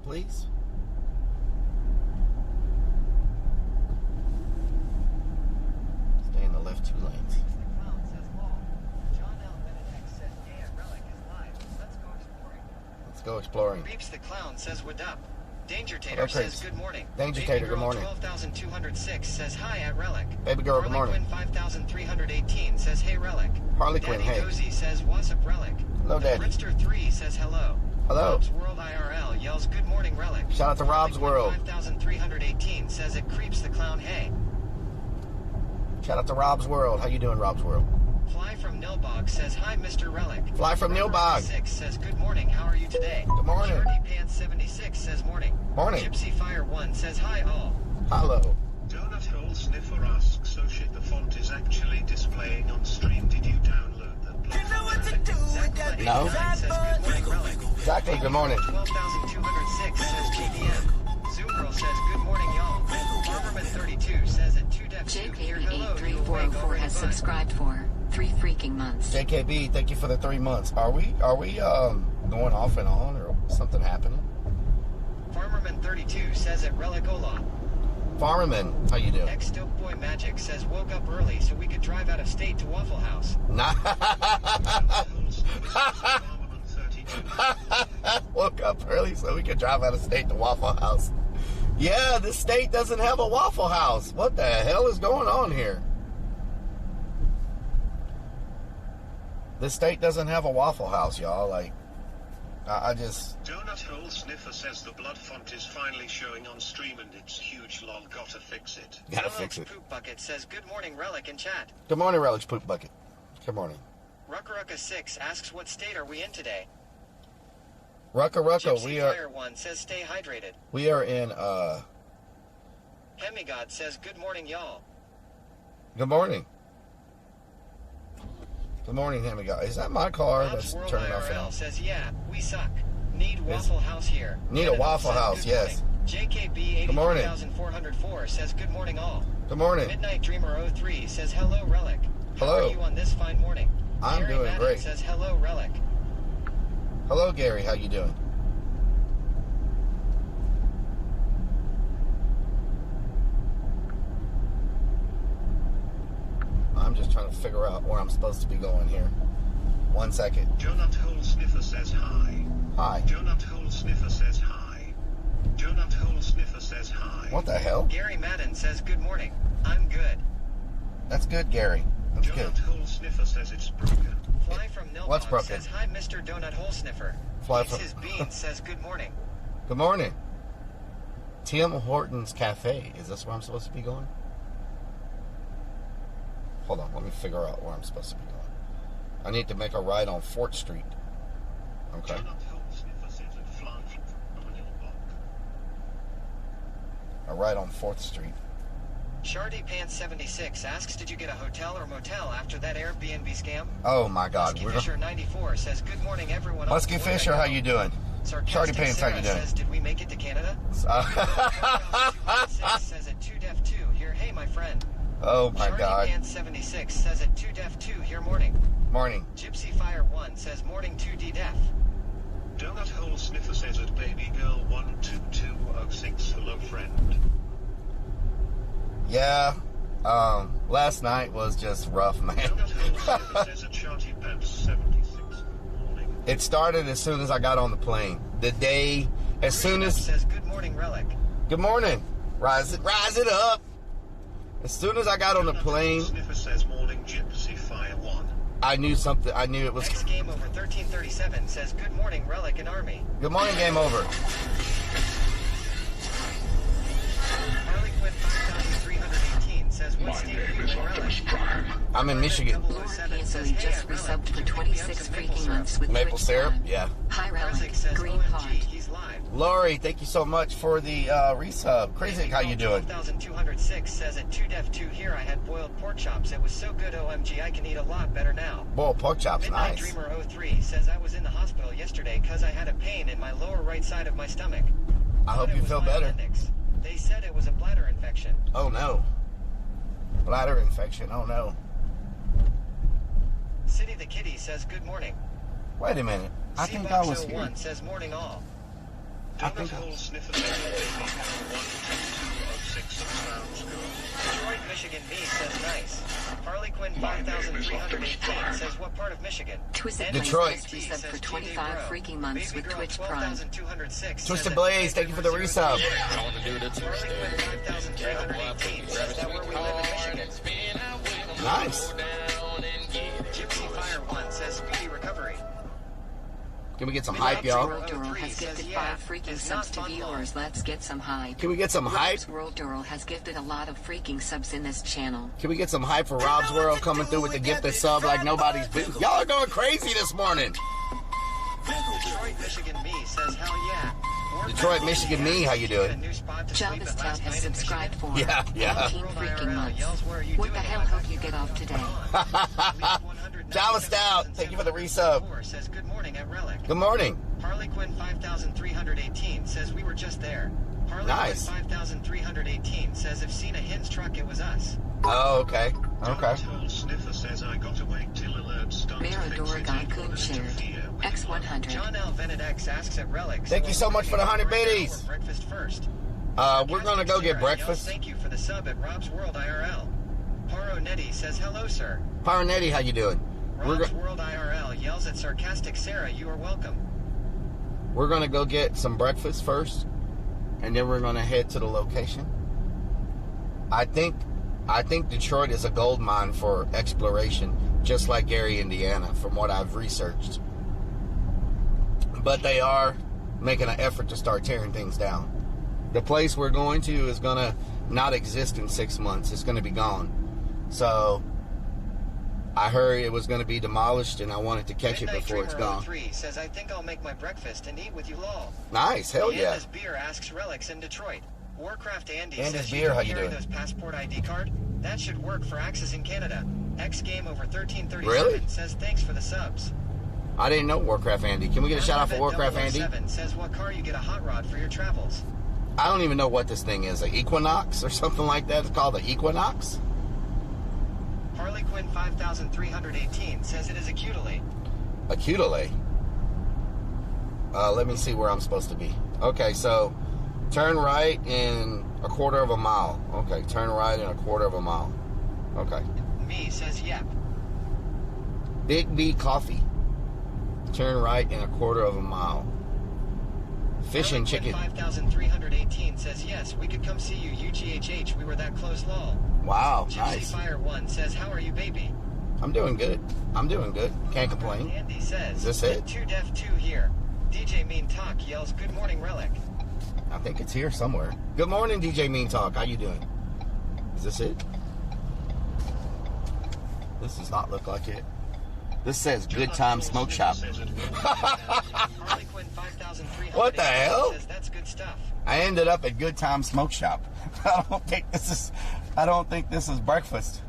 please. Stay in the left 2 lanes. Let's go exploring. Beeps the Clown says, what up? Danger Tater says, good morning. Danger Tater, good morning. 12,206 says, hi at Rellik. Baby girl, good morning. Harley Quinn 5,318 says, hey Rellik. Harley Quinn, hey. Daddy Cozy says, what's up Rellik? Hello, Daddy. Fritzster 3 says, hello. Hello. Rob's World IRL yells, good morning Rellik. Shout out to Rob's World. 5,318 says, it creeps the clown, hey. Shout out to Rob's World. How you doing, Rob's World? Fly from Nilbog says, hi, Mr. Rellik. Fly from Nilbog. 6 says, good morning, how are you today? Good morning. Shorty Pants 76 says, morning. Morning. Gypsy Fire 1 says, hi, all. Hello. Donut Hole Sniffer asks, so shit, the font is actually displaying on stream. Did you download the You know what to do with that No. Says, good morning, Rellik. Exactly, good morning. 12,206 says, GDM. Zoom Girl says, good morning, y'all. Farmerman 32 says, at 2 def 2 here, hello, you wake over has and bud. subscribed for 3 freaking months. JKB, thank you for the 3 months. Are we going off and on or something happening? Farmerman 32 says, at Rellik Ola. Farmerman, how you doing? Ex-Dope Boy Magic says, woke up early so we could drive out of state to Waffle House. Woke up early so we could drive out of state to Waffle House. Yeah, this state doesn't have a Waffle House. What the hell is going on here? This state doesn't have a Waffle House, y'all. Like, I just... Donut Hole Sniffer says the blood font is finally showing on stream and it's huge, lol, gotta fix it. Gotta fix it. Poop Bucket says, good morning, Rellik in chat. Good morning, Rellik's Poop Bucket. Good morning. Rucka 6 asks, what state are we in today? Rucka, Gypsy we are... Fire 1 says, stay hydrated. We are in, Hemigod says, good morning, y'all. Good morning. Good morning, Hemigod. Is that my car Rob's that's World turning off IRL now? says, yeah, we suck. Need Waffle House here. Need a Waffle House, good yes. morning. JKB Good morning. 83404 says, good morning, all. Good morning. Midnight Dreamer 03 says, hello, Rellik. Hello. How are you on this fine morning? I'm Gary doing Madden great. says, hello, Rellik. Hello, Gary. How you doing? I'm just trying to figure out where I'm supposed to be going here. 1 second. Donut Hole Sniffer says hi. Hi. Donut Hole Sniffer says hi. Donut Hole Sniffer says hi. What the hell? Gary Madden says, good morning. I'm good. That's good, Gary. That's Donut good. Hole Sniffer says it's broken. Fly from What's Nilbog broken? says, hi, Mr. Donut Hole Sniffer. Fly Eats from- his beans says, good morning. Good morning. Tim Hortons Cafe. Is this where I'm supposed to be going? Hold on. Let me figure out where I'm supposed to be going. I need to make a ride on 4th Street. Okay. Donut Hole Sniffer says it fly from Nilbog. A ride on 4th Street. Shardy Pants 76 asks, did you get a hotel or motel after that Airbnb scam? Oh my God. Husky Fisher 94 says, good morning, everyone. Husky Fisher, how you doing? Sarcastic Shardy Pants, how Sarah you doing? says, did we make it to Canada? 6 says at 2 def 2 here, hey my friend. Oh my Shardy God. Pants 76 says at 2 def 2 here morning. Morning. Gypsy Fire 1 says morning 2D def. Donut Hole Sniffer says at baby girl 12206 hello friend. Yeah. Last night was just rough, man. Donut Hole Sniffer says at Sharty Pants 76 morning. It started as soon as I got on the plane. The day, as soon as... says good morning Rellik. Good morning. Rise it up. As soon as I got on the plane, Sniffer says morning Gypsy Fire 1. I knew something. I knew it was... X Game Over 1337 says good morning Rellik and Army. Good morning, Game Over. Harley Quinn 5318 says what state are you in Rellik? I'm in Michigan. Lord Hazel just resubbed for 26 freaking months with Maple Twitch syrup? Prime. Yeah. Hi, Rellik Rellik. says Green OMG, Pod. he's live. Lori, thank you so much for the resub. Crazy, how you doing? 12,206 says at 2 def 2 here I had boiled pork chops. It was so good, OMG, I can eat a lot better now. Boiled pork chops, Midnight nice. Dreamer 03 says I was in the hospital yesterday because I had a pain in my lower right side of my stomach. I hope Thought it you was feel my better. appendix. They said it was a bladder infection. Oh no. Bladder infection, oh no. City the Kitty says good morning. Wait a minute. I think I was Cbox01 here. says morning all. think Donut Sniffer says maybe 12206 sounds good. Detroit, Michigan me says nice. Harley Quinn 5318 says what part of Michigan? Twisted Detroit. Blaze resub for 25 freaking months with Twitch Prime. Twisted Blaze, thank you for the resub. I want to do the Harley Quinn 5318 says that where we live in Michigan. Nice. Gypsy Fire 1 says speedy recovery. Can we get some hype, y'all? World Dural has gifted 5 freaking subs to viewers. Let's get some hype. Can we get some hype? Rob's World Dural has gifted a lot of freaking subs in this channel. Can we get some hype for Rob's World coming through with the gifted sub like nobody's business? Y'all are going crazy this morning. Detroit, Michigan me says hell yeah. Detroit, Michigan me, how you doing? Java's Tout has subscribed for Yeah. 18 freaking months. What the hell hope you get off today? Java Stout, thank you for the resub. Says good morning at Relic. Good morning. Harley Quinn 5318 says we were just there. Harley Nice. Quinn 5318 says if seen a Hin's truck, it was us. Oh, okay. Okay. Donut Sniffer says I gotta wait till alerts start to fix Maradora it. Got Coon shared. X100. John L. Venet X asks at Relic. Thank you so much for the 100 biddies. Breakfast first. We're gonna go get breakfast. Thank you for the sub at Rob's World IRL. Paro Netty says hello, sir. Parnetti, how you doing? Rob's World IRL yells at sarcastic Sarah, you are welcome. We're gonna go get some breakfast first, and then we're gonna head to the location. I think Detroit is a gold mine for exploration, just like Gary, Indiana, from what I've researched. But they are making an effort to start tearing things down. The place we're going to is gonna not exist in 6 months. It's gonna be gone. So I heard it was gonna be demolished, and I wanted to catch it Midnight before it's Dreamer gone. 03 says I think I'll make my breakfast and eat with you all. Nice, hell yeah. Andy's Beer asks Relics in Detroit. Warcraft Andy Andy's says Beer, you how don't you carry doing? those passport ID card? That should work for Access in Canada. X Game over 1337 Really? says thanks for the subs. I didn't know Warcraft Andy. Can we get a shout out for Warcraft Andy? 007 says what car you get a hot rod for your travels. I don't even know what this thing is, an Equinox or something like that. It's called the Equinox. Harley Quinn 5318 says it is a Cutily. A Cutile. Let me see where I'm supposed to be. Okay, so turn right in a quarter of a mile. Okay, turn right in a quarter of a mile. Okay. Me says yep. Big B Coffee. Turn right in a quarter of a mile. Fish and Harley chicken. Quinn 5318 says yes, we could come see you. UGHH, we were that close, lol. Wow, Gypsy nice. Fire 1 says how are you, baby? I'm doing good. I'm doing good. Can't complain. Andy says, Is this it? 2 Def 2 here. DJ Mean Talk yells, good morning, Relic. I think it's here somewhere. Good morning, DJ Mean Talk. How you doing? Is this it? This does not look like it. This says Good Time Smoke Shop. Harley Quinn 5300 What the hell? says that's good stuff. I ended up at Good Time Smoke Shop. I don't think this is breakfast.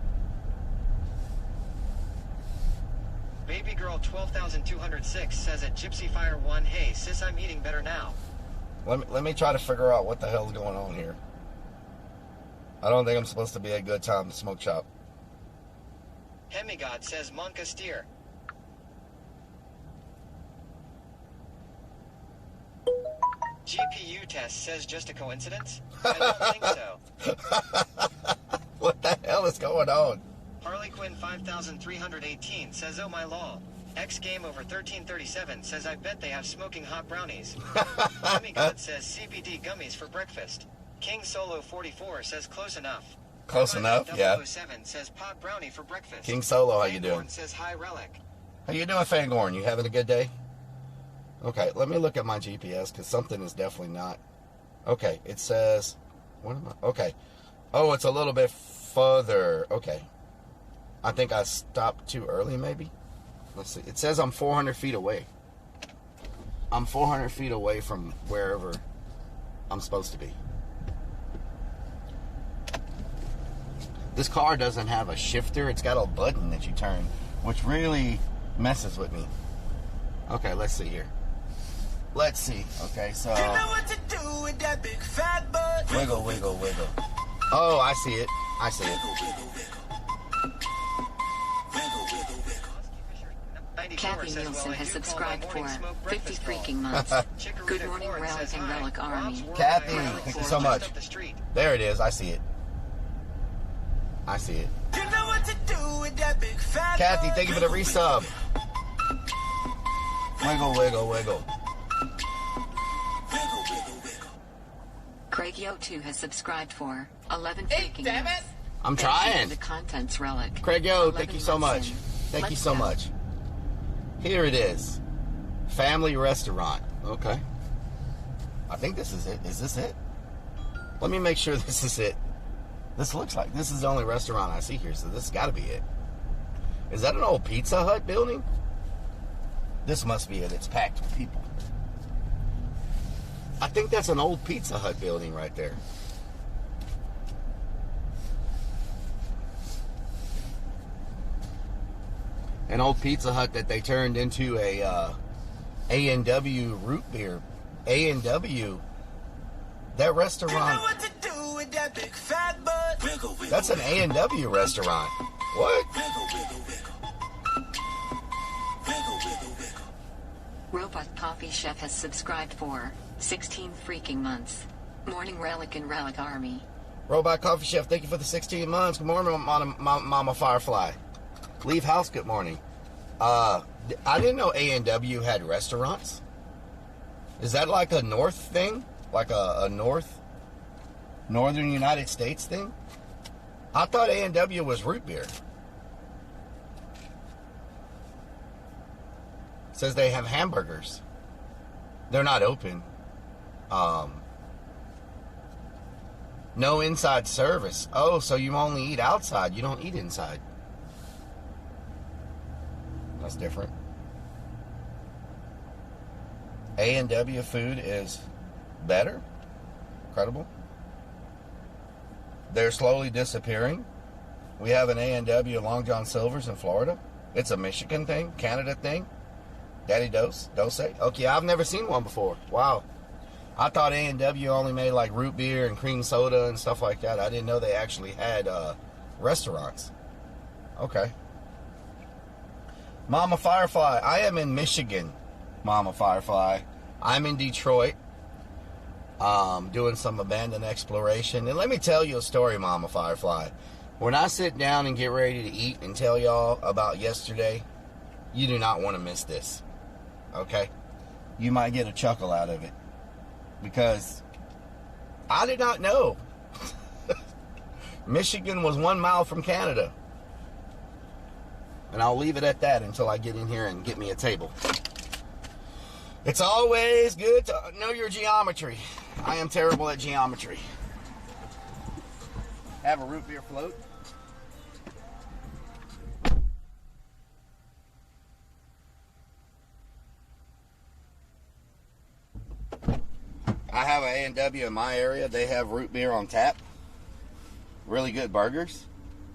Baby Girl 12206 says at Gypsy Fire 1, hey sis, I'm eating better now. Let me try to figure out what the hell is going on here. I don't think I'm supposed to be at Good Time Smoke Shop. Hemigod says Monka Steer. GPU test says just a coincidence? I don't think so. What the hell is going on? Harley Quinn 5318 says oh my law. X Game over 1337 says I bet they have smoking hot brownies. Hemigod says CBD gummies for breakfast. King Solo 44 says close enough. Close enough, yeah. 007 says pot brownie for breakfast. King Solo, how you Fangorn doing? says hi Relic. How you doing, Fangorn? You having a good day? Okay, let me look at my GPS because something is definitely not. Okay, it says, what am I? Okay. Oh, it's a little bit further. Okay. I think I stopped too early, maybe. Let's see. It says I'm 400 feet away. I'm 400 feet away from wherever I'm supposed to be. This car doesn't have a shifter. It's got a button that you turn, which really messes with me. Okay, let's see here. Let's see. Okay, so You know what to do with that big fat butt. wiggle, wiggle, wiggle. Oh, I see it. I see it. 94 says, Nielsen well, I has do call my subscribed morning for smoke 50 breakfast freaking ball. months. Chikorita Good morning, Corn Rellik says, and hi. Rellik Army. Rob's working Kathy, on thank you just so much. up the street. There it is. I see it. I see it. You know what to do with that big fat Kathy, butt. thank you for the resub. Wiggle, wiggle, wiggle. Wiggle, wiggle, wiggle. Craig Yo2 has subscribed for 11 freaking damn months. it. I'm Thank you trying. for the contents, Rellik. Craig, yo, 11 thank you so months much. in. Thank you Let's so go. much. Here it is. Family restaurant. Okay. I think this is it. Is this it? Let me make sure this is it. This looks like this is the only restaurant I see here, so this has got to be it. Is that an old Pizza Hut building? This must be it. It's packed with people. I think that's an old Pizza Hut building right there. An old Pizza Hut that they turned into a A&W root beer. A&W. That You know restaurant. what to do with that big fat butt. Wiggle, wiggle. That's an A&W restaurant. What? Wiggle, wiggle, wiggle. Wiggle, wiggle, wiggle. Robot Coffee Chef has subscribed for 16 freaking months. Morning, Rellik and Rellik Army. Robot Coffee Chef, thank you for the 16 months. Good morning, Mama Firefly. Leave house, good morning. I didn't know A&W had restaurants. Is that like a North thing? Like a Northern United States thing? I thought A&W was root beer. Says they have hamburgers. They're not open. No inside service. Oh, so you only eat outside. You don't eat inside. That's different. A&W food is better. Incredible. They're slowly disappearing. We have an A&W Long John Silver's in Florida. It's a Michigan thing, Canada thing. Daddy Dose. Okay, I've never seen one before. Wow. I thought A&W only made like root beer and cream soda and stuff like that. I didn't know they actually had restaurants. Okay. Mama Firefly, I am in Michigan. Mama Firefly. I'm in Detroit. Doing some abandoned exploration. And let me tell you a story, Mama Firefly. When I sit down and get ready to eat and tell y'all about yesterday, you do not want to miss this. Okay? You might get a chuckle out of it. Because I did not know Michigan was 1 mile from Canada. And I'll leave it at that until I get in here and get me a table. It's always good to know your geometry. I am terrible at geometry. Have a root beer float. I have an A&W in my area. They have root beer on tap. Really good burgers.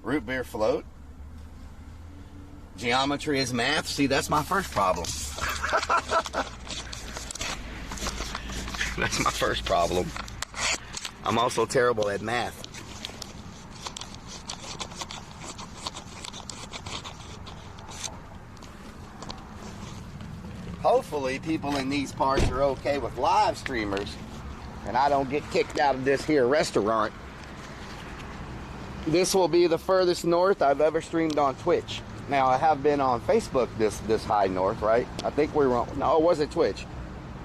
Root beer float. Geometry is math. See, that's my first problem. That's my first problem. I'm also terrible at math. Hopefully people in these parts are okay with live streamers and I don't get kicked out of this here restaurant. This will be the furthest north I've ever streamed on Twitch. Now, I have been on Facebook this high north, right? I think we were on... No, it wasn't Twitch.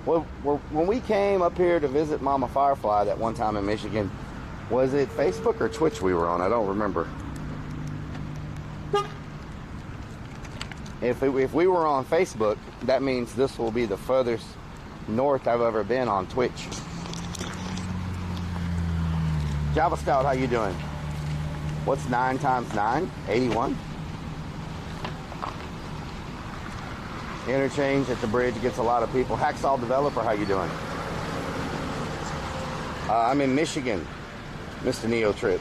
Well, when we came up here to visit Mama Firefly that one time in Michigan, was it Facebook or Twitch we were on? I don't remember. If we were on Facebook, that means this will be the furthest north I've ever been on Twitch. Java Scout, how you doing? What's 9 times 9? 81? Interchange at the bridge gets a lot of people. Hacksaw Developer, how you doing? I'm in Michigan. Mr. Neo Trip.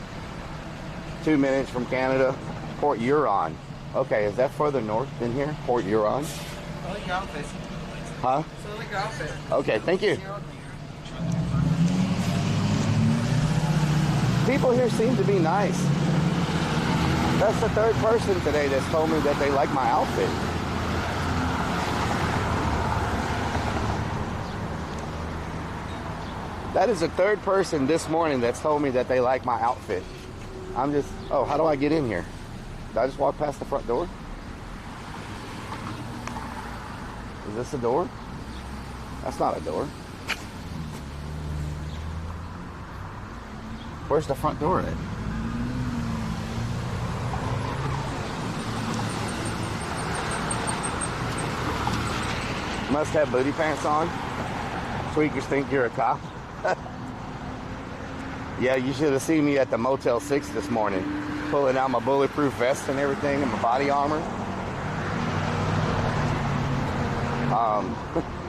2 minutes from Canada. Port Huron. Okay, is that further north than here? Port Huron? I like your outfit. Huh? So I like your outfit. Okay, thank you. People here seem to be nice. That's the third person today that's told me that they like my outfit. That is the third person this morning that's told me that they like my outfit. Oh, how do I get in here? Did I just walk past the front door? Is this a door? That's not a door. Where's the front door at? Must have booty pants on. Tweakers think you're a cop. Yeah, you should have seen me at the Motel 6 this morning, pulling out my bulletproof vest and everything and my body armor.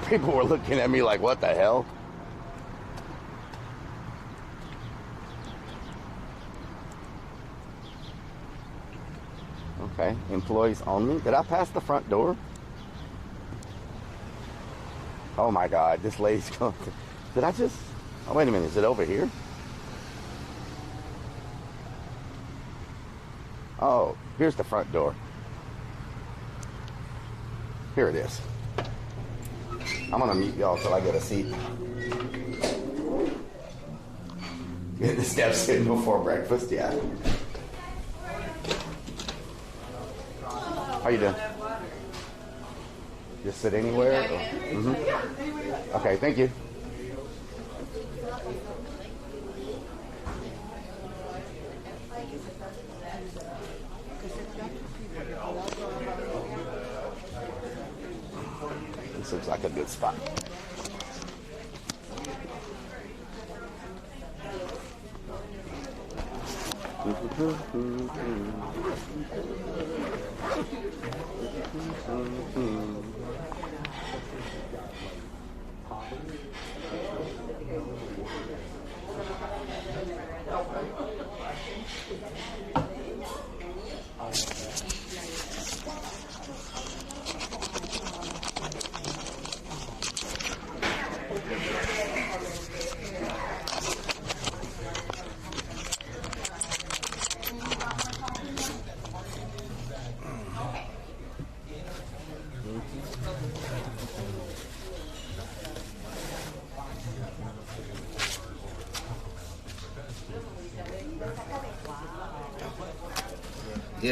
People were looking at me like, what the hell? Okay, employees only. Did I pass the front door? Oh my God, this lady's going to... Did I just... Oh, wait a minute, is it over here? Oh, here's the front door. Here it is. I'm gonna mute y'all till I get a seat. Get the steps in before breakfast, yeah. How you doing? Just sit anywhere? Mm-hmm. Okay, thank you. This looks like a good spot.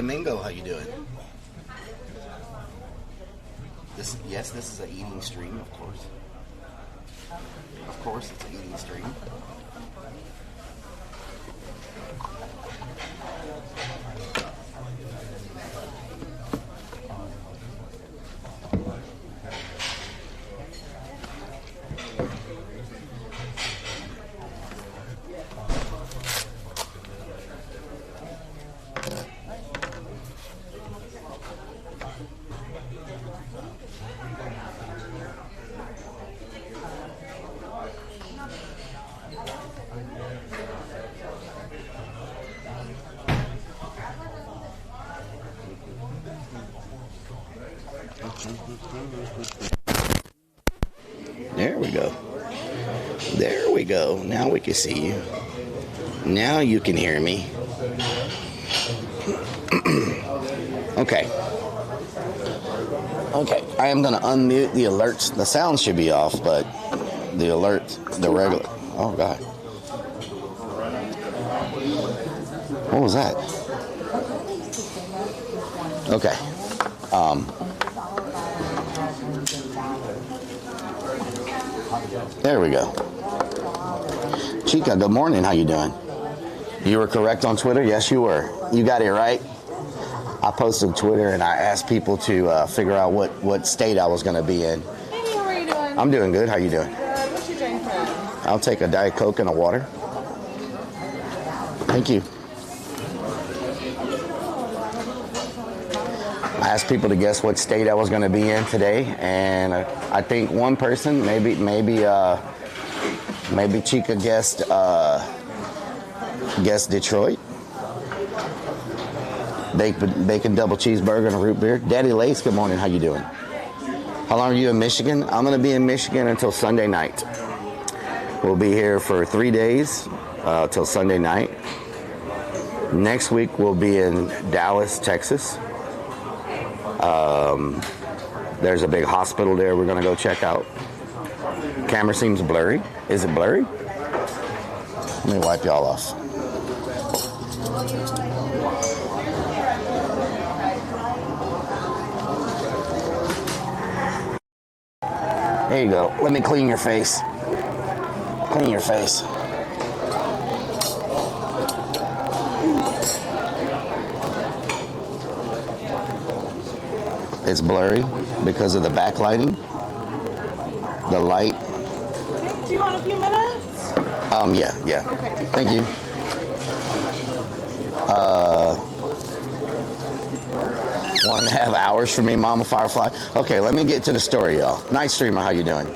Domingo, how you doing? Yes, this is an eating stream, of course. Of course, it's an eating stream. There we go. There we go. Now we can see you. Now you can hear me. Okay. Okay. I am going to unmute the alerts. The sound should be off, but the alert, the regular. Oh, God. What was that? Okay. There we go. Chica, good morning. How you doing? You were correct on Twitter? Yes, you were. You got it right. I posted Twitter and I asked people to figure out what state I was going to be in. Hey, how are you doing? I'm doing good. How you doing? Good. What's your drink, friend? I'll take a Diet Coke and a water. Thank you. I asked people to guess what state I was going to be in today, and I think one person, maybe Chica guessed Detroit. Bacon double cheeseburger and a root beer. Daddy Lace, good morning. How you doing? How long are you in Michigan? I'm going to be in Michigan until Sunday night. We'll be here for 3 days till Sunday night. Next week we'll be in Dallas, Texas. There's a big hospital there we're going to go check out. Camera seems blurry. Is it blurry? Let me wipe y'all off. There you go. Let me clean your face. Clean your face. It's blurry because of the backlighting. The light. Do you want a few minutes? Yeah. Okay. Thank you. 1.5 hours for me, Mama Firefly. Okay, let me get to the story, y'all. Night streamer, how you doing?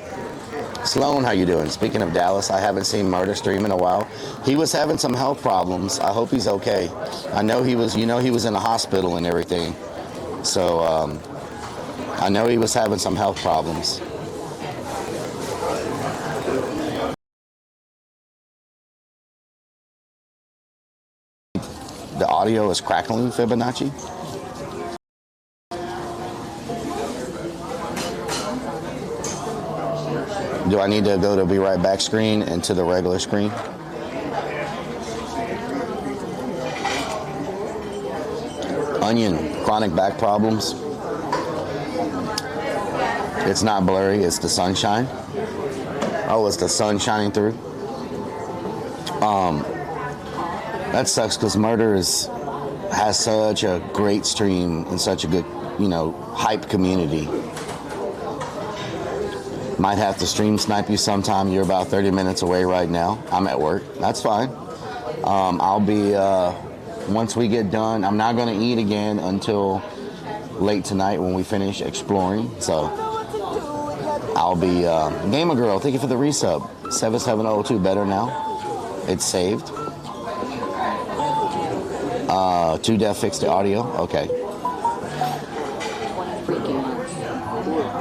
Sloan, how you doing? Speaking of Dallas, I haven't seen Murder stream in a while. He was having some health problems. I hope he's okay. I know he was, he was in the hospital and everything. So, I know he was having some health problems. The audio is crackling, Fibonacci. Do I need to go to Be Right Back screen and to the regular screen? Onion, chronic back problems. It's not blurry, it's the sunshine. Oh, it's the sun shining through. That sucks because Murder has such a great stream and such a good, hype community. Might have to stream snipe you sometime. You're about 30 minutes away right now. I'm at work. That's fine. I'll be, once we get done, I'm not going to eat again until late tonight when we finish exploring. So I'll be, Gamer Girl, thank you for the resub. 7702, better now. It's saved. 2 Def fixed the audio. Okay.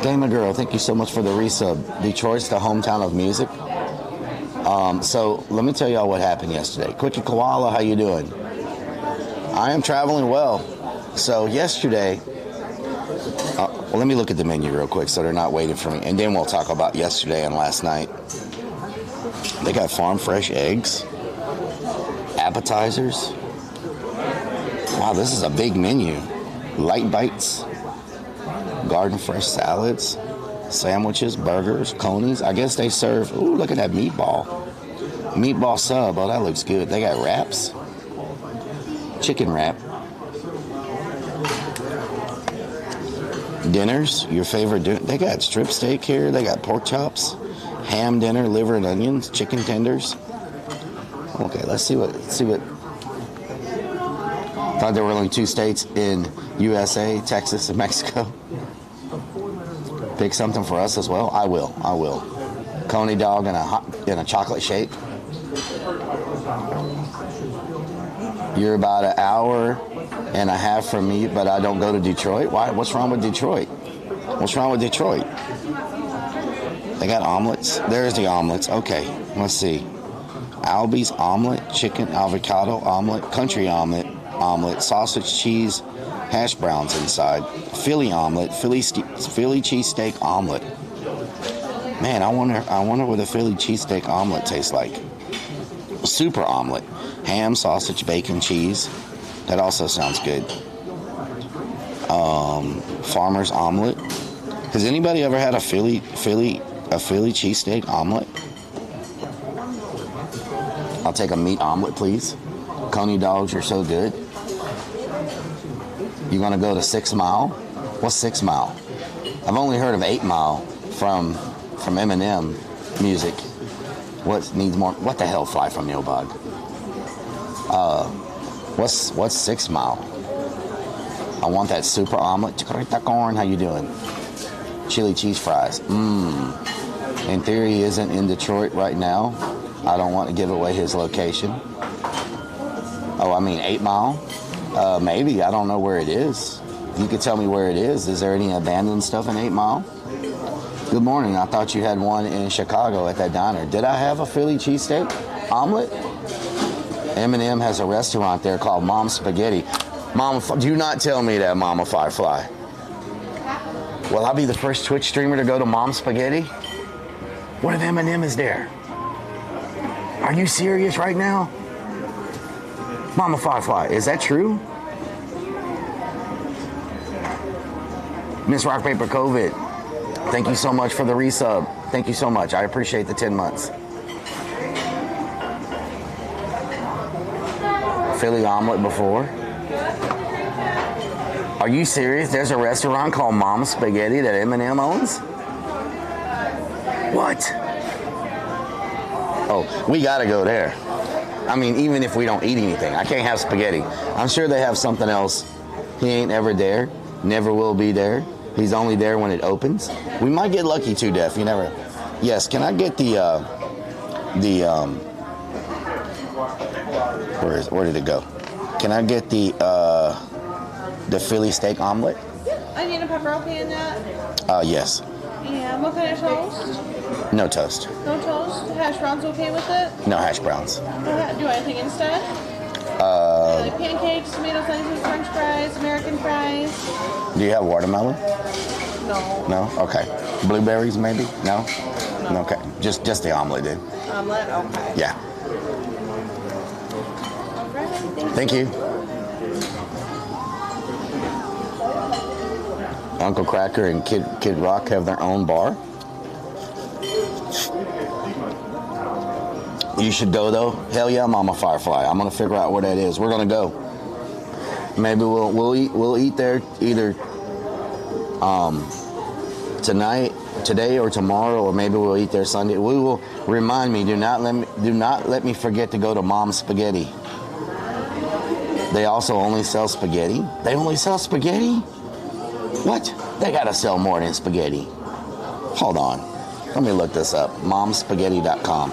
Gamer Girl, thank you so much for the resub. Detroit's the hometown of music. So let me tell y'all what happened yesterday. Quickie Koala, how you doing? I am traveling well. So yesterday, let me look at the menu real quick so they're not waiting for me. And then we'll talk about yesterday and last night. They got farm fresh eggs, appetizers. Wow, this is a big menu. Light bites, garden fresh salads, sandwiches, burgers, conies. I guess they serve, ooh, look at that meatball. Meatball sub, oh, that looks good. They got wraps, chicken wrap. Dinners, your favorite dinner. They got strip steak here. They got pork chops, ham dinner, liver and onions, chicken tenders. Okay, let's see what. Thought there were only 2 states in USA, Texas and Mexico. Pick something for us as well. I will. Coney dog in a chocolate shake. You're about 1.5 hours from me, but I don't go to Detroit. Why? What's wrong with Detroit? They got omelets. There's the omelets. Okay, let's see. Albi's omelet, chicken avocado omelet, country omelet, sausage, cheese, hash browns inside, Philly omelet, Philly cheesesteak omelet. Man, I wonder what a Philly cheesesteak omelet tastes like. Super omelet, ham, sausage, bacon, cheese. That also sounds good. Farmer's omelet. Has anybody ever had a Philly cheesesteak omelet? I'll take a meat omelet, please. Coney dogs, you're so good. You gonna go to 6 Mile? What's 6 Mile? I've only heard of 8 Mile from Eminem music. What needs more? What the hell, fly from Yobog? What's 6 Mile? I want that super omelet. Corn, how you doing? Chili cheese fries. In theory, he isn't in Detroit right now. I don't want to give away his location. 8 Mile? Maybe. I don't know where it is. You could tell me where it is. Is there any abandoned stuff in 8 Mile? Good morning. I thought you had one in Chicago at that diner. Did I have a Philly cheesesteak omelet? Eminem has a restaurant there called Mom's Spaghetti. Do not tell me that, Mama Firefly. Will I be the first Twitch streamer to go to Mom's Spaghetti? What if Eminem is there? Are you serious right now? Mama Firefly, is that true? Miss Rock Paper COVID, thank you so much for the resub. Thank you so much. I appreciate the 10 months. Philly omelet before. Are you serious? There's a restaurant called Mom's Spaghetti that Eminem owns? What? Oh, we gotta go there. I mean, even if we don't eat anything, I can't have spaghetti. I'm sure they have something else. He ain't ever there, never will be there. He's only there when it opens. We might get lucky too, Def. You never. Yes. Can I get where did it go? Can I get the Philly steak omelet? Onion and pepperoni in that. Yes. And what kind of toast? No toast. No toast. Hash browns okay with it? No hash browns. Do anything instead? Like pancakes, tomato slices, French fries, American fries. Do you have watermelon? No. No? Okay. Blueberries maybe? No? No. Okay. Just the omelet, dude. Omelet? Okay. Yeah. Alright, Thank you. Uncle Cracker and Kid Rock have their own bar. You should go though. Hell yeah, Mama Firefly. I'm gonna figure out where that is. We're gonna go. Maybe we'll eat there either today or tomorrow, or maybe we'll eat there Sunday. We will remind me. Do not let me forget to go to Mom's Spaghetti. They also only sell spaghetti. They only sell spaghetti? What? They gotta sell more than spaghetti. Hold on. Let me look this up. Momspaghetti.com.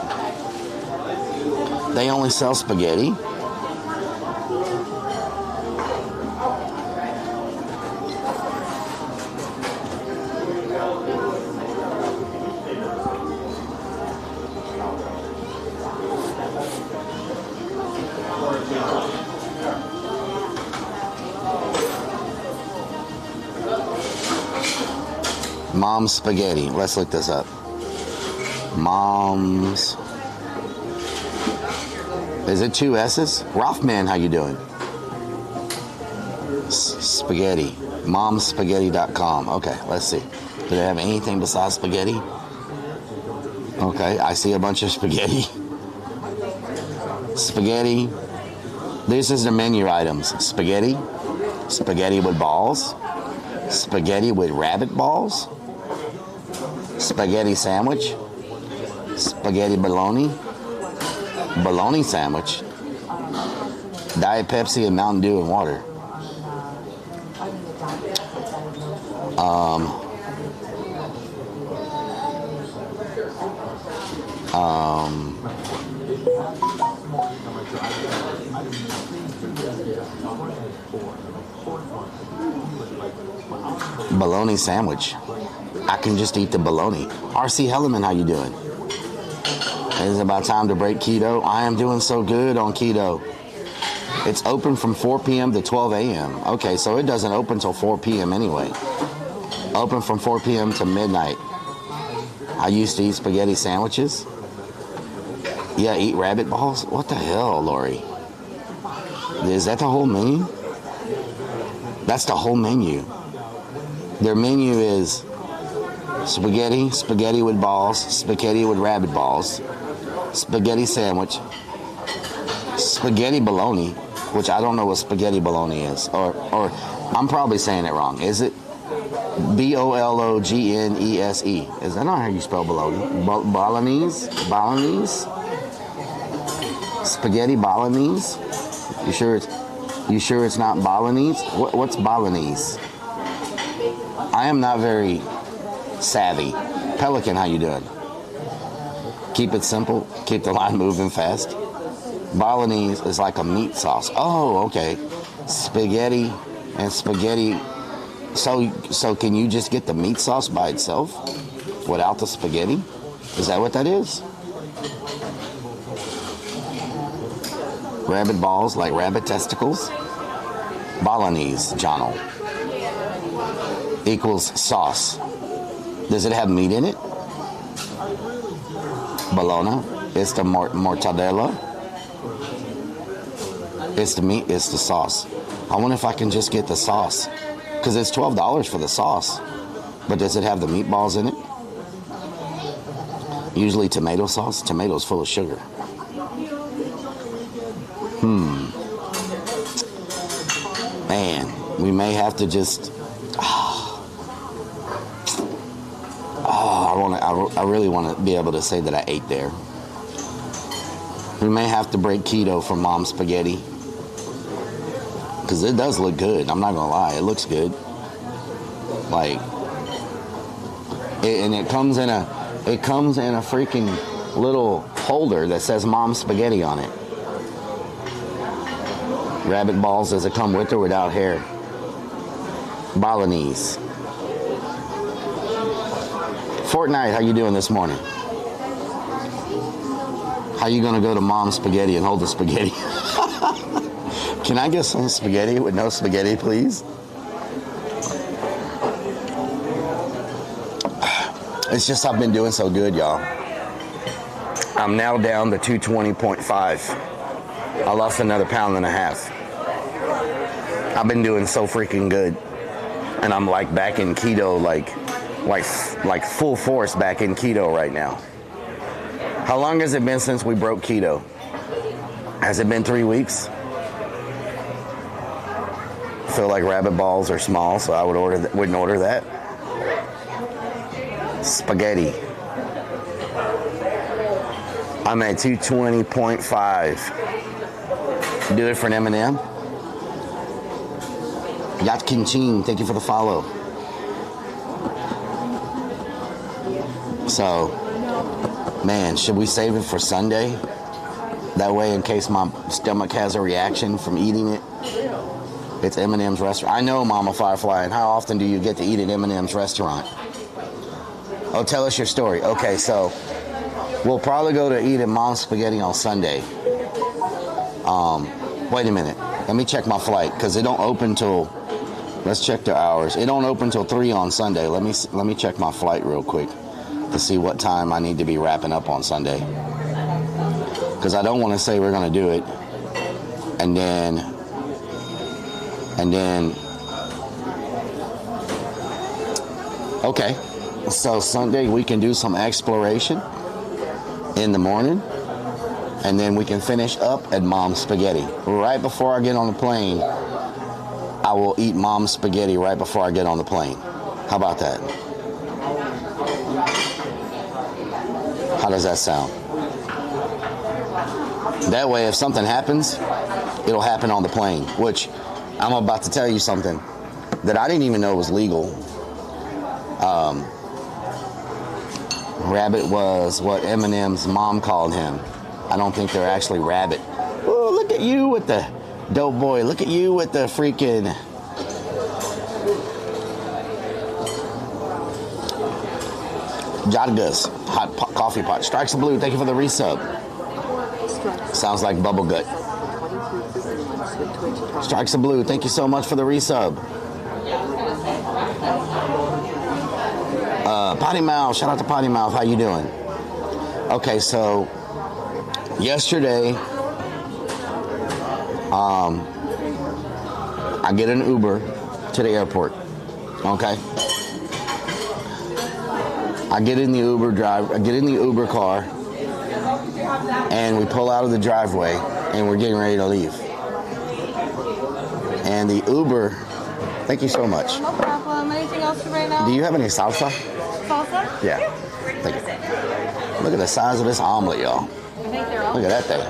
They only sell spaghetti. Mom's Spaghetti. Let's look this up. Mom's. Is it 2 S's? Rothman, how you doing? Spaghetti. Momspaghetti.com. Okay, let's see. Do they have anything besides spaghetti? Okay, I see a bunch of spaghetti. Spaghetti. This is the menu items. Spaghetti. Spaghetti with balls. Spaghetti with rabbit balls. Spaghetti sandwich. Spaghetti bologna. Bologna sandwich. Diet Pepsi and Mountain Dew and water. Bologna sandwich. I can just eat the bologna. RC Hellerman, how you doing? It's about time to break keto. I am doing so good on keto. It's open from 4 p.m. to 12 a.m. Okay, so it doesn't open till 4 p.m. anyway. Open from 4 p.m. to midnight. I used to eat spaghetti sandwiches. Yeah, eat rabbit balls? What the hell, Lori? Is that the whole menu? That's the whole menu. Their menu is spaghetti, spaghetti with balls, spaghetti with rabbit balls, spaghetti sandwich, spaghetti bologna, which I don't know what spaghetti bologna is, or I'm probably saying it wrong. Is it Bolognese? Is that not how you spell bologna? Bolognese? Bolognese? Spaghetti bolognese? You sure it's not bolognese? What's bolognese? I am not very savvy. Pelican, how you doing? Keep it simple. Keep the line moving fast. Bolognese is like a meat sauce. Oh, okay. Spaghetti and spaghetti. So can you just get the meat sauce by itself without the spaghetti? Is that what that is? Rabbit balls like rabbit testicles? Bolognese, Johnno. Equals sauce. Does it have meat in it? Bologna? It's the mortadella. It's the meat. It's the sauce. I wonder if I can just get the sauce. Because it's $12 for the sauce. But does it have the meatballs in it? Usually tomato sauce. Tomato's full of sugar. Man, we may have to just... I really want to be able to say that I ate there. We may have to break keto from Mom's Spaghetti. Because it does look good. I'm not going to lie. It looks good. Like... and it comes in a freaking little holder that says Mom's Spaghetti on it. Rabbit balls, does it come with or without hair? Bolognese. Fortnite, how you doing this morning? How you gonna go to Mom's Spaghetti and hold the spaghetti? Can I get some spaghetti with no spaghetti, please? It's just I've been doing so good, y'all. I'm now down to 220.5. I lost another 1.5 pounds. I've been doing so freaking good. And I'm like back in keto, like full force back in keto right now. How long has it been since we broke keto? Has it been 3 weeks? I feel like rabbit balls are small, so I wouldn't order that. Spaghetti. I'm at 220.5. Do it for an M&M. Yatkin Ching, thank you for the follow. So, man, should we save it for Sunday? That way, in case my stomach has a reaction from eating it. It's M&M's restaurant. I know, Mama Firefly, and how often do you get to eat at M&M's restaurant? Oh, tell us your story. Okay, so we'll probably go to eat at Mom's Spaghetti on Sunday. Wait a minute. Let me check my flight, because it don't open till... Let's check the hours. It don't open till 3 on Sunday. Let me check my flight real quick to see what time I need to be wrapping up on Sunday. Because I don't want to say we're going to do it. And then... Okay. So Sunday we can do some exploration in the morning, and then we can finish up at Mom's Spaghetti. Right before I get on the plane, I will eat Mom's Spaghetti right before I get on the plane. How about that? How does that sound? That way, if something happens, it'll happen on the plane, which I'm about to tell you something that I didn't even know was legal. Rabbit was what Eminem's mom called him. I don't think they're actually rabbit. Oh, look at you with the dope boy. Look at you with the freaking... Jadgas, hot coffee pot. Strikes a blue, thank you for the resub. Sounds like bubble gut. Strikes a blue, thank you so much for the resub. Potty Mouth, shout out to Potty Mouth, how you doing? Okay, so yesterday, I get an Uber to the airport, okay? I get in the Uber car, and we pull out of the driveway, and we're getting ready to leave. And the Uber, thank you so much. No problem. Anything else for right now? Do you have any salsa? Salsa? Yeah. Thank you. Look at the size of this omelet, y'all. I think they're all. Look at that thing.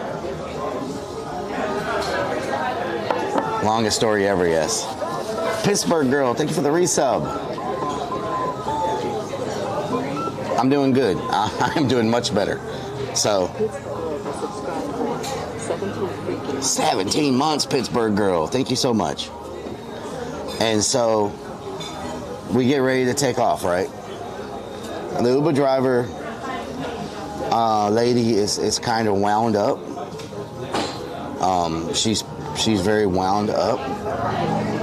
Longest story ever, yes. Pittsburgh girl, thank you for the resub. I'm doing good. I am doing much better. So, 17 months, Pittsburgh girl. Thank you so much. And so, we get ready to take off, right? And the Uber driver lady is kind of wound up. She's very wound up.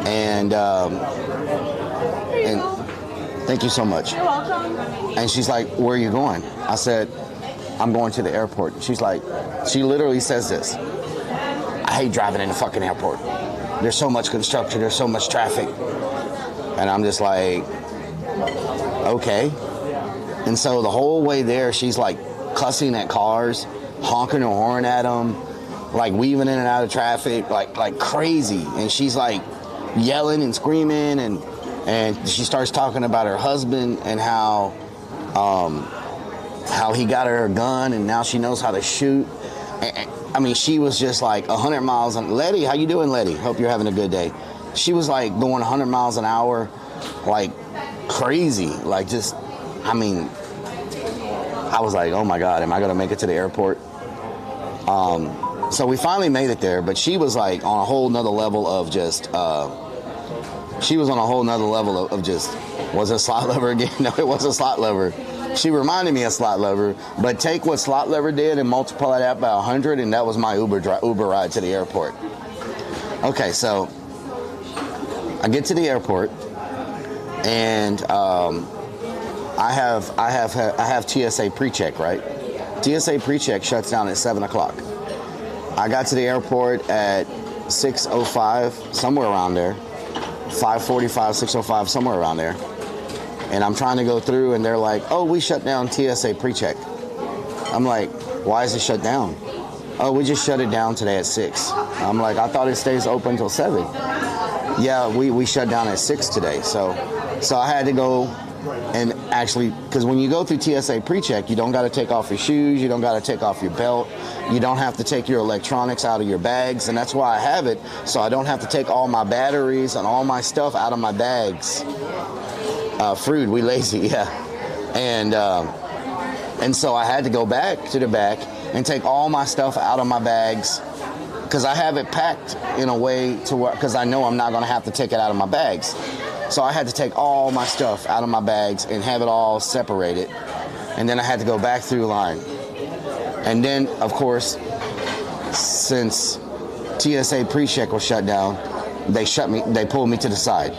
And thank you so much. You're welcome. And she's like, where are you going? I said, I'm going to the airport. She's like, she literally says this. I hate driving in the fucking airport. There's so much construction. There's so much traffic. And I'm just like, okay. And so the whole way there, she's like cussing at cars, honking her horn at them, like weaving in and out of traffic, like crazy. And she's like yelling and screaming, and she starts talking about her husband and how he got her a gun and now she knows how to shoot. I mean, she was just like 100 miles an hour. Letty, how you doing, Letty? Hope you're having a good day. She was like going 100 miles an hour, like crazy. Like just, I mean, I was like, oh my God, am I going to make it to the airport? So we finally made it there, but she was like on a whole nother level of just, she was on a whole nother level of just, was it Slot Lover again? No, it wasn't Slot Lover. She reminded me of Slot Lover, but take what Slot Lover did and multiply that by 100, and that was my Uber ride to the airport. Okay, so I get to the airport, and I have TSA pre-check, right? TSA pre-check shuts down at 7 o'clock. I got to the airport at 6:05, somewhere around there, 5:45, 6:05, somewhere around there. And I'm trying to go through, and they're like, oh, we shut down TSA pre-check. I'm like, why is it shut down? Oh, we just shut it down today at 6. I'm like, I thought it stays open until 7. Yeah, we shut down at 6 today. So I had to go and actually, because when you go through TSA pre-check, you don't got to take off your shoes, you don't got to take off your belt, you don't have to take your electronics out of your bags, and that's why I have it, so I don't have to take all my batteries and all my stuff out of my bags. Fruit, we lazy, yeah. And so I had to go back to the back and take all my stuff out of my bags because I have it packed in a way to where, because I know I'm not going to have to take it out of my bags. So I had to take all my stuff out of my bags and have it all separated. And then I had to go back through line. And then, of course, since TSA pre-check was shut down, they pulled me to the side.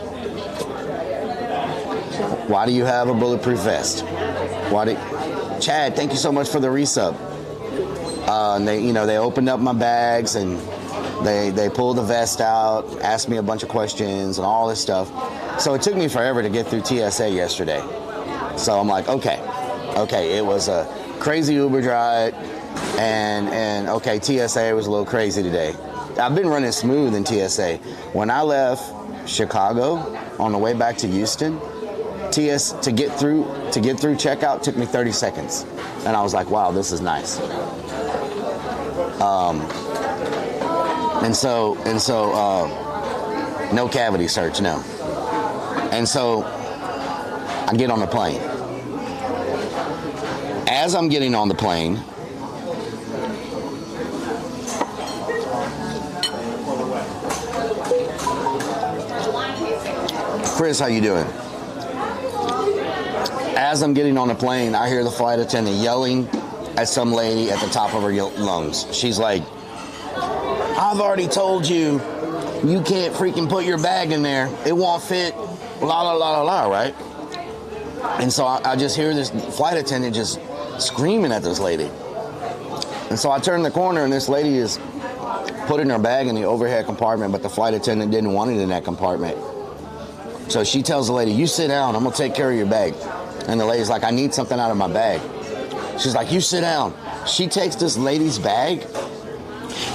Why do you have a bulletproof vest? Chad, thank you so much for the resub. And they opened up my bags and they pulled the vest out, asked me a bunch of questions and all this stuff. So it took me forever to get through TSA yesterday. So I'm like, okay, it was a crazy Uber ride, and okay, TSA was a little crazy today. I've been running smooth in TSA. When I left Chicago on the way back to Houston, to get through checkout took me 30 seconds, and I was like, wow, this is nice. And so no cavity search, no. And so I get on the plane. As I'm getting on the plane, Chris, how you doing? As I'm getting on the plane, I hear the flight attendant yelling at some lady at the top of her lungs. She's like, I've already told you, you can't freaking put your bag in there. It won't fit, la, la, la, la, la, right? And so I just hear this flight attendant just screaming at this lady. And so I turn the corner, and this lady is putting her bag in the overhead compartment, but the flight attendant didn't want it in that compartment. So she tells the lady, you sit down, I'm gonna take care of your bag. And the lady's like, I need something out of my bag. She's like, you sit down. She takes this lady's bag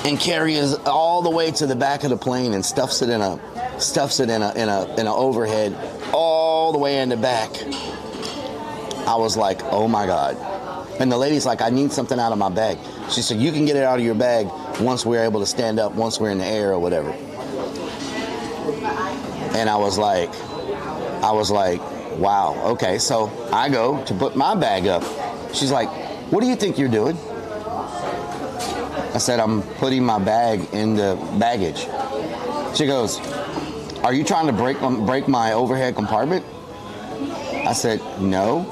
and carries it all the way to the back of the plane and stuffs it in a overhead all the way in the back. I was like, oh my God. And the lady's like, I need something out of my bag. She said, you can get it out of your bag once we're able to stand up, once we're in the air or whatever. And I was like, wow, okay. So I go to put my bag up. She's like, what do you think you're doing? I said, I'm putting my bag in the baggage. She goes, are you trying to break my overhead compartment? I said, no,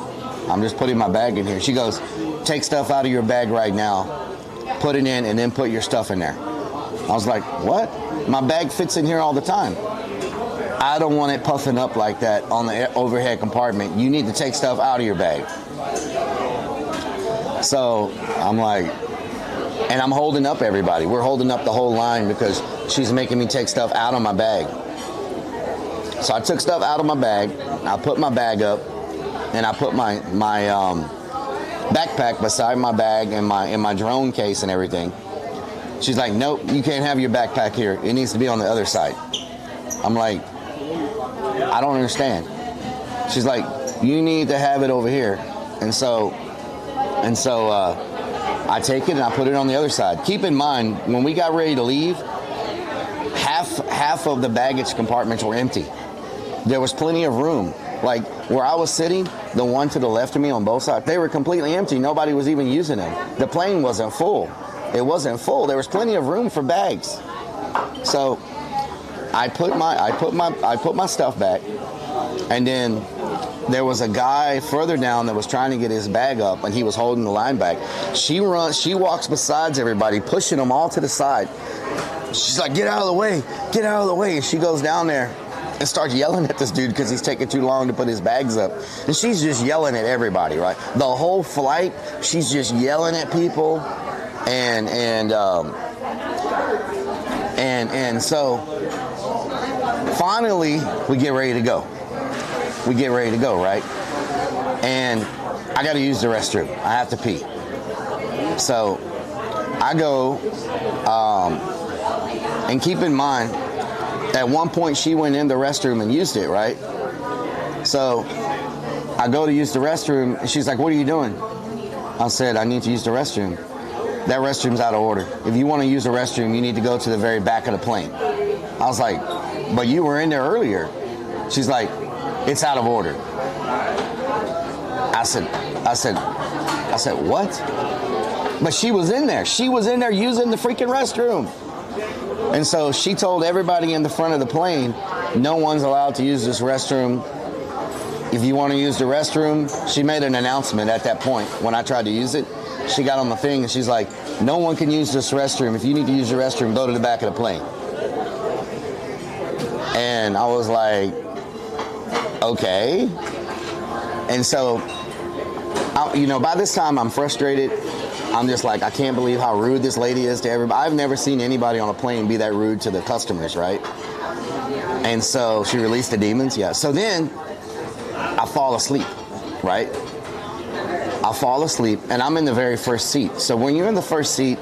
I'm just putting my bag in here. She goes, take stuff out of your bag right now, put it in, and then put your stuff in there. I was like, what? My bag fits in here all the time. I don't want it puffing up like that on the overhead compartment. You need to take stuff out of your bag. So I'm like, and I'm holding up everybody. We're holding up the whole line because she's making me take stuff out of my bag. So I took stuff out of my bag. I put my bag up, and I put my backpack beside my bag and my drone case and everything. She's like, nope, you can't have your backpack here. It needs to be on the other side. I'm like, I don't understand. She's like, you need to have it over here. And so I take it and I put it on the other side. Keep in mind, when we got ready to leave, half of the baggage compartments were empty. There was plenty of room. Like where I was sitting, the one to the left of me on both sides, they were completely empty. Nobody was even using them. The plane wasn't full. It wasn't full. There was plenty of room for bags. So I put my stuff back, and then there was a guy further down that was trying to get his bag up, and he was holding the line back. She walks besides everybody, pushing them all to the side. She's like, get out of the way, get out of the way. And she goes down there and starts yelling at this dude because he's taking too long to put his bags up. And she's just yelling at everybody, right? The whole flight, she's just yelling at people. And so finally we get ready to go. Right? And I got to use the restroom. I have to pee. So I go, and keep in mind, at one point she went in the restroom and used it, right? So I go to use the restroom, and she's like, what are you doing? I said, I need to use the restroom. That restroom's out of order. If you want to use the restroom, you need to go to the very back of the plane. I was like, but you were in there earlier. She's like, it's out of order. I said, what? But she was in there. She was in there using the freaking restroom. And so she told everybody in the front of the plane, no one's allowed to use this restroom. If you want to use the restroom, she made an announcement at that point when I tried to use it. She got on the thing and she's like, no one can use this restroom. If you need to use the restroom, go to the back of the plane. And I was like, okay. And so, by this time I'm frustrated. I'm just like, I can't believe how rude this lady is to everybody. I've never seen anybody on a plane be that rude to the customers, right? And so she released the demons, yeah. So then I fall asleep, right? I fall asleep, and I'm in the very first seat. So when you're in the first seat,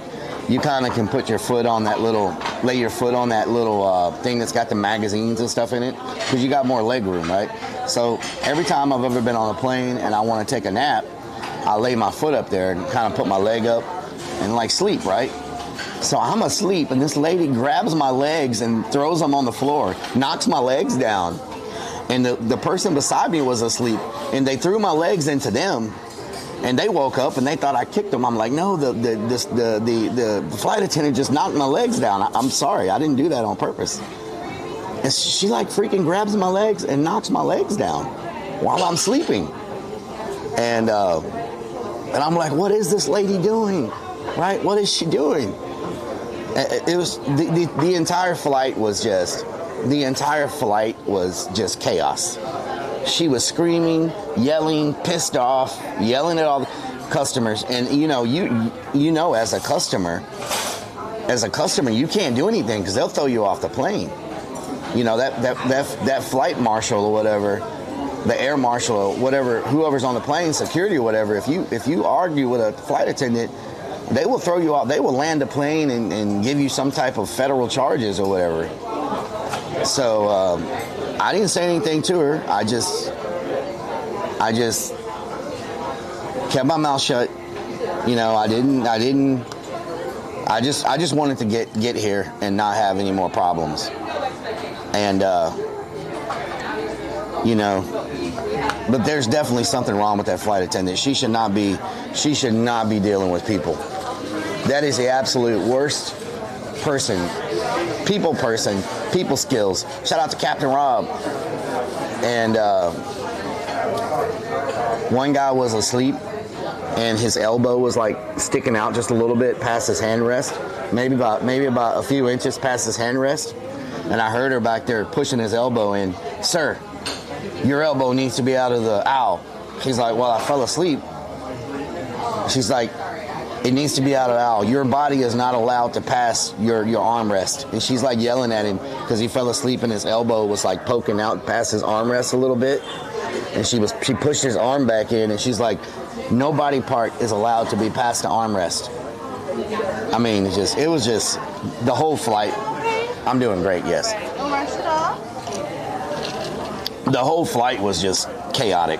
you kind of can put your foot on that little, lay your foot on that little thing that's got the magazines and stuff in it, because you got more leg room, right? So every time I've ever been on a plane and I want to take a nap, I lay my foot up there and kind of put my leg up and like sleep, right? So I'm asleep, and this lady grabs my legs and throws them on the floor, knocks my legs down. And the person beside me was asleep, and they threw my legs into them. And they woke up and they thought I kicked them. I'm like, no, the flight attendant just knocked my legs down. I'm sorry, I didn't do that on purpose. And she like freaking grabs my legs and knocks my legs down while I'm sleeping. And I'm like, what is this lady doing? Right? What is she doing? It was the entire flight was just chaos. She was screaming, yelling, pissed off, yelling at all the customers. And as a customer, you can't do anything because they'll throw you off the plane. That flight marshal or whatever, the air marshal or whatever, whoever's on the plane, security or whatever, if you argue with a flight attendant, they will throw you off. They will land the plane and give you some type of federal charges or whatever. So I didn't say anything to her. I just kept my mouth shut. I just wanted to get here and not have any more problems. And but there's definitely something wrong with that flight attendant. She should not be dealing with people. That is the absolute worst person, people skills. Shout out to Captain Rob. And one guy was asleep and his elbow was like sticking out just a little bit past his hand rest, maybe about a few inches past his hand rest. And I heard her back there pushing his elbow in. Sir, your elbow needs to be out of the aisle. He's like, well, I fell asleep. She's like, it needs to be out of owl. Your body is not allowed to pass your armrest. And she's like yelling at him because he fell asleep and his elbow was like poking out past his armrest a little bit. And she pushed his arm back in, and she's like, no body part is allowed to be past the armrest. I mean, it was just the whole flight. I'm doing great, yes. Wash it off. The whole flight was just chaotic.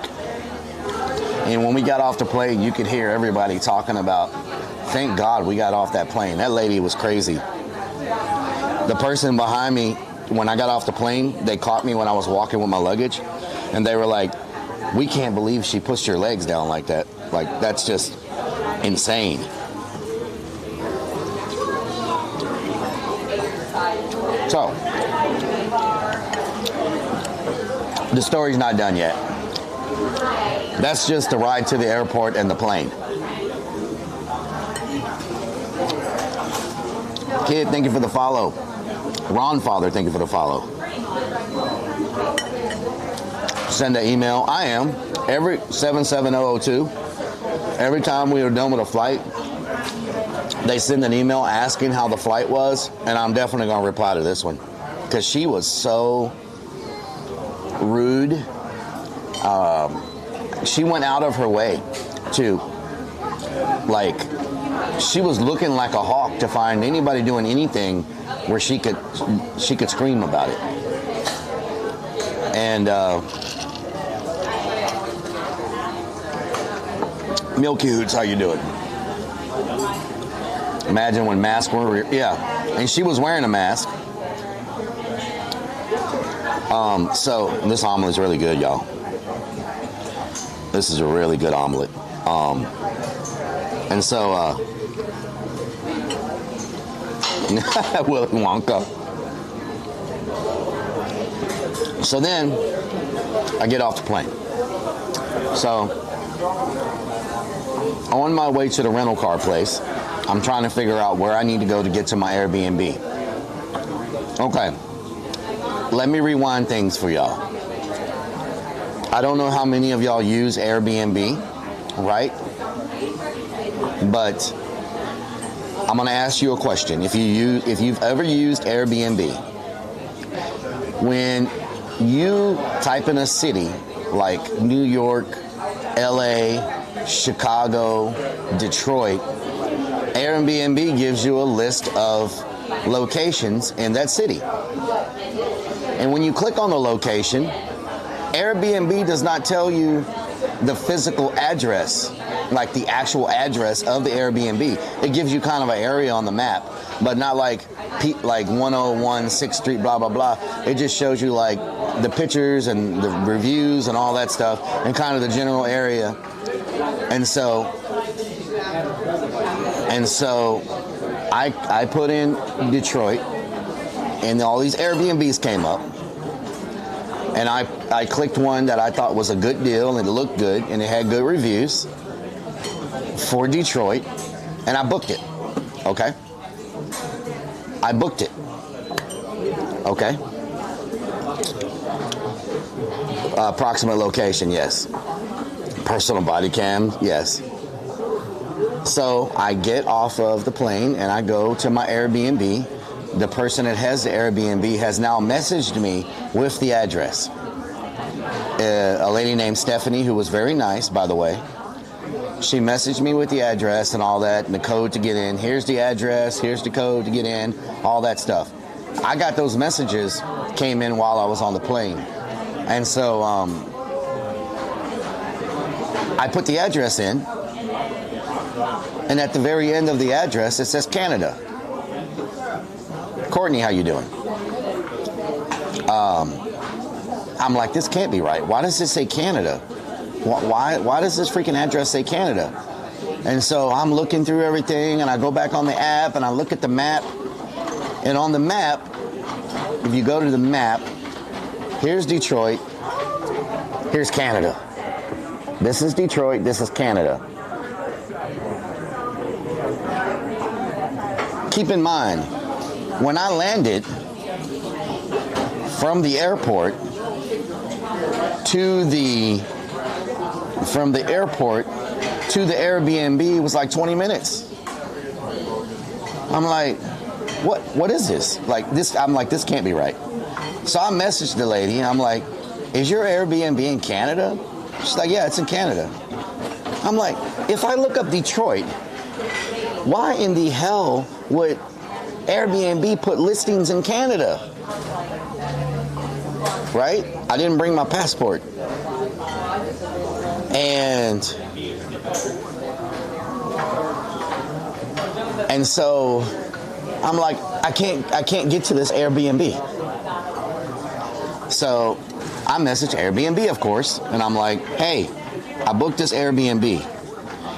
And when we got off the plane, you could hear everybody talking about, thank God we got off that plane. That lady was crazy. The person behind me, when I got off the plane, they caught me when I was walking with my luggage, and they were like, we can't believe she pushed your legs down like that. Like, that's just insane. So, the story's not done yet. That's just the ride to the airport and the plane. Kid, thank you for the follow. Ron Father, thank you for the follow. Send an email. I am. Every 77002. Every time we are done with a flight, they send an email asking how the flight was, and I'm definitely going to reply to this one because she was so rude. She went out of her way to, like, she was looking like a hawk to find anybody doing anything where she could scream about it. And Milky Hoots, how you doing? Imagine when masks were, yeah. And she was wearing a mask. So this omelet is really good, y'all. This is a really good omelet. And so, Willy Wonka. So then, I get off the plane. So, on my way to the rental car place, I'm trying to figure out where I need to go to get to my Airbnb. Okay. Let me rewind things for y'all. I don't know how many of y'all use Airbnb, right? But I'm going to ask you a question. If you've ever used Airbnb, when you type in a city like New York, LA, Chicago, Detroit, Airbnb gives you a list of locations in that city. And when you click on the location, Airbnb does not tell you the physical address, like the actual address of the Airbnb. It gives you kind of an area on the map, but not like 101 6th Street, blah, blah, blah. It just shows you like the pictures and the reviews and all that stuff and kind of the general area. And so I put in Detroit, and all these Airbnbs came up. And I clicked one that I thought was a good deal, and it looked good, and it had good reviews for Detroit, and I booked it. Okay? I booked it. Okay? Approximate location, yes. Personal body cam, yes. So I get off of the plane and I go to my Airbnb. The person that has the Airbnb has now messaged me with the address. A lady named Stephanie, who was very nice, by the way. She messaged me with the address and all that, and the code to get in. Here's the address, here's the code to get in, all that stuff. I got those messages, came in while I was on the plane. And so I put the address in, and at the very end of the address, it says Canada. Courtney, how you doing? I'm like, this can't be right. Why does it say Canada? Why does this freaking address say Canada? And so I'm looking through everything, and I go back on the app, and I look at the map. And on the map, if you go to the map, here's Detroit, here's Canada. This is Detroit, this is Canada. Keep in mind, when I landed from the airport to the Airbnb was like 20 minutes. I'm like, what is this? Like this, I'm like, this can't be right. So I messaged the lady and I'm like, is your Airbnb in Canada? She's like, yeah, it's in Canada. I'm like, if I look up Detroit, why in the hell would Airbnb put listings in Canada? Right? I didn't bring my passport. And so I'm like, I can't get to this Airbnb. So I messaged Airbnb, of course, and I'm like, hey, I booked this Airbnb.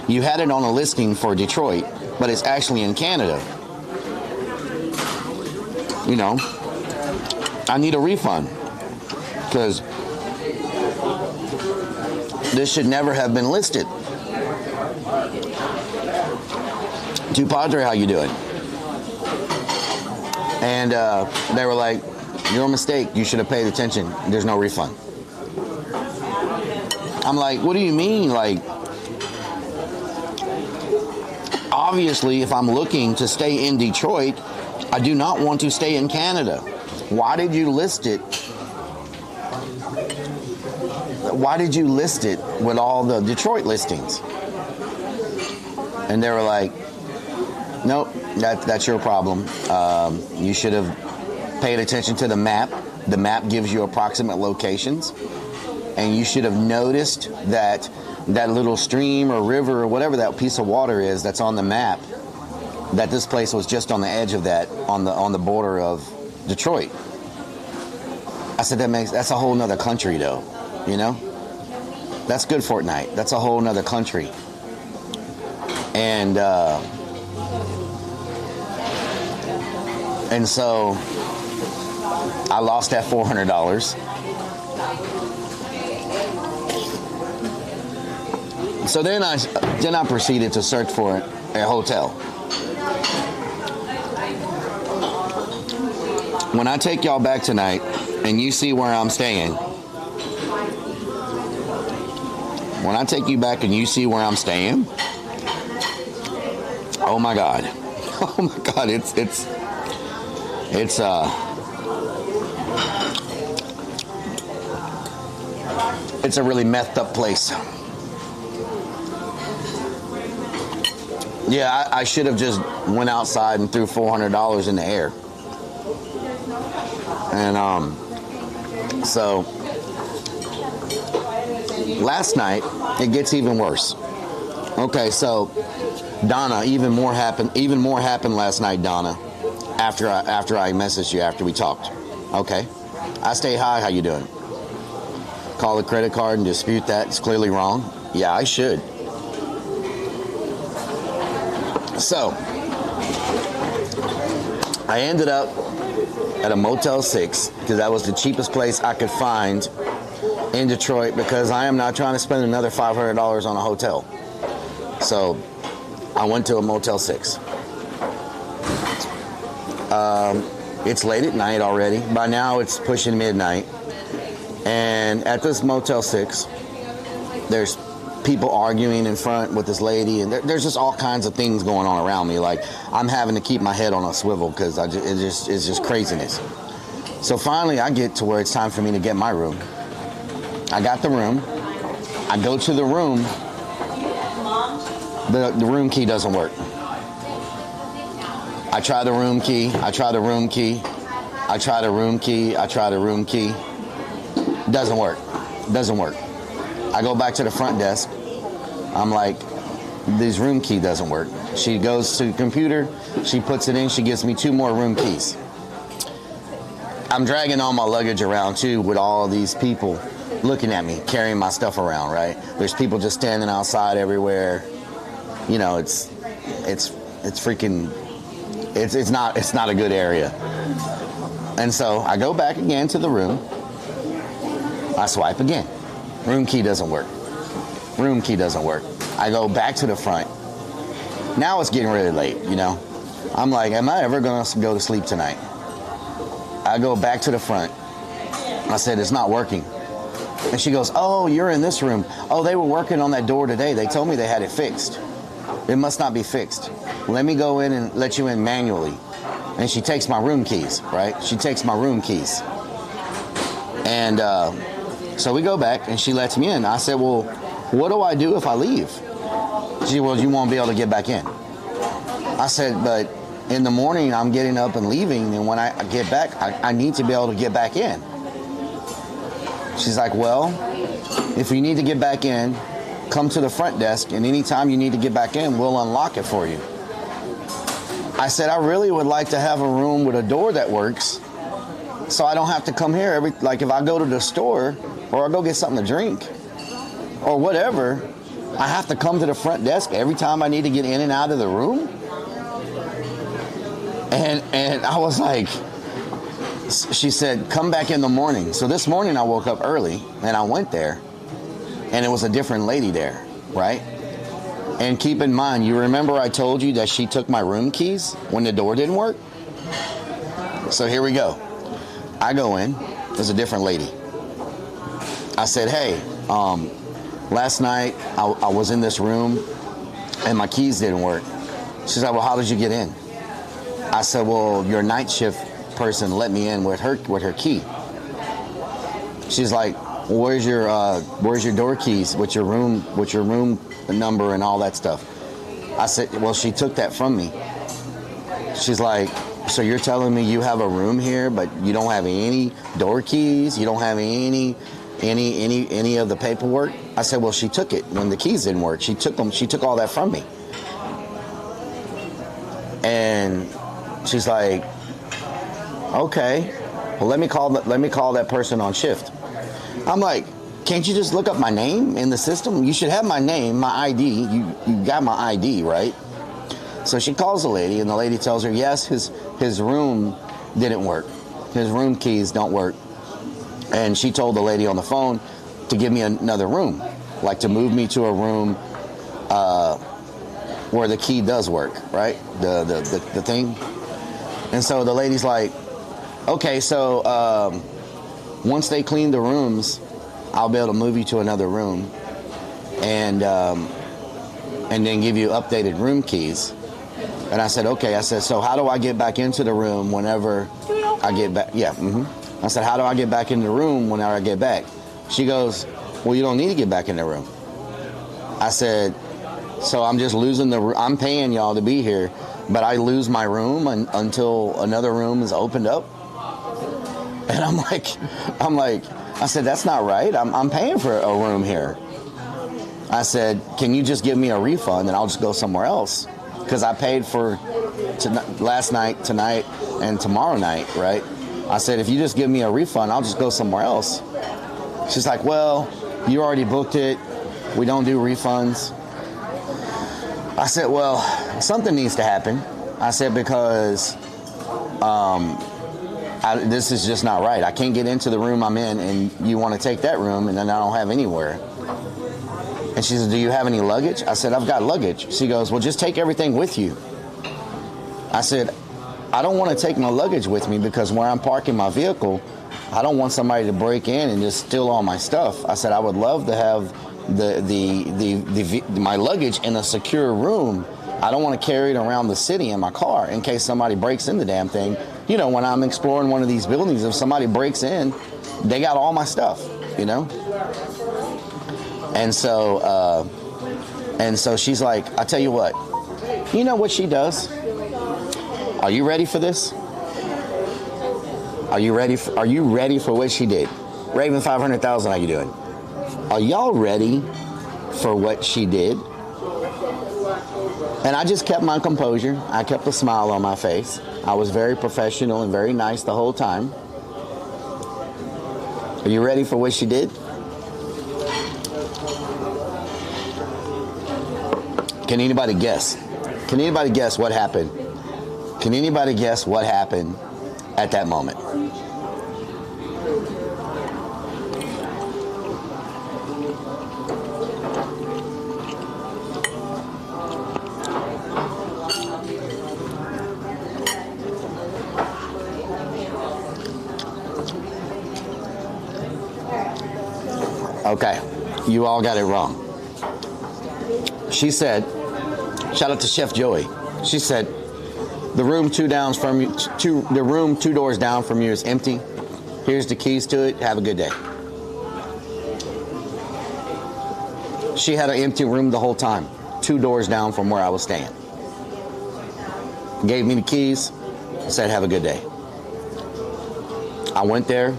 You had it on a listing for Detroit, but it's actually in Canada. You know, I need a refund because this should never have been listed. Tu Padre, how you doing? And they were like, your mistake. You should have paid attention. There's no refund. I'm like, what do you mean? Like, obviously, if I'm looking to stay in Detroit, I do not want to stay in Canada. Why did you list it? Why did you list it with all the Detroit listings? And they were like, nope, that's your problem. You should have paid attention to the map. The map gives you approximate locations. And you should have noticed that little stream or river or whatever that piece of water is that's on the map, that this place was just on the edge of that, on the border of Detroit. I said, that's a whole nother country though, you know? That's good Fortnite. That's a whole nother country. And so I lost that $400. So then I proceeded to search for a hotel. When I take y'all back tonight and you see where I'm staying, when I take you back and you see where I'm staying, oh my God. Oh my God, it's a really methed up place. Yeah, I should have just went outside and threw $400 in the air. And so last night it gets even worse. Okay, so Donna, even more happened last night, Donna. After I messaged you after we talked. Okay, I stay high. How you doing? Call the credit card and dispute that. It's clearly wrong. Yeah, I should. So, I ended up at a Motel 6 because that was the cheapest place I could find in Detroit because I am not trying to spend another $500 on a hotel. So, I went to a Motel 6. It's late at night already. By now, it's pushing midnight. And at this Motel 6, there's people arguing in front with this lady, and there's just all kinds of things going on around me. Like, I'm having to keep my head on a swivel because it's just craziness. So finally, I get to where it's time for me to get my room. I got the room. I go to the room. The room key doesn't work. I try the room key. I try the room key. I try the room key. I try the room key. Doesn't work. Doesn't work. I go back to the front desk. I'm like, this room key doesn't work. She goes to the computer. She puts it in. She gives me 2 more room keys. I'm dragging all my luggage around too with all these people looking at me, carrying my stuff around, right? There's people just standing outside everywhere. You know, it's freaking, it's not a good area. And so I go back again to the room. I swipe again. Room key doesn't work. Room key doesn't work. I go back to the front. Now it's getting really late, you know. I'm like, am I ever going to go to sleep tonight? I go back to the front. I said, it's not working. And she goes, oh, you're in this room. Oh, they were working on that door today. They told me they had it fixed. It must not be fixed. Let me go in and let you in manually. And she takes my room keys, right? She takes my room keys. And so we go back and she lets me in. I said, well, what do I do if I leave? She said, well, you won't be able to get back in. I said, but in the morning I'm getting up and leaving, and when I get back, I need to be able to get back in. She's like, well, if you need to get back in, come to the front desk, and anytime you need to get back in, we'll unlock it for you. I said, I really would like to have a room with a door that works, so I don't have to come here like if I go to the store or I go get something to drink or whatever, I have to come to the front desk every time I need to get in and out of the room. And I was like, she said, come back in the morning. So this morning I woke up early and I went there, and it was a different lady there, right? And keep in mind, you remember I told you that she took my room keys when the door didn't work? So here we go. I go in, there's a different lady. I said, hey, last night I was in this room and my keys didn't work. She's like, well, how did you get in? I said, well, your night shift person let me in with her key. She's like, well, where's your door keys with your room number and all that stuff? I said, well, she took that from me. She's like, so you're telling me you have a room here, but you don't have any door keys? You don't have any of the paperwork? I said, well, she took it when the keys didn't work. She took them. She took all that from me. And she's like, okay, well, let me call that person on shift. I'm like, can't you just look up my name in the system? You should have my name, my ID. You got my ID, right? So she calls the lady, and the lady tells her, yes, his room didn't work. His room keys don't work. And she told the lady on the phone to give me another room, like to move me to a room where the key does work, right? The thing. And so the lady's like, okay, so once they clean the rooms, I'll be able to move you to another room and then give you updated room keys. And I said, okay. I said, so how do I get back into the room whenever I get back? Yeah. I said, how do I get back in the room whenever I get back? She goes, well, you don't need to get back in the room. I said, so I'm just losing I'm paying y'all to be here, but I lose my room until another room is opened up. And I'm like, I said, that's not right. I'm paying for a room here. I said, can you just give me a refund and I'll just go somewhere else? Because I paid for last night, tonight, and tomorrow night, right? I said, if you just give me a refund, I'll just go somewhere else. She's like, well, you already booked it. We don't do refunds. I said, well, something needs to happen. I said, because this is just not right. I can't get into the room I'm in, and you want to take that room, and then I don't have anywhere. And she said, do you have any luggage? I said, I've got luggage. She goes, well, just take everything with you. I said, I don't want to take my luggage with me because where I'm parking my vehicle, I don't want somebody to break in and just steal all my stuff. I said, I would love to have my luggage in a secure room. I don't want to carry it around the city in my car in case somebody breaks in the damn thing. You know, when I'm exploring one of these buildings, if somebody breaks in, they got all my stuff, you know? And so she's like, I tell you what, you know what she does? Are you ready for this? Are you ready for what she did? Raven 500,000, how you doing? Are y'all ready for what she did? And I just kept my composure. I kept a smile on my face. I was very professional and very nice the whole time. Are you ready for what she did? Can anybody guess? Can anybody guess what happened? Can anybody guess what happened at that moment? Okay, you all got it wrong. She said, shout out to Chef Joey. She said, the room two doors down from you is empty. Here's the keys to it. Have a good day. She had an empty room the whole time, 2 doors down from where I was staying. Gave me the keys, said, have a good day. I went there,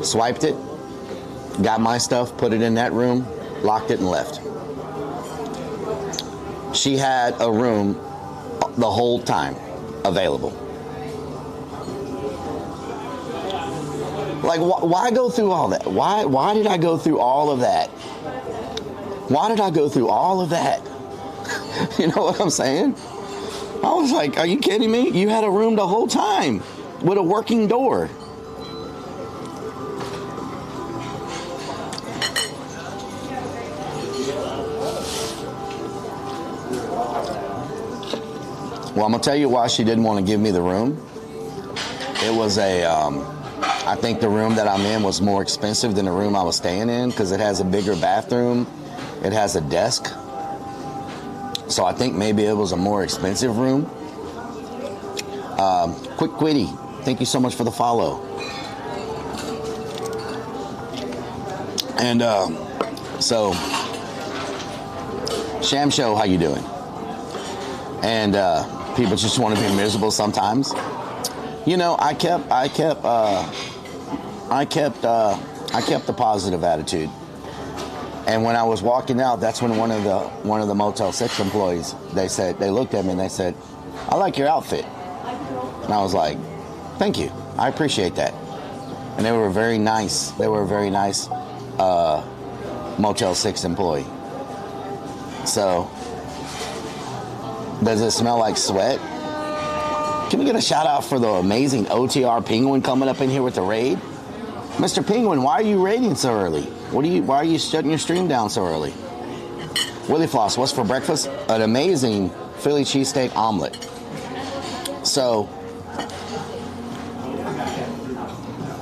swiped it, got my stuff, put it in that room, locked it, and left. She had a room the whole time available. Like, why go through all that? Why did I go through all of that? Why did I go through all of that? You know what I'm saying? I was like, are you kidding me? You had a room the whole time with a working door. Well, I'm going to tell you why she didn't want to give me the room. It was I think the room that I'm in was more expensive than the room I was staying in because it has a bigger bathroom. It has a desk. So I think maybe it was a more expensive room. Quick Quitty, thank you so much for the follow. And so, Sham Show, how you doing? And people just want to be miserable sometimes. You know, I kept the positive attitude. And when I was walking out, that's when one of the Motel 6 employees, they looked at me and they said, I like your outfit. And I was like, thank you. I appreciate that. And they were very nice. They were a very nice Motel 6 employee. So, does it smell like sweat? Can we get a shout out for the amazing OTR Penguin coming up in here with the raid? Mr. Penguin, why are you raiding so early? Why are you shutting your stream down so early? Willie Floss, what's for breakfast? An amazing Philly cheesesteak omelet. So,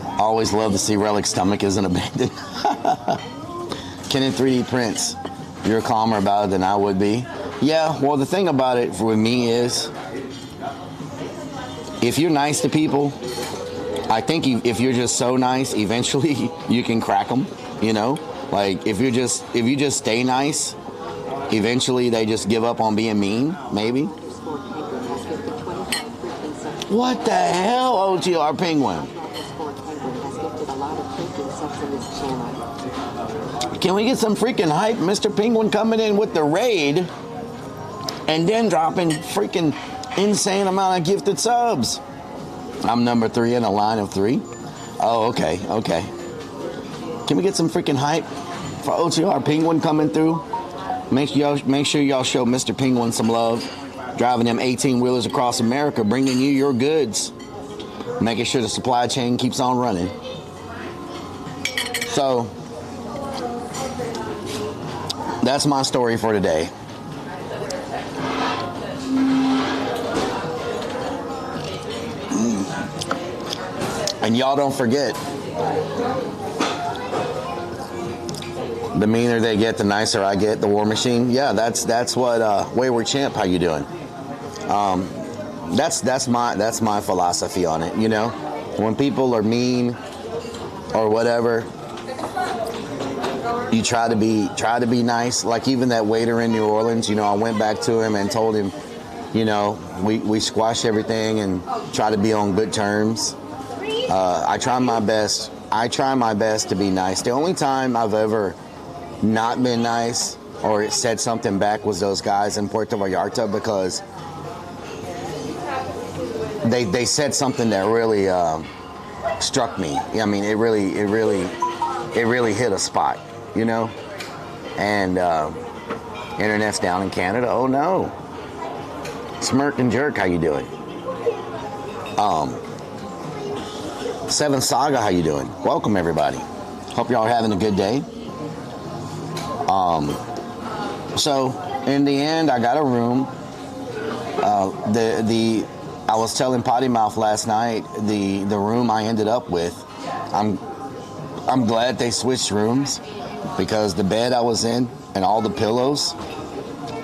I always love to see Rellik's stomach isn't abandoned. Ken and 3D Prince, you're calmer about it than I would be. Yeah, well, the thing about it with me is, if you're nice to people, I think if you're just so nice, eventually you can crack them, you know? Like, if you just stay nice, eventually they just give up on being mean, maybe. What the hell, OTR Penguin? Can we get some freaking hype? Mr. Penguin coming in with the raid and then dropping freaking insane amount of gifted subs. I'm number 3 in a line of 3. Oh, okay. Can we get some freaking hype for OTR Penguin coming through? Make sure y'all show Mr. Penguin some love. Driving them 18-wheelers across America, bringing you your goods. Making sure the supply chain keeps on running. So, that's my story for today. And y'all don't forget, the meaner they get, the nicer I get. The War Machine. Yeah, that's what Wayward Champ. How you doing? That's my philosophy on it. You know, when people are mean or whatever, you try to be nice. Like even that waiter in New Orleans. You know, I went back to him and told him, you know, we squash everything and try to be on good terms. I try my best to be nice. The only time I've ever not been nice or said something back was those guys in Puerto Vallarta, because they said something that really struck me. I mean, it really hit a spot, you know. And internet's down in Canada. Oh no. Smirk and Jerk, how you doing? Seven Saga, how you doing? Welcome everybody. Hope y'all are having a good day. So in the end, I got a room. I was telling Potty Mouth last night, the room I ended up with, I'm glad they switched rooms. because the bed I was in and all the pillows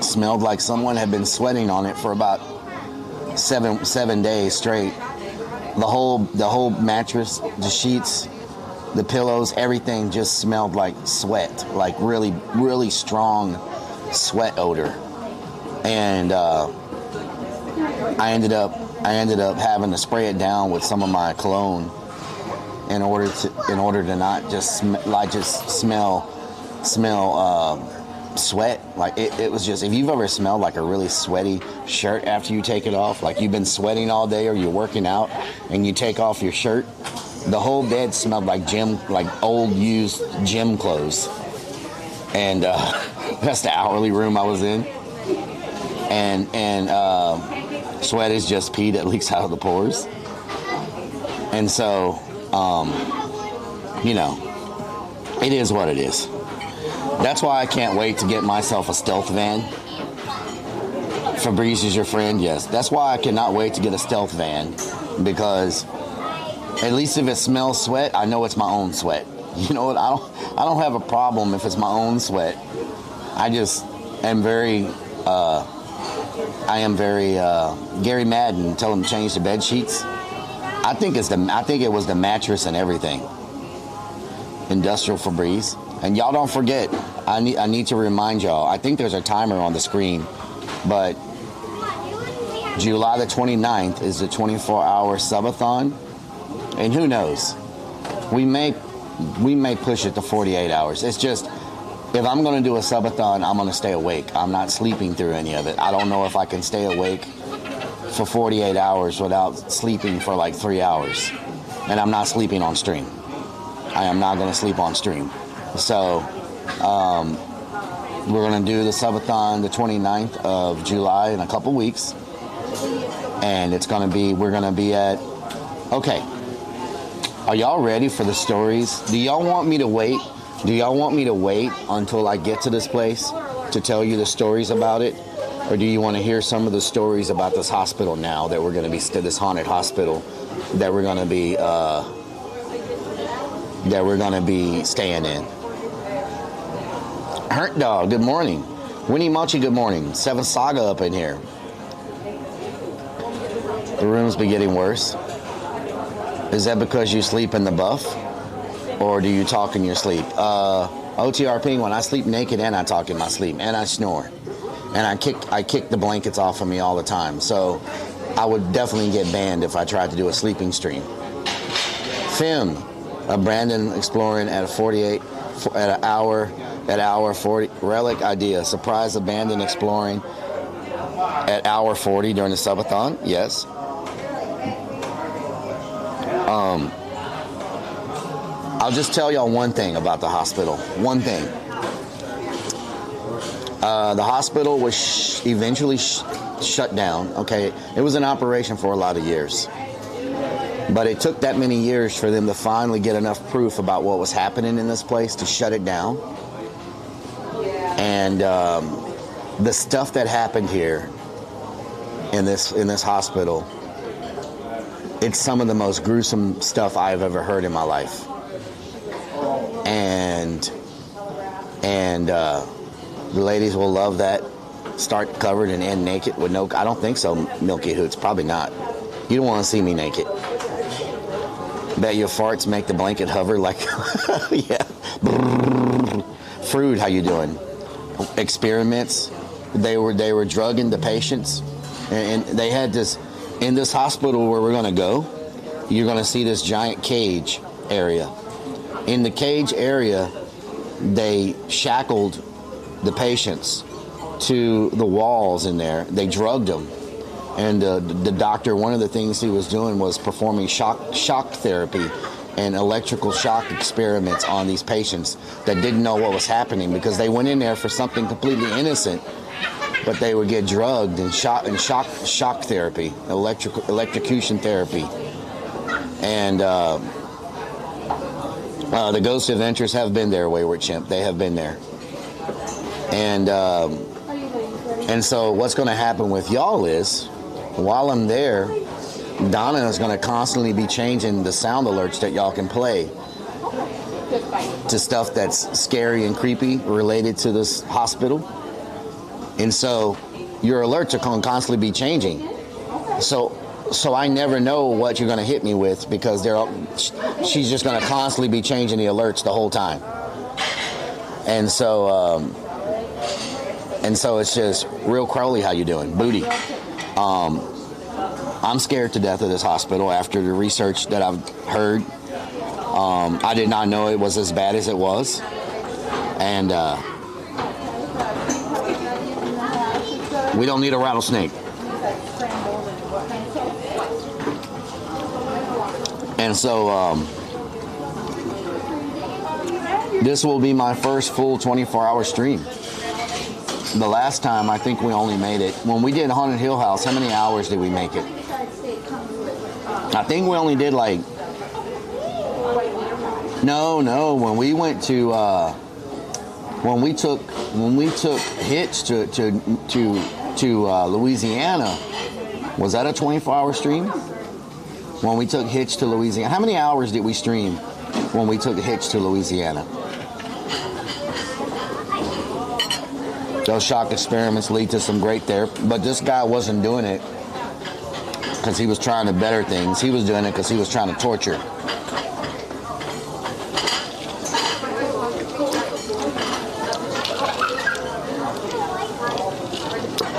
smelled like someone had been sweating on it for about seven days straight. The whole mattress, the sheets, the pillows, everything just smelled like sweat, like really, really strong sweat odor. And I ended up having to spray it down with some of my cologne in order to not just smell sweat. Like it was just, if you've ever smelled like a really sweaty shirt after you take it off, like you've been sweating all day or you're working out and you take off your shirt, the whole bed smelled like old used gym clothes. And that's the hourly room I was in. And sweat is just pee that leaks out of the pores. And so, it is what it is. That's why I can't wait to get myself a stealth van. Febreze is your friend, yes. That's why I cannot wait to get a stealth van, because at least if it smells sweat, I know it's my own sweat. You know what? I don't have a problem if it's my own sweat. I just am very Gary Madden. Tell him to change the bed sheets. I think it was the mattress and everything. Industrial Febreze. And y'all don't forget, I need to remind y'all, I think there's a timer on the screen, but July the 29th is the 24-hour subathon. And who knows? We may push it to 48 hours. It's just, if I'm going to do a subathon, I'm going to stay awake. I'm not sleeping through any of it. I don't know if I can stay awake for 48 hours without sleeping for like 3 hours. And I'm not sleeping on stream. I am not going to sleep on stream. So we're going to do the subathon the 29th of July in a couple weeks. And we're going to be at, okay. Are y'all ready for the stories? Do y'all want me to wait? Do y'all want me to wait until I get to this place to tell you the stories about it? Or do you want to hear some of the stories about this hospital now that we're going to be, this haunted hospital that we're going to be staying in? Hurt Dog, good morning. Winnie Mochi, good morning. Seven Saga up in here. The rooms be getting worse. Is that because you sleep in the buff? Or do you talk in your sleep? OTR Penguin, I sleep naked and I talk in my sleep. And I snore. And I kick the blankets off of me all the time. So I would definitely get banned if I tried to do a sleeping stream. Fim, Brandon exploring at 48, at hour 40. Rellik idea, surprise abandoned exploring at hour 40 during the subathon. Yes. I'll just tell y'all one thing about the hospital. One thing. The hospital was eventually shut down. Okay, it was in operation for a lot of years. But it took that many years for them to finally get enough proof about what was happening in this place to shut it down. And the stuff that happened here in this hospital, it's some of the most gruesome stuff I've ever heard in my life. And the ladies will love that. Start covered and end naked with no, I don't think so, Milky Hoots, probably not. You don't want to see me naked. Bet your farts make the blanket hover like, yeah. Fruit, how you doing? Experiments. They were drugging the patients. And they had this, in this hospital where we're going to go, you're going to see this giant cage area. In the cage area, they shackled the patients to the walls in there. They drugged them. And the doctor, one of the things he was doing was performing shock therapy and electrical shock experiments on these patients that didn't know what was happening because they went in there for something completely innocent, but they would get drugged and shock therapy, electrocution therapy. And the Ghost Adventures have been there, Wayward Chimp. They have been there. And so what's going to happen with y'all is, while I'm there, Donna is going to constantly be changing the sound alerts that y'all can play. to stuff that's scary and creepy related to this hospital. And so your alerts are going to constantly be changing. So I never know what you're going to hit me with because she's just going to constantly be changing the alerts the whole time. And so it's just real Crowley, how you doing? Booty. I'm scared to death of this hospital after the research that I've heard. I did not know it was as bad as it was. And we don't need a rattlesnake. And so this will be my first full 24-hour stream. The last time, I think we only made it, when we did Haunted Hill House, how many hours did we make it? I think we only did like, no, when we went to, when we took Hitch to Louisiana, was that a 24-hour stream? When we took Hitch to Louisiana, how many hours did we stream when we took Hitch to Louisiana? Those shock experiments lead to some great therapy, but this guy wasn't doing it because he was trying to better things. He was doing it because he was trying to torture.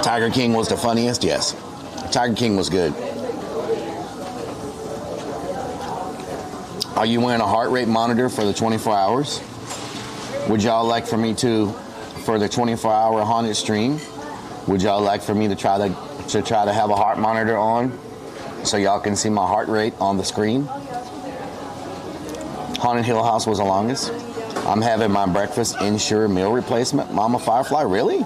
Tiger King was the funniest? Yes. Tiger King was good. Are you wearing a heart rate monitor for the 24 hours? Would y'all like for me to, for the 24-hour haunted stream, would y'all like for me to try to have a heart monitor on so y'all can see my heart rate on the screen? Haunted Hill House was the longest. I'm having my breakfast Ensure meal replacement. Mama Firefly, really?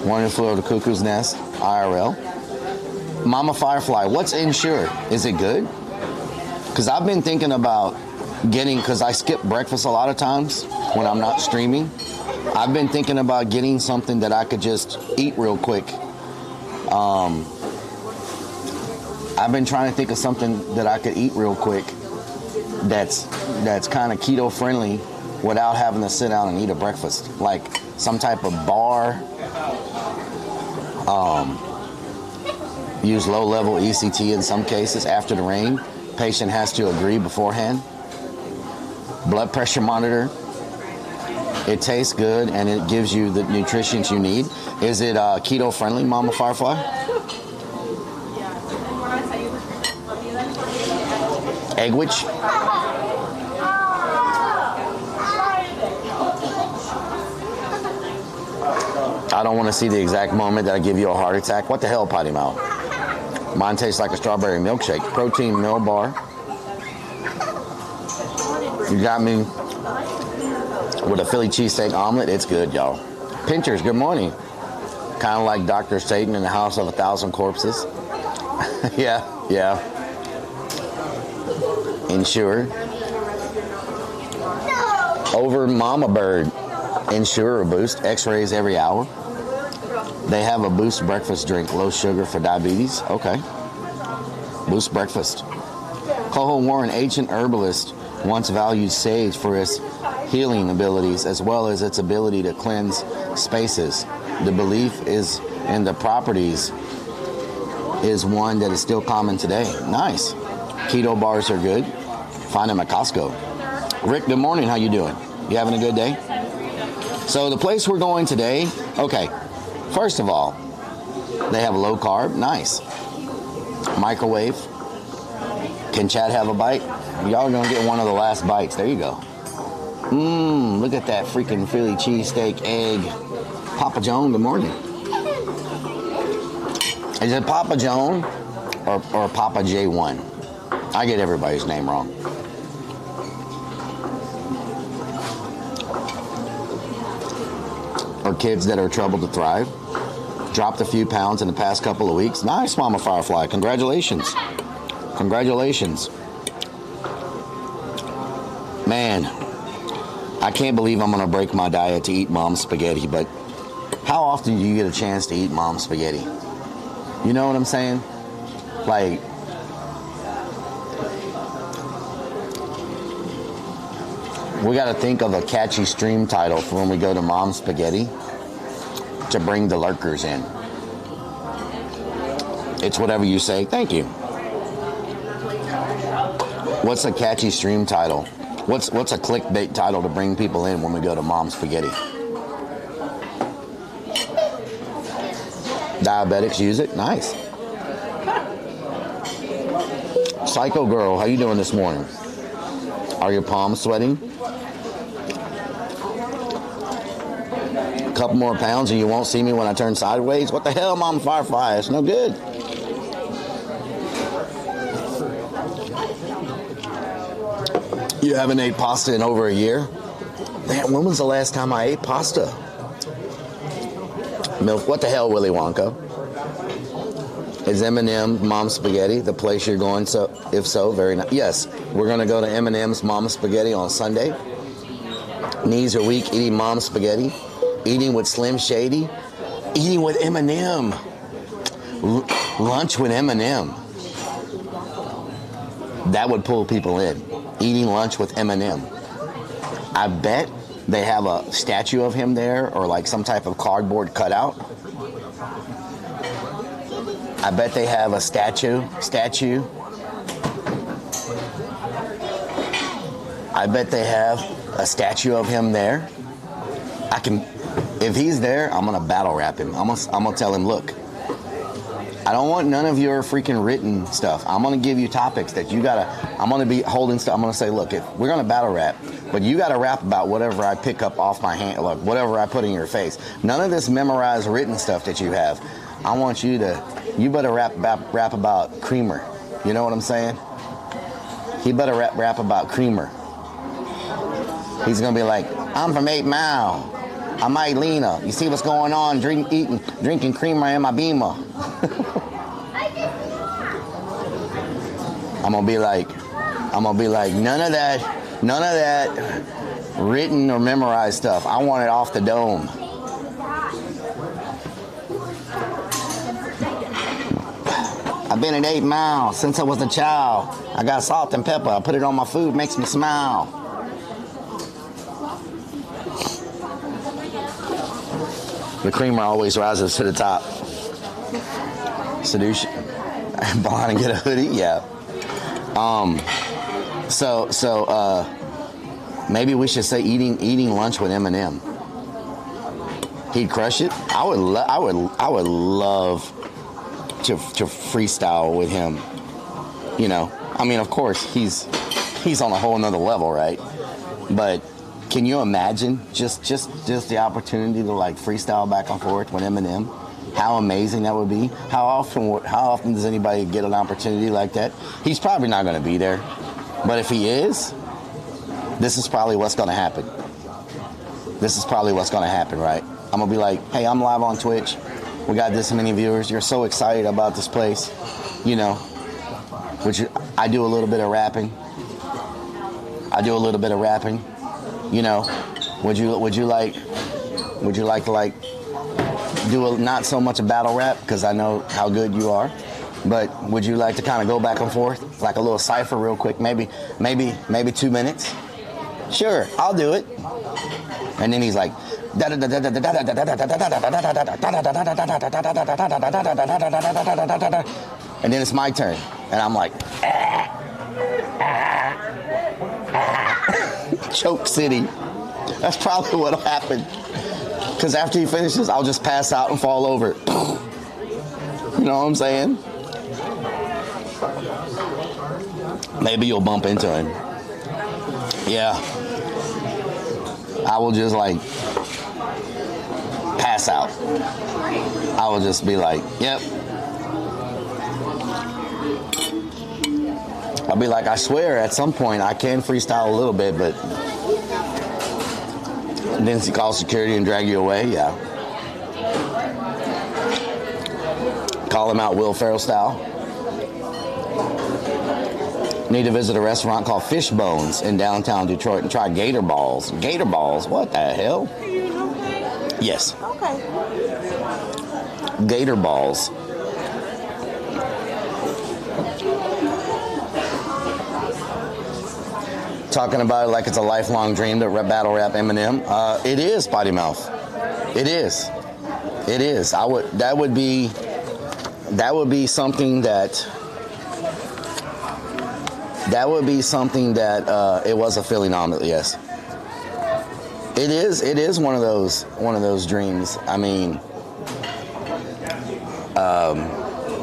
One who flew over the cuckoo's nest, IRL. Mama Firefly, what's Ensure? Is it good? Because I've been thinking about because I skip breakfast a lot of times when I'm not streaming. I've been thinking about getting something that I could just eat real quick. I've been trying to think of something that I could eat real quick that's kind of keto friendly without having to sit down and eat a breakfast. Like some type of bar. Use low-level ECT in some cases after the rain. Patient has to agree beforehand. Blood pressure monitor. It tastes good and it gives you the nutrition you need. Is it keto friendly, Mama Firefly? Eggwich? I don't want to see the exact moment that I give you a heart attack. What the hell, Potty Mouth? Mine tastes like a strawberry milkshake. Protein meal bar. You got me with a Philly cheesesteak omelet. It's good, y'all. Pinchers, good morning. Kind of like Dr. Satan in the House of 1,000 Corpses. yeah. Ensure. Over Mama Bird. Ensure a boost. X-rays every hour. They have a Boost breakfast drink, low sugar for diabetes. Okay. Boost breakfast. Coho Warren, ancient herbalist, once valued sage for its healing abilities as well as its ability to cleanse spaces. The belief is in the properties is one that is still common today. Nice. Keto bars are good. Find them at Costco. Rick, good morning. How you doing? You having a good day? So the place we're going today, okay. First of all, they have low carb. Nice. Microwave. Can Chad have a bite? Y'all are going to get one of the last bites. There you go. Look at that freaking Philly cheesesteak egg. Papa Joan, good morning. Is it Papa Joan or Papa J1? I get everybody's name wrong. Or kids that are troubled to thrive. Dropped a few pounds in the past couple of weeks. Nice, Mama Firefly. Congratulations. Congratulations. Man, I can't believe I'm going to break my diet to eat mom's spaghetti, but how often do you get a chance to eat mom's spaghetti? You know what I'm saying? Like, We got to think of a catchy stream title for when we go to Mom's Spaghetti to bring the lurkers in. It's whatever you say. Thank you. What's a catchy stream title? What's a clickbait title to bring people in when we go to Mom's Spaghetti? Diabetics use it. Nice. Psycho Girl, how you doing this morning? Are your palms sweating? A couple more pounds and you won't see me when I turn sideways? What the hell, Mom Firefly? It's no good. You haven't ate pasta in over a year? Man, when was the last time I ate pasta? Milk. What the hell, Willy Wonka? Is M&M Mom's Spaghetti the place you're going? So, if so, very nice. Yes, we're going to go to M&M's Mom's Spaghetti on Sunday. Knees are weak, eating Mom's Spaghetti. Eating with Slim Shady. Eating with M&M. Lunch with M&M. That would pull people in. Eating lunch with M&M. I bet they have a statue of him there or like some type of cardboard cutout. I bet they have a statue. I bet they have a statue of him there. If he's there, I'm gonna battle rap him. I'm gonna tell him, look, I don't want none of your freaking written stuff. I'm gonna give you topics that you gotta. I'm gonna be holding stuff. I'm gonna say, look, if we're gonna battle rap, but you gotta rap about whatever I pick up off my hand, like whatever I put in your face. None of this memorized written stuff that you have. I want you to. You better rap about Creamer. You know what I'm saying? He better rap about Creamer. He's gonna be like, I'm from 8 Mile. I'm Lena. You see what's going on? Drinking Creamer in my Beamer. I'm gonna be like, none of that written or memorized stuff. I want it off the dome. I've been at 8 Mile since I was a child. I got salt and pepper. I put it on my food, makes me smile. The creamer always rises to the top. Seduce, buy and get a hoodie, yeah. So maybe we should say eating lunch with Eminem. He'd crush it. I would love to freestyle with him. You know, I mean, of course he's on a whole nother level, right? But can you imagine just the opportunity to like freestyle back and forth with Eminem? How amazing that would be. How often does anybody get an opportunity like that? He's probably not going to be there, but if he is, this is probably what's going to happen. Right? I'm gonna be like, hey, I'm live on Twitch. We got this many viewers. You're so excited about this place, you know. I do a little bit of rapping. You know, would you like to like do not so much a battle rap because I know how good you are, but would you like to kind of go back and forth like a little cipher real quick, maybe 2 minutes? Sure, I'll do it. And then he's like, and then it's my turn, and I'm like, choke city. That's probably what'll happen. Because after he finishes, I'll just pass out and fall over. You know what I'm saying? Maybe you'll bump into him. Yeah. I will just like pass out. I will just be like, yep. I'll be like, I swear at some point I can freestyle a little bit, but then he calls security and drag you away, yeah. Call him out Will Ferrell style. Need to visit a restaurant called Fish Bones in downtown Detroit and try gator balls. Gator balls? What the hell? Are you okay? Yes. Okay. Gator balls. talking about it like it's a lifelong dream to battle rap Eminem. It is, Potty Mouth. It is. It is. That would be something that it was a feeling on it. Yes. It is one of those dreams. I mean,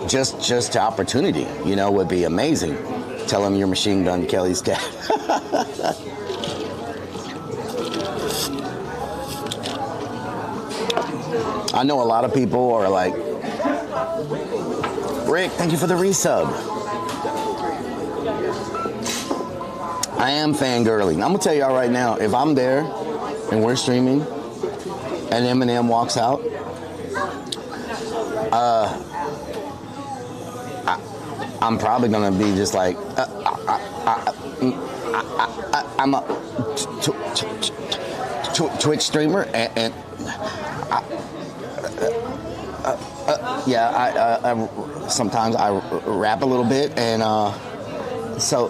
just the opportunity, would be amazing. Tell him your Machine Gun Kelly's cat. I know a lot of people are like, Rick, thank you for the resub. I am fangirling. I'm gonna tell y'all right now, if I'm there and we're streaming and Eminem walks out, I'm probably gonna be just like, I'm a Twitch streamer, and I sometimes I rap a little bit, and so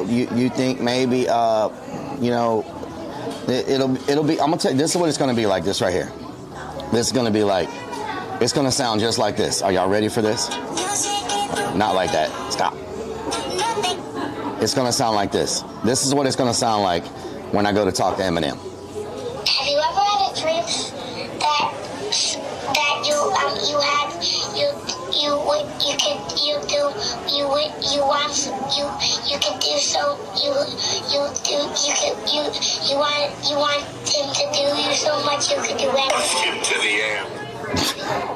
you think maybe it'll be. I'm gonna tell you, this is what it's gonna be like. This right here. This is gonna be like. It's gonna sound just like this. Are y'all ready for this? Not like that. Stop. It's gonna sound like this. This is what it's gonna sound like when I go to talk to Eminem. Have you ever had a dream that you want him to do you so much you could do anything? To the end.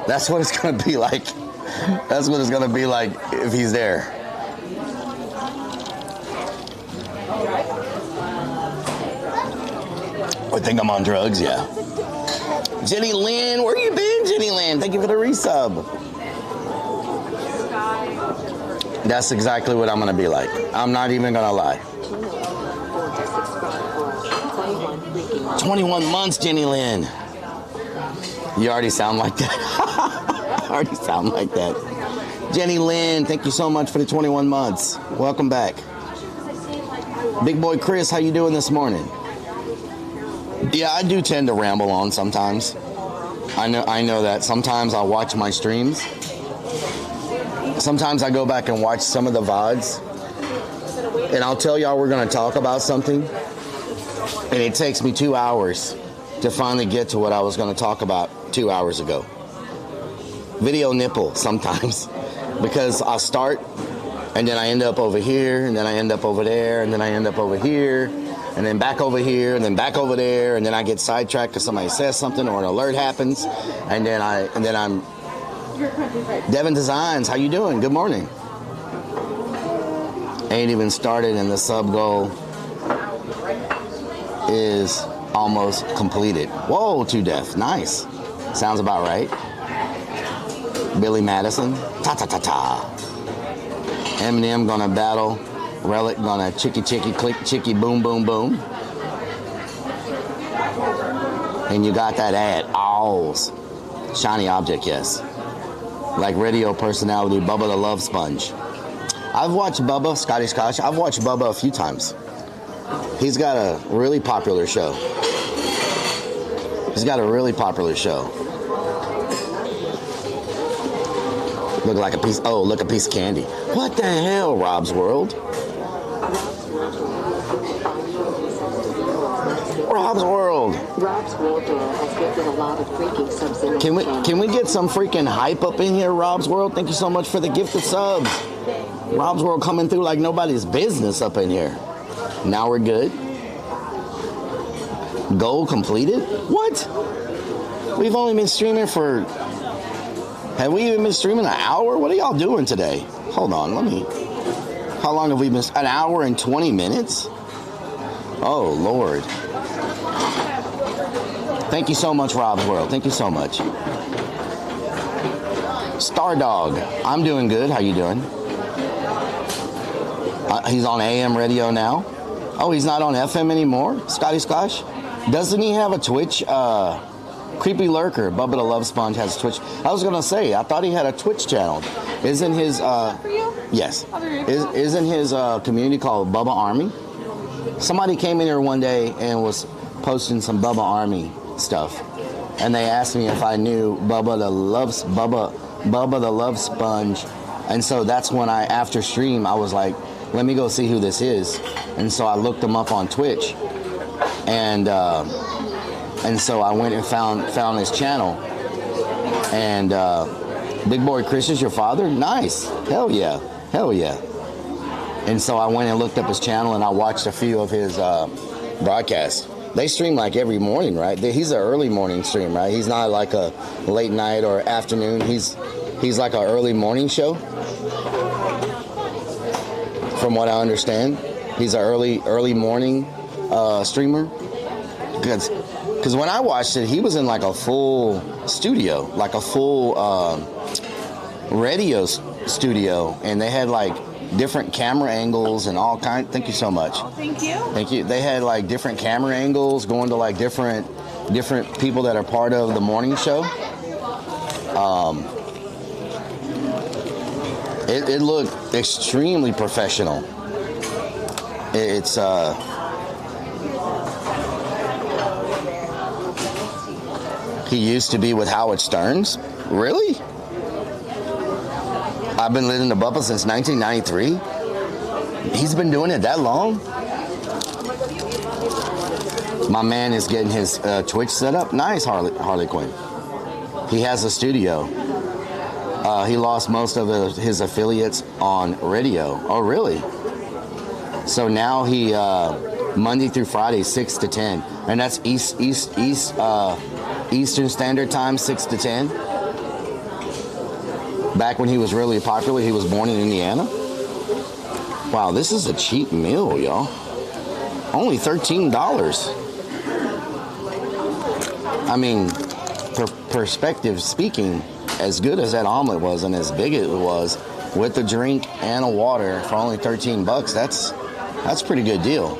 That's what it's gonna be like. That's what it's gonna be like if he's there. I think I'm on drugs, yeah. Jenny Lynn, where you been, Jenny Lynn? Thank you for the resub. That's exactly what I'm gonna be like. I'm not even gonna lie. 21 months, Jenny Lynn. You already sound like that. Already sound like that. Jenny Lynn, thank you so much for the 21 months. Welcome back. Big boy Chris, how you doing this morning? Yeah, I do tend to ramble on sometimes. I know that. Sometimes I'll watch my streams. Sometimes I go back and watch some of the VODs. And I'll tell y'all we're going to talk about something. And it takes me 2 hours to finally get to what I was going to talk about 2 hours ago. Video nipple sometimes. Because I'll start, and then I end up over here, and then I end up over there, and then I end up over here, and then back over here, and then back over there, and then I get sidetracked because somebody says something or an alert happens, and then I'm Devin Designs, how you doing? Good morning. Ain't even started, and the sub goal is almost completed. Whoa, 2 death. Nice. Sounds about right. Billy Madison. Ta-ta-ta-ta. Eminem gonna battle. Rellik gonna chicky click, chicky boom boom boom. And you got that ad. Owls. Shiny object, yes. Like radio personality Bubba the Love Sponge. I've watched Bubba, Scotty Scotch. I've watched Bubba a few times. He's got a really popular show. Look like a piece. Oh, look, a piece of candy. What the hell, Rob's World? Rob's World. Rob's World has given a lot of freaking subs in. Can we get some freaking hype up in here, Rob's World? Thank you so much for the gifted subs. Rob's World coming through like nobody's business up in here. Now we're good. Goal completed? What? We've only been streaming for... Have we even been streaming an hour? What are y'all doing today? Hold on, How long have we been? An hour and 20 minutes? Oh, Lord. Thank you so much, Rob's World. Thank you so much. Star Dog. I'm doing good. How you doing? He's on AM radio now. Oh, he's not on FM anymore? Scotty Scotch? Doesn't he have a Twitch? Creepy Lurker, Bubba the Love Sponge has Twitch. I was gonna say, I thought he had a Twitch channel. Isn't his? Yes. Isn't his community called Bubba Army? somebody came in here one day and was posting some Bubba Army stuff, and they asked me if I knew Bubba the Love Sponge, and so that's when after stream I was like, let me go see who this is, and so I looked him up on Twitch, and so I went and found his channel, and Big Boy Chris is your father? Nice, hell yeah. And so I went and looked up his channel, and I watched a few of his broadcasts. They stream like every morning, right? He's an early morning stream, right? He's not like a late night or afternoon. He's like an early morning show. From what I understand, he's an early morning streamer. Because when I watched it, he was in like a full studio, like a full radio studio, and they had like different camera angles and all kind. Thank you so much. Thank you. Thank you. They had like different camera angles going to like different people that are part of the morning show. It looked extremely professional. It's he used to be with Howard Stearns. Really? I've been living to Bubba since 1993. He's been doing it that long? My man is getting his Twitch set up. Nice, Harley Quinn. He has a studio. He lost most of his affiliates on radio. Oh, really? So now he Monday through Friday, 6 to 10, and that's Eastern Standard Time, 6 to 10. Back when he was really popular, he was born in Indiana. Wow, this is a cheap meal, y'all. Only $13. I mean, perspective speaking, as good as that omelet was and as big it was, with the drink and a water for only $13, that's a pretty good deal.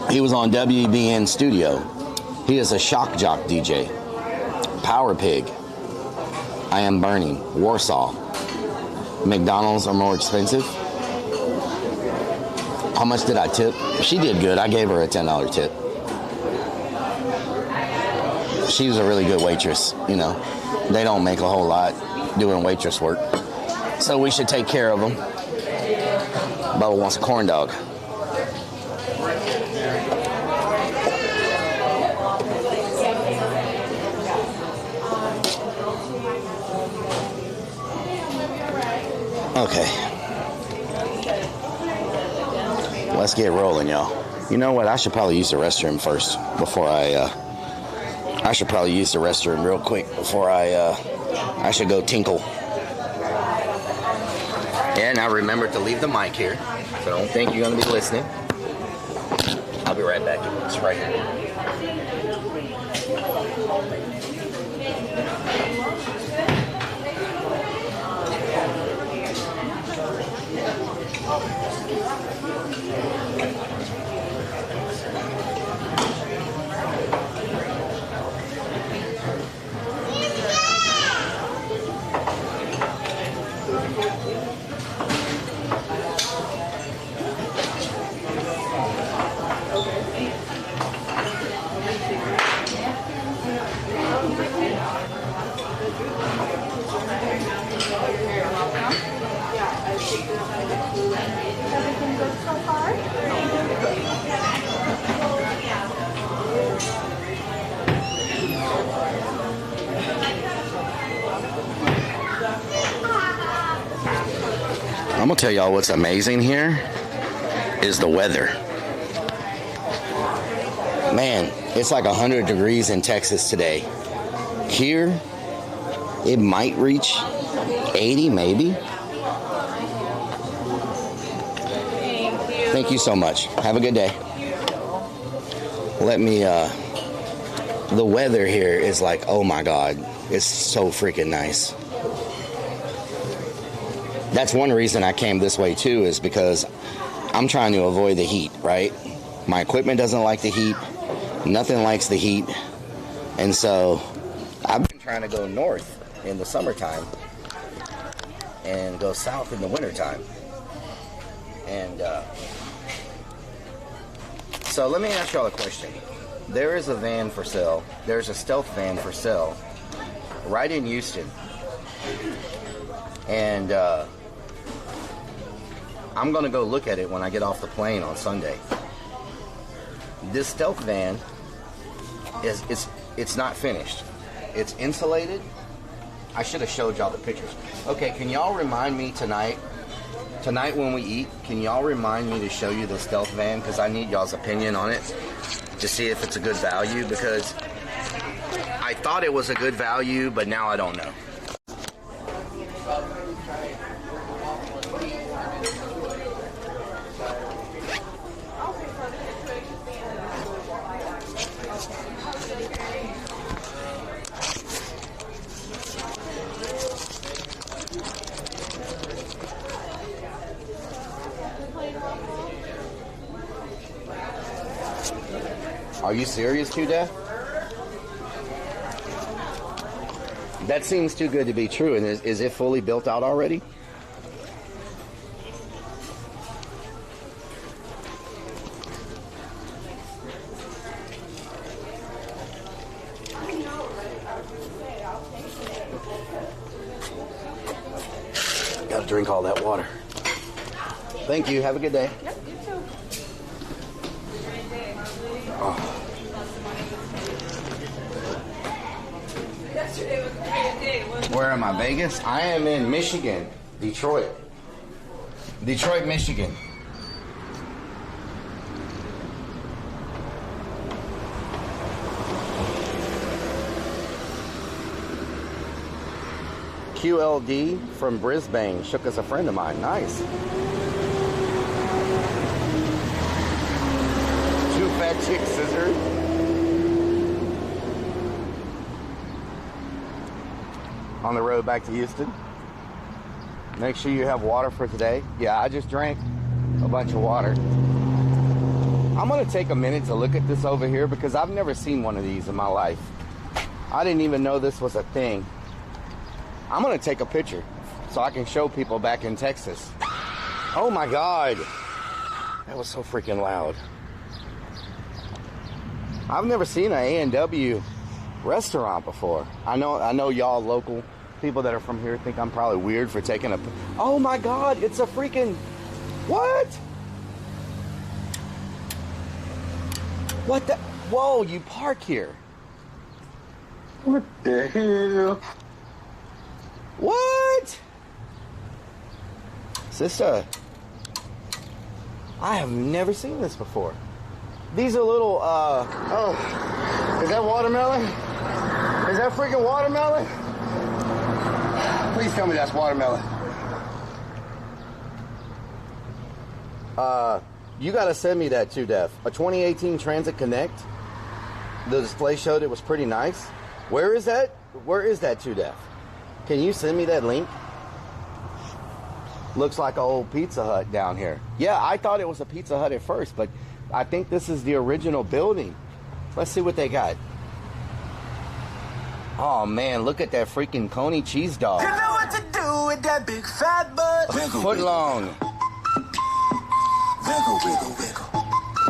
He was on WBN Studio. He is a shock jock DJ. Power Pig. I Am Burning. Warsaw. McDonald's are more expensive. How much did I tip? She did good. I gave her a $10 tip. She was a really good waitress, you know. They don't make a whole lot doing waitress work. So we should take care of them. Bubba wants a corn dog. Okay. Let's get rolling, y'all. You know what? I should probably use the restroom first before I should probably use the restroom real quick before I should go tinkle. Yeah, now remember to leave the mic here, so don't think you're going to be listening. I'll be right back. It's right here. I'm gonna tell y'all what's amazing here is the weather. Man, it's like 100 degrees in Texas today. Here, it might reach 80 maybe. Thank you so much. Have a good day. Let me, the weather here is like, oh my God, it's so freaking nice. That's one reason I came this way too, is because I'm trying to avoid the heat, right? My equipment doesn't like the heat. Nothing likes the heat. And so I've been trying to go north in the summertime and go south in the wintertime. And so let me ask y'all a question. There is a van for sale. There's a stealth van for sale right in Houston. And I'm going to go look at it when I get off the plane on Sunday. This stealth van it's not finished. It's insulated. I should have showed y'all the pictures. Okay, can y'all remind me tonight when we eat, can y'all remind me to show you the stealth van? Because I need y'all's opinion on it to see if it's a good value, because I thought it was a good value, but now I don't know. Are you serious, Too Deaf? That seems too good to be true. And is it fully built out already? Gotta drink all that water. Thank you. Have a good day. Yep, you too. Oh. Where am I? Vegas? I am in Michigan. Detroit, Michigan. QLD from Brisbane. Shook as a friend of mine. Nice. Two fat chick scissors. On the road back to Houston. Make sure you have water for today. Yeah, I just drank a bunch of water. I'm going to take a minute to look at this over here because I've never seen one of these in my life. I didn't even know this was a thing. I'm going to take a picture so I can show people back in Texas. Oh my God. That was so freaking loud. I've never seen an A&W restaurant before. I know y'all local people that are from here think I'm probably weird for taking a... Oh my God, it's a freaking... What? What the... Whoa, you park here. What the hell? What? Is this I have never seen this before. These are little, oh, is that watermelon? Is that freaking watermelon? Please tell me that's watermelon. You gotta send me that too, Def. A 2018 Transit Connect. The display showed it was pretty nice. Where is that? Where is that too, Def? Can you send me that link? Looks like an old Pizza Hut down here. Yeah, I thought it was a Pizza Hut at first, but I think this is the original building. Let's see what they got. Oh man, look at that freaking Coney cheese dog. You know what to do with that big fat butt. A foot long. Wiggle, wiggle, wiggle.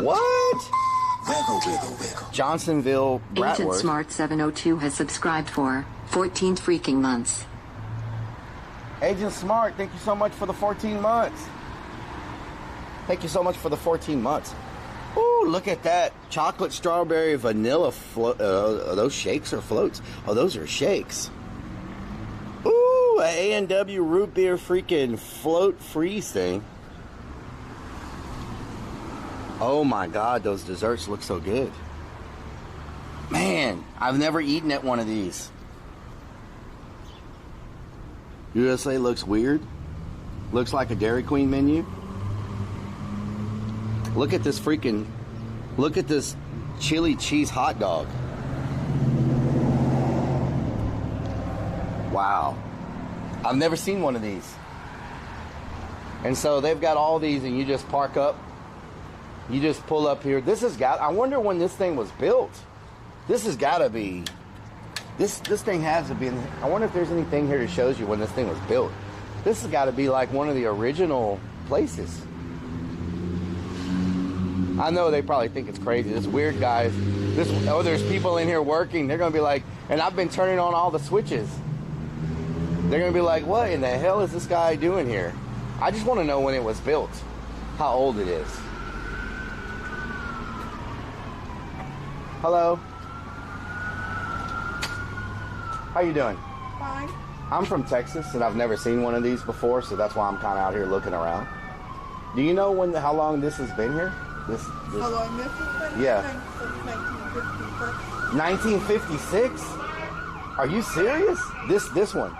What? Wiggle, wiggle, wiggle. Johnsonville Agent Bratwurst. Smart 702 has subscribed for 14 freaking months. Agent Smart, thank you so much for the 14 months. Thank you so much for the 14 months. Ooh, look at that. Chocolate, strawberry, vanilla float. Are those shakes or floats? Oh, those are shakes. Ooh, a A&W root beer freaking float freeze thing. Oh my God, those desserts look so good. Man, I've never eaten at one of these. USA looks weird. Looks like a Dairy Queen menu. Look at this chili cheese hot dog. Wow. I've never seen one of these. And so they've got all these and you just park up. You just pull up here. I wonder when this thing was built. This has got to be, this thing has to be, I wonder if there's anything here that shows you when this thing was built. This has got to be like one of the original places. I know they probably think it's crazy. This weird guys. There's people in here working. They're gonna be like, and I've been turning on all the switches. They're gonna be like, what in the hell is this guy doing here? I just want to know when it was built, how old it is. Hello. How you doing? Fine. I'm from Texas, and I've never seen one of these before, so that's why I'm kind of out here looking around. Do you know how long this has been here? This. How long this has been? Yeah. Since 1956. 1956? Are you serious? This one?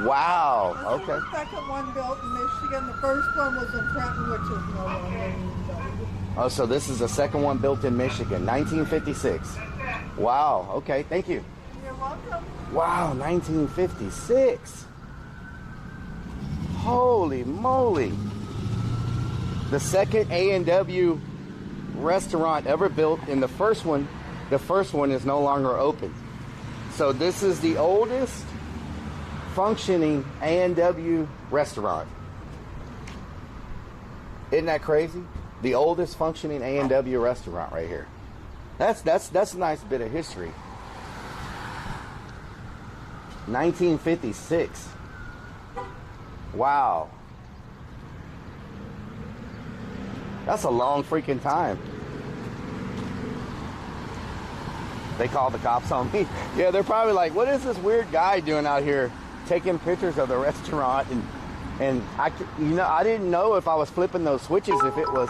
Wow. This Okay. is the second one built in Michigan. The first one was in Trenton, which is no longer used. Oh, so this is the second one built in Michigan, 1956. Wow. Okay. Thank you. You're welcome. Wow, 1956. Holy moly. The second A&W restaurant ever built, and the first one is no longer open. So this is the oldest functioning A&W restaurant. Isn't that crazy? The oldest functioning A&W restaurant right here. That's a nice bit of history. 1956. Wow. That's a long freaking time. They called the cops on me. Yeah, they're probably like, what is this weird guy doing out here taking pictures of the restaurant? And I didn't know if I was flipping those switches, if it was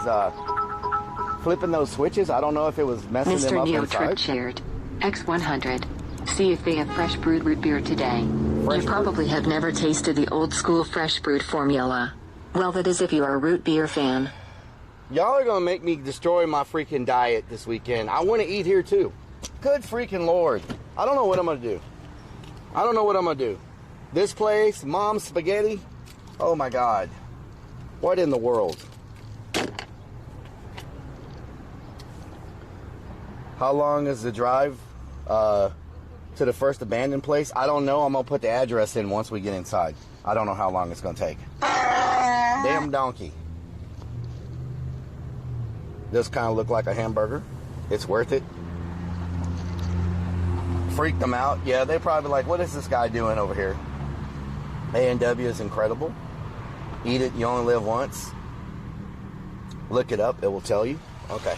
flipping those switches. I don't know if it was messing them up Mr. inside. Neotrip shared. X100. See if they have fresh brewed root beer today. You probably have never tasted the old school fresh brewed formula. Well, that is if you are a root beer fan. Y'all are gonna make me destroy my freaking diet this weekend. I want to eat here too. Good freaking Lord. I don't know what I'm gonna do. This place, Mom's Spaghetti. Oh my God. What in the world? How long is the drive to the first abandoned place? I don't know. I'm gonna put the address in once we get inside. I don't know how long it's gonna take. Damn donkey. This kind of look like a hamburger. It's worth it. Freaked them out. Yeah, they probably like, what is this guy doing over here? A&W is incredible. Eat it, you only live once. Look it up, it will tell you. Okay.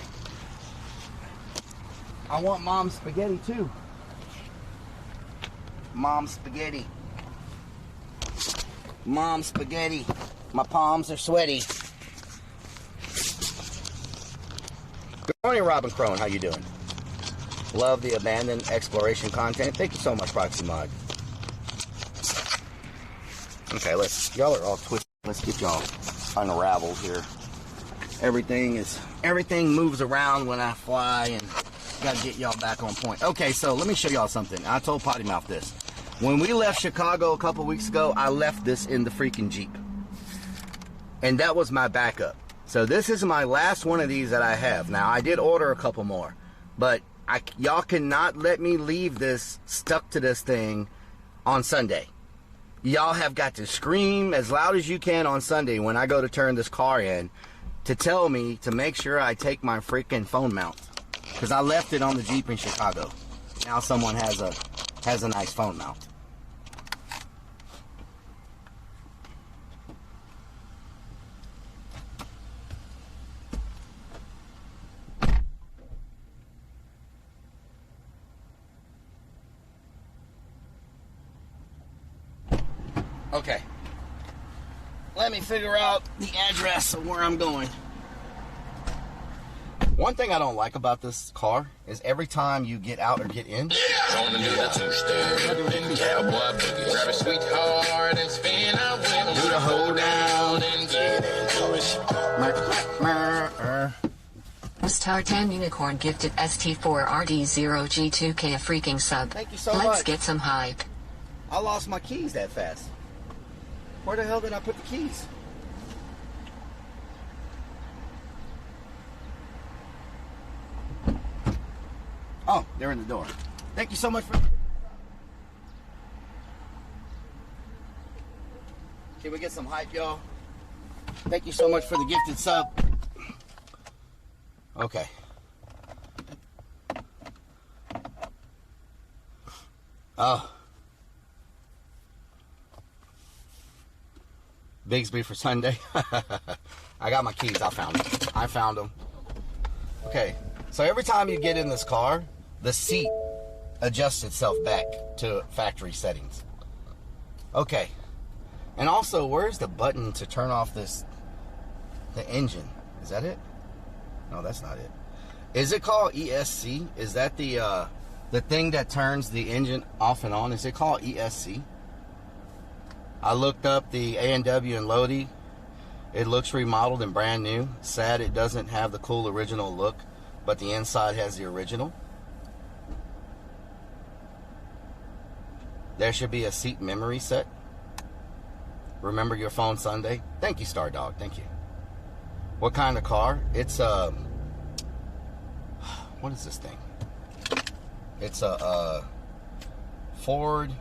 I want Mom's Spaghetti too. Mom's Spaghetti. Mom's Spaghetti. My palms are sweaty. Good morning, Robin Crone. How you doing? Love the abandoned exploration content. Thank you so much, Proxy Mod. Okay, y'all are all twisted. Let's get y'all unraveled here. Everything moves around when I fly, and gotta get y'all back on point. Okay, so let me show y'all something. I told Potty Mouth this. When we left Chicago a couple weeks ago, I left this in the freaking Jeep. And that was my backup. So this is my last one of these that I have. Now, I did order a couple more, but y'all cannot let me leave this stuck to this thing on Sunday. Y'all have got to scream as loud as you can on Sunday when I go to turn this car in to tell me to make sure I take my freaking phone mount. Because I left it on the Jeep in Chicago. Now someone has a nice phone mount. Okay. Let me figure out the address of where I'm going. One thing I don't like about this car is every time you get out or get in, On the new two-step and cowboy boogie. Grab a sweetheart and spin out with them. Do the hold down and get into it. Star 10 Unicorn gifted ST4RD0G2K a freaking sub. Thank you so much. Let's get some hype. I lost my keys that fast. Where the hell did I put the keys? Oh, they're in the door. Thank you so much for... Can we get some hype, y'all? Thank you so much for the gifted sub. Okay. Oh. Bigsby for Sunday. I got my keys. I found them. Okay. So every time you get in this car, the seat adjusts itself back to factory settings. Okay. And also, where's the button to turn off the engine? Is that it? No, that's not it. Is it called ESC? Is that the thing that turns the engine off and on? Is it called ESC? I looked up the A&W in Lodi. It looks remodeled and brand new. Sad it doesn't have the cool original look, but the inside has the original. There should be a seat memory set. Remember your phone Sunday. Thank you, Star Dog. Thank you. What kind of car? It's what is this thing? It's a Ford.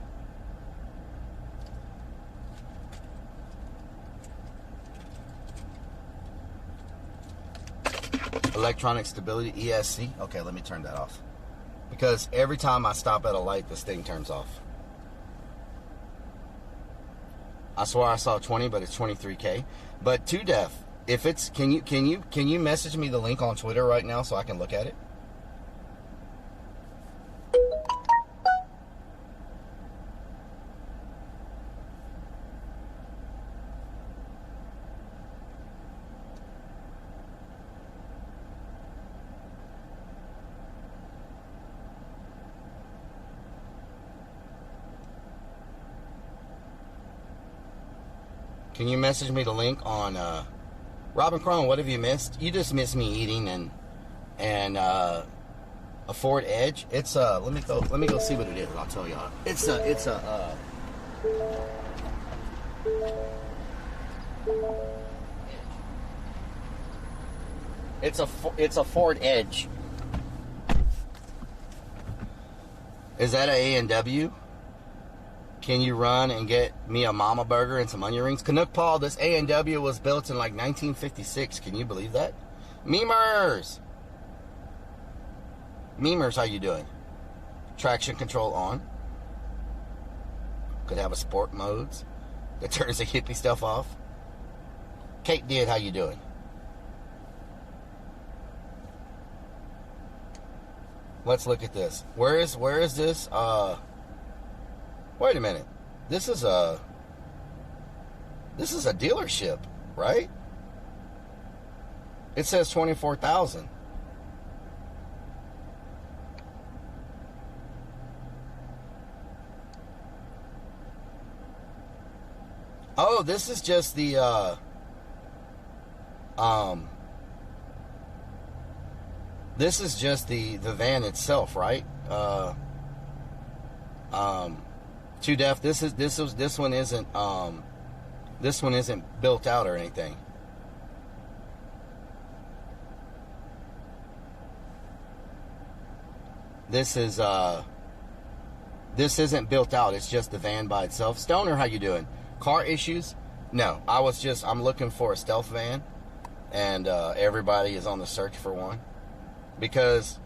Electronic stability, ESC. Okay, let me turn that off. Because every time I stop at a light, this thing turns off. I swear I saw 20, but it's 23K. But 2Def, if it's, can you message me the link on Twitter right now so I can look at it? Can you message me the link on Robin Crone? What have you missed? You just missed me eating and a Ford Edge. It's let me go see what it is. I'll tell y'all. It's a Ford Edge. Is that a A&W? Can you run and get me a mama burger and some onion rings? Canuck Paul, this A&W was built in like 1956. Can you believe that? Memers! Memers, how you doing? Traction control on. Could have a sport modes that turns the hippie stuff off. Kate did, how you doing? Let's look at this. Where is this? Wait a minute. This is a dealership, right? It says 24,000. Oh, this is just the this is just the van itself, right? 2Def, this one isn't built out or anything. This isn't built out, it's just the van by itself. Stoner, how you doing? Car issues? No, I'm looking for a stealth van, and everybody is on the search for one. Because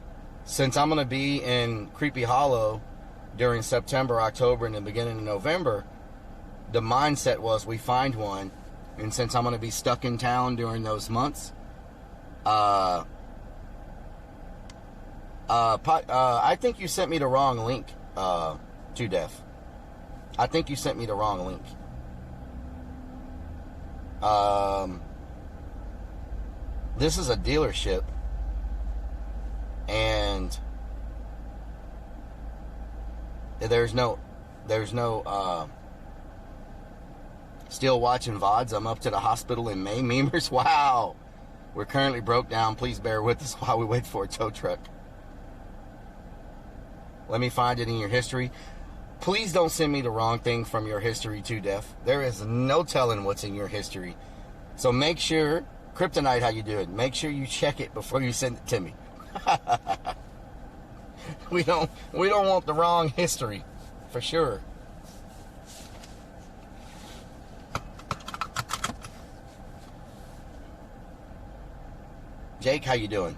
since I'm going to be in Creepy Hollow during September, October, and the beginning of November, the mindset was we find one, and since I'm going to be stuck in town during those months, I think you sent me the wrong link, 2Def. I think you sent me the wrong link. This is a dealership, and there's no still watching VODs. I'm up to the hospital in May. Memers, wow. We're currently broke down. Please bear with us while we wait for a tow truck. Let me find it in your history. Please don't send me the wrong thing from your history, 2Def. There is no telling what's in your history. So make sure, Kryptonite, how you doing? Make sure you check it before you send it to me. We don't want the wrong history, for sure. Jake, how you doing?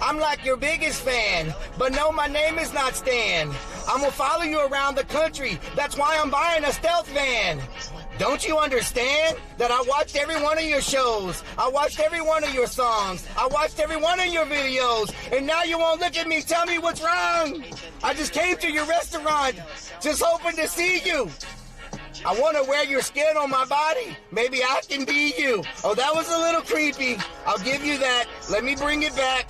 I'm like your biggest fan. But no, my name is not Stan. I'm gonna follow you around the country. That's why I'm buying a stealth van. Don't you understand that I watched every one of your shows? I watched every one of your songs. I watched every one of your videos. And now you won't look at me, tell me what's wrong. I just came to your restaurant, just hoping to see you. I want to wear your skin on my body. Maybe I can be you. Oh, that was a little creepy. I'll give you that. Let me bring it back.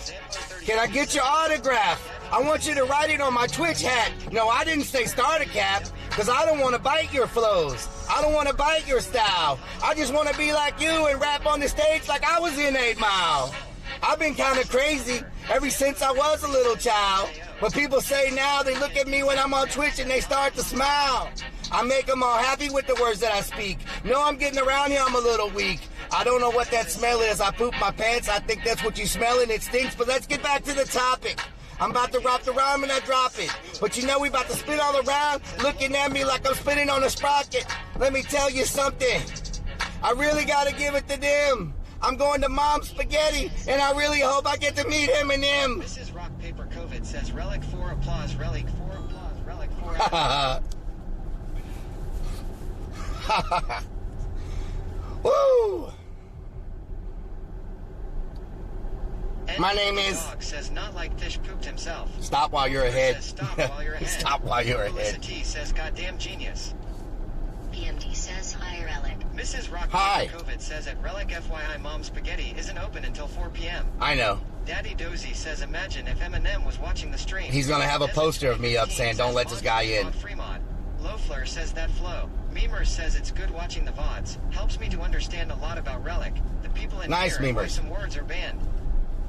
Can I get your autograph? I want you to write it on my Twitch hat. No, I didn't say starter cap, because I don't want to bite your flows. I don't want to bite your style. I just want to be like you and rap on the stage like I was in 8 Mile. I've been kind of crazy ever since I was a little child. But people say now they look at me when I'm on Twitch and they start to smile. I make them all happy with the words that I speak. No, I'm getting around here, I'm a little weak. I don't know what that smell is. I poop my pants. I think that's what you smell and it stinks. But let's get back to the topic. I'm about to rock the rhyme and I drop it. But you know we about to spin all around, looking at me like I'm spinning on a sprocket. Let me tell you something. I really got to give it to them. I'm going to Mom's Spaghetti, and I really hope I get to meet Eminem. This is Rock Paper COVID says Rellik 4 applause, Rellik 4 applause, Rellik 4 applause. Woo! My name is... Dog says not like fish pooped himself. Stop while you're ahead. Stop while you're ahead. Stop while you're ahead. Melissa T says goddamn genius. PMD says hi, Rellik. Mrs. Rock Hi. COVID says at Rellik FYI Mom's Spaghetti isn't open until 4 p.m. I know. Daddy Dozy says imagine if Eminem was watching the stream. He's going to have a poster of me up saying don't let this guy in. Lowfleur says that flow. Memers says it's good watching the VODs. Helps me to understand a lot about Rellik. The people in nice here where Memers. some words are banned.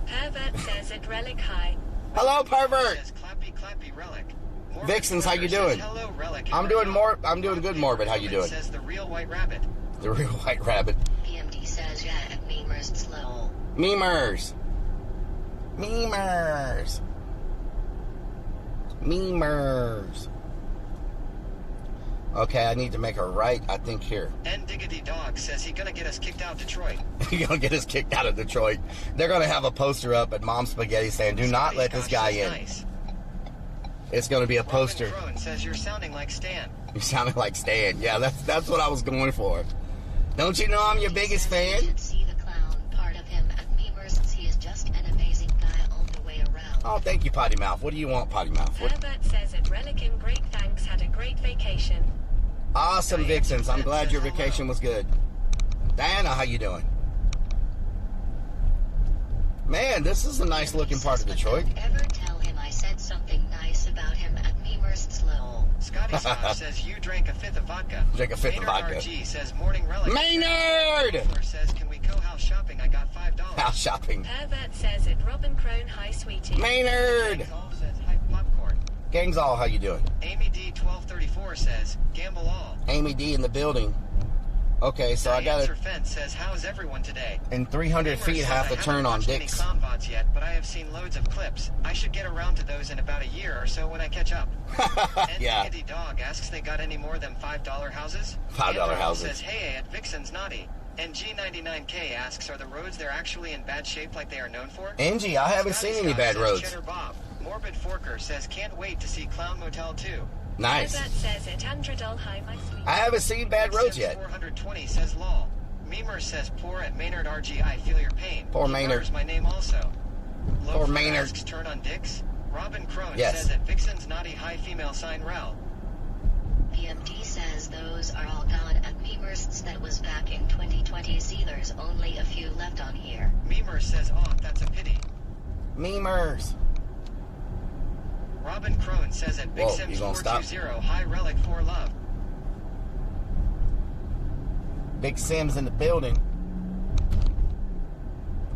Pervert says at Rellik hi. Hello, pervert. Says clappy clappy Rellik. Morbid Vixens, how you says, doing? Hello, Rellik. I'm doing good, Morbid. How you doing? Says the real white rabbit. The real white rabbit. PMD says yeah at Memers slow. Memers. Memers. Memers. Okay, I need to make a right, I think, here. And Diggity Dog says he gonna get us kicked out of Detroit. You're gonna get us kicked out of Detroit. They're gonna have a poster up at Mom's Spaghetti saying, do not let this guy in. Nice. It's gonna be a poster. Robin Crone says you're sounding like Stan. You're sounding like Stan. Yeah, that's what I was going for. Don't you know I'm your biggest fan? You should see the clown part of him at Memers. He is just an amazing guy all the way around. Oh, thank you, Potty Mouth. What do you want, Potty Mouth? What? Herbert says at Rellik in great thanks, had a great vacation. Awesome, Vixens. I'm glad your vacation was good. Diana, how you doing? Man, this is a nice looking part of Detroit. Don't ever tell him I said something nice about him at Memers slow. Scotty Scott says you drank a fifth of vodka. Drank a fifth of vodka. RG says morning Rellik. Maynard! Lowfleur says can we go house shopping? I got $5. House shopping. Pervert says at Robin Crone hi sweetie. Maynard! All says hype popcorn. Gangs all, how you doing? Amy D 1234 says gamble all. Amy D in the building. Okay, so I got it. Fence says how's everyone today? In 300 feet, half a turn on Dix. I haven't watched any clown VODs yet, but I have seen loads of clips. I should get around to those in about a year or so when I catch up. Yeah. And Dog asks they got any more than $5 houses? $5 houses. Says hey at Vixen's naughty. And G99K asks are the roads there actually in bad shape like they are known for? Angie, I haven't Scotty seen any Scott bad says, roads. Cheddar Bob. Morbid Forker says can't wait to see Clown Motel 2. Nice. Pervert says at Andradol hi my sweetie. I haven't seen bad roads yet. 420 says lol. Memer says poor at Maynard RG. I feel your pain. Poor He Maynard. murders my name also. Poor Lowfleur Maynard. asks turn on Dix. Robin Crone Yes. says at Vixen's naughty high female sign rel. PMD says those are all gone at Memers. That was back in 2020. See, there's only a few left on here. Memer says oh that's a pity. Memers. Robin Crone says at Big Whoa, Sims you gonna stop? 420 high Rellik for love. Big Sim's in the building.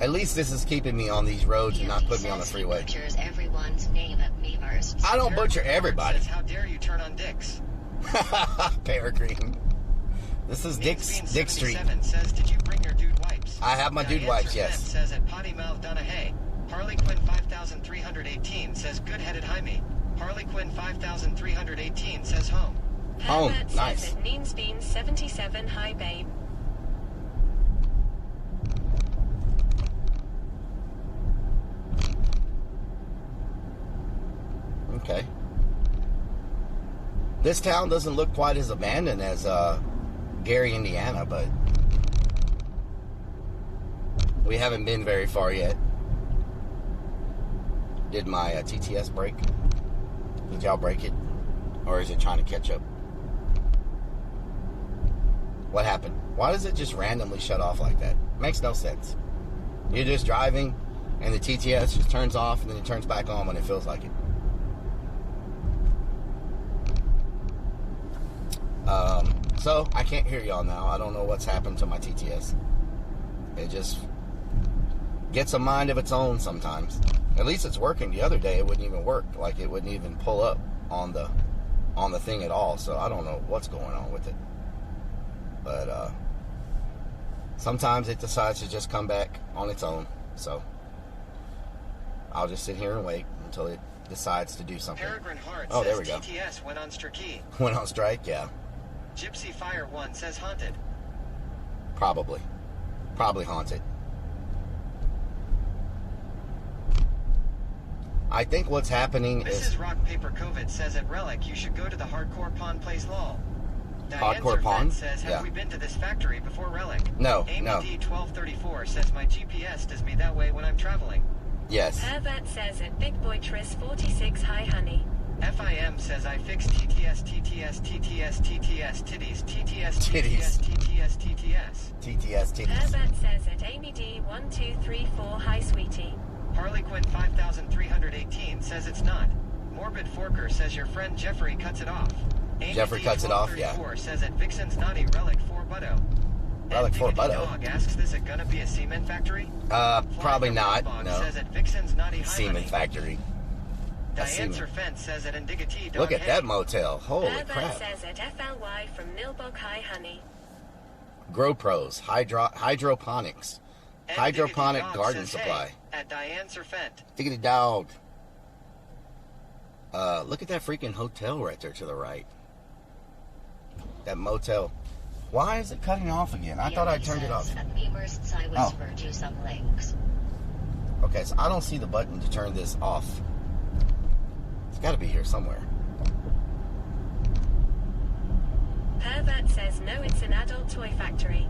At least this is keeping me on these roads and not putting me on the freeway. He butchers everyone's name at Memers. I don't butcher everybody. Says how dare you turn on Dix. Peregrine. This is Dick Street. 77 says did you bring your dude wipes? I have my dude Diane wipes, Serpent yes. Says at Potty Mouth Donna Hay. Harley Quinn 5318 says good-headed Jaime. Harley Quinn 5318 says home. Home, Herbert nice. says at Means Beans 77 hi babe. Okay. This town doesn't look quite as abandoned as Gary, Indiana, but we haven't been very far yet. Did my TTS break? Did y'all break it? Or is it trying to catch up? What happened? Why does it just randomly shut off like that? Makes no sense. You're just driving and the TTS just turns off and then it turns back on when it feels like it. So I can't hear y'all now. I don't know what's happened to my TTS. It just gets a mind of its own sometimes. At least it's working. The other day it wouldn't even work. Like it wouldn't even pull up on the thing at all. So I don't know what's going on with it. But sometimes it decides to just come back on its own. So I'll just sit here and wait until it decides to do something. Peregrine Hart oh, says there we go. TTS went on strike. Went on strike, yeah. Gypsy Fire 1 says haunted. Probably haunted. I think what's happening is... Mrs. Rock Paper COVID says at Rellik you should go to the Hardcore Pawn Place Law. Hardcore Pawn? Says, have we been to this factory before Rellik? No, Amy no. D1234 says my GPS does me that way when I'm traveling. Yes. Pervert says at Big Boy Tris 46 hi honey. FIM says I fixed TTS, TTS, TTS, TTS, titties, TTS, TTS, TTS, TTS. TTS, titties. Pervert says at Amy D1234 hi sweetie. Harley Quinn 5318 says it's not. Morbid Forker says your friend Jeffrey cuts it off. Amy Jeffrey cuts it off, yeah. Says at Vixen's Naughty Rellik 4 Butto. Rellik 4 Butto. Dog asks this it gonna be a cement factory? Probably not. No. Says at Vixen's Naughty Cement factory. Diane Serfent says at Indigity Dog. Look at that motel. Holy crap. Says at FLY from Nilbog hi honey. Grow Pros. Hydroponics. Hydroponic garden says, supply. Hey, at Diane Serfent. Diggity dog. Look at that freaking hotel right there to the right. That motel. Why is it cutting off again? I thought I turned it off. Some links. Okay, so I don't see the button to turn this off. It's got to be here somewhere. Pervert says no, it's an adult toy factory.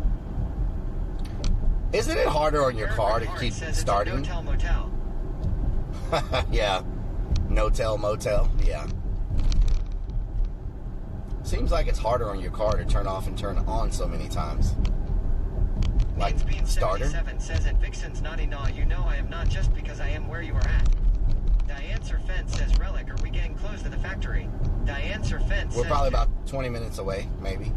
Isn't it harder on your car to keep starting? No-tell motel. Yeah. No-tell motel. Yeah. Seems like it's harder on your car to turn off and turn on so many times. Like starter. 77 says at Vixen's Naughty Gnaw, you know I am not just because I am where you are at. Diane Serfent says, Rellik, are we getting close to the factory? Diane Serfent says... We're probably about 20 minutes away, maybe.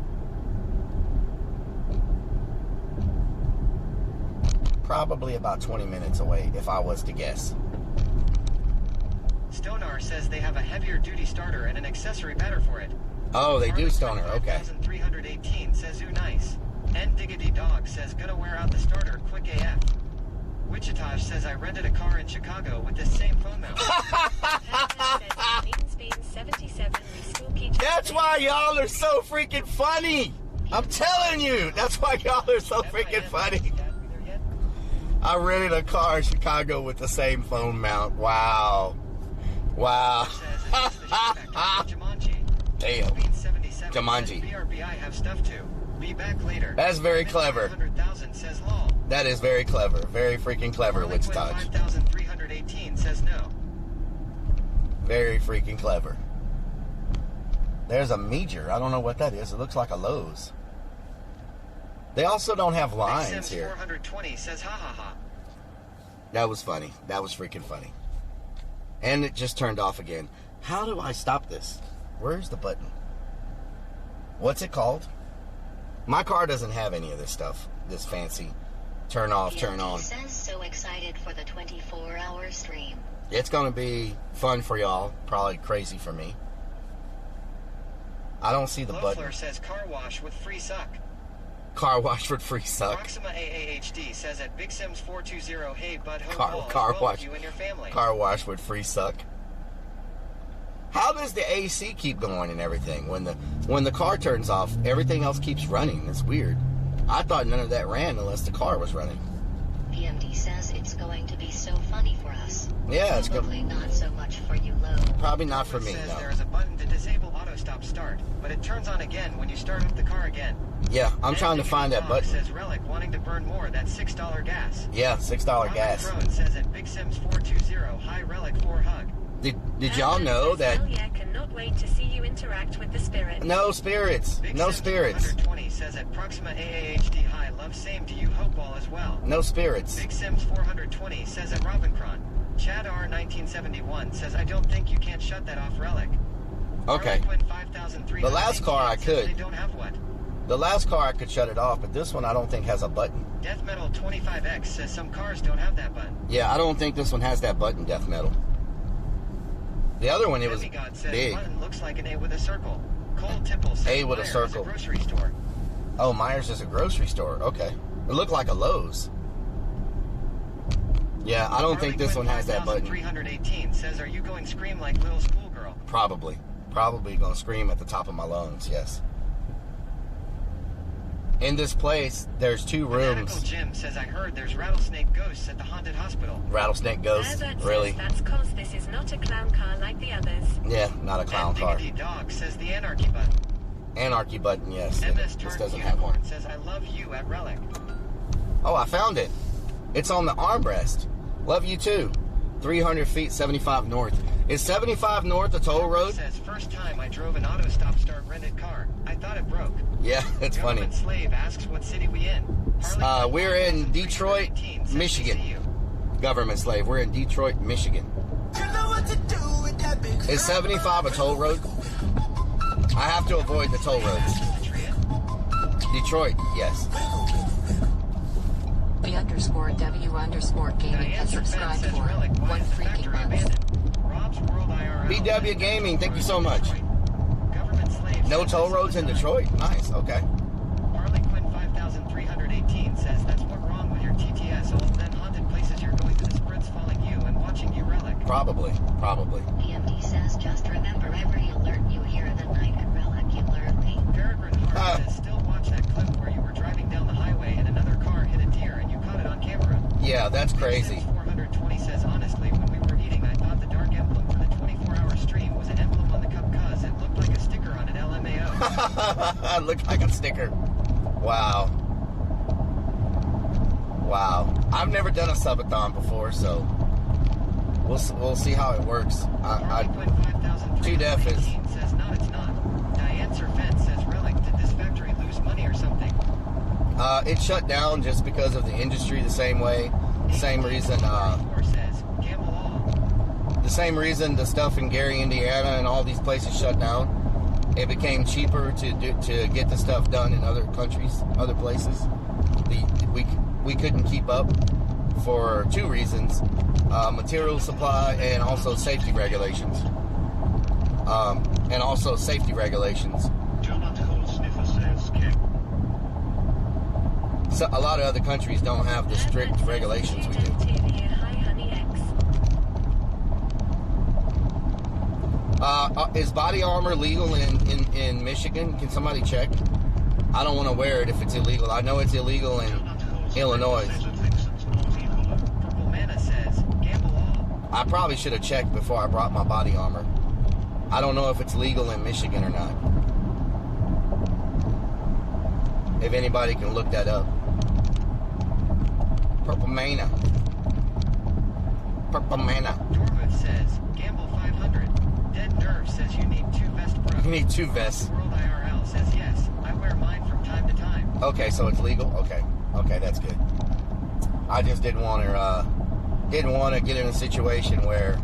Probably about 20 minutes away, if I was to guess. Stonar says they have a heavier duty starter and an accessory better for it. Oh, they do, Stoner, okay. 5318 says, ooh, nice. N Diggity Dog says, gonna wear out the starter quick AF. Wichita says, I rented a car in Chicago with this same phone mount. That's why y'all are so freaking funny. I'm telling you, that's why y'all are so freaking funny. I rented a car in Chicago with the same phone mount. Wow. Wow. Damn. Jumanji. BRBI have stuff too. Be back later. That's very clever. Says law. That is very clever. Very freaking clever, Wichita. 5318 says no. Very freaking clever. There's a Major. I don't know what that is. It looks like a Lowe's. They also don't have lines here. 420 says ha ha ha. That was funny. That was freaking funny. And it just turned off again. How do I stop this? Where's the button? What's it called? My car doesn't have any of this stuff. This fancy turn off, turn on. Says so excited for the 24-hour stream. It's going to be fun for y'all. Probably crazy for me. I don't see the button. Loeffler says car wash with free suck. Car wash with free suck. Proxima AAHD says at Big Sims 420, hey bud, car wash. You and your family. Car wash with free suck. How does the AC keep going and everything? When the car turns off, everything else keeps running. It's weird. I thought none of that ran unless the car was running. PMD says it's going to be so funny for us. Yeah, it's good. Probably not so much for you, Lo. Probably not for me, Says no. there is a button to disable auto stop start, but it turns on again when you start up the car again. Yeah, I'm trying to find that button. Says Rellik wanting to burn more. That's $6 gas. Yeah, $6 gas. Crone says at Big Sims 420, hi Rellik 4 hug. Did y'all know that? Hell yeah, cannot wait to see you interact with the spirit. No spirits. Big No Sims spirits. 420 says at Proxima AAHD hi, love same to you, hope all as well. No spirits. Big Sims 420 says at Robincron. Chad R1971 says I don't think you can't shut that off, Rellik. Okay. The last car I could. They don't have what? The last car I could shut it off, but this one I don't think has a button. Death Metal 25X says some cars don't have that button. Yeah, I don't think this one has that button, Death Metal. The other one, it was Demigod says big. button looks like an A with a circle. Cole Tipple says A with a Myers circle. is a grocery store. Oh, Myers is a grocery store. Okay. It looked like a Lowe's. Yeah, I don't think this one has that button. 318 says, are you going scream like little schoolgirl? Probably. Probably going to scream at the top of my lungs, yes. In this place, there's 2 rooms. Fanatical Jim says, I heard there's rattlesnake ghosts at the haunted hospital. Rattlesnake ghosts? Herbert Really? says that's cause this is not a clown car like the others. Yeah, not a clown car. Diggity Dog says the anarchy button. Anarchy button, yes. MS This Turn doesn't have one. Unicorn says, I love you at Rellik. Oh, I found it. It's on the armrest. Love you too. 300 feet, 75 north. Is 75 north a toll road? Says, first time I drove an auto stop start rented car. I thought it broke. Yeah, it's funny. Government Slave asks what city we in. We're in Detroit, Michigan. Government Slave. We're in Detroit, Michigan. Is 75 a toll road? I have to avoid the toll roads. Detroit, yes. The _W_gaming has subscribed for 1 freaking month. BW Gaming, thank you so much. No toll roads in Detroit? Nice, okay. Harley Quinn 5318 says that's what wrong with your TTS. All of them haunted places you're going to the spreads following you and watching you Rellik. Probably. PMD says just remember every alert you hear the night at Rellik you learn me. Peregrine Hart says still watch that clip where you were driving down the highway and another car hit a deer and you caught it on camera. Yeah, that's crazy. 420 says honestly when we were eating I thought the dark emblem for the 24-hour stream was an emblem on the cup cuz it looked like a sticker on an LMAO. It looked like a sticker. Wow. I've never done a subathon before, so we'll see how it works. Too deaf is. Says not, it's not. Diane Serfent says Rellik, did this factory lose money or something? It shut down just because of the industry the same way. Same reason. Says gamble all. The same reason the stuff in Gary, Indiana, and all these places shut down. It became cheaper to get the stuff done in other countries, other places. We couldn't keep up for 2 reasons: material supply and also safety regulations. So a lot of other countries don't have the strict regulations we do. Is body armor legal in Michigan? Can somebody check? I don't want to wear it if it's illegal. I know it's illegal in Illinois. I probably should have checked before I brought my body armor. I don't know if it's legal in Michigan or not. If anybody can look that up. Purple Mana. Dormouth says, gamble 500. Dead Nerve says you need 2 vests, bro. You need 2 vests. World IRL says yes. I wear mine from time to time. Okay, so it's legal? Okay, that's good. I just didn't want to get in a situation where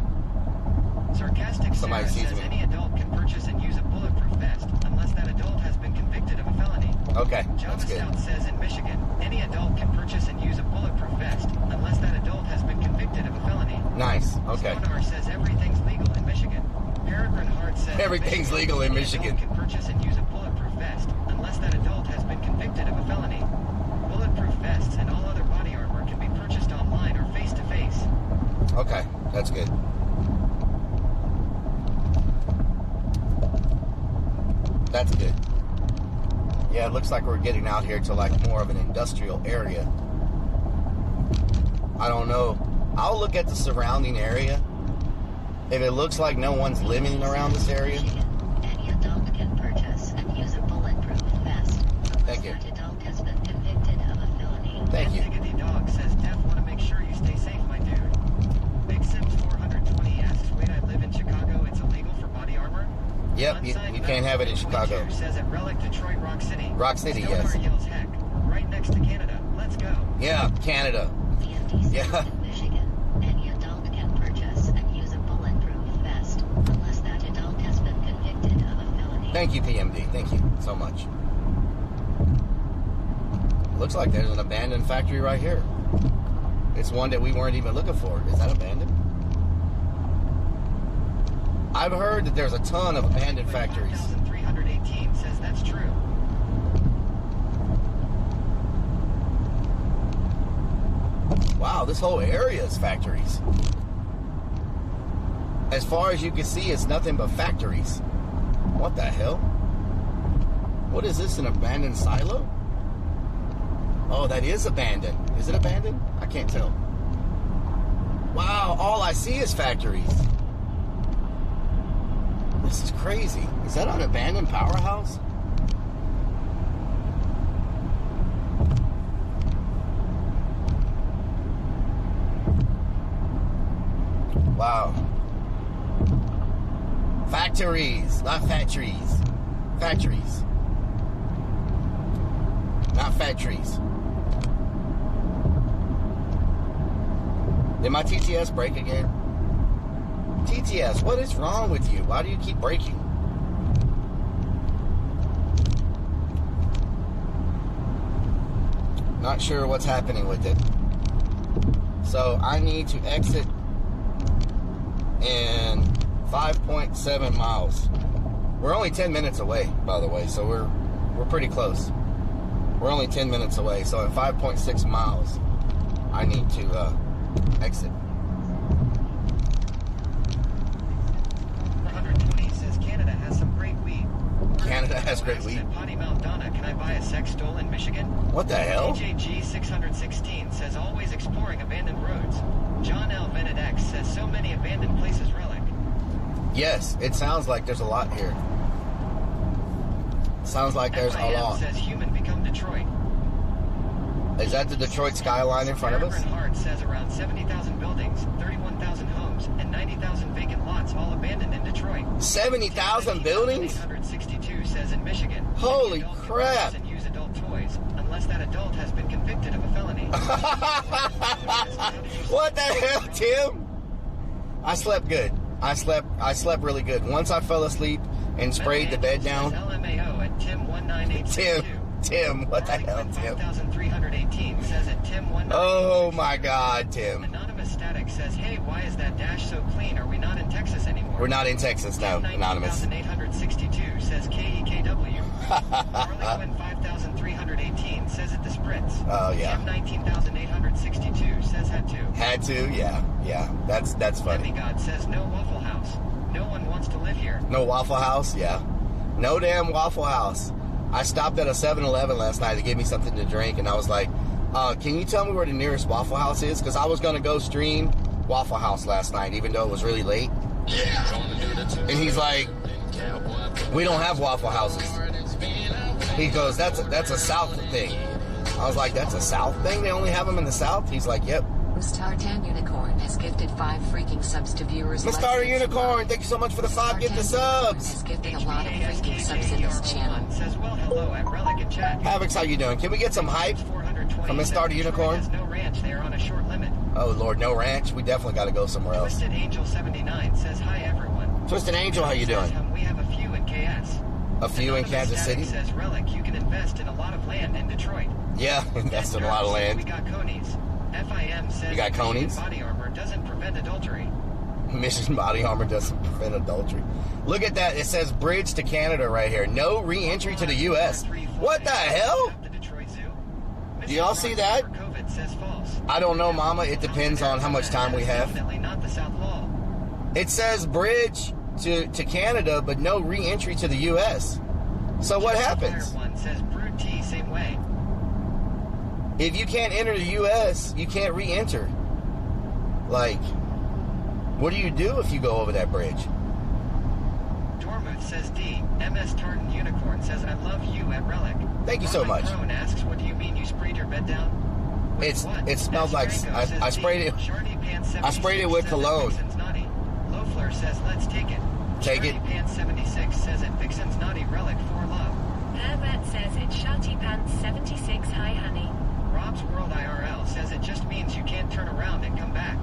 Sarcastic somebody Sarah sees says me. any adult can purchase and use a bulletproof vest unless that adult has been convicted of a felony. Okay, Java that's good. Stout says in Michigan, any adult can purchase and use a bulletproof vest unless that adult has been convicted of a felony. Nice, okay. Sonar says everything's legal in Michigan. Peregrine Hart says Everything's legal in Michigan. Any adult can purchase and use a bulletproof vest unless that adult has been convicted of a felony. Bulletproof vests and all other body armor can be purchased online or face to face. Okay, that's good. That's good. Yeah, it looks like we're getting out here to like more of an industrial area. I don't know. I'll look at the surrounding area. If it looks like no one's living around this area. Any adult can purchase and use a bulletproof vest. Thank you. That adult has been convicted of a felony. Thank you. Diggity Dog says, Def, want to make sure you stay safe, my dude. Big Sims 420 asks, wait, I live in Chicago. It's illegal for body armor? Yep, you can't have it in Chicago. Says at Rellik, Detroit, Rock City. Rock City, Stillbar yes. yells, heck, right next to Canada. Let's go. Yeah, Canada. PMD says Yeah. in Michigan, any adult can purchase and use a bulletproof vest unless that adult has been convicted of a felony. Thank you, PMD. Thank you so much. Looks like there's an abandoned factory right here. It's one that we weren't even looking for. Is that abandoned? I've heard that there's a ton of abandoned factories. 5318 says that's true. Wow, this whole area is factories. As far as you can see, it's nothing but factories. What the hell? What is this, an abandoned silo? Oh, that is abandoned. Is it abandoned? I can't tell. Wow, all I see is factories. This is crazy. Is that an abandoned powerhouse? Wow. Factories, not factories. Factories. Not factories. Did my TTS break again? TTS, what is wrong with you? Why do you keep breaking? Not sure what's happening with it. So I need to exit in 5.7 miles. We're only 10 minutes away, by the way, so we're pretty close. We're only 10 minutes away, so in 5.6 miles, I need to exit. 120 says Canada has some great weed. Canada has great weed. At Potty Mount Donna, can I buy a sex doll in Michigan? What the hell? DJG 616 says always exploring abandoned roads. John L. Venedex says so many abandoned places, Rellik. Yes, it sounds like there's a lot here. Sounds like there's a lot. says human become Detroit. Is that the Detroit skyline in front of us? Reverend Hart says around 70,000 buildings, 31,000 homes, and 90,000 vacant lots all abandoned in Detroit. 70,000 buildings? 862 says in Michigan. Holy crap. And use adult toys unless that adult has been convicted of a felony. What the hell, Tim? I slept good. I slept really good. Once I fell asleep and sprayed the bed down. LMAO at Tim 19862. Tim, what the hell, Tim? 5318 says at Tim 19862. Oh my God, Tim. Anonymous Static says, hey, why is that dash so clean? Are we not in Texas anymore? We're not in Texas now, Anonymous. 19,862 says KEKW. Harley Quinn 5318 says at the Spritz. Oh, yeah. Tim 19,862 says had to. Had to, yeah. That's funny. Demigod says no Waffle House. No one wants to live here. No Waffle House, yeah. No damn Waffle House. I stopped at a 7-Eleven last night to get me something to drink, and I was like, can you tell me where the nearest Waffle House is? Because I was going to go stream Waffle House last night, even though it was really late. And he's like, we don't have Waffle Houses. He goes, that's a South thing. I was like, that's a South thing? They only have them in the South? He's like, yep. Startan Unicorn has gifted 5 freaking subs to viewers. Mr. Unicorn, thank you so much for the 5 gifted subs. Has gifted a lot of freaking subs in this channel. Says, well, hello at Rellik and chat. Havix, how you doing? Can we get some hype from Mr. Unicorn? No ranch. They are on a short limit. Oh, Lord, no ranch? We definitely got to go somewhere else. Twisted Angel 79 says, hi, everyone. Twisted Angel, how you doing? We have a few in KS. A few in Kansas City? Says, Rellik, you can invest in a lot of land in Detroit. Yeah, invest in a lot of land. We got conies. FIM says you got conies? body armor doesn't prevent adultery. Mission body armor doesn't prevent adultery. Look at that. It says bridge to Canada right here. No re-entry to the U.S. What the hell? Do y'all see that? I don't know, Mama. It depends on how much time we have. It says bridge to Canada, but no re-entry to the U.S. So what happens? If you can't enter the U.S., you can't re-enter. Like, what do you do if you go over that bridge? Dormuth says D. MS Tartan Unicorn says I love you at Rellik. Thank you so Robin much. Crone asks, what do you mean you sprayed your bed down? With what? It smells like Strango says I D. sprayed it. Shardy Pants I sprayed it with 76 says cologne. that Vixen's naughty. Lofler says let's take it. Take Shardy it. Pants 76 says it Vixen's naughty. Relic for love. Pervert says it's Sharty Pants 76. Hi, honey. Rob's World IRL says it just means you can't turn around and come back.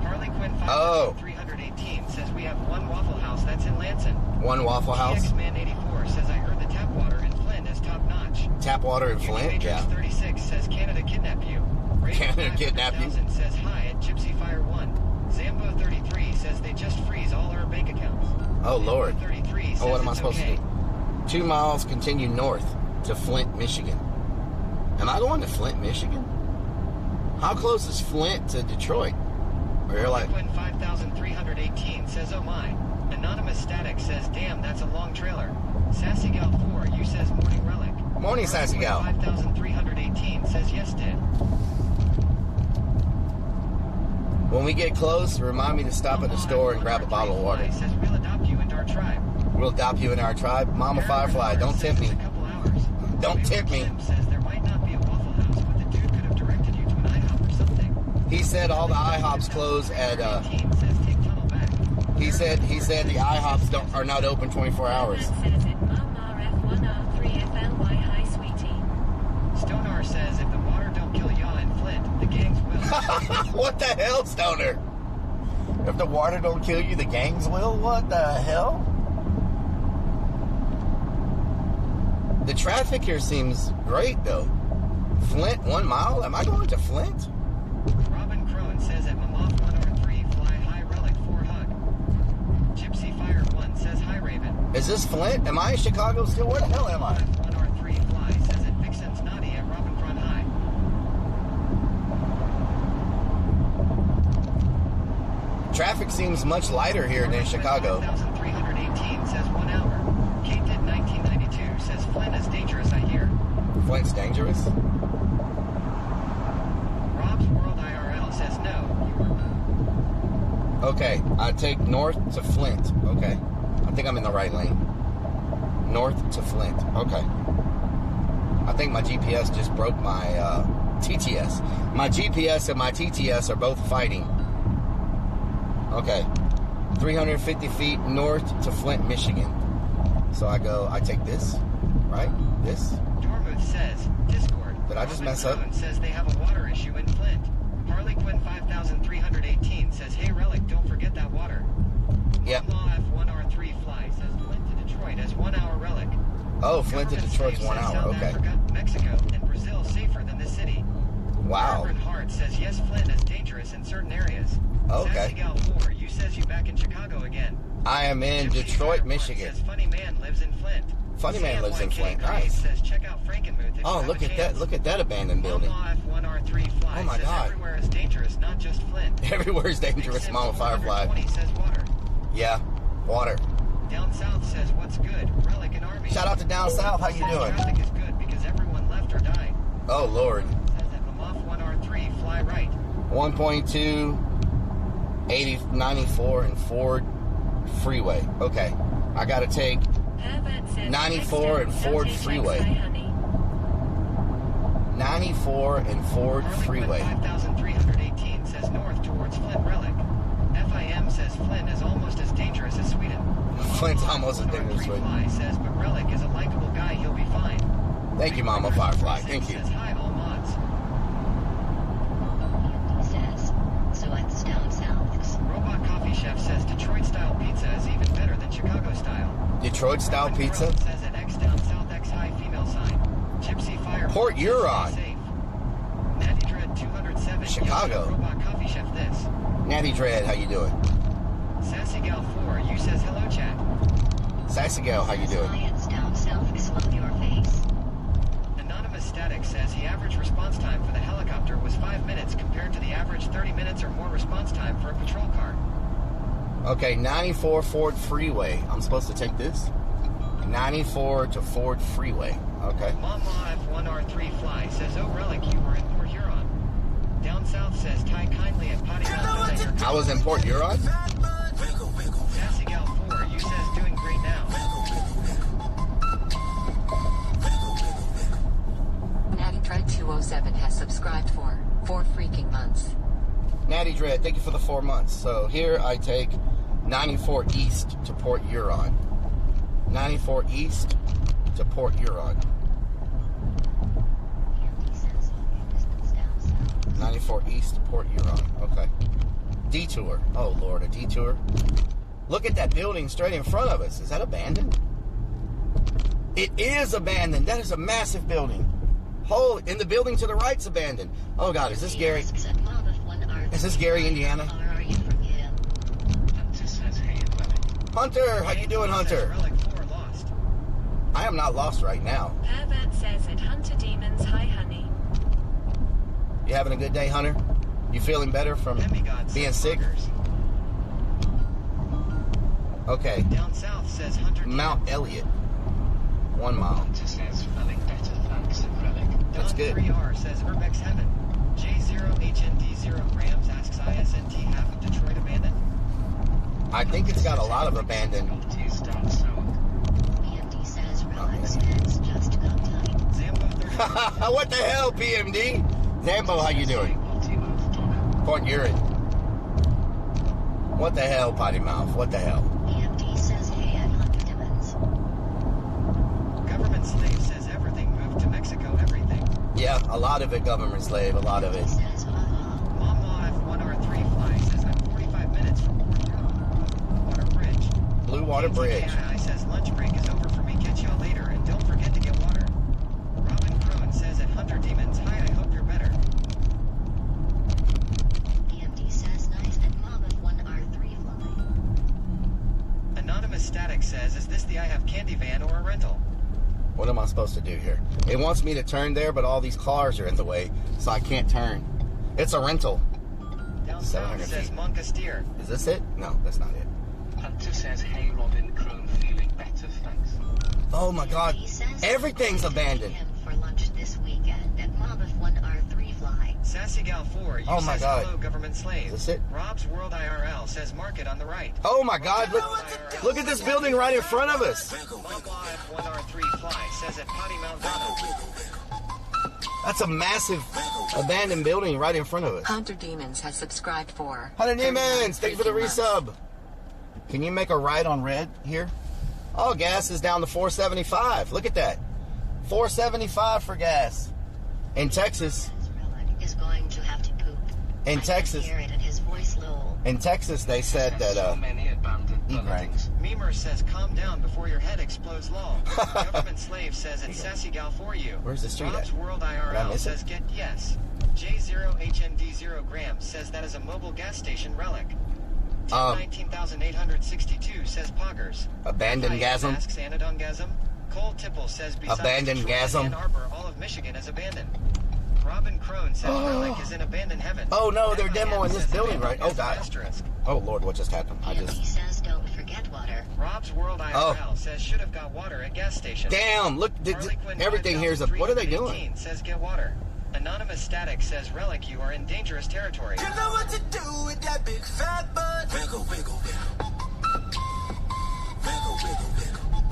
Harley Quinn 5318 says we have one Waffle House that's in Lansing. One Waffle House. GX-Man 84 says I heard the tap water in Flint is top notch. Tap water in Flint? Matrix Yeah. 36 says Canada kidnap you. Canada kidnap you? 500,000 says hi at Gypsy Fire 1. Zambo 33 says they just freeze all our bank accounts. Oh, Lord. Zambo 33 says What am I it's supposed okay. to do? 2 miles, continue north to Flint, Michigan. Am I going to Flint, Michigan? How close is Flint to Detroit? Or you're like, Quinn 5318 says oh my. Anonymous Static says damn that's a long trailer. Sassy Gal 4 you says morning relic. Morning, Sassy Gal. 5318 says yes did. when we get close, remind me to stop at the store and grab a bottle of water. Says we'll adopt you into our tribe. We'll adopt you in our tribe. Mama Firefly, don't tempt me. Don't tempt me. Says there might not be a Waffle House, but the dude could have directed you to an IHOP or something. He said all the IHOPs close at he said the IHOPs are not open 24 hours. Stonar says if the water don't kill y'all in Flint, the gangs will. What the hell, Stoner? If the water don't kill you, the gangs will? What the hell? The traffic here seems great, though. Flint, 1 mile? Am I going to Flint? Robin Crone says at Mammoth 103, fly high relic 4 hug. Gypsy Fire 1 says hi Raven. Is this Flint? Am I in Chicago still? Where the hell am I? 1R3 fly says at Vixen's naughty at Robin Cron High. Traffic seems much lighter here than Chicago. 1318 says 1 hour. Kate did 1992 says Flint is dangerous, I hear. Flint's dangerous? Rob's World IRL says no. Okay, I take north to Flint. Okay. I think I'm in the right lane. North to Flint. Okay. I think my GPS just broke my TTS. My GPS and my TTS are both fighting. Okay. 350 feet north to Flint, Michigan. So I take this, right? This. Dormuth says, Discord. Did I just mess up? Robin says they have a water issue in Flint. Harley Quinn 5318 says, hey Relic, don't forget that water. Yep. Law F1R3 fly says Flint to Detroit as 1 hour Relic. Oh, Flint to Detroit's 1 hour. South Okay. Africa, Mexico, and Brazil safer than this city. Wow. Reverend Hart says, yes, Flint is dangerous in certain areas. Okay. Sassy Gal 4, you says you back in Chicago again. I am in Gypsy Detroit, Fire Michigan. Says Funny Man lives in Flint. Funny Man lives in CMYK Flint. Creed Nice. Says check out Frankenmuth if you Oh, have look a at that! chance. Look at that abandoned building. Mama F1R3 fly Oh my says God. everywhere is dangerous, not just Flint. Everywhere is dangerous, Big Mama Sims Firefly. 120 says water. Yeah, water. Down south says what's good. Relic and Army. Shout out to Down South. How you Says doing? traffic is good because everyone left or died. Oh Lord. Says at Mammoth 1R3 fly right. 1.2, 80, 94, and Ford Freeway. Okay, I gotta take 94 and Ford Freeway. 94 and Ford Freeway. 5318 says north towards Flint Relic. FIM says Flint is almost as dangerous as Sweden. Flint's almost as dangerous as Sweden. Fly says, but Relic is a likable guy, he'll be fine. Thank you, Mama Firefly. Thank you. Says hi, all mods. Says, so it's down south. Robot Coffee Chef says Detroit style pizza is even better than Chicago style. Detroit style Robin pizza. Crone says at X down south X high female sign. Gypsy Fire. Port Huron. Safe. Natty Dread 207. Chicago. Yo, Robot Coffee Chef this. Natty Dread, how you doing? Sassy Gal 4, you says hello chat. Sassy Gal, how you doing? Science down south, slow your face. Anonymous Static says the average response time for the helicopter was 5 minutes compared to the average 30 minutes or more response time for a patrol car. Okay, 94 Ford Freeway. I'm supposed to take this? 94 to Ford Freeway. Okay. Mama F1R3 Fly says, oh Relic, you were in Port Huron. Down south says Ty kindly at Potty Mouth. I was in Port Huron? Sassy Gal 4, you says doing great now. Natty Dread 207 has subscribed for 4 freaking months. Natty Dread, thank you for the 4 months. So here I take 94 East to Port Huron. 94 East to Port Huron. 94 East to Port Huron. Okay. Detour. Oh, Lord, a detour. Look at that building straight in front of us. Is that abandoned? It is abandoned. That is a massive building. Oh, and the building to the right's abandoned. Oh, God, is this Gary? Is this Gary, Indiana? Hunter, how you doing, Hunter? I am not lost right now. Pervert says at Hunter Demons, hi honey. You having a good day, Hunter? You feeling better from being sick? Okay. Down south says Hunter Mount Elliott. 1 mile. Hunter says Rellik better thanks at Rellik. That's good. 3R says Urbex Heaven. J0HND0 grams asks ISNT half of Detroit abandoned. I think it's got a lot of abandoned. PMD says Rellik's heads just got tight. Zambo What the hell, PMD? Zambo, how you doing? Port Huron. What the hell, Potty Mouth? What the hell? PMD says hey at Hunter Demons. Government slave says everything moved to Mexico, everything. Yeah, a lot of it government slave, a lot of it. Says haha. Mama F1R3 fly says I'm 45 minutes from Port Huron. Water Bridge. Blue Water Bridge. KTKII says lunch break is over for me. Catch y'all later, and don't forget to get water. Robin Crone says at Hunter Demons, hi, I hope you're better. PMD says nice at Mom F1R3 fly. Anonymous Static says, is this the I Have Candy van or a rental? What am I supposed to do here? It wants me to turn there, but all these cars are in the way, so I can't turn. It's a rental. Down south says Moncastir. Is this it? No, that's not it. Hunter says, hey, Robin Crone, feeling better, thanks. Oh my God. PMD says Everything's abandoned. him for lunch this weekend at Mom F1R3 fly. Sassy Gal 4, you Oh my says God. hello, government slave. Is this it? Rob's World IRL says market on the right. Oh my God, look at this building right in front of us. Mama F1R3 fly says at Potty Mount Vernon. That's a massive abandoned building right in front of us. Hunter Demons has subscribed for 100 Demons, thank you for the resub. Can you make a right on red here? Oh, gas is down to 475. Look at that. 475 for gas. In Texas. Rellik is going to have to poop. In I Texas. can hear it in his voice, lol. In Texas, they said that So many abandoned buildings. Memer says calm down before your head explodes lol. Government slave says it's Sassy Gal for you. Where's the street Rob's at? World Did I IRL miss it? says get yes. J0HND0 grams says that is a mobile gas station relic. 19,862 says Poggers. Abandoned gasm. Asks Anodon gasm. Cole Tipple says besides Abandoned Detroit and gasm. Ann Arbor, all of Michigan is abandoned. Robin Crone says Rellik is in abandoned heaven. Oh no, they're Emma demoing M this says building, right? abandoned Oh God. asterisk. Oh Lord, what just happened? I PMD just. says don't forget water. Rob's World IRL says should have got water at gas station. Damn! Look, Harley Quinn everything here is a. What are they doing? 5318 says get water. Anonymous Static says Rellik, you are in dangerous territory. You know what to do with that big fat butt. Wiggle, wiggle, wiggle. Wiggle, wiggle, wiggle.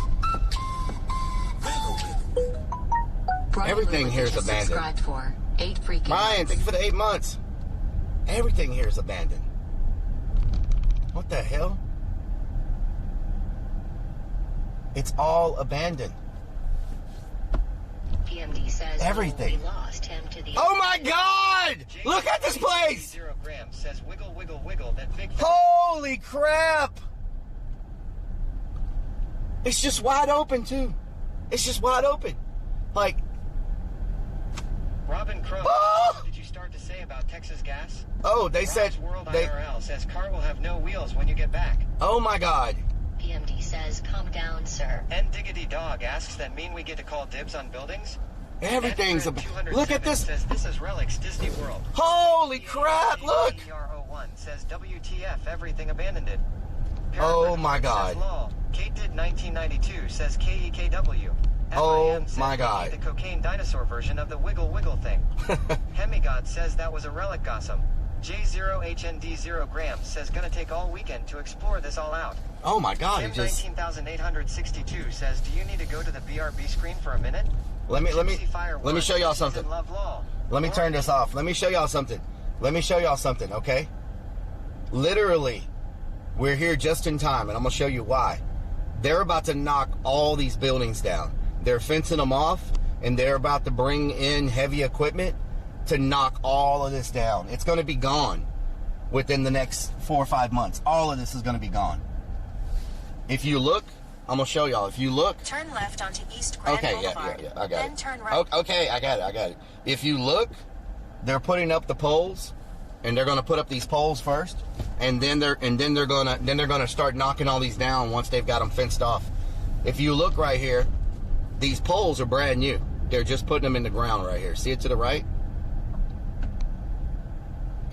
Wiggle, wiggle. Brian Everything Lewis here is has abandoned. subscribed for 8 freaking Ryan, months. thank you for the 8 months. Everything here is abandoned. What the hell? It's all abandoned. PMD says Everything. we lost him to the. Oh my God! Look at this place! 0 grams says wiggle, wiggle, wiggle. That big. Holy crap! It's just wide open too. It's just wide open. Like, Robin Crone, Oh! what did you start to say about Texas gas? oh, they said Rob's World they. IRL says car will have no wheels when you get back. Oh my God! PMD says calm down, sir. And Diggity Dog asks that mean we get to call dibs on buildings? Everything's Ed ab- Fred Look at 207 this! Says this is Relik's Disney World. Holy crap! Look! ER01 says WTF, everything abandoned it. Oh Peregrine my Heart God. Says lol. Kate did 1992 says KEKW. Oh MIM says my they God. need the cocaine dinosaur version of the wiggle wiggle thing. Hemigod says that was a relic gossam. J0HND0 Graham says gonna take all weekend to explore this all out. Oh my God, he just... 19862 says, do you need to go to the BRB screen for a minute? Let me show y'all She's something. in Love Law. Let me turn this off. Let me show y'all something. Let me show y'all something, okay? Literally, we're here just in time, and I'm gonna show you why. They're about to knock all these buildings down. They're fencing them off, and they're about to bring in heavy equipment to knock all of this down. It's gonna be gone within the next 4 or 5 months. All of this is gonna be gone. If you look, I'm gonna show y'all. If you look, Turn left onto East Grand Boulevard. yeah, I got then it. turn right. Okay, I got it. If you look, they're putting up the poles, and they're gonna put up these poles first, and then they're gonna start knocking all these down once they've got them fenced off. If you look right here, these poles are brand new. They're just putting them in the ground right here. See it to the right?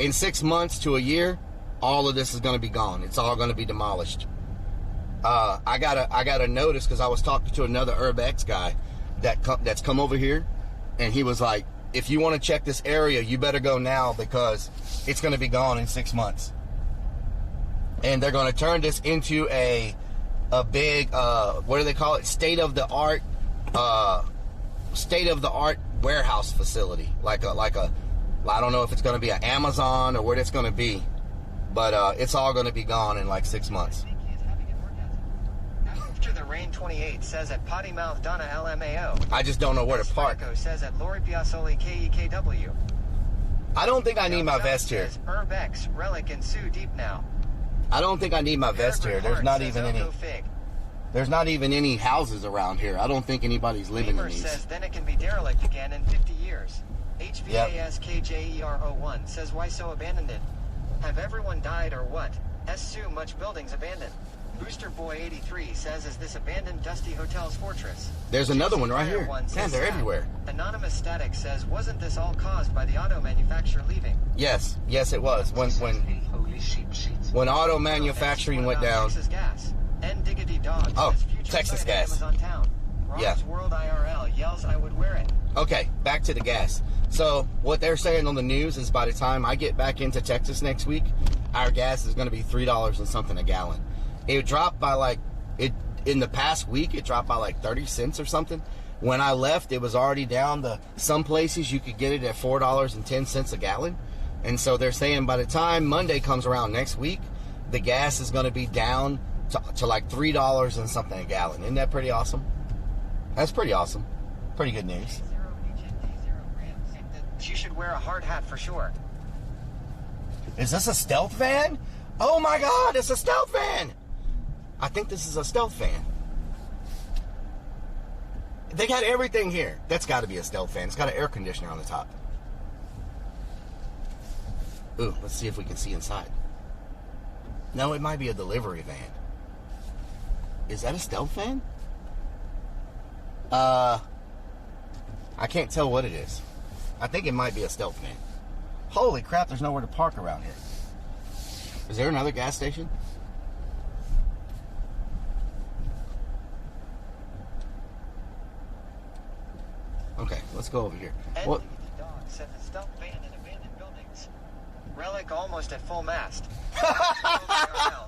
In 6 months to a year, all of this is gonna be gone. It's all gonna be demolished. I got a notice because I was talking to another Urbex guy that's come over here, and he was like, if you want to check this area, you better go now because it's going to be gone in 6 months. And they're going to turn this into a big, what do they call it? State-of-the-art warehouse facility. Like a, I don't know if it's going to be an Amazon or what it's going to be, but it's all going to be gone in like 6 months. After the Rain 28 says at Potty Mouth Donna LMAO. I just don't know where to park. Says at Lori Piazzoli KEKW. I don't think I need my vest here. Urbex, Rellik, and Sue deep now. I don't think I need my vest here. There's not even any. There's not even any houses around here. I don't think anybody's living in these. Says then it can be derelict again in 50 years. HVASKJER01 says why so abandoned it? Have everyone died or what? Sue much buildings abandoned. Booster Boy 83 says, is this abandoned dusty hotel's fortress? There's another one right here. Man, they're everywhere. Anonymous Static says, wasn't this all caused by the auto manufacturer leaving? Yes, it was. When auto manufacturing went down. Texas Gas. Diggity Dog says, Texas Gas. Amazon Town. Yeah. World IRL yells, I would wear it. Okay, back to the gas. So what they're saying on the news is by the time I get back into Texas next week, our gas is going to be $3 and something a gallon. It dropped by in the past week, it dropped by like 30 cents or something. When I left, it was already down to some places you could get it at $4.10 a gallon. And so they're saying by the time Monday comes around next week, the gas is going to be down to like $3 and something a gallon. Isn't that pretty awesome? That's pretty awesome. Pretty good news. You should wear a hard hat for sure. Is this a stealth van? Oh my God, it's a stealth van! I think this is a stealth van. They got everything here. That's got to be a stealth fan. It's got an air conditioner on the top. Ooh, let's see if we can see inside. No, it might be a delivery van. Is that a stealth van? I can't tell what it is. I think it might be a stealth van. Holy crap, there's nowhere to park around here. Is there another gas station? Okay, let's go over here. What? Dog said the stealth van in abandoned buildings. Relic almost at full mast.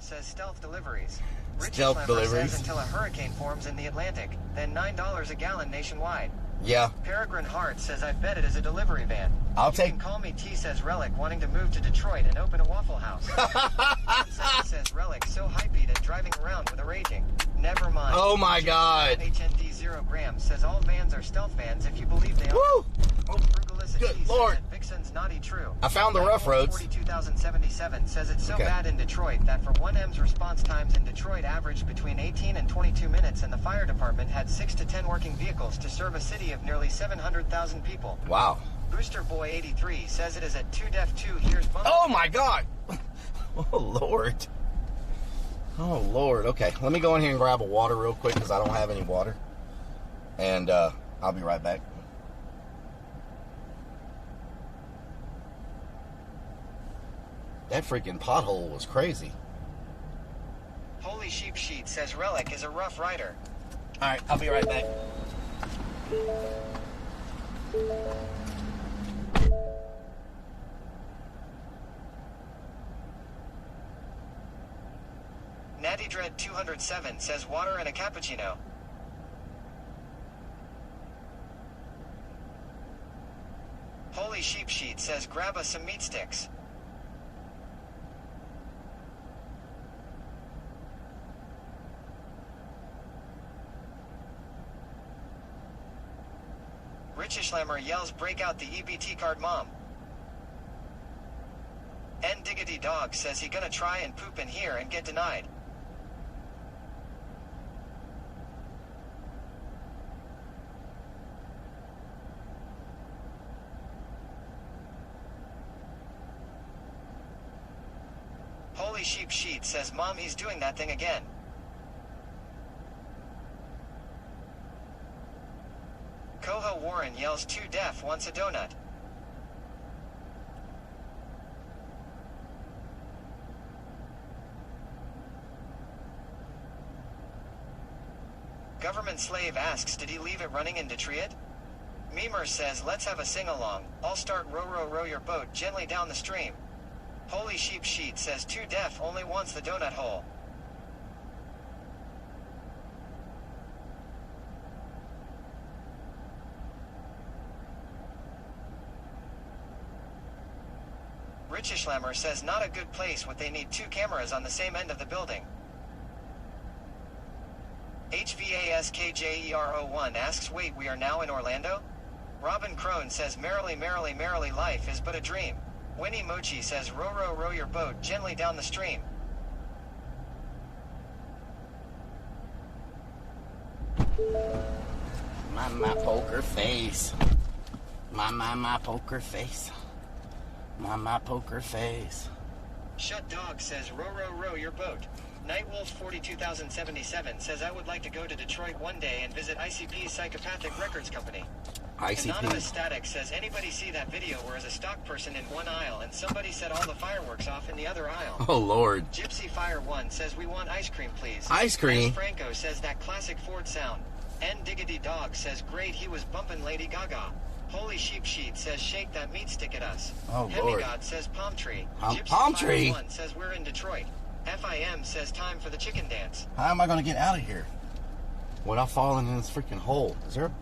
Says stealth deliveries. Stealth deliveries. Says until a hurricane forms in the Atlantic, then $9 a gallon nationwide. Yeah. Peregrine Hart says, I bet it is a delivery van. You can call me T, says Relic, wanting to move to Detroit and open a Waffle House. Says Relic, so hypey that driving around with a raging. Never mind. Oh my God. HND0 Graham says all vans are stealth vans if you believe they are. Woo! Good Lord. Vixen's naughty true. I found the rough roads. 42,077 says it's so bad in Detroit that for 1M's response times in Detroit averaged between 18 and 22 minutes, and the fire department had 6 to 10 working vehicles to serve a city of nearly 700,000 people. Wow. Booster Boy 83 says it is at 2 Def 2 here's bump. Oh my God. Oh Lord. Oh Lord. Okay, let me go in here and grab a water real quick because I don't have any water. And I'll be right back. That freaking pothole was crazy. Holy Sheep Sheet says Relic is a rough rider. Alright, I'll be right back. Natty Dread 207 says water and a cappuccino. Holy Sheep Sheet says grab us some meat sticks. Rich Ishlammer yells break out the EBT card mom. N Diggity Dog says he gonna try and poop in here and get denied. Holy Sheep Sheet says mom he's doing that thing again. Coho Warren yells too deaf wants a donut. Government Slave asks did he leave it running in Detroit? Memer says let's have a sing-along. I'll start row row row your boat gently down the stream. Holy Sheep Sheet says too deaf only wants the donut hole. Rich Ishlammer says not a good place what they need 2 cameras on the same end of the building. HVASKJER01 asks wait we are now in Orlando? Robin Crone says merrily merrily merrily life is but a dream. Winnie Mochi says row row row your boat gently down the stream. My poker face. My poker face. My poker face. Shut Dog says row row row your boat. Nightwolf 42077 says I would like to go to Detroit one day and visit ICP's Psychopathic Records Company. Anonymous Static says anybody see that video where as a stock person in one aisle and somebody set all the fireworks off in the other aisle? Oh Lord. Gypsy Fire 1 says we want ice cream please. Ice cream? S. Franco says that classic Ford sound. N Diggity Dog says great he was bumping Lady Gaga. Holy Sheep Sheet says shake that meat stick at us. Oh Lord. Hemigod says palm tree. Gypsy palm Fire tree? 1 says we're in Detroit. FIM says time for the chicken dance. How am I going to get out of here without falling in this freaking hole? Is there?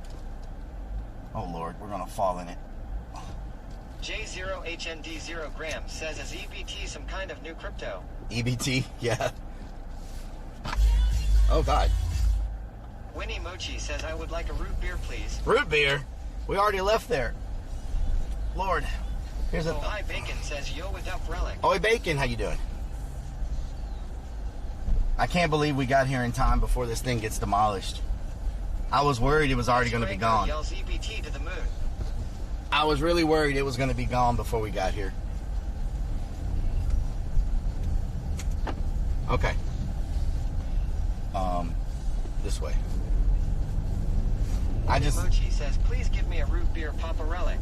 Oh Lord, we're going to fall in it. J0HND0 Graham says is EBT some kind of new crypto? EBT? Yeah. Oh God. Winnie Mochi says I would like a root beer please. Root beer? We already left there. Lord. Here's a... Oh, hi Bacon says yo what up Relic. Oi Bacon, how you doing? I can't believe we got here in time before this thing gets demolished. I was worried it was already going to be gone. Yells EBT to the moon. I was really worried it was going to be gone before we got here. Okay. This way. Mochi says please give me a root beer Papa Relic.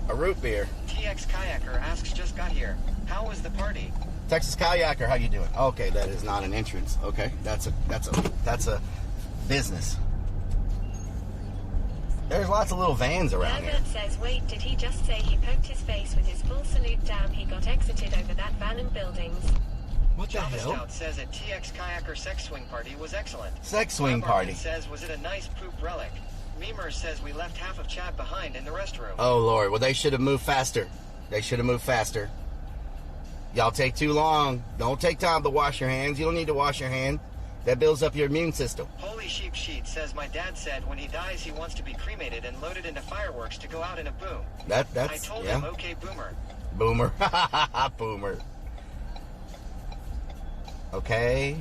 A root beer. TX Kayaker asks just got here. How was the party? Texas Kayaker, how you doing? Okay, that is not an entrance. Okay, that's a business. There's lots of little vans around here. Herbert says, wait, did he just say he poked his face with his full salute down? He got exited over that van and buildings. What the hell? Stout says a TX Kayaker sex swing party was excellent. Sex swing party. Says, was it a nice poop Relic? Memer says we left half of Chad behind in the restroom. Oh Lord, well they should have moved faster. They should have moved faster. Y'all take too long. Don't take time to wash your hands. You don't need to wash your hand. That builds up your immune system. Holy Sheep Sheet says my dad said when he dies he wants to be cremated and loaded into fireworks to go out in a boom. That's I told him okay boomer. Boomer. Boomer. Okay.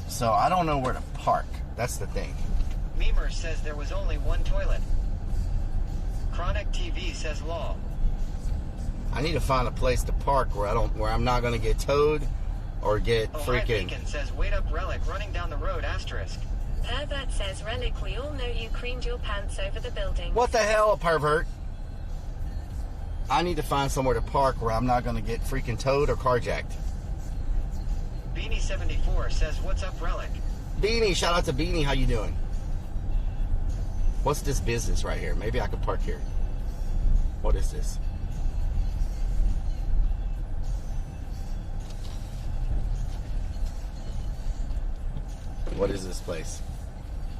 So I don't know where to park. That's the thing. Memer says there was only one toilet. Chronic TV says law. I need to find a place to park where I'm not gonna get towed or get freaking. Bacon says wait up Relic running down the road asterisk. Pervert says Relic we all know you creamed your pants over the building. What the hell, pervert? I need to find somewhere to park where I'm not gonna get freaking towed or carjacked. Beanie74 says, what's up, Relic? Beanie, shout out to Beanie. How you doing? What's this business right here? Maybe I could park here. What is this? What is this place?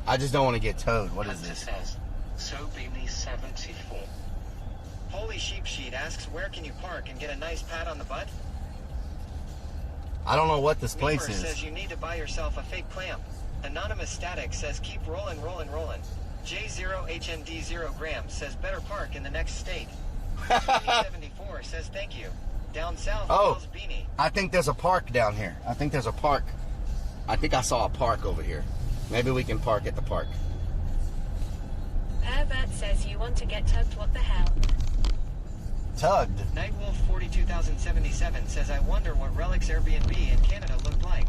I just don't want to get towed. What is this? Says, so Beanie74. Holy Sheep Sheet asks, where can you park and get a nice pat on the butt? I don't know what this place Meemer is. says you need to buy yourself a fake clamp. Anonymous Static says keep rolling, rolling, rolling. J0HND0 grams says better park in the next state. Beanie74 says thank you. Down south calls Beanie. I think there's a park down here. I think there's a park. I think I saw a park over here. Maybe we can park at the park. Herbert says you want to get tugged, what the hell? Tugged? Nightwolf 42077 says I wonder what Relic's Airbnb in Canada looked like.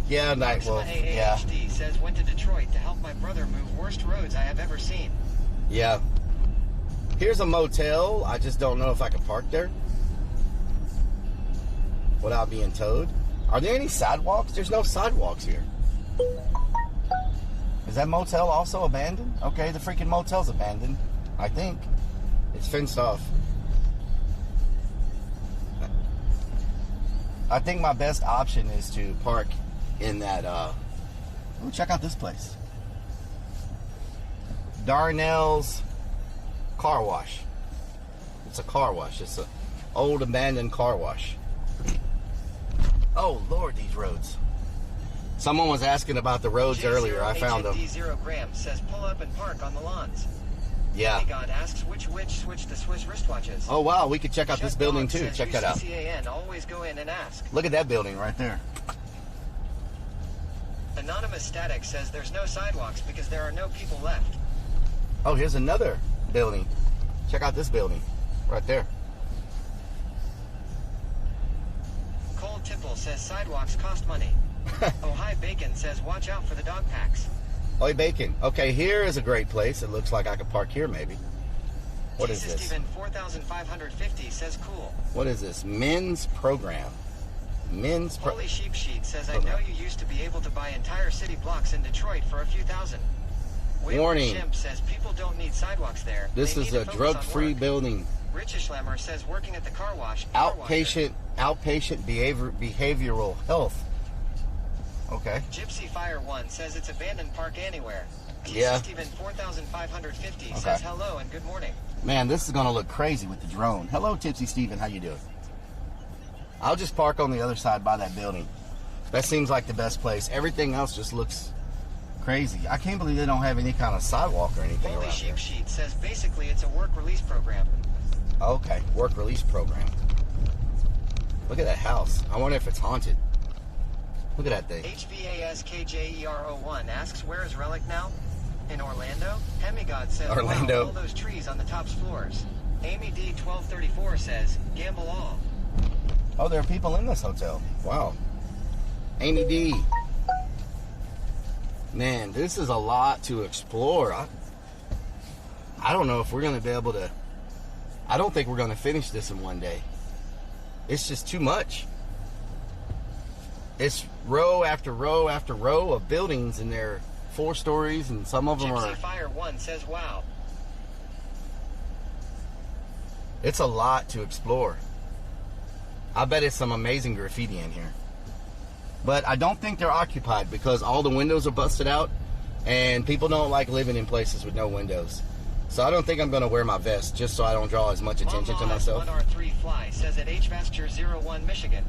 Yeah, Nightwolf. Yeah. AAHD says went to Detroit to help my brother move worst roads I have ever seen. Yeah. Here's a motel. I just don't know if I can park there without being towed. Are there any sidewalks? There's no sidewalks here. Is that motel also abandoned? Okay, the freaking motel's abandoned. I think. It's fenced off. I think my best option is to park in that, ooh, check out this place. Darnell's Car Wash. It's a car wash. It's an old abandoned car wash. Oh, Lord, these roads. Someone was asking about the roads earlier. I found them. J0 grams says pull up and park on the lawns. Yeah. God asks which switch the Swiss wristwatches. Oh, wow. We could check out this building, too. Check that out. UCCAN, always go in and ask. Look at that building right there. Anonymous Static says there's no sidewalks because there are no people left. Oh, here's another building. Check out this building right there. Cole Tipple says sidewalks cost money. Oh, hi, Bacon says watch out for the dog packs. Oi, Bacon. Okay, here is a great place. It looks like I could park here, maybe. What is this? Steven 4550 says cool. What is this? Men's program. Holy Sheep Sheet says I know you used to be able to buy entire city blocks in Detroit for a few thousand. Warning. Shimp says people don't need sidewalks there. This is a drug-free building. Rich Ishlammer says working at the car wash. Outpatient behavioral health. Okay. Gypsy Fire 1 says it's abandoned park anywhere. Yeah. Steven 4550 says hello and good morning. Man, this is going to look crazy with the drone. Hello, Tipsy Steven. How you doing? I'll just park on the other side by that building. That seems like the best place. Everything else just looks crazy. I can't believe they don't have any kind of sidewalk or anything Holy around Sheep here. Sheet says basically it's a work release program. Okay, work release program. Look at that house. I wonder if it's haunted. Look at that thing. HVASKJER01 asks, where is Relic now? In Orlando? Hemigod says, Orlando. wow, all those trees on the top floors. Amy D1234 says, gamble all. Oh, there are people in this hotel. Wow. Amy D. Man, this is a lot to explore. I don't know if we're going to be able to... I don't think we're going to finish this in one day. It's just too much. It's row after row after row of buildings, and they're 4 stories, and some of them Gypsy are... Fire 1 says, wow. It's a lot to explore. I bet it's some amazing graffiti in here. But I don't think they're occupied because all the windows are busted out, and people don't like living in places with no windows. So I don't think I'm going to wear my vest just so I don't draw as much attention to myself. 1R3 Fly says at HVasture 01 Michigan.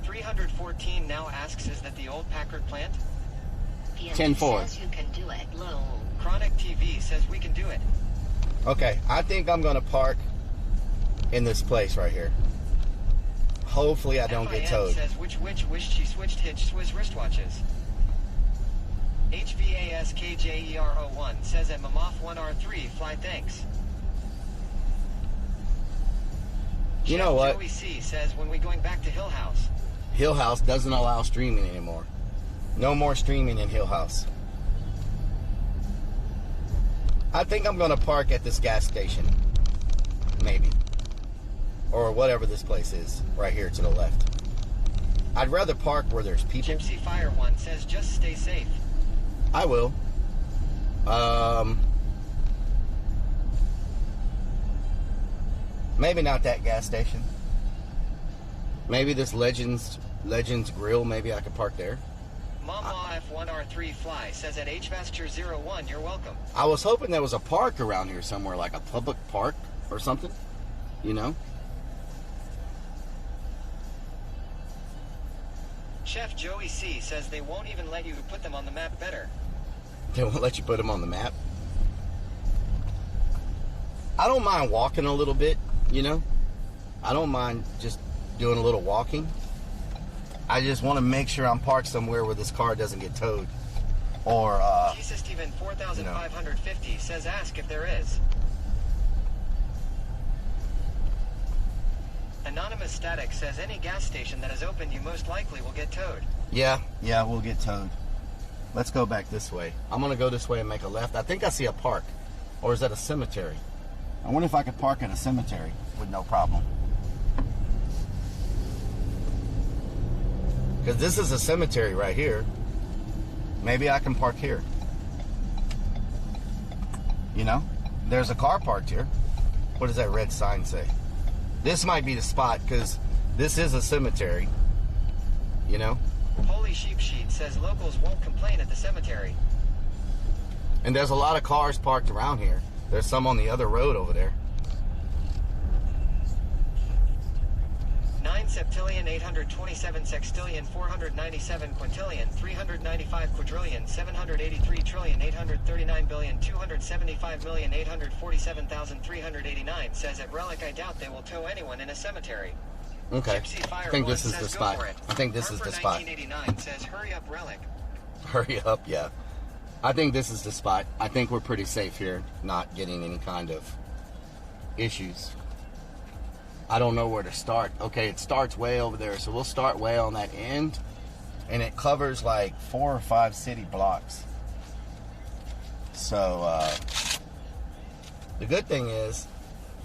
314 now asks, is that the old Packard plant? 10-4. Says you can do it, lol. Chronic TV says we can do it. Okay, I think I'm going to park in this place right here. Hopefully I don't get towed. says which wished she switched hitch Swiss wristwatches. HVASKJER01 says at Mamoff 1R3 Fly thanks. You know what? Joey C says when we going back to Hill House. Hill House doesn't allow streaming anymore. No more streaming in Hill House. I think I'm going to park at this gas station. Maybe. or whatever this place is, right here to the left. I'd rather park where there's people. Gypsy Fire One says just stay safe. I will. Maybe not that gas station. Maybe this Legends Grill. Maybe I could park there. Mama F1R3 Fly says at HVasture 01, you're welcome. I was hoping there was a park around here somewhere, like a public park or something. You know. Chef Joey C says they won't even let you put them on the map better. They won't let you put them on the map. I don't mind walking a little bit, you know. I don't mind just doing a little walking. I just want to make sure I'm parked somewhere where this car doesn't get towed. Or, Jesus Steven 4550 says ask if there is. Anonymous Static says any gas station that is open, you most likely will get towed. Yeah, we'll get towed. Let's go back this way. I'm going to go this way and make a left. I think I see a park. Or is that a cemetery? I wonder if I could park at a cemetery with no problem. Because this is a cemetery right here. Maybe I can park here. You know? There's a car parked here. What does that red sign say? This might be the spot because this is a cemetery. You know? Holy Sheep Sheet says locals won't complain at the cemetery. And there's a lot of cars parked around here. There's some on the other road over there. 9 septillion, 827 sextillion, 497 quintillion, 395 quadrillion, 783 trillion, 839 billion, 275 million, 847,389 says at Rellik, I doubt they will tow anyone in a cemetery. Okay. I think this is the spot. I think this is the spot. 1989 says hurry up, Rellik. Hurry up, yeah. I think this is the spot. I think we're pretty safe here, not getting any kind of issues. I don't know where to start. Okay, it starts way over there, so we'll start way on that end, and it covers like 4 or 5 city blocks. So, the good thing is,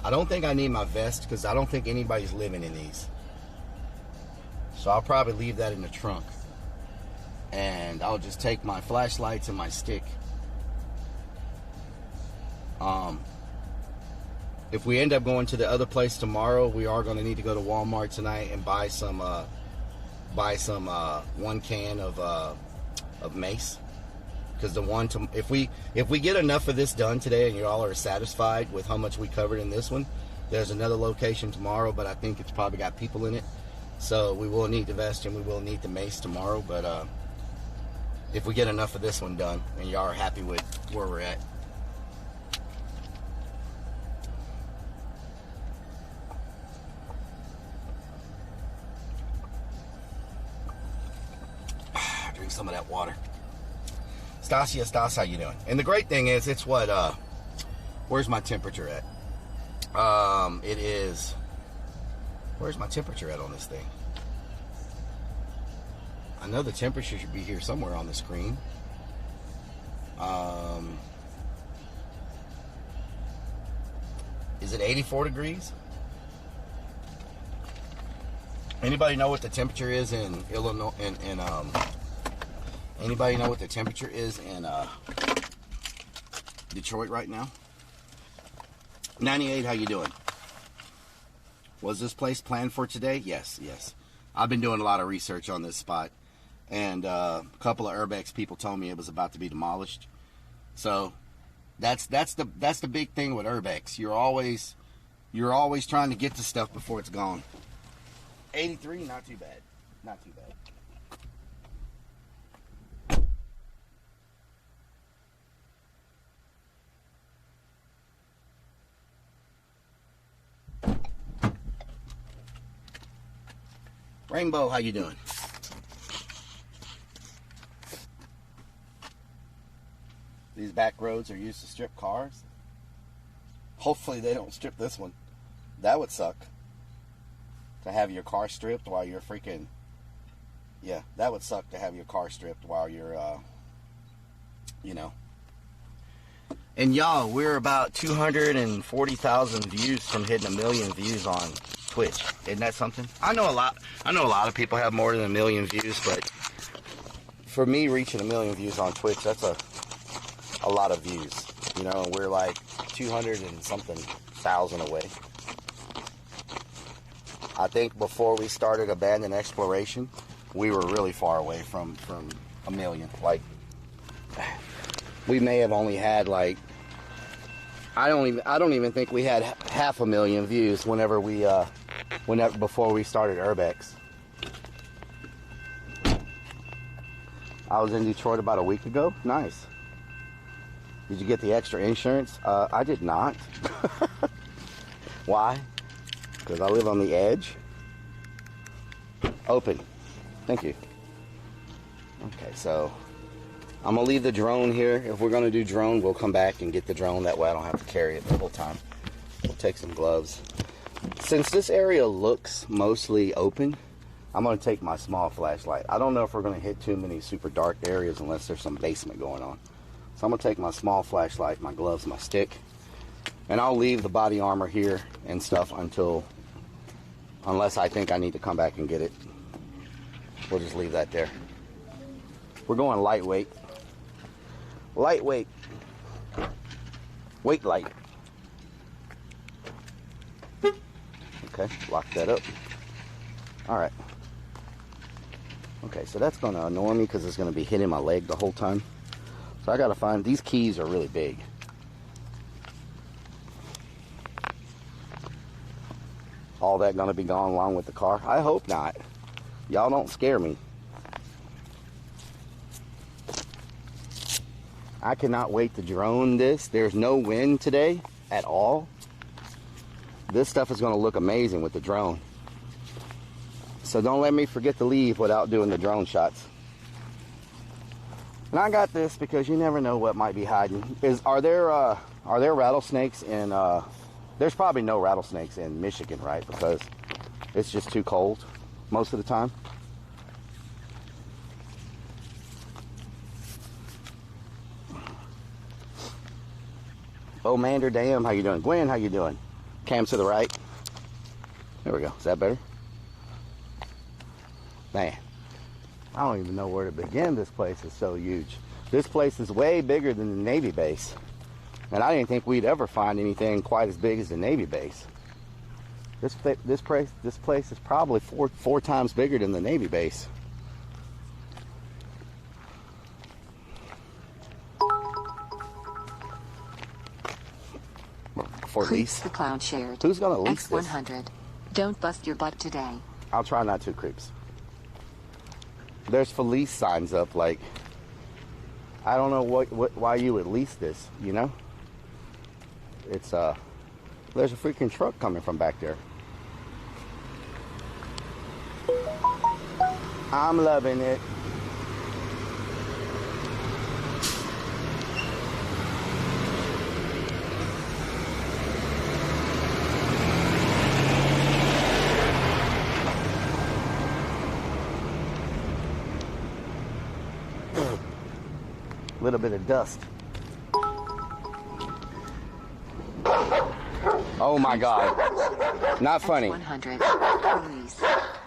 I don't think I need my vest because I don't think anybody's living in these. So I'll probably leave that in the trunk. And I'll just take my flashlights and my stick. If we end up going to the other place tomorrow, we are going to need to go to Walmart tonight and buy some 1 can of mace. Because if we get enough of this done today and you all are satisfied with how much we covered in this one, there's another location tomorrow, but I think it's probably got people in it. So we will need the vest and we will need the mace tomorrow. But if we get enough of this one done and y'all are happy with where we're at. Drink some of that water. Stas, how you doing? And the great thing is, it's what, where's my temperature at? It is, where's my temperature at on this thing? I know the temperature should be here somewhere on the screen. Is it 84 degrees? Anybody know what the temperature is in Illinois, anybody know what the temperature is in Detroit right now? 98, how you doing? Was this place planned for today? Yes. I've been doing a lot of research on this spot, and a couple of Urbex people told me it was about to be demolished. So that's the big thing with Urbex. You're always trying to get the stuff before it's gone. 83, not too bad. Not too bad. Rainbow, how you doing? These back roads are used to strip cars. Hopefully they don't strip this one. That would suck. To have your car stripped while you're freaking... Yeah, that would suck to have your car stripped while you're, you know. And y'all, we're about 240,000 views from hitting 1 million views on Twitch. Isn't that something? I know a lot of people have more than 1 million views, but for me, reaching 1 million views on Twitch, that's a lot of views. You know, and we're like 200 and something thousand away. I think before we started Abandoned Exploration, we were really far away from 1 million. Like, we may have only had like, I don't even think we had 500,000 views whenever before we started Urbex. I was in Detroit about a week ago. Nice. Did you get the extra insurance? I did not. Why? Because I live on the edge. Open. Thank you. Okay, so I'm going to leave the drone here. If we're going to do drone, we'll come back and get the drone. That way I don't have to carry it the whole time. We'll take some gloves. Since this area looks mostly open, I'm going to take my small flashlight. I don't know if we're going to hit too many super dark areas unless there's some basement going on. So I'm going to take my small flashlight, my gloves, my stick, and I'll leave the body armor here and stuff unless I think I need to come back and get it. We'll just leave that there. We're going lightweight. Lightweight. Weight light. Okay, lock that up. All right. Okay, so that's going to annoy me because it's going to be hitting my leg the whole time. So I got to find, these keys are really big. All that going to be gone along with the car? I hope not. Y'all don't scare me. I cannot wait to drone this. There's no wind today at all. This stuff is going to look amazing with the drone. So don't let me forget to leave without doing the drone shots. And I got this because you never know what might be hiding. Are there rattlesnakes in there's probably no rattlesnakes in Michigan, right? Because it's just too cold most of the time. Oh, Mander Dam, how you doing? Gwen, how you doing? Cam to the right. There we go. Is that better? Man, I don't even know where to begin. This place is so huge. This place is way bigger than the Navy base. And I didn't think we'd ever find anything quite as big as the Navy base. This place is probably four times bigger than the Navy base. For lease? The cloud shared. Who's gonna lease this? X100. Don't bust your butt today. I'll try not to, creeps. There's for lease signs up, like, I don't know why you would lease this, you know? It's there's a freaking truck coming from back there. I'm loving it. Little bit of dust. Oh my God. Not funny. X100. Police.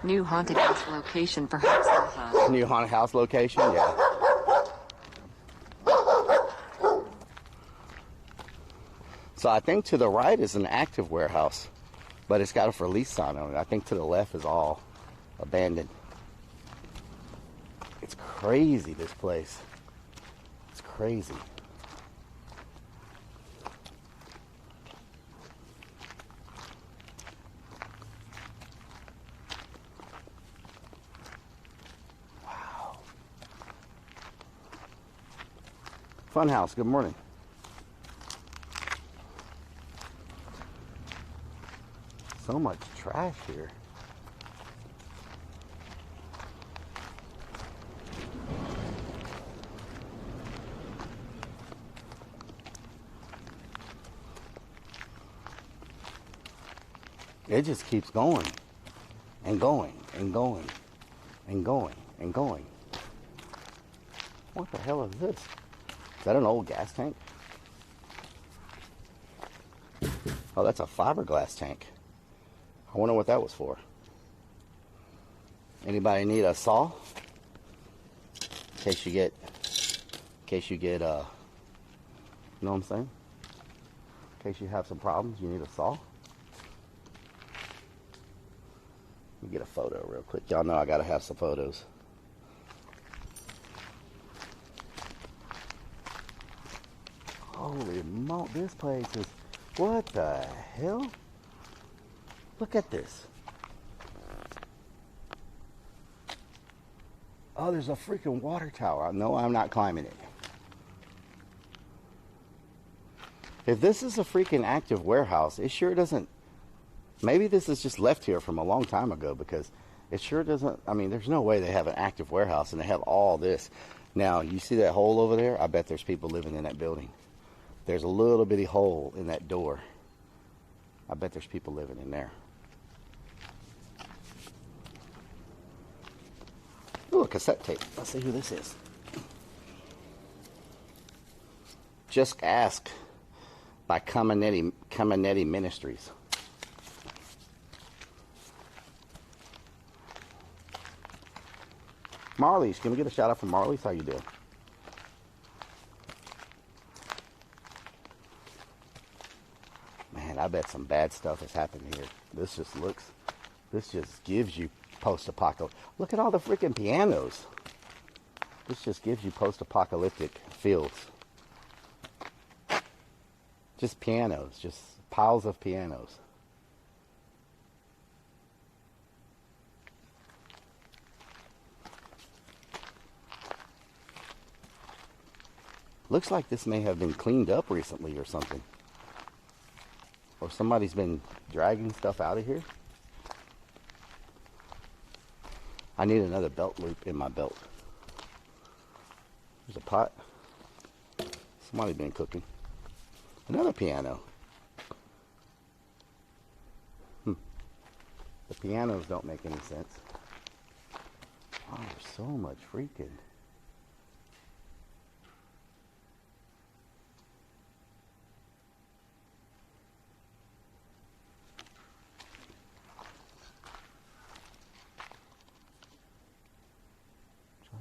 New haunted house location for House. New haunted house location? Yeah. So I think to the right is an active warehouse, but it's got a for lease sign on it. I think to the left is all abandoned. It's crazy, this place. It's crazy. Wow. Funhouse, good morning. So much trash here. It just keeps going and going and going and going and going. What the hell is this? Is that an old gas tank? Oh, that's a fiberglass tank. I wonder what that was for. Anybody need a saw? In case you get, you know what I'm saying? In case you have some problems, you need a saw. Let me get a photo real quick. Y'all know I gotta have some photos. Holy mo, this place is, what the hell? Look at this. Oh, there's a freaking water tower. No, I'm not climbing it. If this is a freaking active warehouse, it sure doesn't, maybe this is just left here from a long time ago, because it sure doesn't, I mean, there's no way they have an active warehouse and they have all this. Now, you see that hole over there? I bet there's people living in that building. There's a little bitty hole in that door. I bet there's people living in there. Ooh, a cassette tape. Let's see who this is. Just Ask by Caminetti Ministries. Marley's. Can we get a shout out from Marley's? How you doing? Man, I bet some bad stuff has happened here. This just gives you post-apocalyptic. Look at all the freaking pianos. This just gives you post-apocalyptic feels. Just pianos, just piles of pianos. Looks like this may have been cleaned up recently or something. Or somebody's been dragging stuff out of here. I need another belt loop in my belt. There's a pot. Somebody's been cooking. Another piano. The pianos don't make any sense. Oh, there's so much freaking.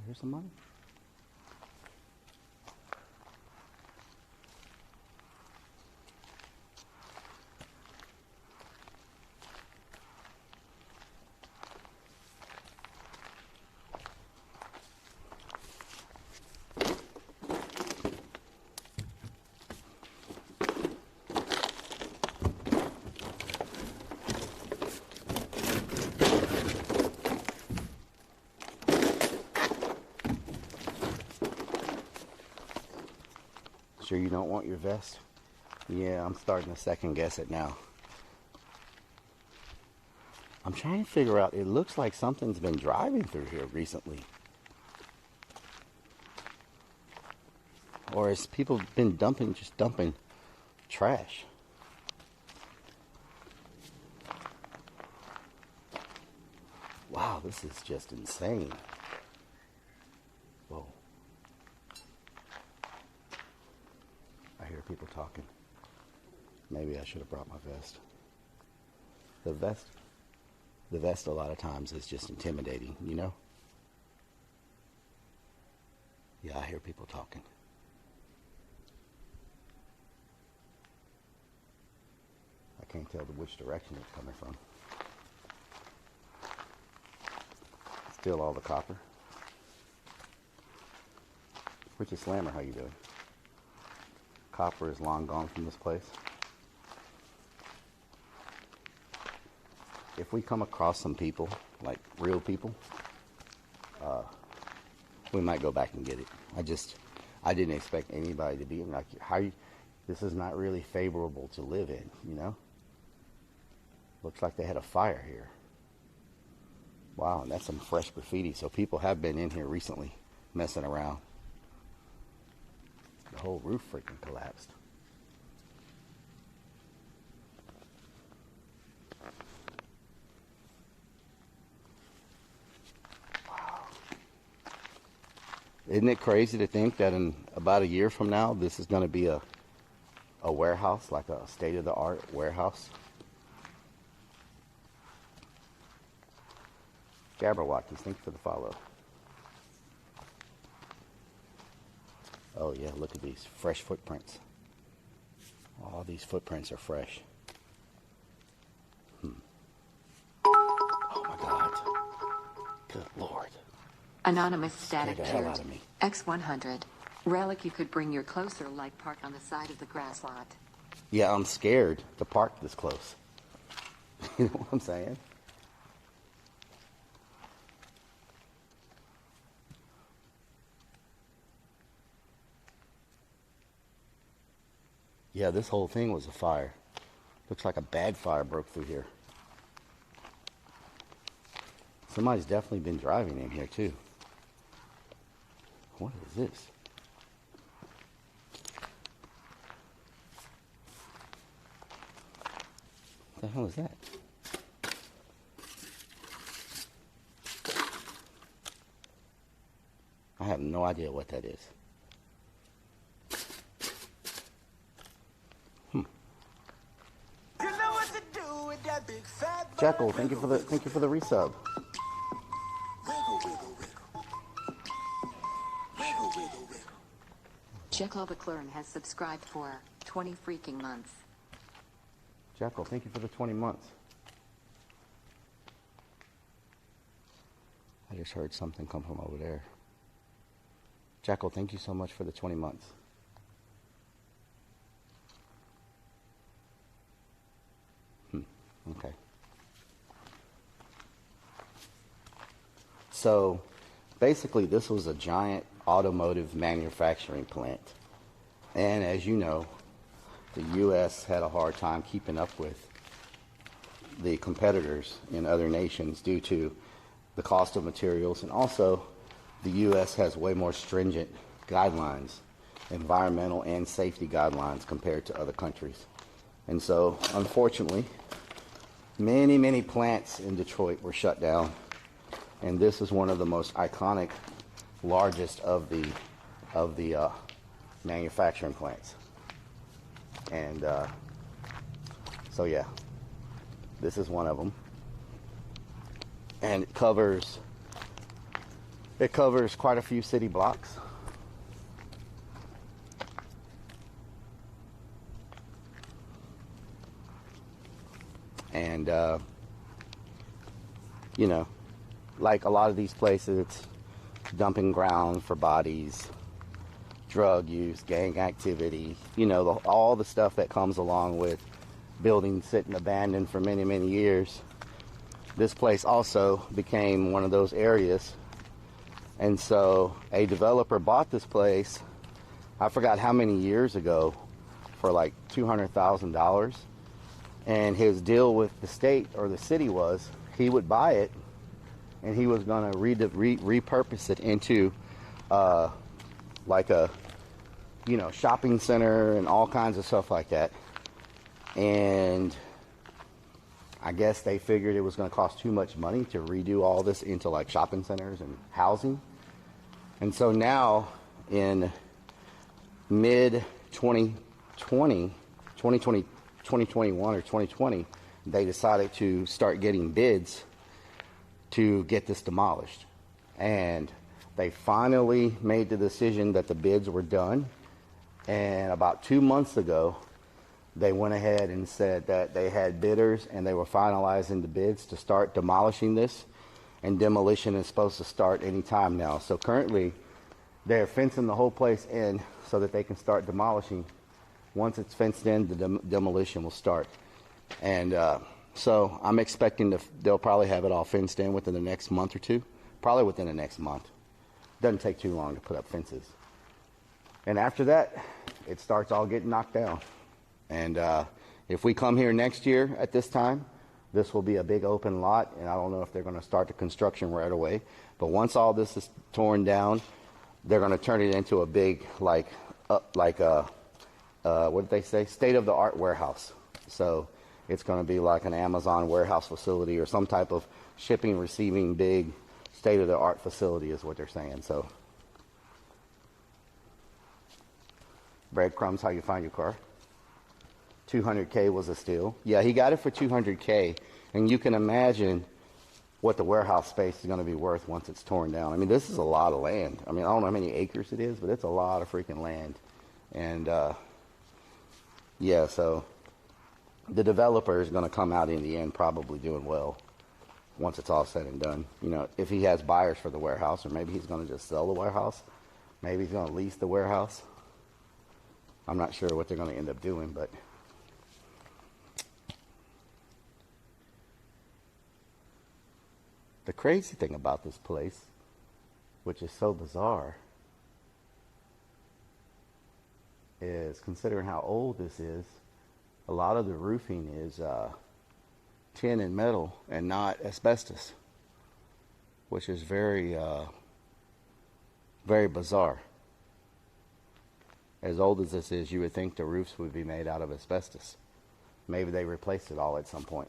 Here's some money. Sure you don't want your vest? Yeah, I'm starting to second guess it now. I'm trying to figure out, it looks like something's been driving through here recently. Or has people been just dumping trash? Wow, this is just insane. Whoa. I hear people talking. Maybe I should have brought my vest. The vest a lot of times is just intimidating, you know? Yeah, I hear people talking. I can't tell which direction it's coming from. Still all the copper. Richard Slammer, how you doing? Copper is long gone from this place. If we come across some people, like real people, we might go back and get it. I didn't expect anybody to be in, like, this is not really favorable to live in, you know? Looks like they had a fire here. Wow, and that's some fresh graffiti. So people have been in here recently, messing around. The whole roof freaking collapsed. Wow. Isn't it crazy to think that in about a year from now, this is going to be a warehouse, like a state-of-the-art warehouse? Jabberwockies, thank you for the follow. Oh yeah, look at these fresh footprints. All these footprints are fresh. Oh my God. Good Lord. Anonymous static Scared the hell here. out of me. X100. Relic, you could bring your closer, like park on the side of the grass lot. Yeah, I'm scared to park this close. You know what I'm saying? Yeah, this whole thing was a fire. Looks like a bad fire broke through here. Somebody's definitely been driving in here too. What is this? What the hell is that? I have no idea what that is. You know what to do with that big fat butt. Jekyll, thank you for the resub. Wiggle, wiggle, wiggle. Wiggle, wiggle, wiggle. Jekyll the Clern has subscribed for 20 freaking months. Jekyll, thank you for the 20 months. I just heard something come from over there. Jekyll, thank you so much for the 20 months. Okay. So, basically, this was a giant automotive manufacturing plant. And as you know, the U.S. had a hard time keeping up with the competitors in other nations due to the cost of materials, and also the U.S. has way more stringent guidelines, environmental and safety guidelines compared to other countries. And so, unfortunately, many plants in Detroit were shut down, and this is one of the most iconic, largest of the manufacturing plants. And so yeah, this is one of them, and it covers quite a few city blocks. And you know, like a lot of these places, it's dumping ground for bodies, drug use, gang activity, you know, all the stuff that comes along with buildings sitting abandoned for many years. This place also became one of those areas. And so a developer bought this place, I forgot how many years ago, for like $200,000. And his deal with the state or the city was he would buy it and he was going to repurpose it into like a, you know, shopping center and all kinds of stuff like that. And I guess they figured it was going to cost too much money to redo all this into like shopping centers and housing. And so now in mid 2021 or 2020, they decided to start getting bids to get this demolished. And they finally made the decision that the bids were done. And about 2 months ago, they went ahead and said that they had bidders and they were finalizing the bids to start demolishing this. And demolition is supposed to start any time now. So currently, they're fencing the whole place in so that they can start demolishing. Once it's fenced in, the demolition will start. And so I'm expecting they'll probably have it all fenced in within the next month or two. Probably within the next month. Doesn't take too long to put up fences. And after that, it starts all getting knocked down. And if we come here next year at this time, this will be a big open lot. And I don't know if they're going to start the construction right away. But once all this is torn down, they're going to turn it into a big, what did they say? State-of-the-art warehouse. So it's going to be like an Amazon warehouse facility or some type of shipping, receiving, big state-of-the-art facility is what they're saying. So, breadcrumbs, how you find your car? $200K was a steal. Yeah, he got it for $200K, and you can imagine what the warehouse space is going to be worth once it's torn down. I mean, this is a lot of land. I mean, I don't know how many acres it is, but it's a lot of freaking land. And, yeah, so the developer is going to come out in the end probably doing well once it's all said and done. You know, if he has buyers for the warehouse, or maybe he's going to just sell the warehouse. Maybe he's going to lease the warehouse. I'm not sure what they're going to end up doing, but the crazy thing about this place, which is so bizarre, is considering how old this is, a lot of the roofing is tin and metal and not asbestos, which is very, very bizarre. As old as this is, you would think the roofs would be made out of asbestos. Maybe they replaced it all at some point.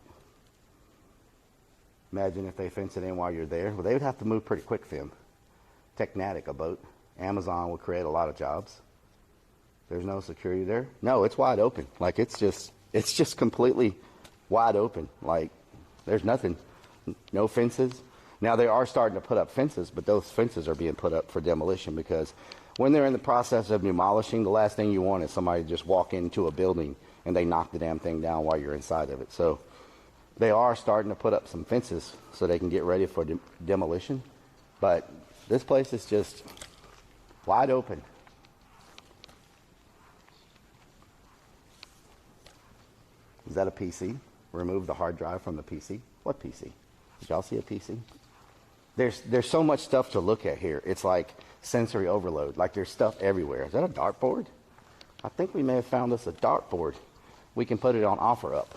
Imagine if they fence it in while you're there. Well, they would have to move pretty quick, Fim. Technatic, a boat. Amazon would create a lot of jobs. There's no security there. No, it's wide open. Like, it's just completely wide open. Like, there's nothing. No fences. Now, they are starting to put up fences, but those fences are being put up for demolition because when they're in the process of demolishing, the last thing you want is somebody to just walk into a building and they knock the damn thing down while you're inside of it. So they are starting to put up some fences so they can get ready for demolition. But this place is just wide open. Is that a PC? Remove the hard drive from the PC? What PC? Did y'all see a PC? There's so much stuff to look at here. It's like sensory overload. Like, there's stuff everywhere. Is that a dartboard? I think we may have found us a dartboard. We can put it on OfferUp.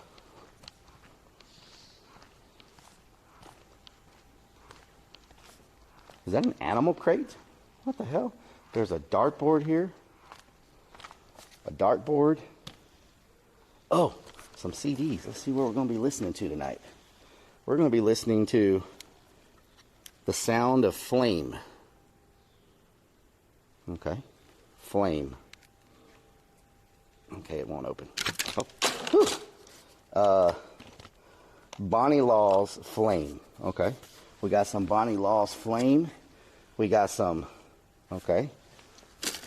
Is that an animal crate? What the hell? There's a dartboard here. A dartboard. Oh, some CDs. Let's see what we're going to be listening to tonight. We're going to be listening to The Sound of Flame. Okay. Flame. Okay, it won't open. Oh. Bonnie Law's Flame. Okay. We got some Bonnie Law's Flame. We got some, okay.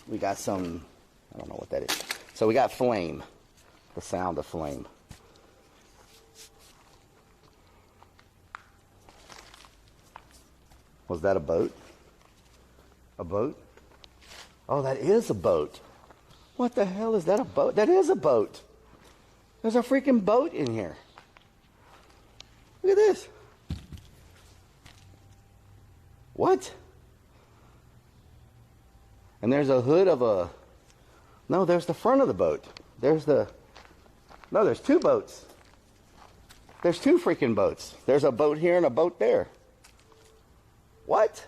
We got some, I don't know what that is. So we got Flame. The Sound of Flame. Was that a boat? A boat? Oh, that is a boat. What the hell is that, a boat? That is a boat. There's a freaking boat in here. Look at this. What? And there's a hood of a... No, there's the front of the boat. There's the... No, there's two boats. There's two freaking boats. There's a boat here and a boat there. What?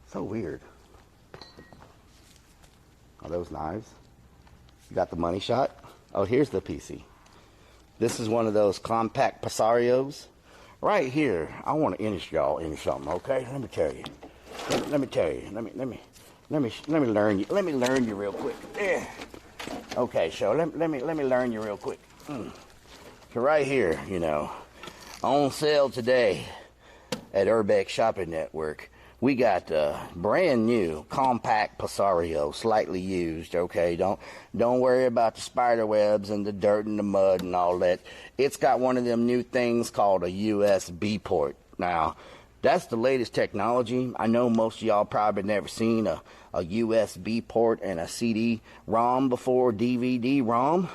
So weird. Are those knives? You got the money shot? Oh, here's the PC. This is one of those compact Pasarios. Right here, I want to interest y'all in something, okay? Let me tell you. Let me tell you. Let me learn you. Let me learn you real quick. Yeah. Okay, so let me learn you real quick. So right here, you know, on sale today at Urbex Shopping Network, we got brand new compact Pasario, slightly used. Okay, don't worry about the spider webs and the dirt and the mud and all that. It's got one of them new things called a USB port. Now, that's the latest technology. I know most of y'all probably never seen a USB port and a CD-ROM before, DVD-ROM.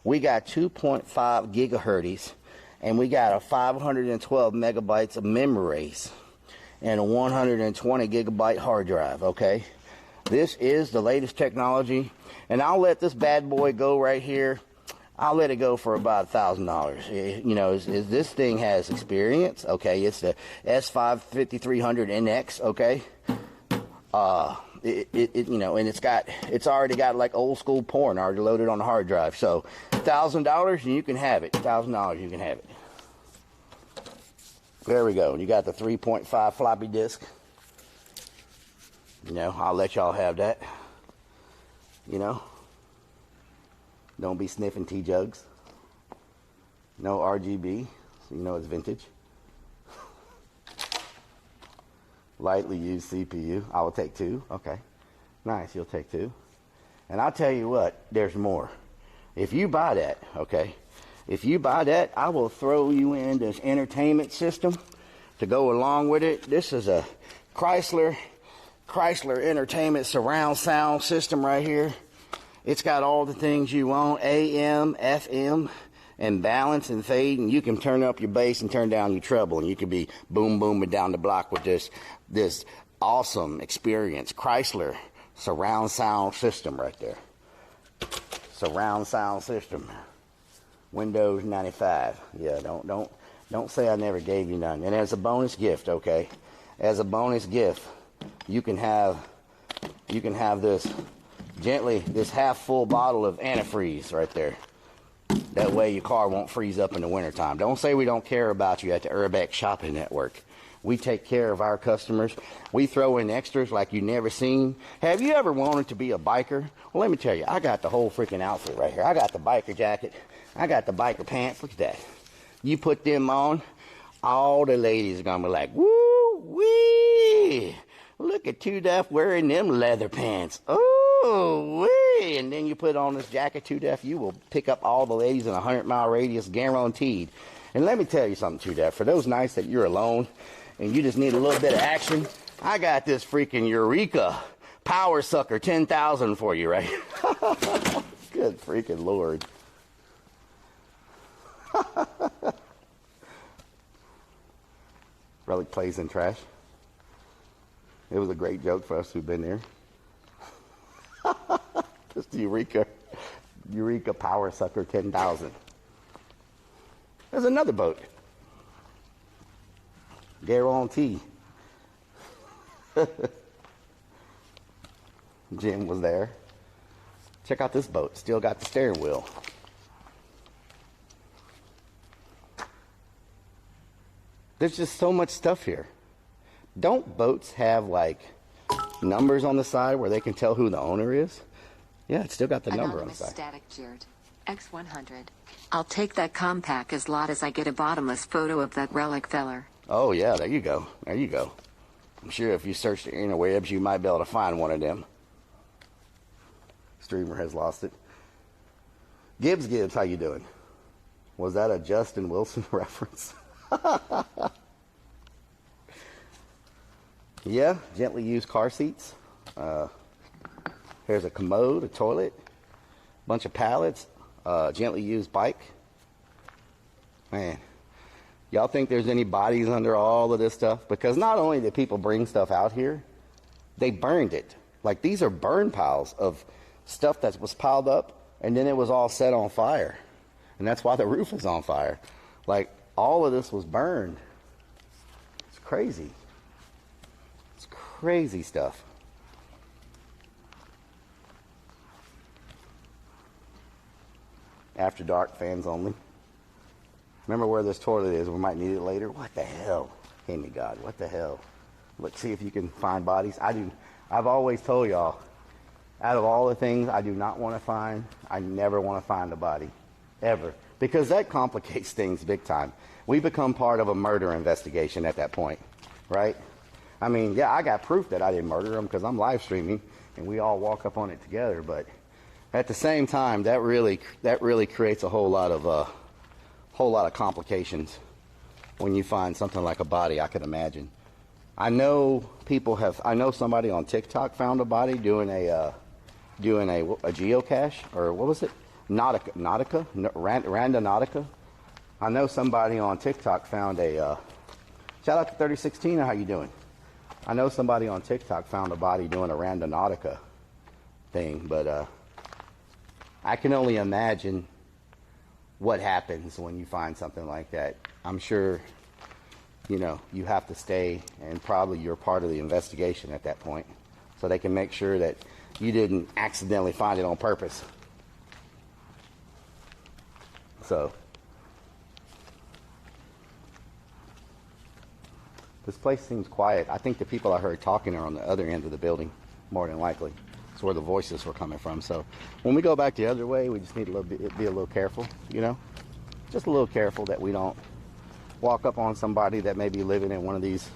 We got 2.5 gigahertz, and we got a 512 megabytes of memories and a 120 gigabyte hard drive, okay? This is the latest technology, and I'll let this bad boy go right here. I'll let it go for about $1,000. You know, this thing has experience, okay? It's the S5 5300NX, okay? You know, and it's already got like old school porn already loaded on the hard drive. So $1,000 and you can have it. $1,000 you can have it. There we go. You got the 3.5 floppy disk. You know, I'll let y'all have that. You know, don't be sniffing T-jugs. No RGB. So you know it's vintage. Lightly used CPU. I will take 2. Okay. Nice. You'll take 2. And I'll tell you what, there's more. If you buy that, okay, if you buy that, I will throw you in this entertainment system to go along with it. This is a Chrysler Entertainment surround sound system right here. It's got all the things you want, AM, FM, and balance and fade, and you can turn up your bass and turn down your treble, and you can be boom booming down the block with this awesome experience. Chrysler surround sound system right there. Surround sound system. Windows 95. Yeah, don't say I never gave you none. And as a bonus gift, okay, as a bonus gift, you can have this half full bottle of antifreeze right there. That way your car won't freeze up in the wintertime. Don't say we don't care about you at the Urbex Shopping Network. We take care of our customers. We throw in extras like you never seen. Have you ever wanted to be a biker? Well, let me tell you, I got the whole freaking outfit right here. I got the biker jacket. I got the biker pants. Look at that. You put them on, all the ladies are going to be like, woo-wee. Look at 2 Def wearing them leather pants. Oh-wee. And then you put on this jacket, 2 Def, you will pick up all the ladies in a 100-mile radius, guaranteed. And let me tell you something, 2 Def. For those nights that you're alone and you just need a little bit of action, I got this freaking Eureka Power Sucker 10,000 for you, right? Good freaking Lord. Rellik plays in trash. It was a great joke for us who've been there. Just Eureka Power Sucker 10,000. There's another boat. Guarantee. Jim was there. Check out this boat. Still got the steering wheel. There's just so much stuff here. Don't boats have like numbers on the side where they can tell who the owner is? Yeah, it's still got the number on the side. Static Jared. X100. I'll take that compact as lot as I get a bottomless photo of that Rellik feller. Oh yeah, there you go. There you go. I'm sure if you search the interwebs, you might be able to find one of them. Streamer has lost it. Gibbs, how you doing? Was that a Justin Wilson reference? Yeah, gently used car seats. Here's a commode, a toilet, bunch of pallets, gently used bike. Man, y'all think there's any bodies under all of this stuff? Because not only did people bring stuff out here, they burned it. Like, these are burn piles of stuff that was piled up, and then it was all set on fire. And that's why the roof is on fire. Like, all of this was burned. It's crazy. It's crazy stuff. After dark, fans only. Remember where this toilet is. We might need it later. What the hell? Hey me God, what the hell? Let's see if you can find bodies. I've always told y'all, out of all the things I do not want to find, I never want to find a body. Ever. Because that complicates things big time. We become part of a murder investigation at that point, right? I mean, yeah, I got proof that I didn't murder them because I'm live streaming and we all walk up on it together. But at the same time, that really creates a whole lot of complications when you find something like a body. I can imagine. I know somebody on TikTok found a body doing a geocache, or what was it? Randonautica. I know somebody on TikTok found a, shout out to 3016, how you doing? I know somebody on TikTok found a body doing a Randonautica thing, but I can only imagine what happens when you find something like that. I'm sure, you have to stay, and probably you're part of the investigation at that point, so they can make sure that you didn't accidentally find it on purpose. So, this place seems quiet. I think the people I heard talking are on the other end of the building, more than likely. That's where the voices were coming from. So, when we go back the other way, we just need to be a little careful, Just a little careful that we don't walk up on somebody that may be living in one of these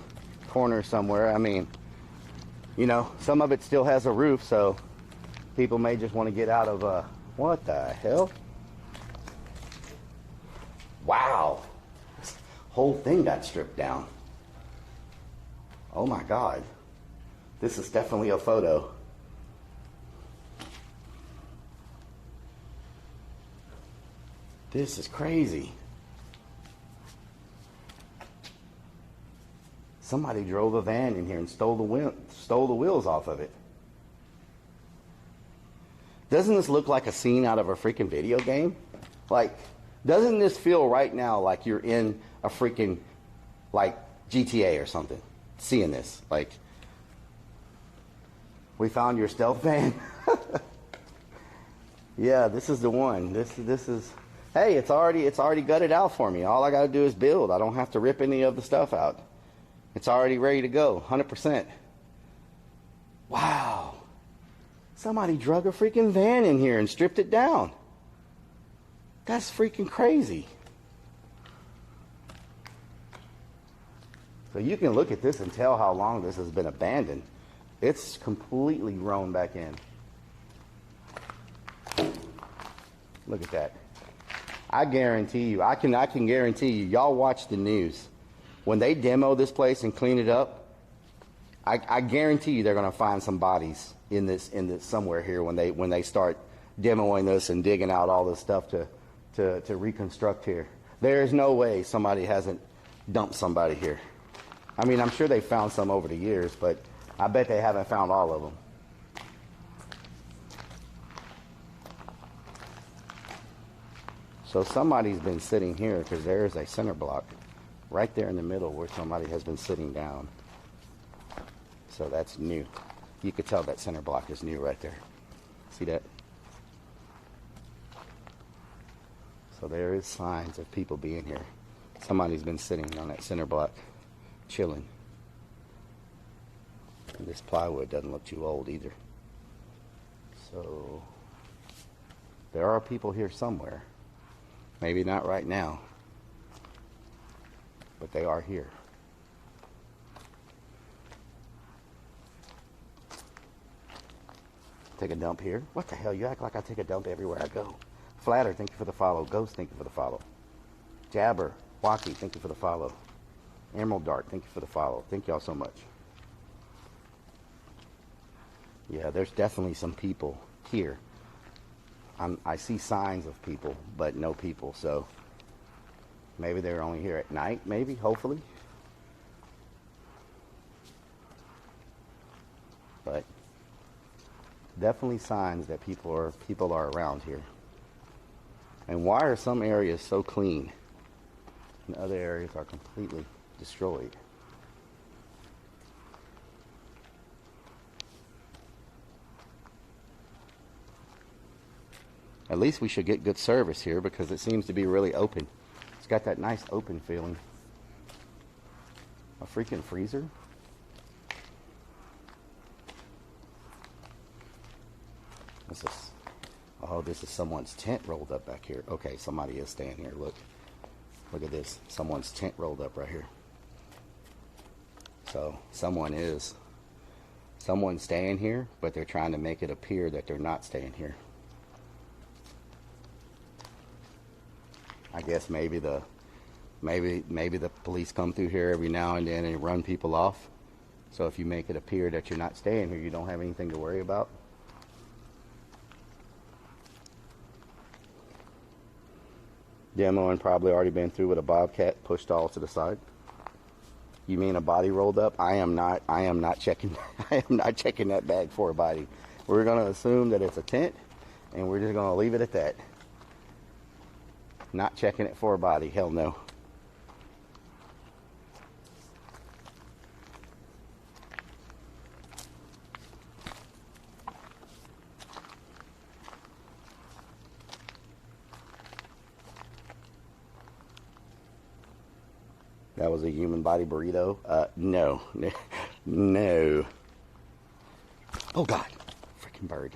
corners somewhere. I mean, you know, some of it still has a roof, so people may just want to get out of, what the hell? Wow. This whole thing got stripped down. Oh my God. This is definitely a photo. This is crazy. Somebody drove a van in here and stole the wheels off of it. Doesn't this look like a scene out of a freaking video game? Like, doesn't this feel right now like you're in a freaking, like, GTA or something? Seeing this, like, we found your stealth van. Yeah, this is the one. This is. Hey, it's already gutted out for me. All I got to do is build. I don't have to rip any of the stuff out. It's already ready to go, 100%. Wow. Somebody drug a freaking van in here and stripped it down. That's freaking crazy. So you can look at this and tell how long this has been abandoned. It's completely grown back in. Look at that. I guarantee you, I can guarantee you, y'all watch the news. When they demo this place and clean it up, I guarantee you they're going to find some bodies in this somewhere here when they start demoing this and digging out all this stuff to reconstruct here. There is no way somebody hasn't dumped somebody here. I mean, I'm sure they found some over the years, but I bet they haven't found all of them. So somebody's been sitting here because there is a center block right there in the middle where somebody has been sitting down. So that's new. You could tell that center block is new right there. See that? So there is signs of people being here. Somebody's been sitting on that center block, chilling. And this plywood doesn't look too old either. So there are people here somewhere. Maybe not right now, but they are here. Take a dump here. What the hell? You act like I take a dump everywhere I go. Flatter, thank you for the follow. Ghost, thank you for the follow. Jabber, Wacky, thank you for the follow. Emerald Dart, thank you for the follow. Thank y'all so much. Yeah, there's definitely some people here. I see signs of people, but no people, so maybe they're only here at night, maybe, hopefully. But definitely signs that people are around here. And why are some areas so clean and other areas are completely destroyed? At least we should get good service here because it seems to be really open. It's got that nice open feeling. A freaking freezer? This is someone's tent rolled up back here. Okay, somebody is staying here. Look at this. Someone's tent rolled up right here. So someone's staying here, but they're trying to make it appear that they're not staying here. I guess maybe the police come through here every now and then and run people off. So if you make it appear that you're not staying here, you don't have anything to worry about. Demoing probably already been through with a bobcat pushed all to the side. You mean a body rolled up? I am not checking that bag for a body. We're going to assume that it's a tent and we're just going to leave it at that. Not checking it for a body. Hell no. That was a human body burrito? No. No. Oh God. Freaking bird.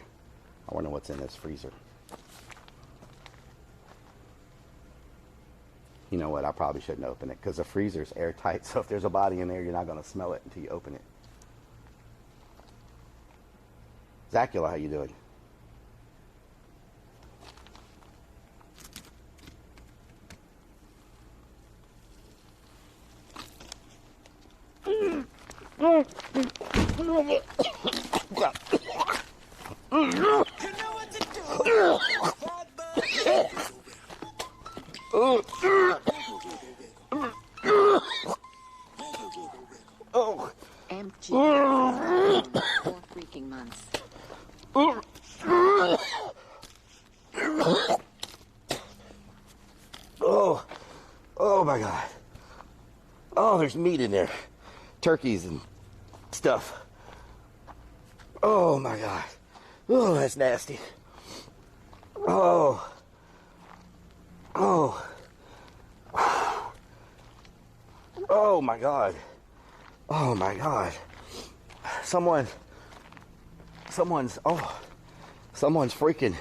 I wonder what's in this freezer. You know what? I probably shouldn't open it because the freezer's airtight. So if there's a body in there, you're not going to smell it until you open it. Zacula, how you doing? MG. 4 freaking months. Oh my God. Oh, there's meat in there. Turkeys and stuff. Oh my God. Oh, that's nasty. Oh. Oh my God. Oh my God. Someone's freaking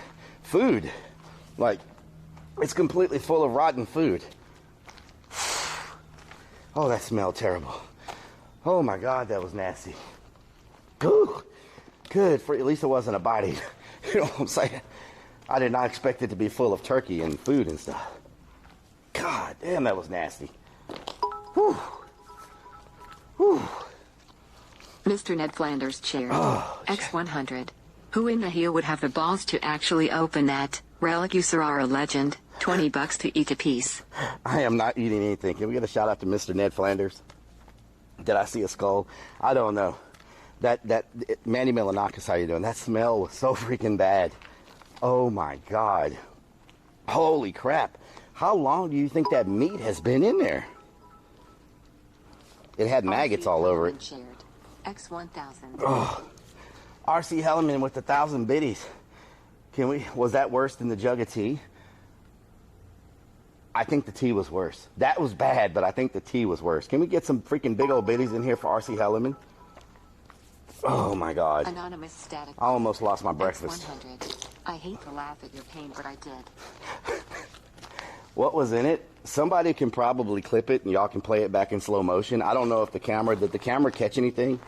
food. Like, it's completely full of rotten food. Oh, that smelled terrible. Oh my God, that was nasty. Ooh, good, for at least it wasn't a body. You know what I'm saying? I did not expect it to be full of turkey and food and stuff. God damn, that was nasty. Whew. Whew. Mr. Ned Flanders cheered. Oh, X100. Who in the hell would have the balls to actually open that? Rellik, you sir are a legend. $20 to eat a piece. I am not eating anything. Can we get a shout out to Mr. Ned Flanders? Did I see a skull? I don't know. Mandy Milanakis, how you doing? That smell was so freaking bad. Oh my God. Holy crap. How long do you think that meat has been in there? It had maggots all over it. Shared. X1000. Oh. R.C. Hellerman with 1,000 biddies. Was that worse than the jug of tea? I think the tea was worse. That was bad, but I think the tea was worse. Can we get some freaking big old biddies in here for R.C. Hellerman? Oh my God. Anonymous static. I almost lost my breakfast. X100. I hate to laugh at your pain, but I did. What was in it? Somebody can probably clip it and y'all can play it back in slow motion. I don't know if did the camera catch anything?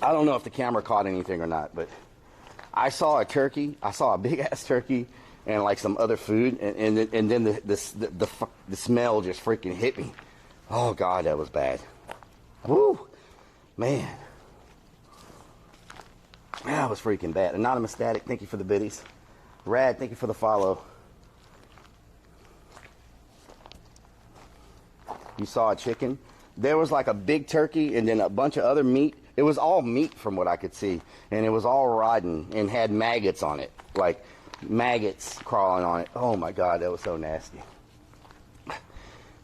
I don't know if the camera caught anything or not, but I saw a turkey. I saw a big ass turkey and like some other food, and then the smell just freaking hit me. Oh God, that was bad. Woo, man, that was freaking bad. Anonymous Static, thank you for the biddies. Rad, thank you for the follow. You saw a chicken. There was like a big turkey and then a bunch of other meat. It was all meat from what I could see, and it was all rotten and had maggots on it, like maggots crawling on it. Oh my God, that was so nasty.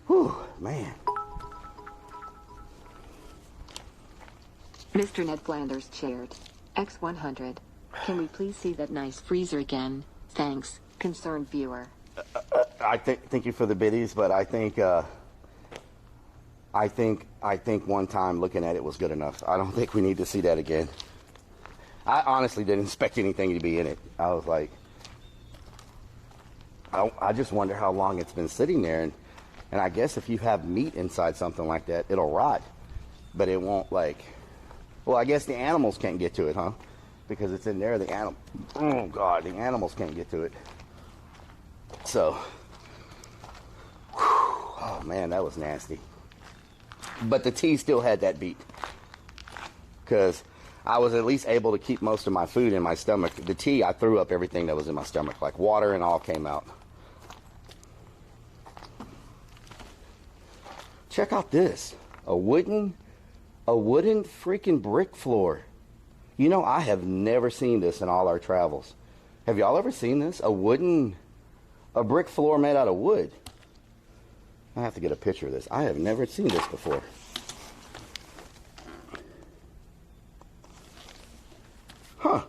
Whew, man. Mr. Ned Flanders cheered. X100. Can we please see that nice freezer again? Thanks, concerned viewer. Thank you for the biddies, but I think one time looking at it was good enough. I don't think we need to see that again. I honestly didn't expect anything to be in it. I was like, I just wonder how long it's been sitting there. And I guess if you have meat inside something like that, it'll rot. But it won't well, I guess the animals can't get to it, huh? Because it's in there, oh God, the animals can't get to it. So, oh man, that was nasty. But the tea still had that beat, because I was at least able to keep most of my food in my stomach. The tea, I threw up everything that was in my stomach, like water and all came out. Check out this, a wooden freaking brick floor. You know, I have never seen this in all our travels. Have y'all ever seen this? A brick floor made out of wood. I have to get a picture of this. I have never seen this before. Huh.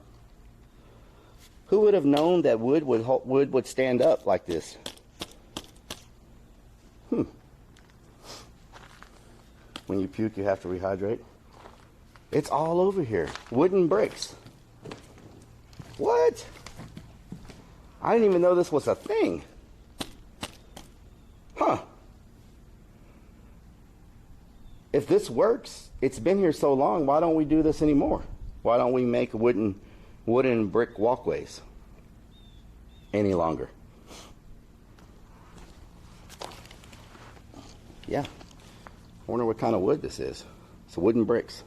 Who would have known that wood would stand up like this? When you puke, you have to rehydrate. It's all over here. Wooden bricks. What? I didn't even know this was a thing. Huh. If this works, it's been here so long, why don't we do this anymore? Why don't we make wooden brick walkways any longer? Yeah. I wonder what kind of wood this is. It's wooden bricks.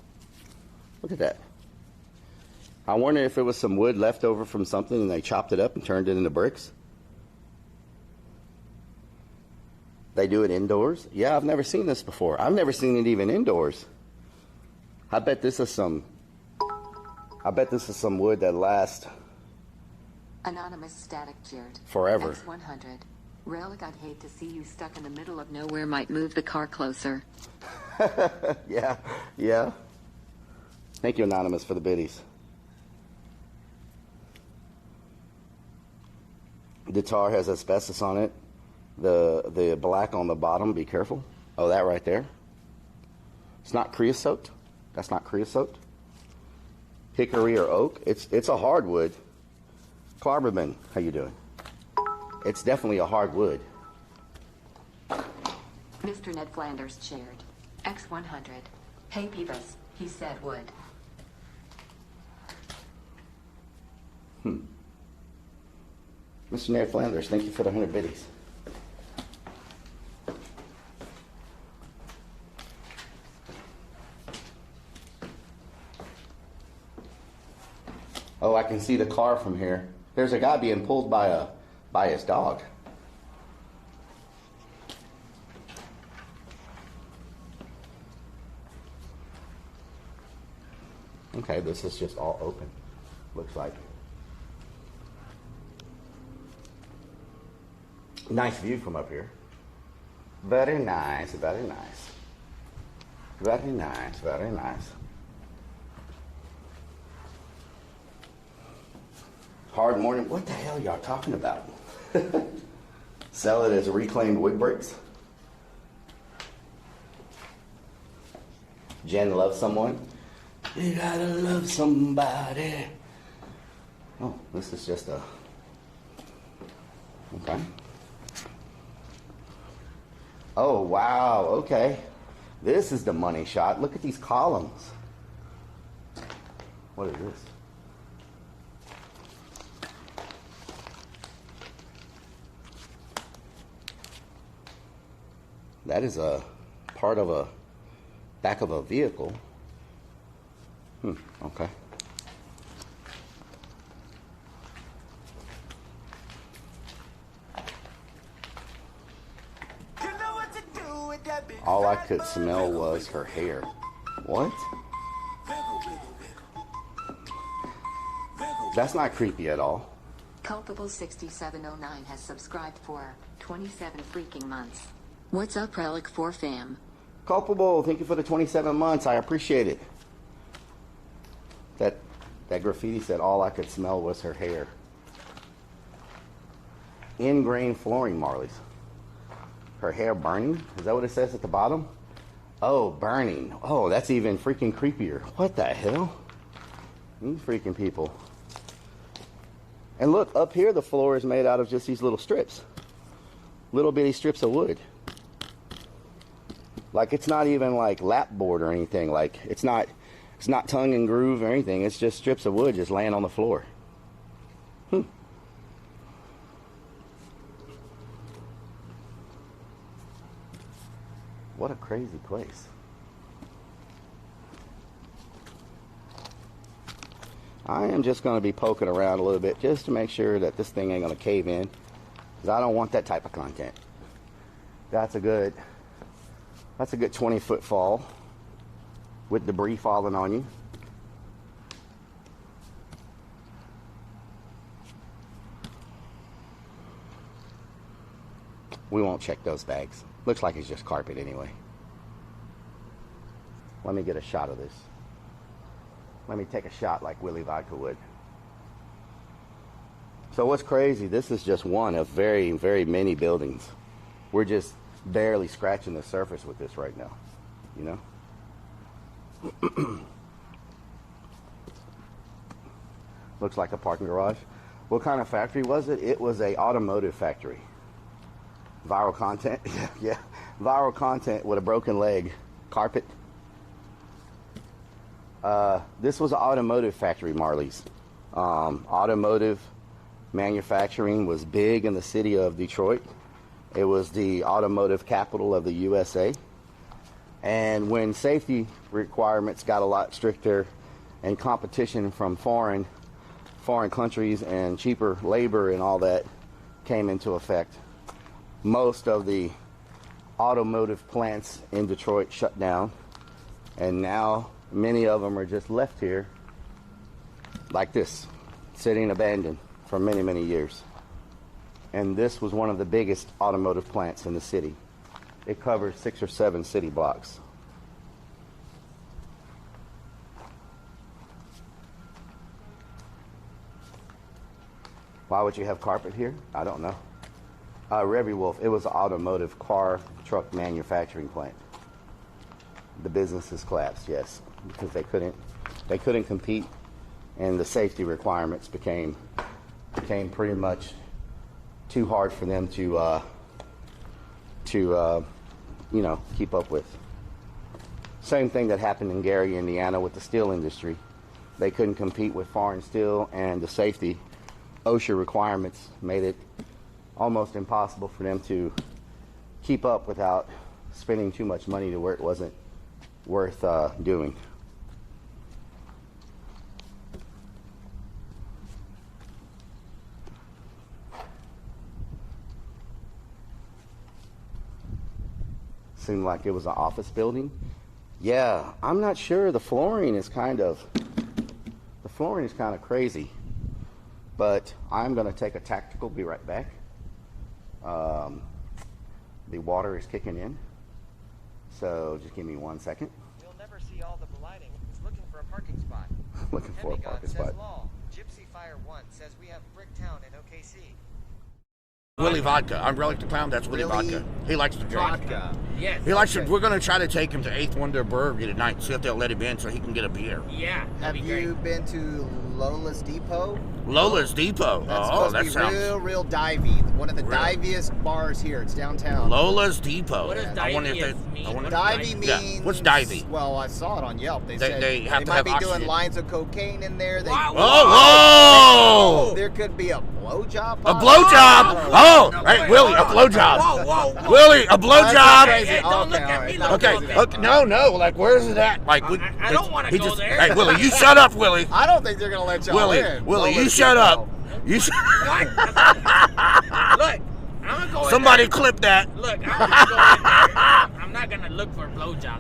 Look at that. I wonder if it was some wood left over from something and they chopped it up and turned it into bricks. They do it indoors? Yeah, I've never seen this before. I've never seen it even indoors. I bet this is some wood that lasts Anonymous Static Jared. forever. X100. Rellik, I'd hate to see you stuck in the middle of nowhere. Might move the car closer. Yeah. Thank you, Anonymous, for the biddies. The tar has asbestos on it. The black on the bottom, be careful. Oh, that right there. It's not creosote. That's not creosote. Hickory or oak. It's a hardwood. Clarberman, how you doing? It's definitely a hardwood. Mr. Ned Flanders shared. X100. Hey Beavis, he said wood. Mr. Ned Flanders, thank you for the 100 biddies. Oh, I can see the car from here. There's a guy being pulled by his dog. Okay, this is just all open. Looks like. Nice view from up here. Very nice, very nice. Very nice, very nice. Hard morning. What the hell y'all talking about? Sell it as reclaimed wood bricks? Jen loves someone? You gotta love somebody. Oh, this is just a... Okay. Oh, wow, okay. This is the money shot. Look at these columns. What is this? That is a part of a back of a vehicle. Okay. All I could smell was her hair. What? That's not creepy at all. Culpable 6709 has subscribed for 27 freaking months. What's up, Rellik 4 fam? Culpable, thank you for the 27 months. I appreciate it. That graffiti said all I could smell was her hair. Ingrain flooring, Marley's. Her hair burning? Is that what it says at the bottom? Oh, burning. Oh, that's even freaking creepier. What the hell? These freaking people. And look, up here the floor is made out of just these little strips. Little bitty strips of wood. Like it's not even like lap board or anything. Like it's not tongue and groove or anything. It's just strips of wood just laying on the floor. What a crazy place. I am just going to be poking around a little bit just to make sure that this thing ain't going to cave in. Because I don't want that type of content. That's a good 20-foot fall with debris falling on you. We won't check those bags. Looks like it's just carpet anyway. Let me get a shot of this. Let me take a shot like Willie Vodka would. So what's crazy, this is just one of very, very many buildings. We're just barely scratching the surface with this right now, you know? Looks like a parking garage. What kind of factory was it? It was a automotive factory. Viral content. Yeah. Viral content with a broken leg. Carpet. This was an automotive factory, Marley's. Automotive manufacturing was big in the city of Detroit. It was the automotive capital of the USA. And when safety requirements got a lot stricter and competition from foreign countries and cheaper labor and all that came into effect, most of the automotive plants in Detroit shut down. And now many of them are just left here like this, sitting abandoned for many, many years. And this was one of the biggest automotive plants in the city. It covers 6 or 7 city blocks. Why would you have carpet here? I don't know. Revy Wolf, it was an automotive car truck manufacturing plant. The businesses collapsed, yes, because they couldn't compete, and the safety requirements became pretty much too hard for them to keep up with. Same thing that happened in Gary, Indiana with the steel industry. They couldn't compete with foreign steel, and the safety OSHA requirements made it almost impossible for them to keep up without spending too much money to where it wasn't worth doing. Seemed like it was an office building. Yeah, I'm not sure. The flooring is kind of crazy. But I'm going to take a tactical, be right back. The water is kicking in. So just give me 1 second. You'll never see all the lighting. He's looking for a parking spot. Looking for a parking spot. Law. Gypsy Fire 1 says we have Bricktown in OKC. Willie Vodka. I'm Rellik the Clown. That's Willie Vodka. He likes to drink. Vodka. Yes. He likes to. We're going to try to take him to 8th Wonder Brewery tonight. See if they'll let him in so he can get a beer. Yeah. Have you been to Lola's Depot? Lola's Depot. That sounds real divey. One of the diviest bars here. It's downtown. Lola's Depot. What does divey mean? Divey means. Yeah. What's divey? Well, I saw it on Yelp. They said they have to might have be oxygen. doing lines of cocaine in there. Whoa! There could be a blowjob. A blowjob. Oh, hey Willie, a blowjob. Whoa. Willie, a blowjob. Hey, don't look at me. Okay. No. Like, where's it at? Like, I don't want to go there. Hey, Willie, you shut up, Willie. I don't think they're gonna let y'all in. Willie, you shut up. You shut. Look, I'm gonna go. Somebody clip that. Look, I'm gonna go in there. I'm not gonna look for a blowjob.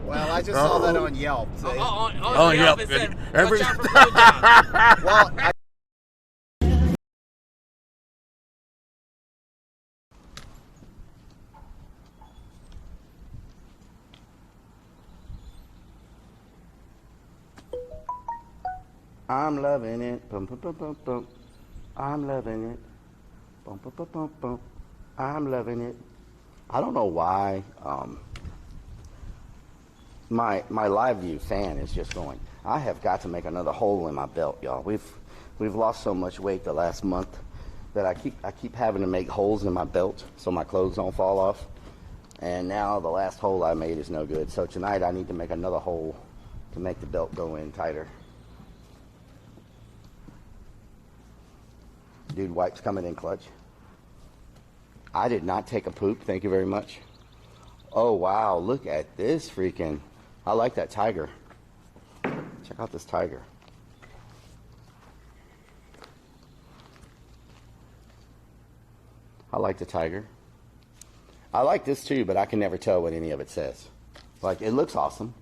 Well, I just saw that on Yelp. So. On Yelp. It said, Every. watch out for blowjobs. Well. I'm loving it. Bum, bum, bum, bum, bum. I'm loving it. Bum, bum, bum, bum, bum. I'm loving it. I don't know why my live view fan is just going. I have got to make another hole in my belt, y'all. We've lost so much weight the last month that I keep having to make holes in my belt so my clothes don't fall off. And now the last hole I made is no good. So tonight I need to make another hole to make the belt go in tighter. Dude, wipes coming in clutch. I did not take a poop. Thank you very much. Oh, wow. Look at this freaking. I like that tiger. Check out this tiger. I like the tiger. I like this too, but I can never tell what any of it says. Like, it looks awesome,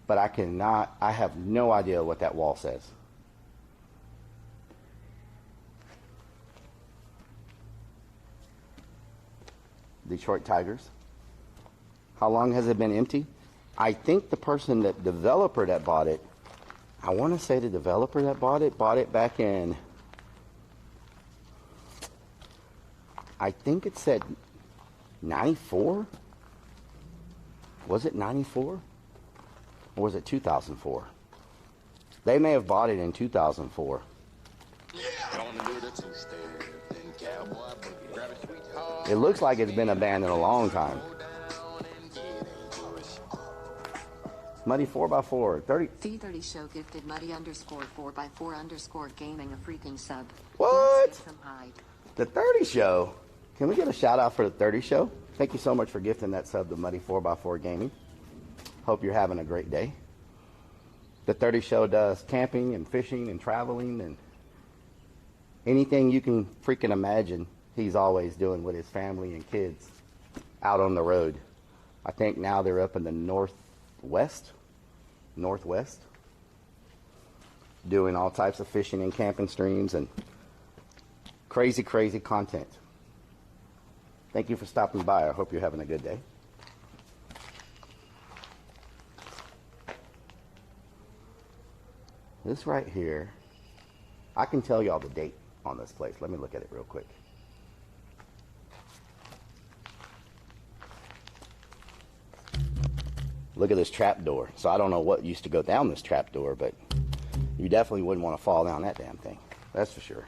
but I have no idea what that wall says. Detroit Tigers. How long has it been empty? I think the developer that bought it, I want to say the developer that bought it back in, I think it said 94? Was it 94? Or was it 2004? They may have bought it in 2004. It looks like it's been abandoned a long time. Muddy 4x4, 30. T30 Show gifted Muddy _ 4x4 gaming a freaking sub. What? Let's get some hype. The 30 Show. Can we get a shout out for the 30 Show? Thank you so much for gifting that sub to Muddy 4x4 Gaming. Hope you're having a great day. The 30 Show does camping and fishing and traveling and anything you can freaking imagine. He's always doing with his family and kids out on the road. I think now they're up in the northwest, doing all types of fishing and camping streams and crazy, crazy content. Thank you for stopping by. I hope you're having a good day. This right here, I can tell y'all the date on this place. Let me look at it real quick. Look at this trap door. So I don't know what used to go down this trap door, but you definitely wouldn't want to fall down that damn thing. That's for sure.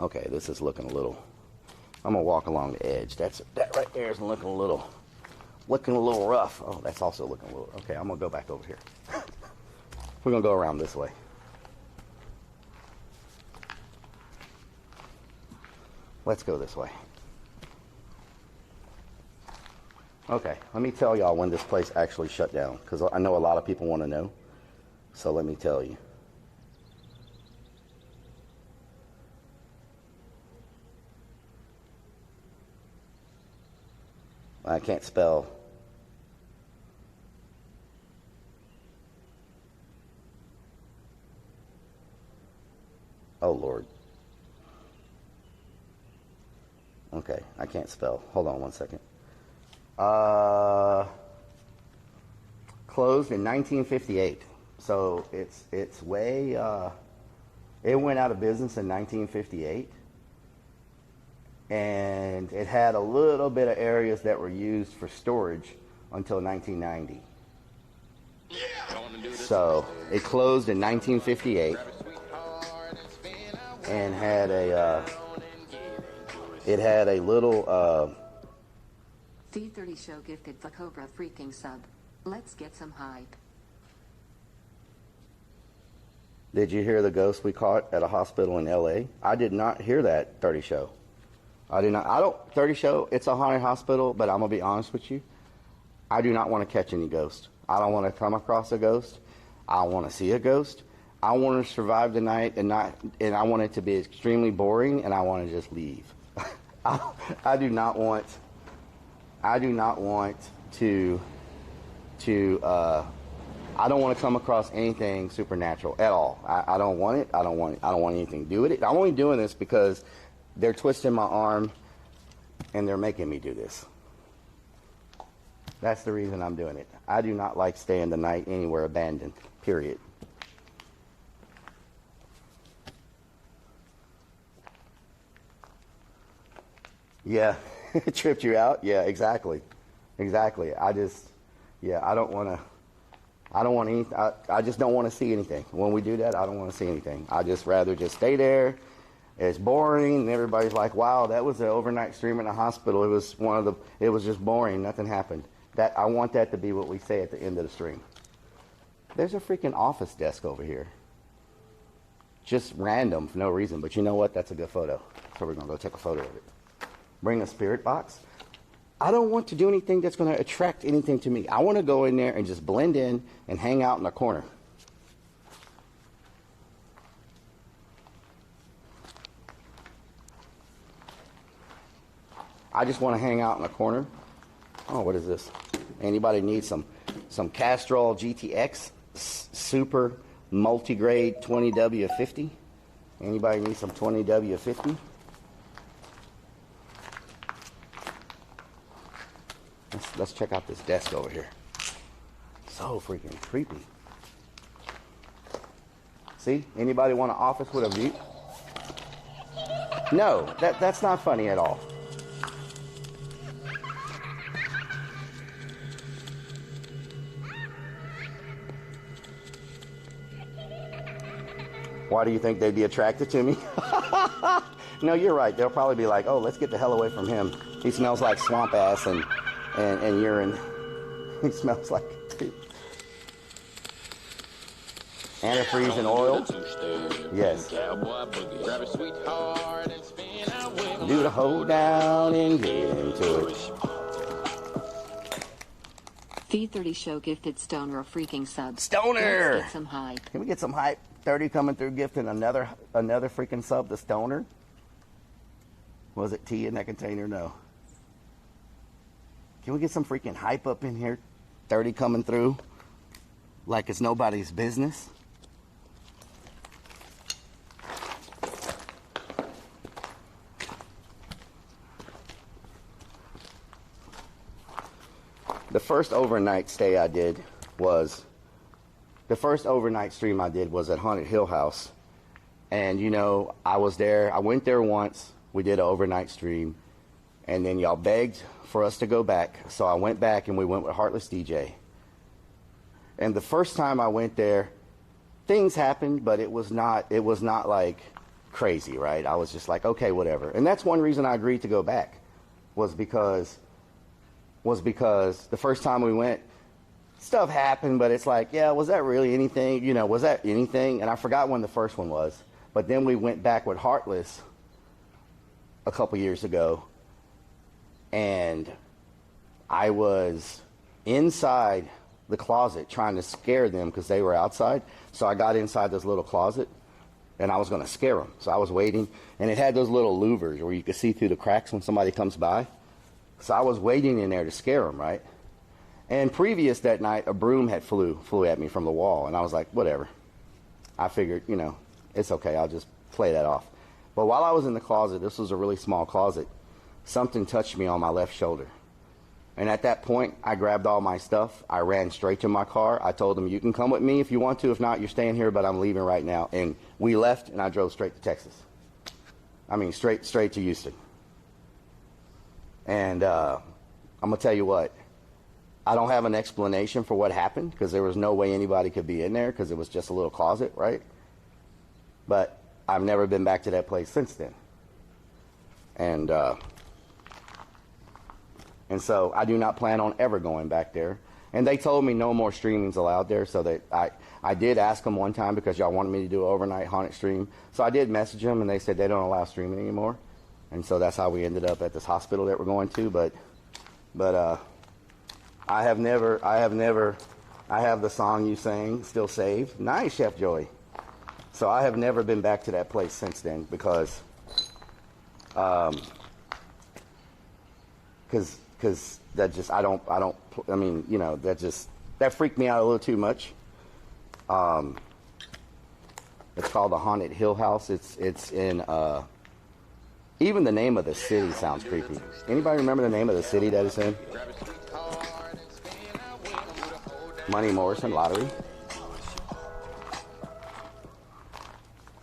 Okay, this is looking a little, I'm gonna walk along the edge. That right there is looking a little rough. Oh, that's also looking a little, okay, I'm gonna go back over here. We're gonna go around this way. Let's go this way. Okay, let me tell y'all when this place actually shut down, because I know a lot of people want to know. So let me tell you. I can't spell. Oh, Lord. Okay, I can't spell. Hold on one second. Closed in 1958. So it's way, it went out of business in 1958. And it had a little bit of areas that were used for storage until 1990. So it closed in 1958 and had a little T30 Show gifted the Cobra freaking sub. Let's get some hype. Did you hear the ghost we caught at a hospital in LA? I did not hear that 30 Show. I do not. 30 Show, it's a haunted hospital, but I'm going to be honest with you. I do not want to catch any ghosts. I don't want to come across a ghost. I want to see a ghost. I want to survive the night and I want it to be extremely boring and I want to just leave. I do not want to I don't want to come across anything supernatural at all. I don't want it. I don't want anything to do with it. I'm only doing this because they're twisting my arm and they're making me do this. That's the reason I'm doing it. I do not like staying the night anywhere abandoned, period. Yeah, it tripped you out? Yeah, exactly. Exactly. I just don't want to see anything. When we do that, I don't want to see anything. I just rather just stay there. It's boring, and everybody's like, "Wow, that was an overnight stream in a hospital. It was just boring. Nothing happened." I want that to be what we say at the end of the stream. There's a freaking office desk over here. Just random for no reason, but you know what? That's a good photo. So we're gonna go take a photo of it. Bring a spirit box. I don't want to do anything that's going to attract anything to me. I want to go in there and just blend in and hang out in the corner. I just want to hang out in the corner. Oh, what is this? Anybody need some Castrol GTX Super Multigrade 20W50? Anybody need some 20W50? Let's check out this desk over here. So freaking creepy. See? Anybody want an office with a view? No, that's not funny at all. Why do you think they'd be attracted to me? No, you're right. They'll probably be like, oh, let's get the hell away from him. He smells like swamp ass and urine. He smells like it too. Antifreeze and oil. Yes. Do the hold down and get into it. V30 Show gifted Stoner a freaking sub. Stoner! Let's get some hype. Can we get some hype? 30 coming through gifting another freaking sub to Stoner. Was it tea in that container? No. Can we get some freaking hype up in here? 30 coming through like it's nobody's business. The first overnight stay I did was, the first overnight stream I did was at Haunted Hill House. And, you know, I was there. I went there once. We did an overnight stream. And then y'all begged for us to go back. So I went back and we went with Heartless DJ. And the first time I went there, things happened, but it was not like crazy, right? I was just like, okay, whatever. And that's one reason I agreed to go back, was because the first time we went, stuff happened, but it's like, yeah, was that really anything? You know, was that anything? And I forgot when the first one was. But then we went back with Heartless a couple years ago, and I was inside the closet trying to scare them because they were outside. So I got inside this little closet, and I was going to scare them. So I was waiting, and it had those little louvers where you could see through the cracks when somebody comes by. So I was waiting in there to scare them, right? And previous that night, a broom had flew at me from the wall, and I was like, whatever. I figured, you know, it's okay. I'll just play that off. But while I was in the closet, this was a really small closet, something touched me on my left shoulder. And at that point, I grabbed all my stuff. I ran straight to my car. I told them, you can come with me if you want to. If not, you're staying here, but I'm leaving right now. And we left, and I drove straight to Texas. I mean, straight to Houston. And I'm going to tell you what, I don't have an explanation for what happened because there was no way anybody could be in there because it was just a little closet, right? But I've never been back to that place since then. And so I do not plan on ever going back there. And they told me no more streaming's allowed there, so that I did ask them one time because y'all wanted me to do an overnight haunted stream. So I did message them, and they said they don't allow streaming anymore. And so that's how we ended up at this hospital that we're going to. But I have the song you sang still saved. Nice, Chef Joey. So I have never been back to that place since then because that just, I mean, you know, that freaked me out a little too much. It's called the Haunted Hill House. It's in, even the name of the city sounds creepy. Anybody remember the name of the city that it's in? Money Morrison Lottery.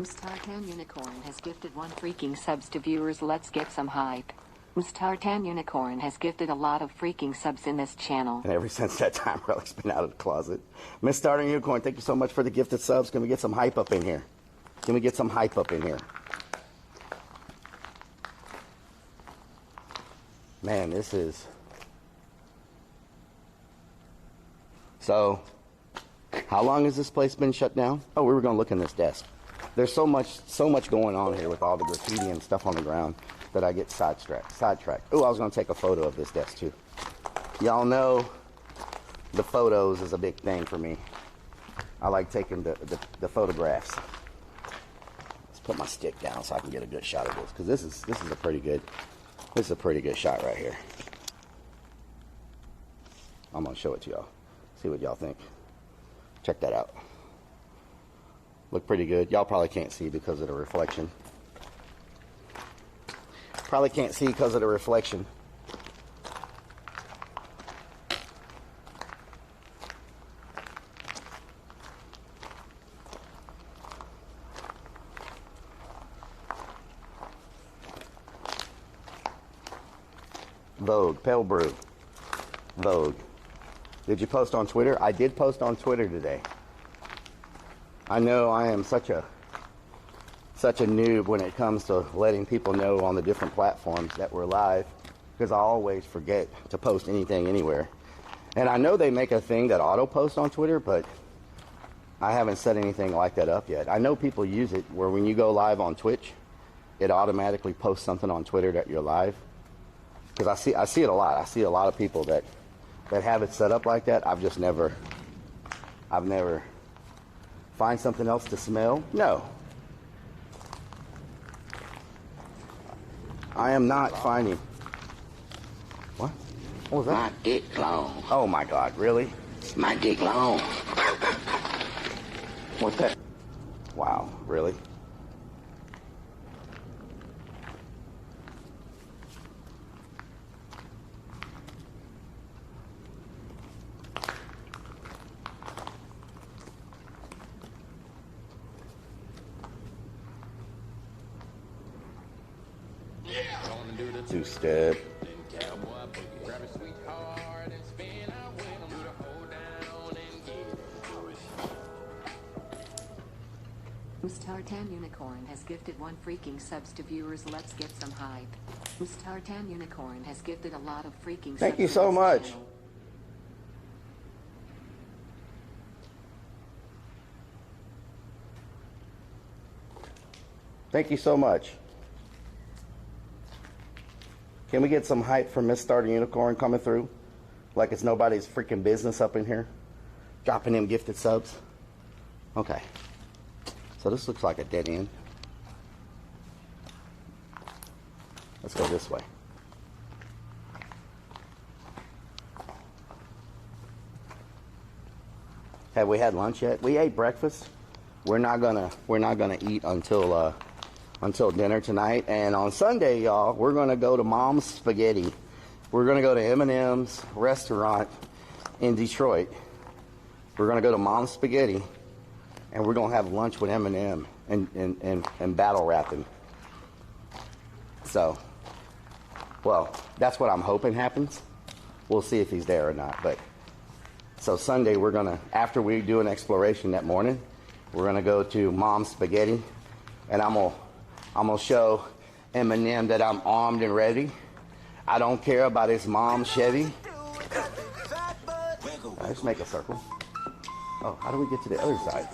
Startan Unicorn has gifted one freaking subs to viewers. Let's get some hype. Startan Unicorn has gifted a lot of freaking subs in this channel. And ever since that time, Rellik's been out of the closet. Miss Startan Unicorn, thank you so much for the gifted subs. Can we get some hype up in here? Can we get some hype up in here? Man, this is... So, how long has this place been shut down? Oh, we were going to look in this desk. There's so much going on here with all the graffiti and stuff on the ground that I get sidetracked. Oh, I was going to take a photo of this desk too. Y'all know the photos is a big thing for me. I like taking the photographs. Let's put my stick down so I can get a good shot of this, because this is a pretty good shot right here. I'm going to show it to y'all. See what y'all think. Check that out. Look pretty good. Y'all probably can't see because of the reflection. Probably can't see because of the reflection. Vogue, Pale Brew. Vogue. Did you post on Twitter? I did post on Twitter today. I know I am such a such a noob when it comes to letting people know on the different platforms that we're live, because I always forget to post anything anywhere. And I know they make a thing that auto posts on Twitter, but I haven't set anything like that up yet. I know people use it where when you go live on Twitch, it automatically posts something on Twitter that you're live. Because I see it a lot. I see a lot of people that have it set up like that. I've never find something else to smell. No. I am not finding. What? What was that? My dick long. Oh my God, really? My dick long. What's that? Wow, really? Two-step. Mustartan Unicorn has gifted 1 freaking subs to viewers. Let's get some hype. Mustartan Unicorn has gifted a lot of freaking subs. Thank you so much. Channel. Thank you so much. Can we get some hype from Miss Starter Unicorn coming through? Like it's nobody's freaking business up in here. Dropping them gifted subs. Okay. So this looks like a dead end. Let's go this way. Have we had lunch yet? We ate breakfast. We're not gonna eat until dinner tonight. And on Sunday, y'all, we're gonna go to Mom's Spaghetti. We're gonna go to M&M's restaurant in Detroit. We're gonna go to Mom's Spaghetti, and we're gonna have lunch with M&M and battle rapping. So, well, that's what I'm hoping happens. We'll see if he's there or not. But so Sunday, we're gonna, after we do an exploration that morning, we're gonna go to Mom's Spaghetti, and I'm gonna show Eminem that I'm armed and ready. I don't care about his mom's Chevy. Let's make a circle. Oh, how do we get to the other side?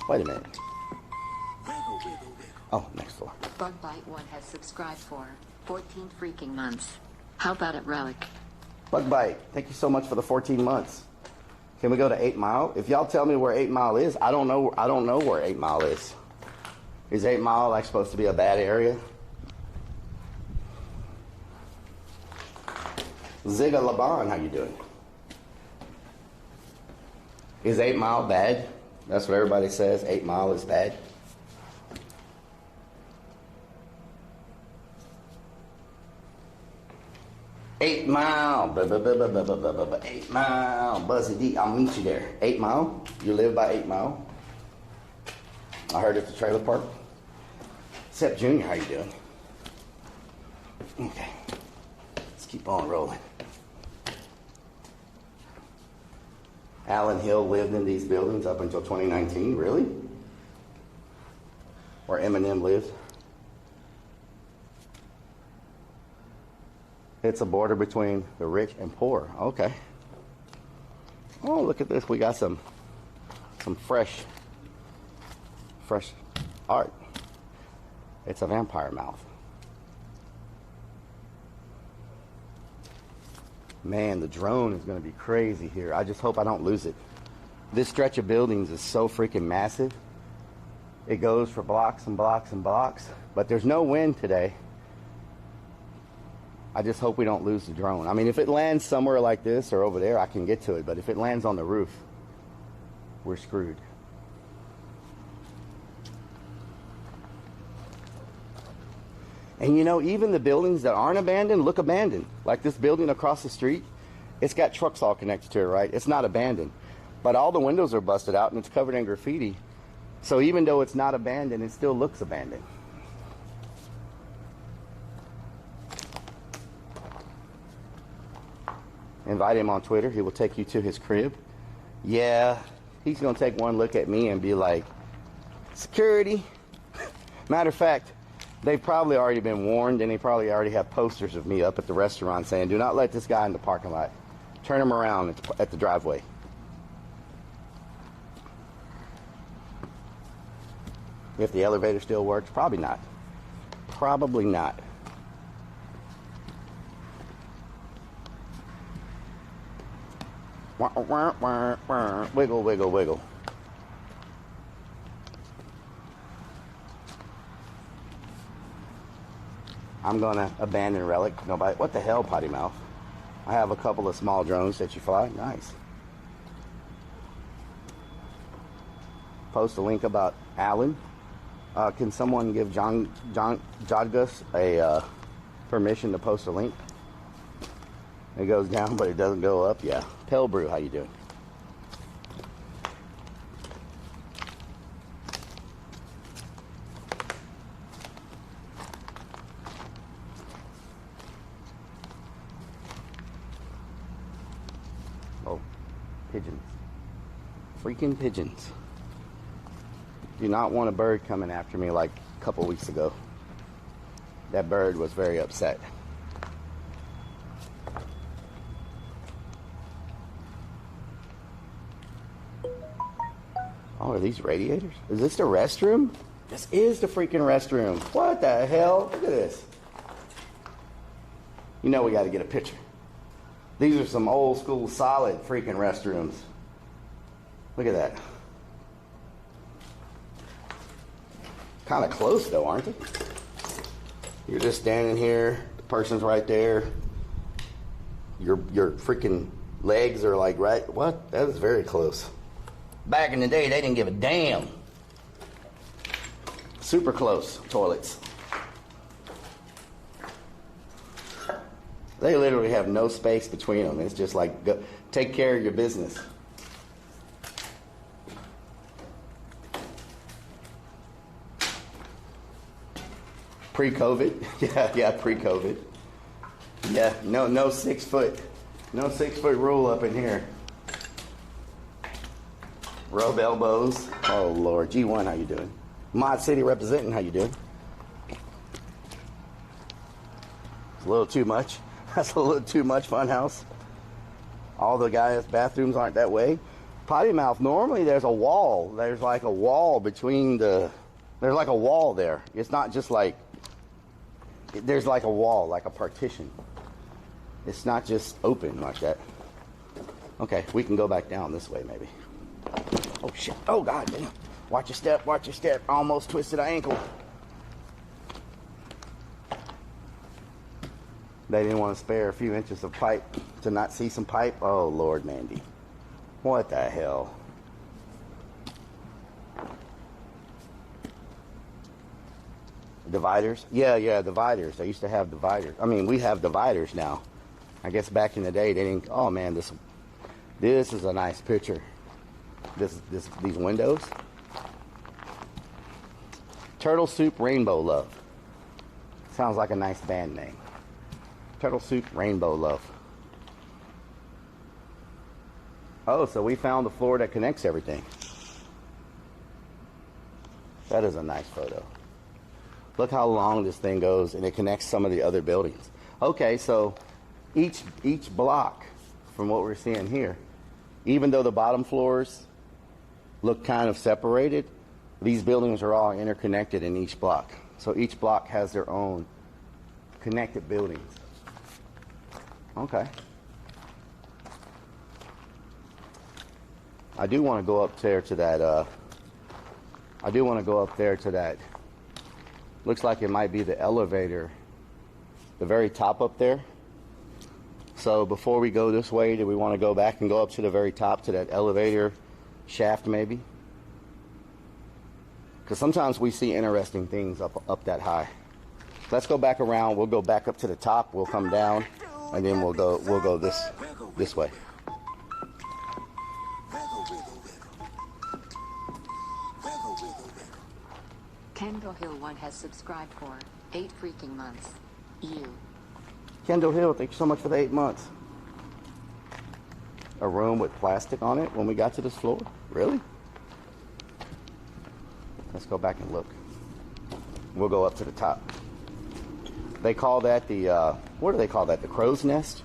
Wait a minute. Oh, next door. Bugbite1 has subscribed for 14 freaking months. How about it, Rellik? Bugbite, thank you so much for the 14 months. Can we go to 8 Mile? If y'all tell me where 8 Mile is, I don't know where 8 Mile is. Is 8 Mile like supposed to be a bad area? Ziga Laban, how you doing? Is 8 Mile bad? That's what everybody says. 8 Mile is bad. $8 Mile, 8 Mile, Buzzy D, I'll meet you there. 8 Mile, you live by 8 Mile? I heard it's a trailer park. Sep Jr., how you doing? Okay, let's keep on rolling. Alan Hill lived in these buildings up until 2019, really? Where Eminem lived? It's a border between the rich and poor. Okay. Oh, look at this. We got some fresh art. It's a vampire mouth. Man, the drone is going to be crazy here. I just hope I don't lose it. This stretch of buildings is so freaking massive. It goes for blocks and blocks and blocks, but there's no wind today. I just hope we don't lose the drone. I mean, if it lands somewhere like this or over there, I can get to it. But if it lands on the roof, we're screwed. And you know, even the buildings that aren't abandoned look abandoned. Like this building across the street, it's got trucks all connected to it, right? It's not abandoned. But all the windows are busted out and it's covered in graffiti. So even though it's not abandoned, it still looks abandoned. Invite him on Twitter. He will take you to his crib. Yeah, he's going to take one look at me and be like, security, Matter of fact, they've probably already been warned, and they probably already have posters of me up at the restaurant saying, do not let this guy in the parking lot. Turn him around at the driveway. If the elevator still works, probably not. Probably not. Wiggle, wiggle, wiggle. I'm gonna abandon Rellik. Nobody. What the hell, potty mouth? I have a couple of small drones that you fly. Nice. Post a link about Alan. Can someone give John Jodgus a permission to post a link? It goes down, but it doesn't go up. Yeah. Pale Brew, how you doing? Oh, pigeons. Freaking pigeons. Do not want a bird coming after me like a couple weeks ago. That bird was very upset. Oh, are these radiators? Is this the restroom? This is the freaking restroom. What the hell? Look at this. You know we got to get a picture. These are some old school solid freaking restrooms. Look at that. Kind of close though, aren't they? You're just standing here. The person's right there. Your freaking legs are like right. What? That is very close. Back in the day, they didn't give a damn. Super close toilets. They literally have no space between them. It's just like, go, take care of your business. Pre-COVID? Yeah, pre-COVID. Yeah, no 6 foot. No 6 foot rule up in here. Rub elbows. Oh Lord. G1, how you doing? Mod City representing, how you doing? It's a little too much. That's a little too much, Funhouse. All the guys' bathrooms aren't that way. Potty mouth, normally there's a wall. There's like a wall between the... There's like a wall there. It's not just like... There's like a wall, like a partition. It's not just open like that. Okay, we can go back down this way maybe. Oh shit, oh god damn. Watch your step, watch your step. Almost twisted an ankle. They didn't want to spare a few inches of pipe to not see some pipe. Oh Lord, Mandy. What the hell? Dividers? Yeah, dividers. They used to have dividers. I mean, we have dividers now. I guess back in the day they didn't. Oh man, this is a nice picture. These windows. Turtle Soup Rainbow Love. Sounds like a nice band name. Turtle Soup Rainbow Love. Oh, so we found the floor that connects everything. That is a nice photo. Look how long this thing goes, and it connects some of the other buildings. Okay, so each block, from what we're seeing here, even though the bottom floors look kind of separated, these buildings are all interconnected in each block. So each block has their own connected buildings. Okay. I do want to go up there to that, looks like it might be the elevator, the very top up there. So before we go this way, do we want to go back and go up to the very top to that elevator shaft maybe? Because sometimes we see interesting things up that high. Let's go back around. We'll go back up to the top. We'll come down, and then we'll go this way. Kendall Hill 1 has subscribed for 8 freaking months. You. Kendall Hill, thank you so much for the 8 months. A room with plastic on it when we got to this floor? Really? Let's go back and look. We'll go up to the top. They call that the, what do they call that? The crow's nest?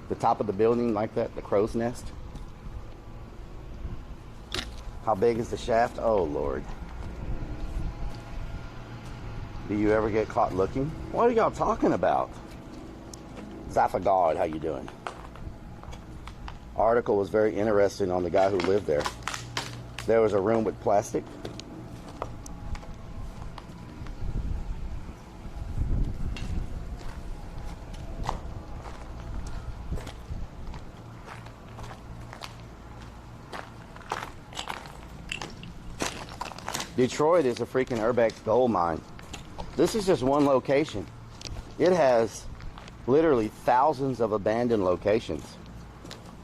The top of the building like that? The crow's nest? How big is the shaft? Oh, Lord. Do you ever get caught looking? What are y'all talking about? Zaphagard, how you doing? Article was very interesting on the guy who lived there. There was a room with plastic. Detroit is a freaking Urbex gold mine. This is just one location. It has literally thousands of abandoned locations.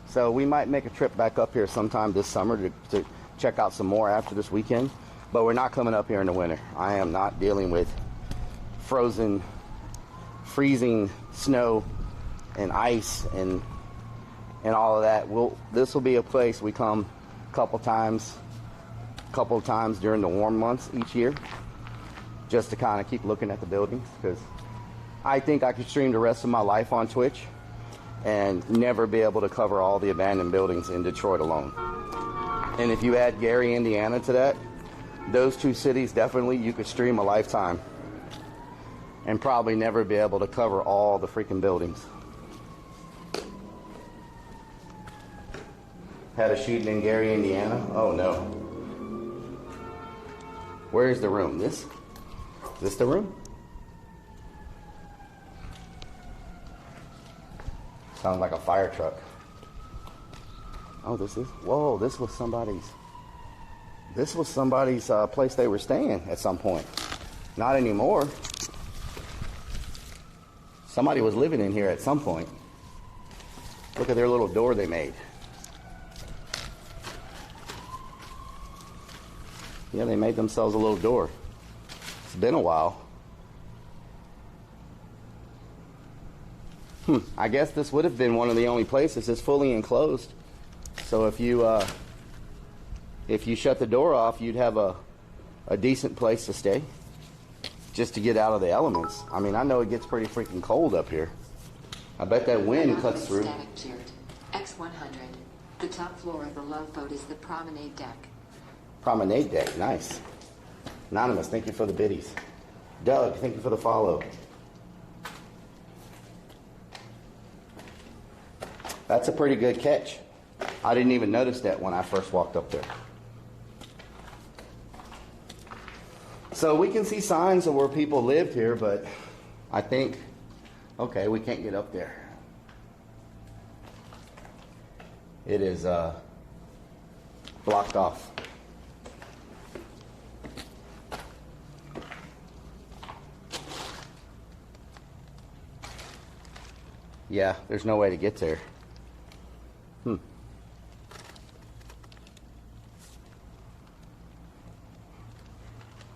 So we might make a trip back up here sometime this summer to check out some more after this weekend. But we're not coming up here in the winter. I am not dealing with freezing snow and ice and all of that. This will be a place we come a couple times during the warm months each year, just to kind of keep looking at the buildings, because I think I could stream the rest of my life on Twitch and never be able to cover all the abandoned buildings in Detroit alone. And if you add Gary, Indiana to that, those two cities, definitely you could stream a lifetime and probably never be able to cover all the freaking buildings. Had a shooting in Gary, Indiana? Oh no. Where is the room? Is this the room? Sounds like a fire truck. Oh, this was somebody's place they were staying at some point. Not anymore. Somebody was living in here at some point. Look at their little door they made. Yeah, they made themselves a little door. It's been a while. I guess this would have been one of the only places that's fully enclosed. So if you shut the door off, you'd have a decent place to stay, just to get out of the elements. I mean, I know it gets pretty freaking cold up here. I bet that wind cuts through. X100. The top floor of the Love Boat is the promenade deck. Promenade deck, nice. Anonymous, thank you for the biddies. Doug, thank you for the follow. That's a pretty good catch. I didn't even notice that when I first walked up there. So we can see signs of where people lived here, but I think, okay, we can't get up there. It is blocked off. Yeah, there's no way to get there.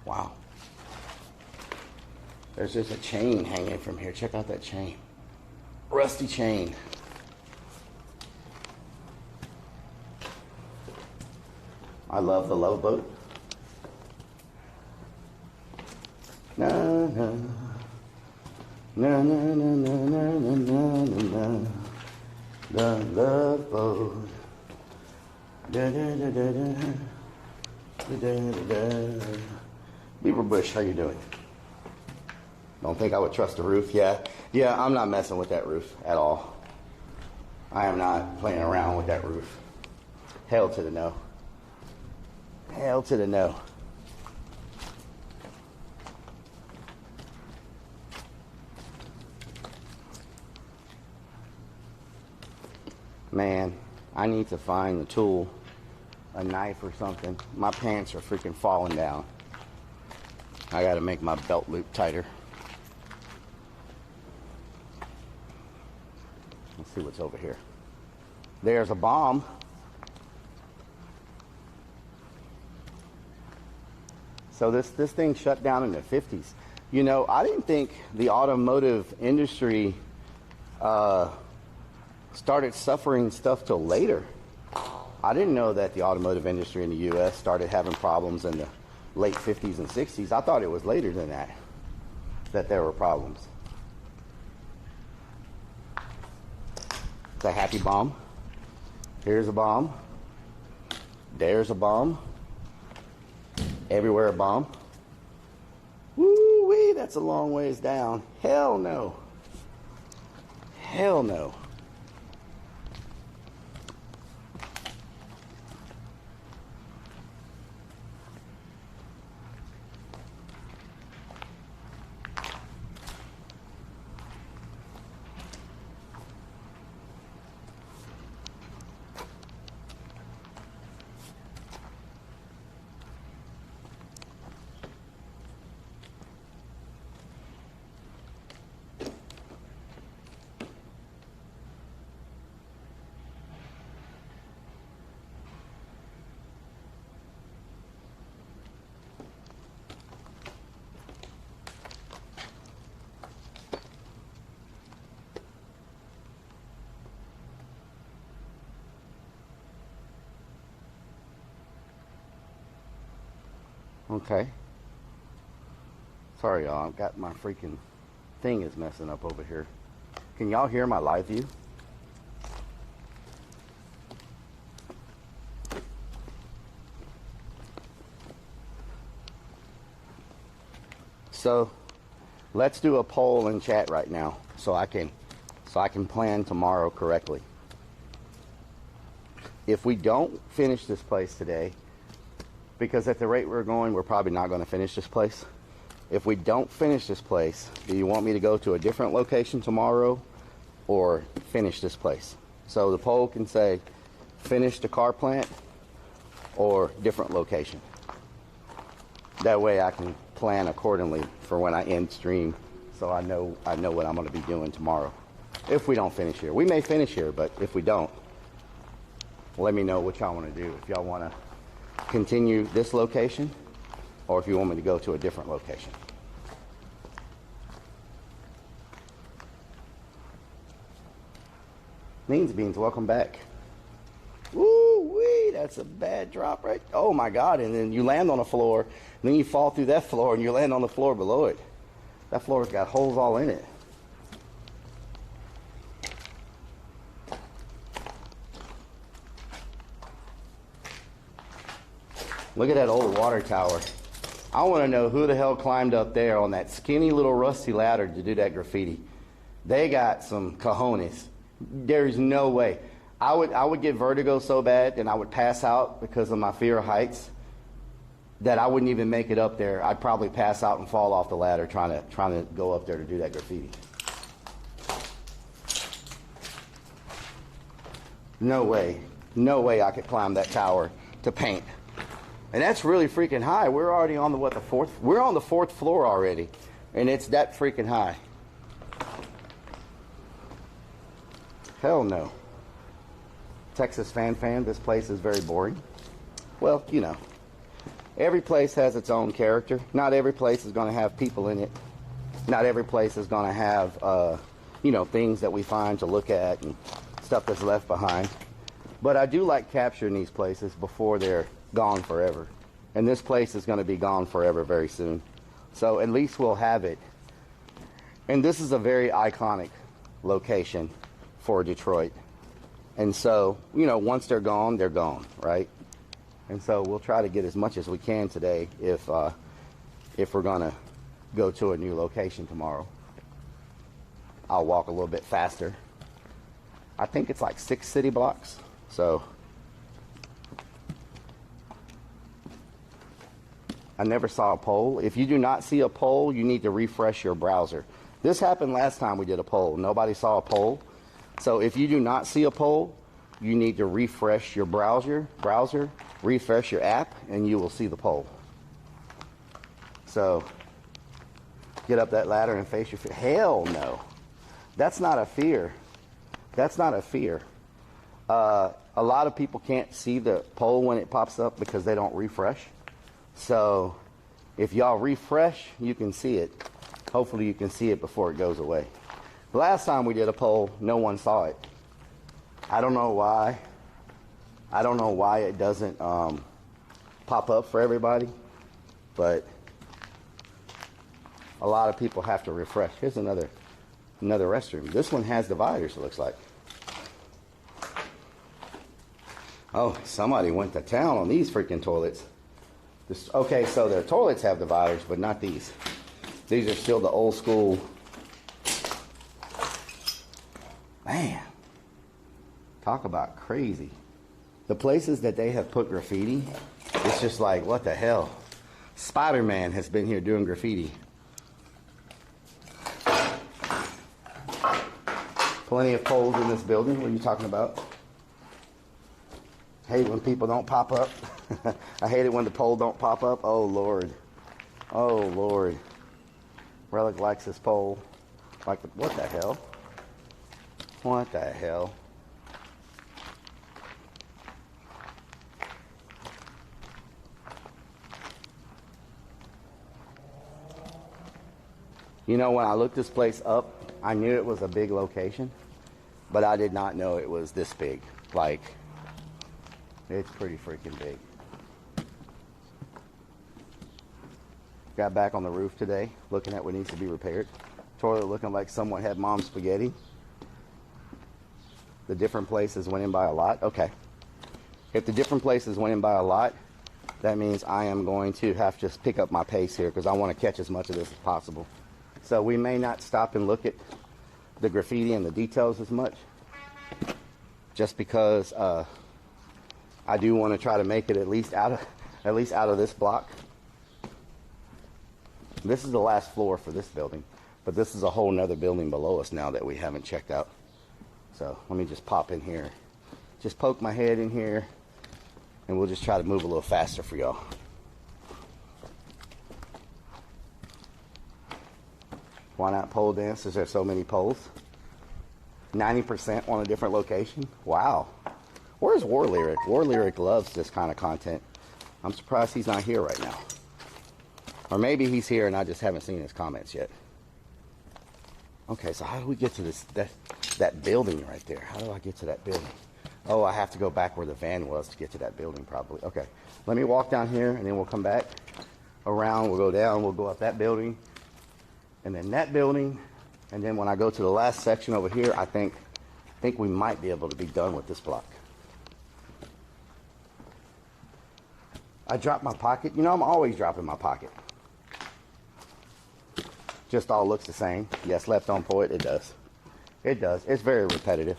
Wow. There's just a chain hanging from here. Check out that chain. Rusty chain. I love the Love Boat. Na na. Na na na na na na na na. The Love Boat. Da da da da da. Da da da. Beaver Bush, how you doing? Don't think I would trust the roof. Yeah, I'm not messing with that roof at all. I am not playing around with that roof. Hell to the no. Hell to the no. Man, I need to find the tool, a knife or something. My pants are freaking falling down. I gotta make my belt loop tighter. Let's see what's over here. There's a bomb. So this thing shut down in the 50s. You know, I didn't think the automotive industry started suffering stuff till later. I didn't know that the automotive industry in the U.S. started having problems in the late 50s and 60s. I thought it was later than that. that there were problems. It's a happy bomb. Here's a bomb. There's a bomb. Everywhere a bomb. Woo-wee, that's a long ways down. Hell no. Hell no. Okay. Sorry, y'all. I've got my freaking thing is messing up over here. Can y'all hear my live view? So, let's do a poll in chat right now so I can plan tomorrow correctly. If we don't finish this place today, because at the rate we're going, we're probably not going to finish this place. If we don't finish this place, do you want me to go to a different location tomorrow or finish this place? So the poll can say finish the car plant or different location. That way I can plan accordingly for when I end stream, so I know what I'm going to be doing tomorrow. If we don't finish here. We may finish here, but if we don't, let me know what y'all want to do. If y'all want to continue this location, or if you want me to go to a different location. Beans, welcome back. Woo-wee, that's a bad drop, right? Oh my God, and then you land on the floor, and then you fall through that floor, and you land on the floor below it. That floor's got holes all in it. Look at that old water tower. I want to know who the hell climbed up there on that skinny little rusty ladder to do that graffiti. They got some cojones. There's no way. I would get vertigo so bad and I would pass out because of my fear of heights that I wouldn't even make it up there. I'd probably pass out and fall off the ladder trying to go up there to do that graffiti. No way. No way I could climb that tower to paint. And that's really freaking high. We're already on the fourth? We're on the fourth floor already, and it's that freaking high. Hell no. Texas fan, this place is very boring. Well, you know, every place has its own character. Not every place is going to have people in it. Not every place is going to have, things that we find to look at and stuff that's left behind. But I do like capturing these places before they're gone forever. And this place is going to be gone forever very soon. So at least we'll have it. And this is a very iconic location for Detroit. And so, once they're gone, right? And so we'll try to get as much as we can today if we're going to go to a new location tomorrow. I'll walk a little bit faster. I think it's like 6 city blocks. So I never saw a poll. If you do not see a poll, you need to refresh your browser. This happened last time we did a poll. Nobody saw a poll. So if you do not see a poll, you need to refresh your browser, refresh your app, and you will see the poll. So get up that ladder and face your fear. Hell no. That's not a fear. That's not a fear. A lot of people can't see the poll when it pops up because they don't refresh. So if y'all refresh, you can see it. Hopefully you can see it before it goes away. The last time we did a poll, no one saw it. I don't know why. I don't know why it doesn't pop up for everybody. But a lot of people have to refresh. Here's another restroom. This one has dividers, it looks like. Oh, somebody went to town on these freaking toilets. Okay, so their toilets have dividers, but not these. These are still the old school. Man, talk about crazy. The places that they have put graffiti, it's just like, what the hell? Spider-Man has been here doing graffiti. Plenty of poles in this building. What are you talking about? Hate when people don't pop up. I hate it when the pole don't pop up. Oh, Lord. Oh, Lord. Rellik likes this pole. Like, what the hell? What the hell? You know, when I looked this place up, I knew it was a big location, but I did not know it was this big. Like, it's pretty freaking big. Got back on the roof today, looking at what needs to be repaired. Toilet looking like someone had mom's spaghetti. The different places went in by a lot. Okay. If the different places went in by a lot, that means I am going to have to just pick up my pace here because I want to catch as much of this as possible. So we may not stop and look at the graffiti and the details as much, just because I do want to try to make it at least out of this block. This is the last floor for this building, but this is a whole nother building below us now that we haven't checked out. So let me just pop in here, just poke my head in here, and we'll just try to move a little faster for y'all. Why not pole dances? There's so many poles. 90% on a different location. Wow. Where's War Lyric? War Lyric loves this kind of content. I'm surprised he's not here right now. Or maybe he's here and I just haven't seen his comments yet. Okay, so how do we get to that building right there? How do I get to that building? Oh, I have to go back where the van was to get to that building probably. Okay, let me walk down here and then we'll come back around. We'll go down, we'll go up that building and then that building. And then when I go to the last section over here, I think we might be able to be done with this block. I dropped my pocket. You know, I'm always dropping my pocket. Just all looks the same. Yes, left on point, it does. It does. It's very repetitive.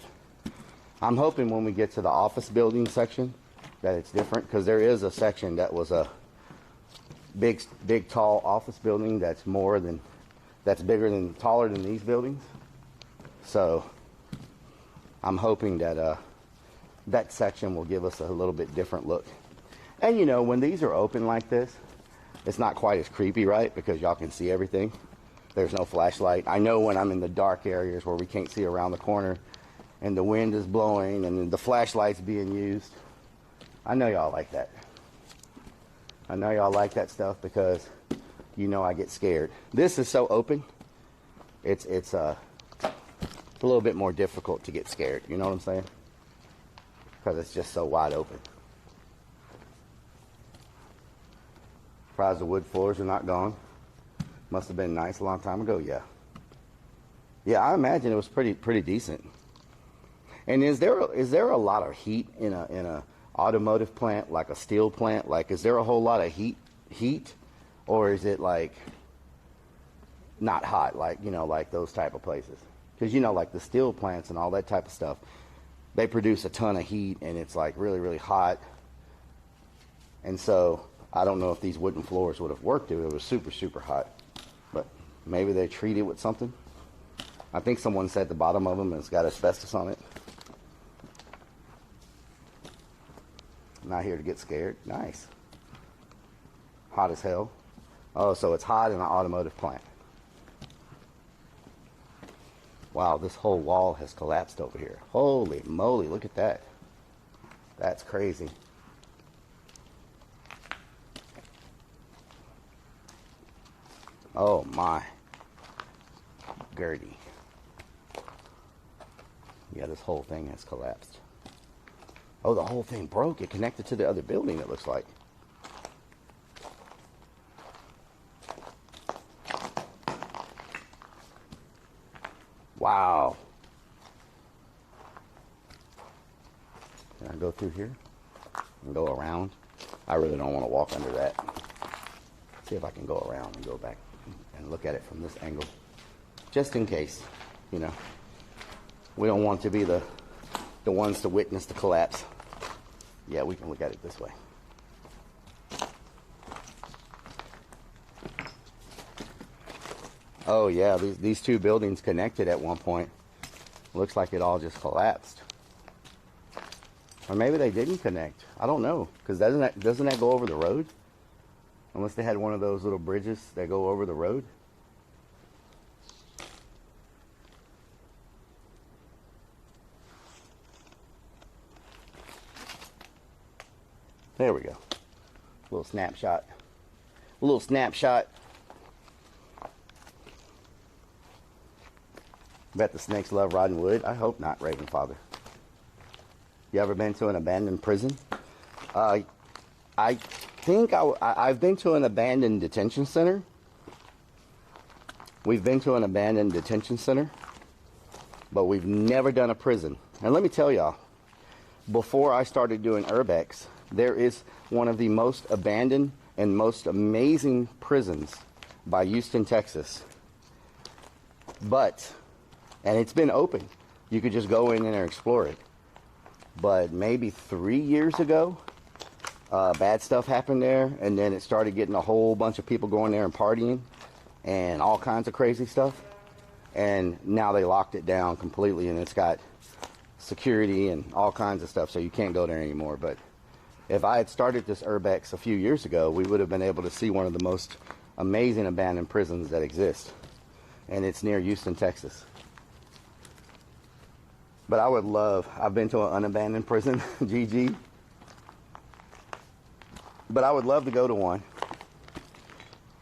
I'm hoping when we get to the office building section that it's different, because there is a section that was a big, tall office building that's taller than these buildings. So I'm hoping that that section will give us a little bit different look. And you know, when these are open like this, it's not quite as creepy, right? Because y'all can see everything. There's no flashlight. I know when I'm in the dark areas where we can't see around the corner and the wind is blowing and the flashlight's being used. I know y'all like that. I know y'all like that stuff because you know I get scared. This is so open. It's a little bit more difficult to get scared. You know what I'm saying? Because it's just so wide open. Surprised the wood floors are not gone. Must have been nice a long time ago. Yeah. Yeah, I imagine it was pretty decent. And is there a lot of heat in a automotive plant, like a steel plant? Like, is there a whole lot of heat, or is it like not hot, like, you know, like those type of places? Because, you know, like the steel plants and all that type of stuff, they produce a ton of heat and it's like really, really hot. And so I don't know if these wooden floors would have worked if it was super, super hot. But maybe they're treated with something. I think someone said the bottom of them has got asbestos on it. Not here to get scared. Nice. Hot as hell. Oh, so it's hot in an automotive plant. Wow, this whole wall has collapsed over here. Holy moly, look at that. That's crazy. Oh my. Gertie. Yeah, this whole thing has collapsed. Oh, the whole thing broke. It connected to the other building, it looks like. go through here and go around. I really don't want to walk under that. See if I can go around and go back and look at it from this angle. Just in case, you know. We don't want to be the ones to witness the collapse. Yeah, we can look at it this way. Oh yeah, these two buildings connected at one point. Looks like it all just collapsed. Or maybe they didn't connect. I don't know, because doesn't that go over the road? Unless they had one of those little bridges that go over the road. There we go. Little snapshot. A little snapshot. Bet the snakes love rotten wood. I hope not, Raven Father. You ever been to an abandoned prison? I think I've been to an abandoned detention center. We've been to an abandoned detention center, but we've never done a prison. And let me tell y'all, before I started doing urbex, there is one of the most abandoned and most amazing prisons by Houston, Texas. And it's been open. You could just go in and explore it. But maybe 3 years ago, bad stuff happened there, and then it started getting a whole bunch of people going there and partying and all kinds of crazy stuff. And now they locked it down completely, and it's got security and all kinds of stuff, so you can't go there anymore. But if I had started this urbex a few years ago, we would have been able to see one of the most amazing abandoned prisons that exist. And it's near Houston, Texas. But I would love, I've been to an unabandoned prison, GG. But I would love to go to one.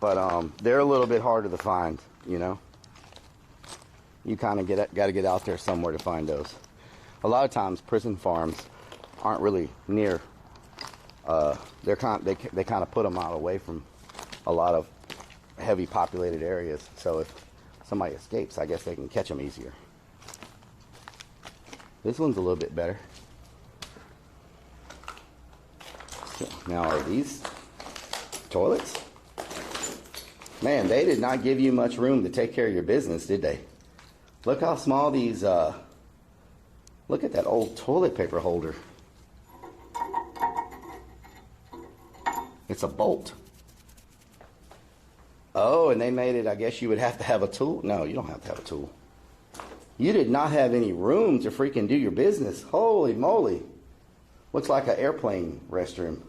But they're a little bit harder to find, you know. You kind of got to get out there somewhere to find those. A lot of times prison farms aren't really near. They kind of put them out away from a lot of heavy populated areas. So if somebody escapes, I guess they can catch them easier. This one's a little bit better. Now, are these toilets? Man, they did not give you much room to take care of your business, did they? Look how small these, look at that old toilet paper holder. It's a bolt. Oh, and they made it, I guess you would have to have a tool. No, you don't have to have a tool. You did not have any room to freaking do your business. Holy moly. Looks like an airplane restroom.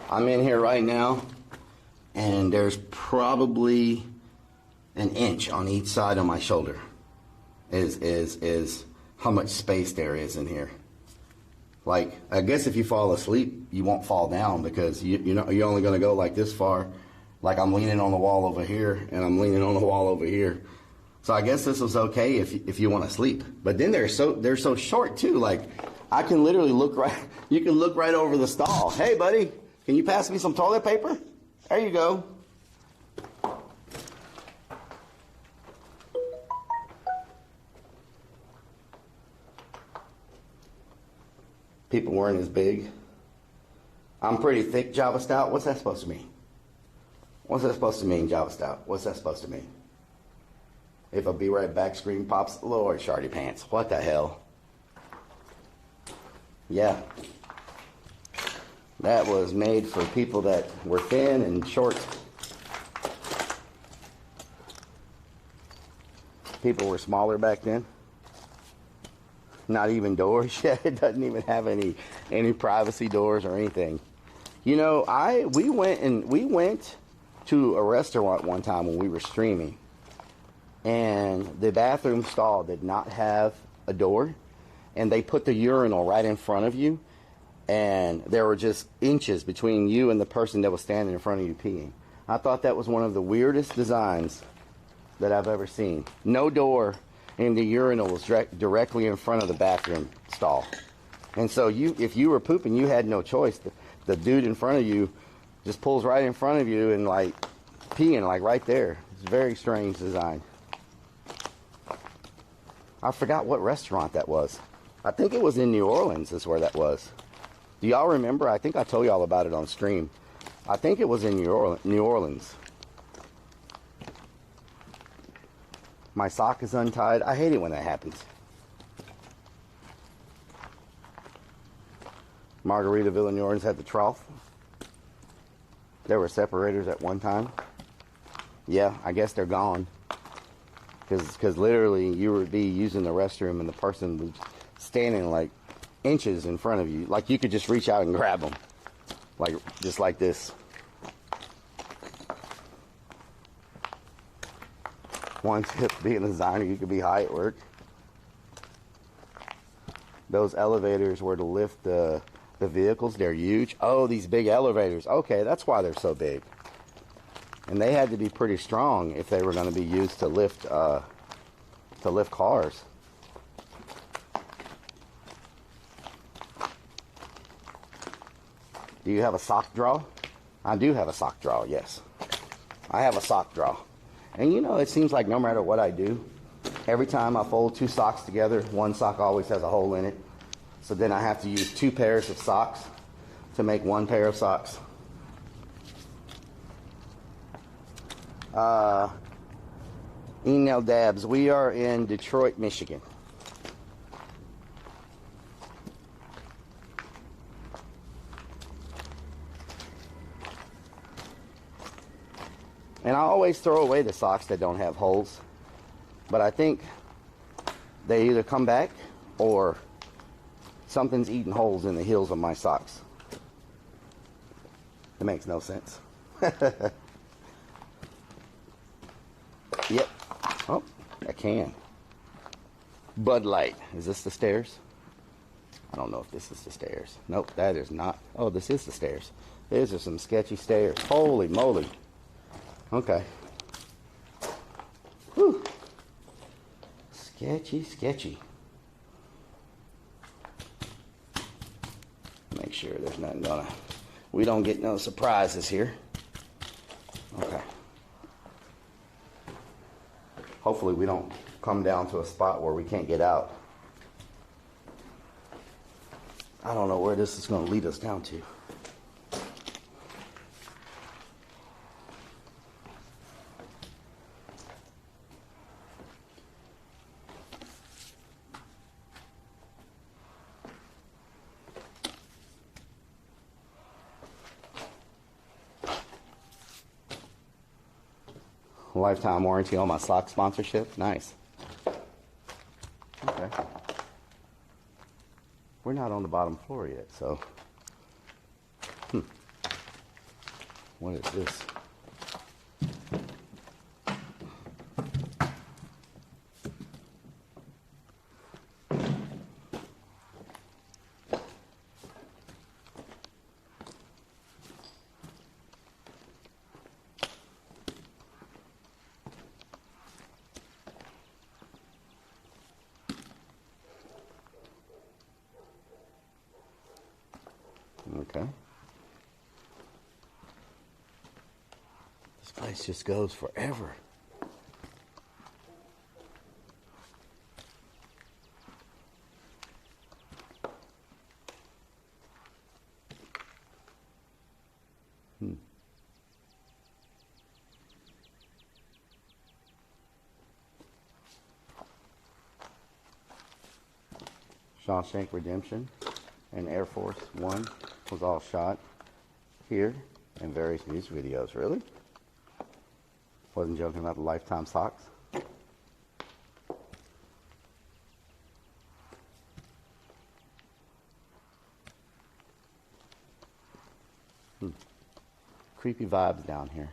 I'm in here right now, and there's probably an inch on each side of my shoulder is how much space there is in here. Like, I guess if you fall asleep, you won't fall down because you're only going to go like this far. Like, I'm leaning on the wall over here, and I'm leaning on the wall over here. So I guess this was okay if you want to sleep. But then they're so short too. Like, I can literally look right. You can look right over the stall. Hey, buddy, can you pass me some toilet paper? There you go. People weren't as big. I'm pretty thick, Java Stout. What's that supposed to mean? What's that supposed to mean, Java Stout? What's that supposed to mean? If a Be Right Back screen pops, Lord Shardy Pants. What the hell? Yeah. That was made for people that were thin and short. People were smaller back then. Not even doors. Yeah, it doesn't even have any privacy doors or anything. You know, we went to a restaurant one time when we were streaming, and the bathroom stall did not have a door, and they put the urinal right in front of you, and there were just inches between you and the person that was standing in front of you peeing. I thought that was one of the weirdest designs that I've ever seen. No door. And the urinal was directly in front of the bathroom stall. And so if you were pooping, you had no choice. The dude in front of you just pulls right in front of you and like peeing like right there. It's very strange design. I forgot what restaurant that was. I think it was in New Orleans is where that was. Do y'all remember? I think I told y'all about it on stream. I think it was in New Orleans. My sock is untied. I hate it when that happens. Margaritaville in New Orleans had the trough. There were separators at one time. Yeah, I guess they're gone. Because literally you would be using the restroom and the person was standing like inches in front of you. Like you could just reach out and grab them. Like, just like this. One tip, being a designer, you could be high at work. Those elevators were to lift the vehicles. They're huge. Oh, these big elevators. Okay, that's why they're so big. And they had to be pretty strong if they were going to be used to lift cars. Do you have a sock drawer? I do have a sock drawer, yes. I have a sock drawer. And you know, it seems like no matter what I do, every time I fold two socks together, one sock always has a hole in it. So then I have to use two pairs of socks to make one pair of socks. Enel Dabs, we are in Detroit, Michigan. And I always throw away the socks that don't have holes. But I think they either come back or something's eating holes in the heels of my socks. It makes no sense. Yep. Oh, a can. Bud Light. Is this the stairs? I don't know if this is the stairs. Nope, that is not. Oh, this is the stairs. These are some sketchy stairs. Holy moly. Okay. Whew. Sketchy, sketchy. Make sure there's nothing gonna... We don't get no surprises here. Okay. Hopefully we don't come down to a spot where we can't get out. I don't know where this is going to lead us down to. Lifetime warranty on my sock sponsorship. Nice. Okay. We're not on the bottom floor yet, so. What is this? Okay. This place just goes forever. Shawshank Redemption and Air Force One was all shot here in various music videos. Really? Wasn't joking about the Lifetime socks. Creepy vibes down here.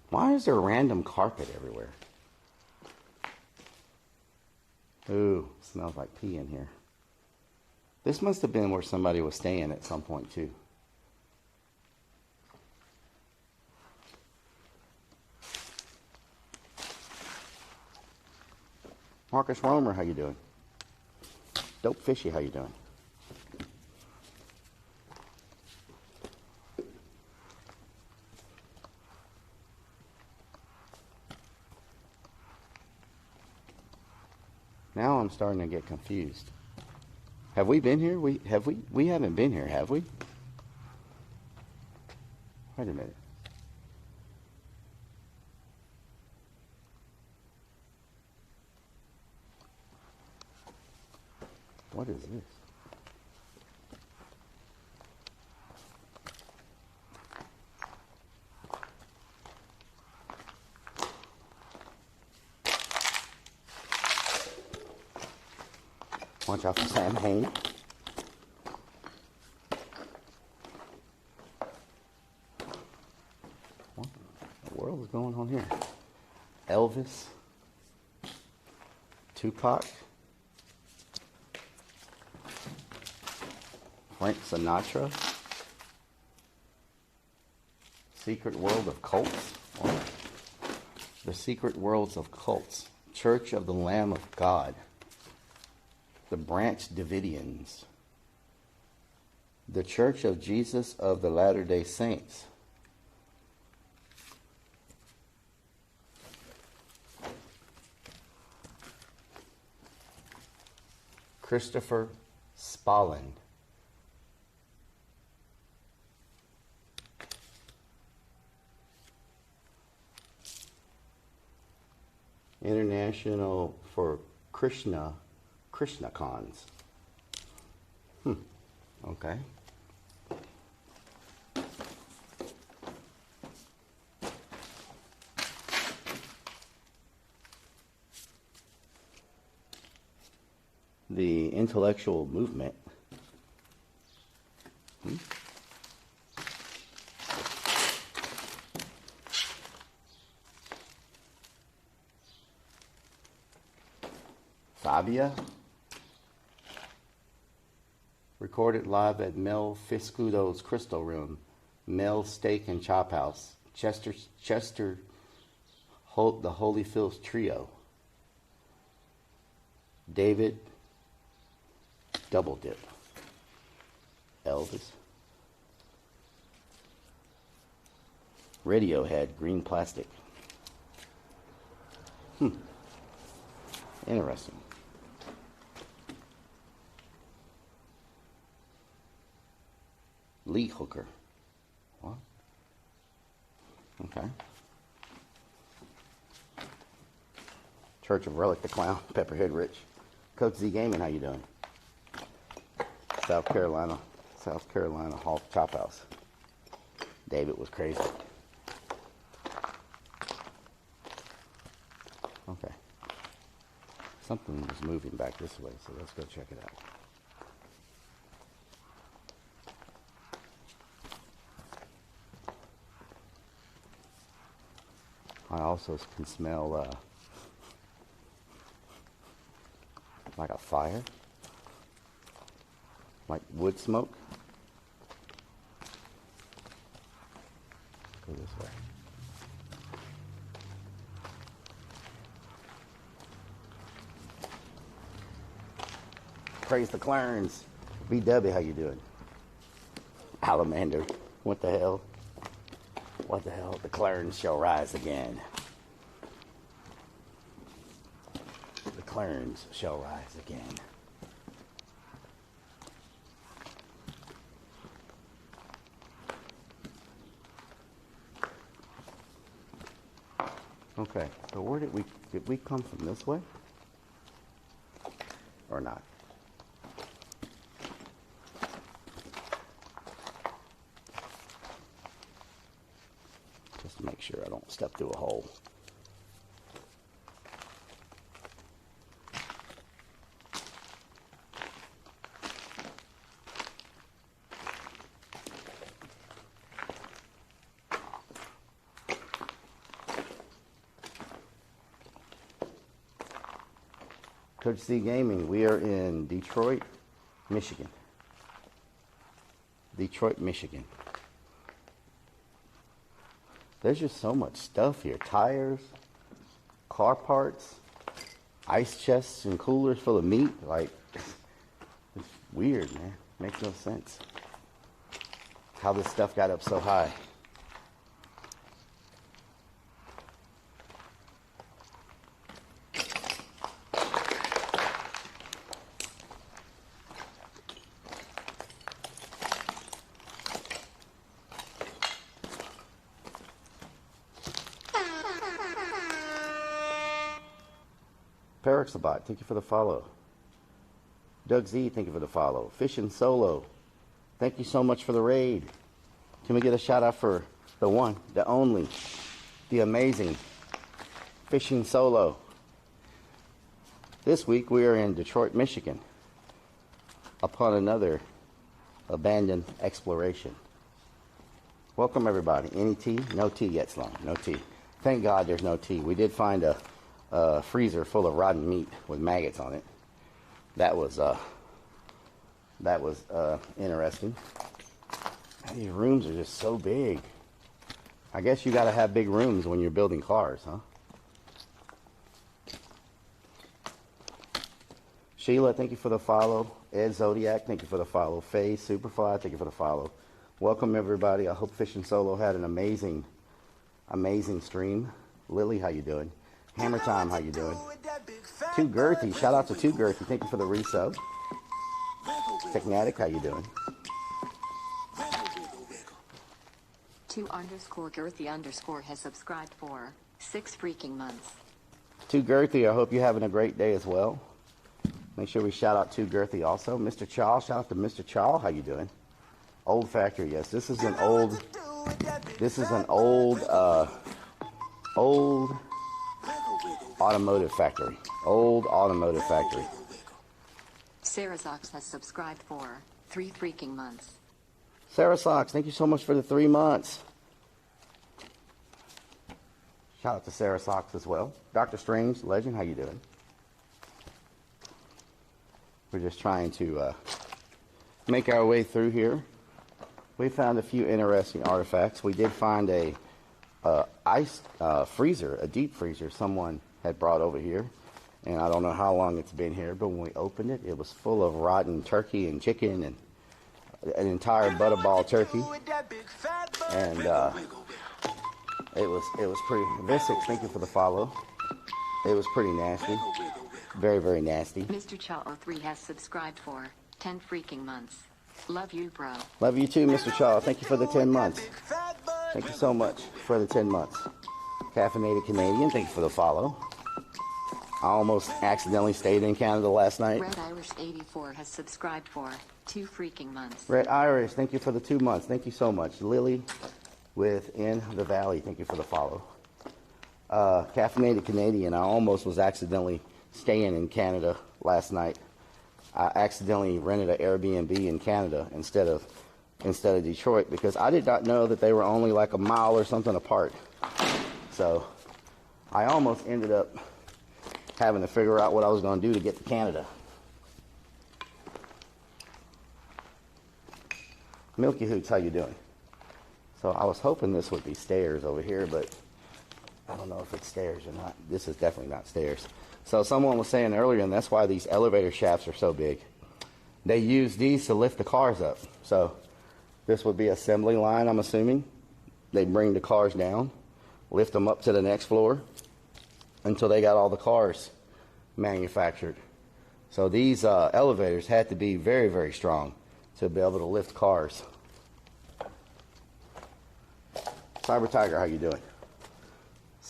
Why is there random carpet everywhere? Ooh, smells like pee in here. This must have been where somebody was staying at some point, too. Marcus Romer, how you doing? Dope Fishy, how you doing? Now I'm starting to get confused. Have we been here? We haven't been here, have we? Wait a minute. What is this? Watch out for Sam Hain. What in the world is going on here? Elvis, Tupac, Frank Sinatra, Secret World of Cults, The Secret Worlds of Cults, Church of the Lamb of God, the Branch Davidians, the Church of Jesus of the Latter-day Saints, Christopher Spalland, International for Krishna cons. Okay. The intellectual movement. Fabia. Recorded live at Mel Fiscudo's Crystal Room, Mel's Steak and Chop House, Chester, the Holyfield Trio, David, Double Dip, Elvis, Radiohead, Green Plastic. Interesting. Lee Hooker. What? Okay. Church of Rellik the Clown, Pepperhead Rich. Coach Z Gaming, how you doing? South Carolina Hall Chop House. David was crazy. Okay. Something was moving back this way, so let's go check it out. I also can smell like a fire, like wood smoke. Go this way. Praise the Clarence. BW, how you doing? Alamander, what the hell? What the hell? The Clarence shall rise again. The Clarence shall rise again. Okay, so where did we come from this way? Or not? Just to make sure I don't step through a hole. Coach Z Gaming, we are in Detroit, Michigan. Detroit, Michigan. There's just so much stuff here. Tires, car parts, ice chests and coolers full of meat. Like, it's weird, man. Makes no sense how this stuff got up so high. Perixabot, thank you for the follow. Doug Z, thank you for the follow. Fishing Solo, thank you so much for the raid. Can we get a shout out for the one, the only, the amazing Fishing Solo? This week we are in Detroit, Michigan, upon another abandoned exploration. Welcome everybody. Any tea? No tea yet, Sloan. No tea. Thank God there's no tea. We did find a freezer full of rotten meat with maggots on it. That was interesting. These rooms are just so big. I guess you got to have big rooms when you're building cars, huh? Sheila, thank you for the follow. Ed Zodiac, thank you for the follow. Faye Superfly, thank you for the follow. Welcome everybody. I hope Fishing Solo had an amazing stream. Lily, how you doing? Hammer Time, how you doing? Too Girthy, shout out to Too Girthy. Thank you for the resub. Technatic, how you doing? 2_Girthy_ has subscribed for 6 freaking months. Too Girthy, I hope you're having a great day as well. Make sure we shout out Too Girthy also. Mr. Chaw, shout out to Mr. Chaw, how you doing? Old Factory, yes. This is an old automotive factory. Old automotive factory. Sarah Zox has subscribed for 3 freaking months. Sarah Sox, thank you so much for the 3 months. Shout out to Sarah Sox as well. Dr. Strange, legend, how you doing? We're just trying to make our way through here. We found a few interesting artifacts. We did find a ice freezer, a deep freezer someone had brought over here. And I don't know how long it's been here, but when we opened it, it was full of rotten turkey and chicken and an entire butterball turkey. And it was pretty. Visix, thank you for the follow. It was pretty nasty. Very, very nasty. Mr. Chaw 03 has subscribed for 10 freaking months. Love you, bro. Love you too, Mr. Chaw. Thank you for the 10 months. Thank you so much for the 10 months. Caffeinated Canadian, thank you for the follow. I almost accidentally stayed in Canada last night. Red Irish 84 has subscribed for 2 freaking months. Red Irish, thank you for the 2 months. Thank you so much. Lily within the valley, thank you for the follow. Caffeinated Canadian, I almost was accidentally staying in Canada last night. I accidentally rented an Airbnb in Canada instead of Detroit because I did not know that they were only like a mile or something apart. So I almost ended up having to figure out what I was going to do to get to Canada. Milky Hoots, how you doing? So I was hoping this would be stairs over here, but I don't know if it's stairs or not. This is definitely not stairs. So someone was saying earlier, and that's why these elevator shafts are so big. They use these to lift the cars up. So this would be assembly line, I'm assuming. They bring the cars down, lift them up to the next floor until they got all the cars manufactured. So these elevators had to be very, very strong to be able to lift cars. Cyber Tiger, how you doing?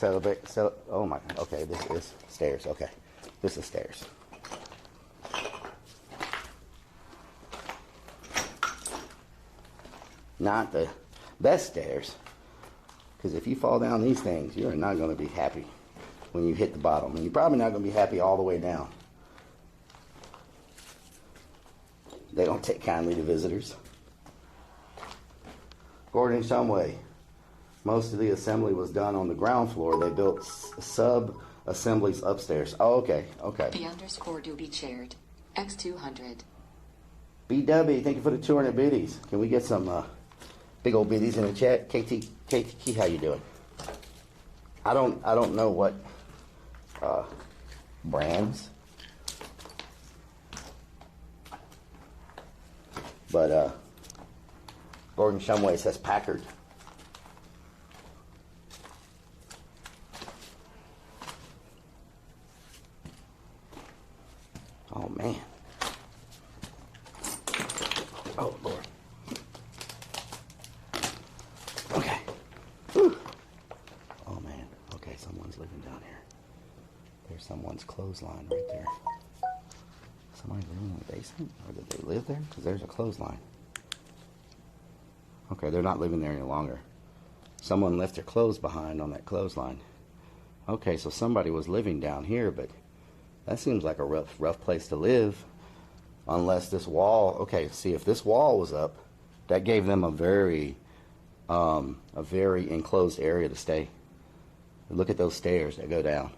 Oh my, okay, this is stairs, okay. This is stairs. Not the best stairs, because if you fall down these things, you are not going to be happy when you hit the bottom. And you're probably not going to be happy all the way down. They don't take kindly to visitors. Gordon Shumway. Most of the assembly was done on the ground floor. They built sub-assemblies upstairs. Oh, okay, okay. The _ Doobie Chaired. X200. BW, thank you for the 200 biddies. Can we get some big old biddies in the chat? KT, how you doing? I don't know what brands, but Gordon Shumway says Packard. Oh man. Oh Lord. Okay. Whew. Oh man. Okay, someone's living down here. There's someone's clothesline right there. Somebody living in the basement? Or did they live there? Because there's a clothesline. Okay, they're not living there any longer. Someone left their clothes behind on that clothesline. Okay, so somebody was living down here, but that seems like a rough place to live. Unless this wall, okay, see, if this wall was up, that gave them a very enclosed area to stay. Look at those stairs that go down.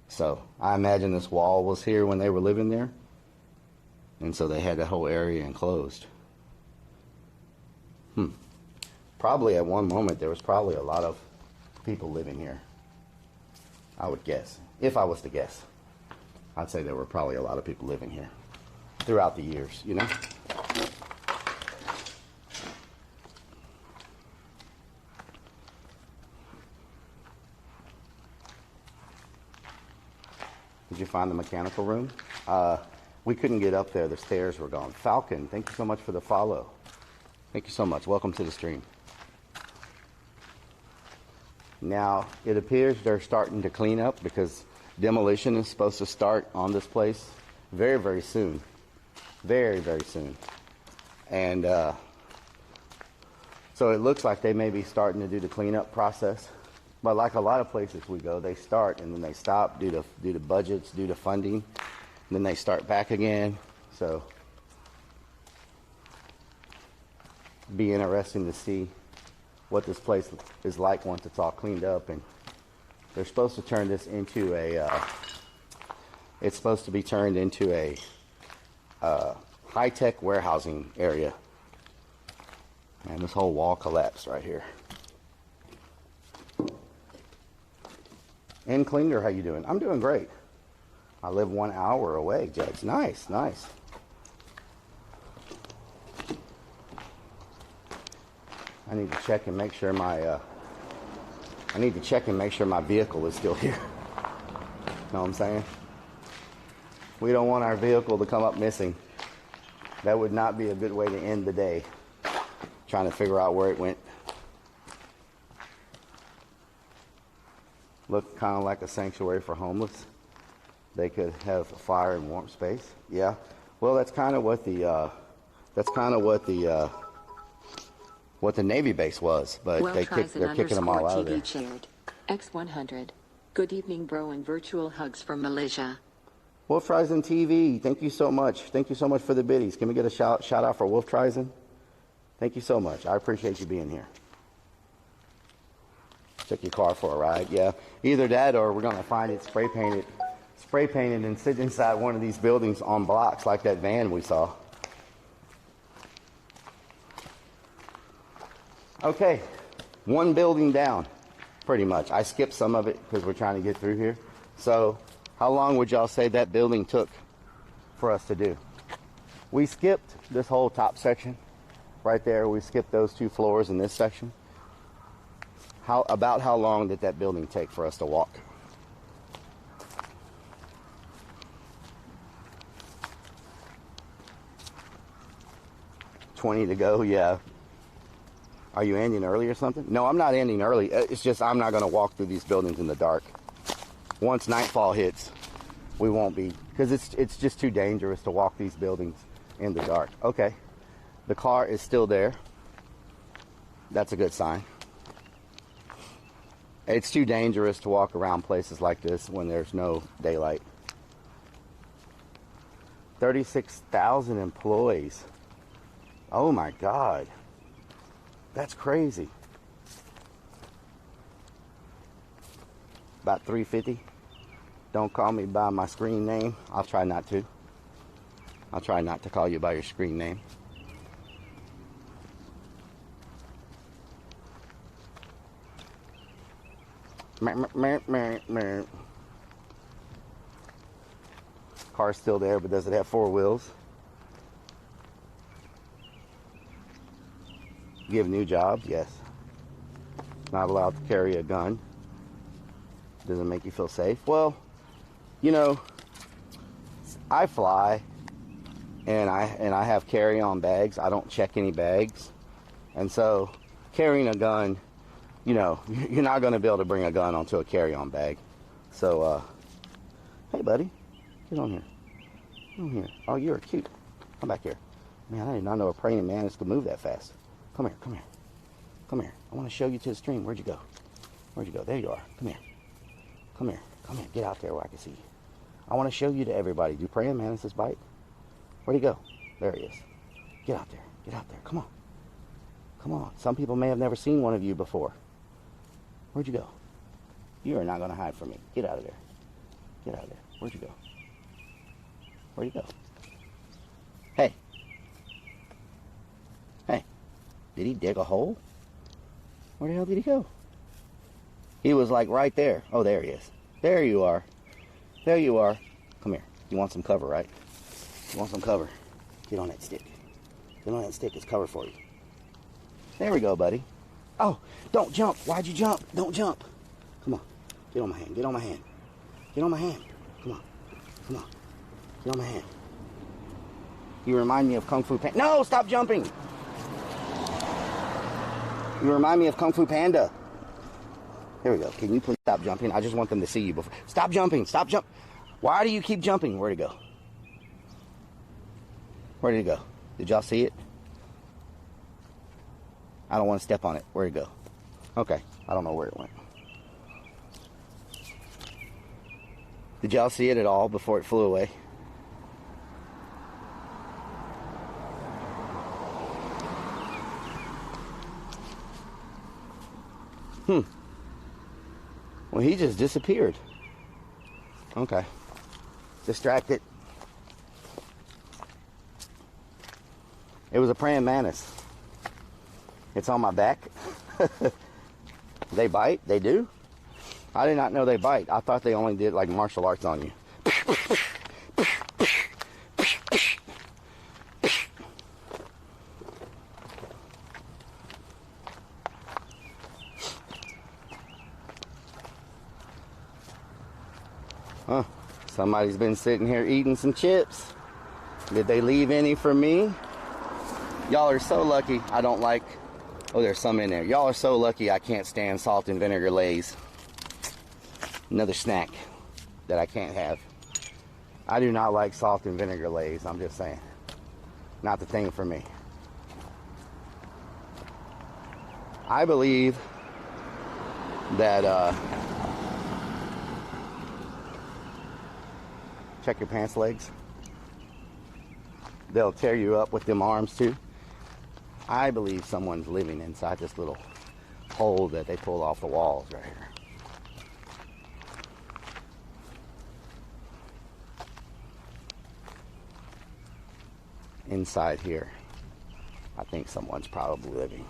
So I imagine this wall was here when they were living there, and so they had the whole area enclosed. Probably at one moment there was probably a lot of people living here. I would guess. If I was to guess, I'd say there were probably a lot of people living here throughout the years, you know? Did you find the mechanical room? We couldn't get up there. The stairs were gone. Falcon, thank you so much for the follow. Thank you so much. Welcome to the stream. Now, it appears they're starting to clean up because demolition is supposed to start on this place very, very soon. Very, very soon. And so it looks like they may be starting to do the cleanup process. But like a lot of places we go, they start and then they stop due to budgets, due to funding. And then they start back again. So be interesting to see what this place is like once it's all cleaned up. And they're supposed to turn this into it's supposed to be turned into a high-tech warehousing area. Man, this whole wall collapsed right here. And Klinger, how you doing? I'm doing great. I live 1 hour away, Judge. Nice, nice. I need to check and make sure my vehicle is still here. Know what I'm saying? We don't want our vehicle to come up missing. That would not be a good way to end the day. Trying to figure out where it went. Looked kind of like a sanctuary for homeless. They could have a fire and warm space. Yeah. Well, that's kind of what the Navy base was, but they're kicking them all out of there. Shared. X100. Good evening, bro, and virtual hugs from Malaysia. Wolf Trizen TV, thank you so much. Thank you so much for the biddies. Can we get a shout out for Wolf Trizen? Thank you so much. I appreciate you being here. Took your car for a ride, yeah. Either that or we're gonna find it spray painted and sit inside one of these buildings on blocks like that van we saw. Okay, one building down, pretty much. I skipped some of it because we're trying to get through here. So how long would y'all say that building took for us to do? We skipped this whole top section right there. We skipped those 2 floors in this section. About how long did that building take for us to walk? $20 to go, yeah. Are you ending early or something? No, I'm not ending early. It's just I'm not going to walk through these buildings in the dark. Once nightfall hits, we won't be, because it's just too dangerous to walk these buildings in the dark. Okay, the car is still there. That's a good sign. It's too dangerous to walk around places like this when there's no daylight. 36,000 employees. Oh my God. That's crazy. About 350. Don't call me by my screen name. I'll try not to. I'll try not to call you by your screen name. Car's still there, but does it have 4 wheels? Give new jobs? Yes. Not allowed to carry a gun. Doesn't make you feel safe. Well, you know, I fly and I have carry-on bags. I don't check any bags. And so carrying a gun, you know, you're not going to be able to bring a gun onto a carry-on bag. So, hey, buddy, get on here. Get on here. Oh, you're cute. Come back here. Man, I did not know a praying mantis could move that fast. Come here, come here. Come here. I want to show you to the stream. Where'd you go? Where'd you go? There you are. Come here. Come here. Come here. Get out there where I can see you. I want to show you to everybody. Do praying mantises bite? Where'd he go? There he is. Get out there. Get out there. Come on. Come on. Some people may have never seen one of you before. Where'd you go? You are not going to hide from me. Get out of there. Get out of there. Where'd you go? Where'd you go? Hey. Hey. Did he dig a hole? Where the hell did he go? He was like right there. Oh, there he is. There you are. There you are. Come here. You want some cover, right? You want some cover? Get on that stick. Get on that stick. It's cover for you. There we go, buddy. Oh, don't jump. Why'd you jump? Don't jump. Come on. Get on my hand. Get on my hand. Get on my hand. Come on. Come on. Get on my hand. You remind me of Kung Fu Panda. No, stop jumping. You remind me of Kung Fu Panda. There we go. Can you please stop jumping? I just want them to see you before. Stop jumping. Stop jump. Why do you keep jumping? Where'd it go? Where did it go? Did y'all see it? I don't want to step on it. Where'd it go? Okay. I don't know where it went. Did y'all see it at all before it flew away? Well, he just disappeared. Okay. Distracted. It was a praying mantis. It's on my back. They bite? They do? I did not know they bite. I thought they only did like martial arts on you. Huh. Somebody's been sitting here eating some chips. Did they leave any for me? Y'all are so lucky I don't like... Oh, there's some in there. Y'all are so lucky I can't stand salt and vinegar Lay's. Another snack that I can't have. I do not like salt and vinegar Lay's. I'm just saying. Not the thing for me. I believe that... check your pants legs. They'll tear you up with them arms too. I believe someone's living inside this little hole that they pulled off the walls right here. Inside here, I think someone's probably living.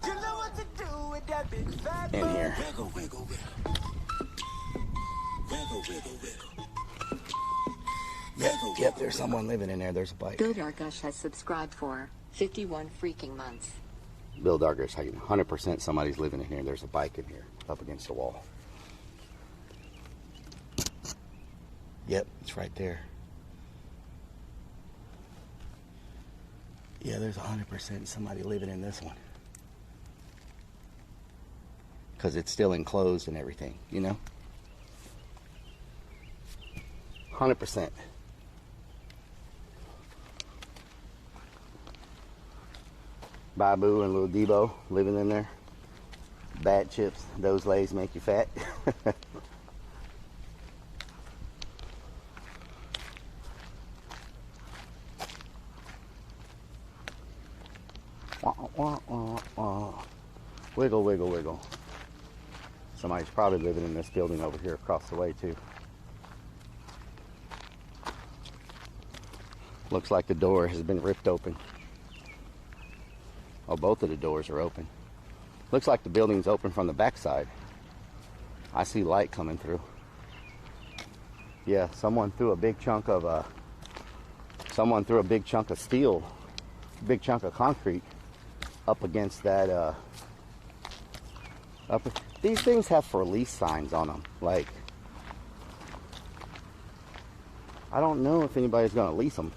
You know what to do with that big fat in here. Wiggle, wiggle, wiggle. Wiggle, wiggle, wiggle. Yep, there's someone living in there. There's a bike. Bill Dargush has subscribed for 51 freaking months. Bill Dargush, 100% somebody's living in here. There's a bike in here, up against the wall. Yep, it's right there. Yeah, there's 100% somebody living in this one. Because it's still enclosed and everything, you know? 100%. Babu and little Debo living in there. Bad chips. Those Lays make you fat. Wiggle, wiggle, wiggle. Somebody's probably living in this building over here across the way too. Looks like the door has been ripped open. Oh, both of the doors are open. Looks like the building's open from the backside. I see light coming through. Yeah, someone threw a big chunk of steel, big chunk of concrete up against that these things have for lease signs on them. Like, I don't know if anybody's gonna lease them,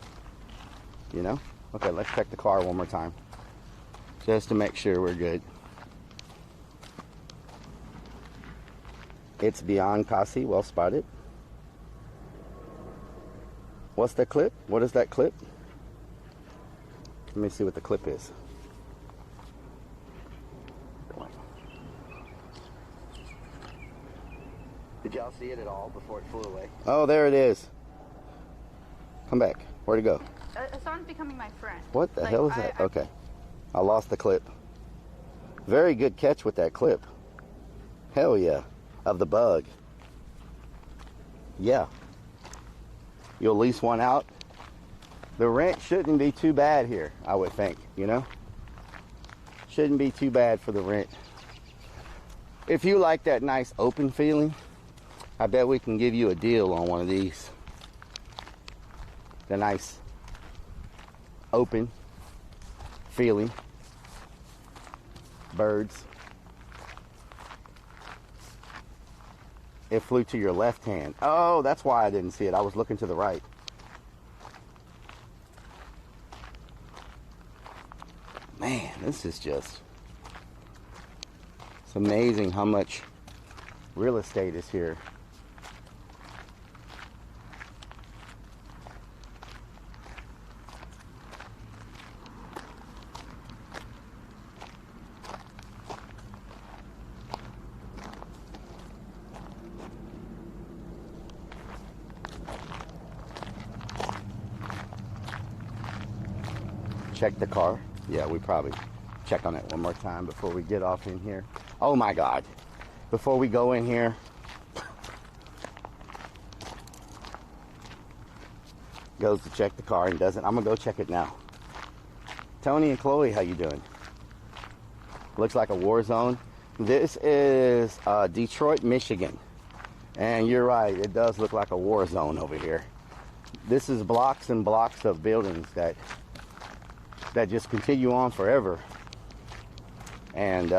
you know? Okay, let's check the car one more time just to make sure we're good. It's beyond Kasi, well spotted. What's that clip? What is that clip? Let me see what the clip is. Did y'all see it at all before it flew away? Oh, there it is. Come back. Where'd it go? Someone's becoming my friend. What the hell is that? Okay. I lost the clip. Very good catch with that clip. Hell yeah. Of the bug. Yeah. You'll lease one out. The rent shouldn't be too bad here, I would think, you know? Shouldn't be too bad for the rent. If you like that nice open feeling, I bet we can give you a deal on one of these. The nice open feeling. Birds. It flew to your left hand. Oh, that's why I didn't see it. I was looking to the right. Man, this is just... It's amazing how much real estate is here. Check the car. Yeah, we probably check on it one more time before we get off in here. Oh my God. Before we go in here. Goes to check the car and doesn't. I'm gonna go check it now. Tony and Chloe, how you doing? Looks like a war zone. This is Detroit, Michigan. And you're right, it does look like a war zone over here. This is blocks and blocks of buildings that just continue on forever, and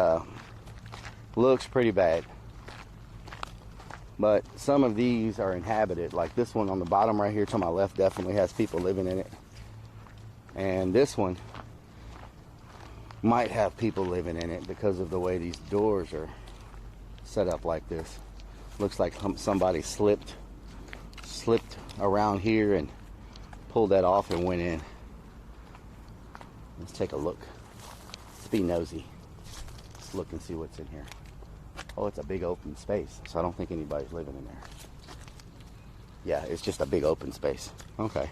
looks pretty bad. But some of these are inhabited, like this one on the bottom right here to my left definitely has people living in it, and this one might have people living in it because of the way these doors are set up like this. Looks like somebody slipped around here and pulled that off and went in. Let's take a look. Let's be nosy. Let's look and see what's in here. Oh, it's a big open space, so I don't think anybody's living in there. Yeah, it's just a big open space. Okay.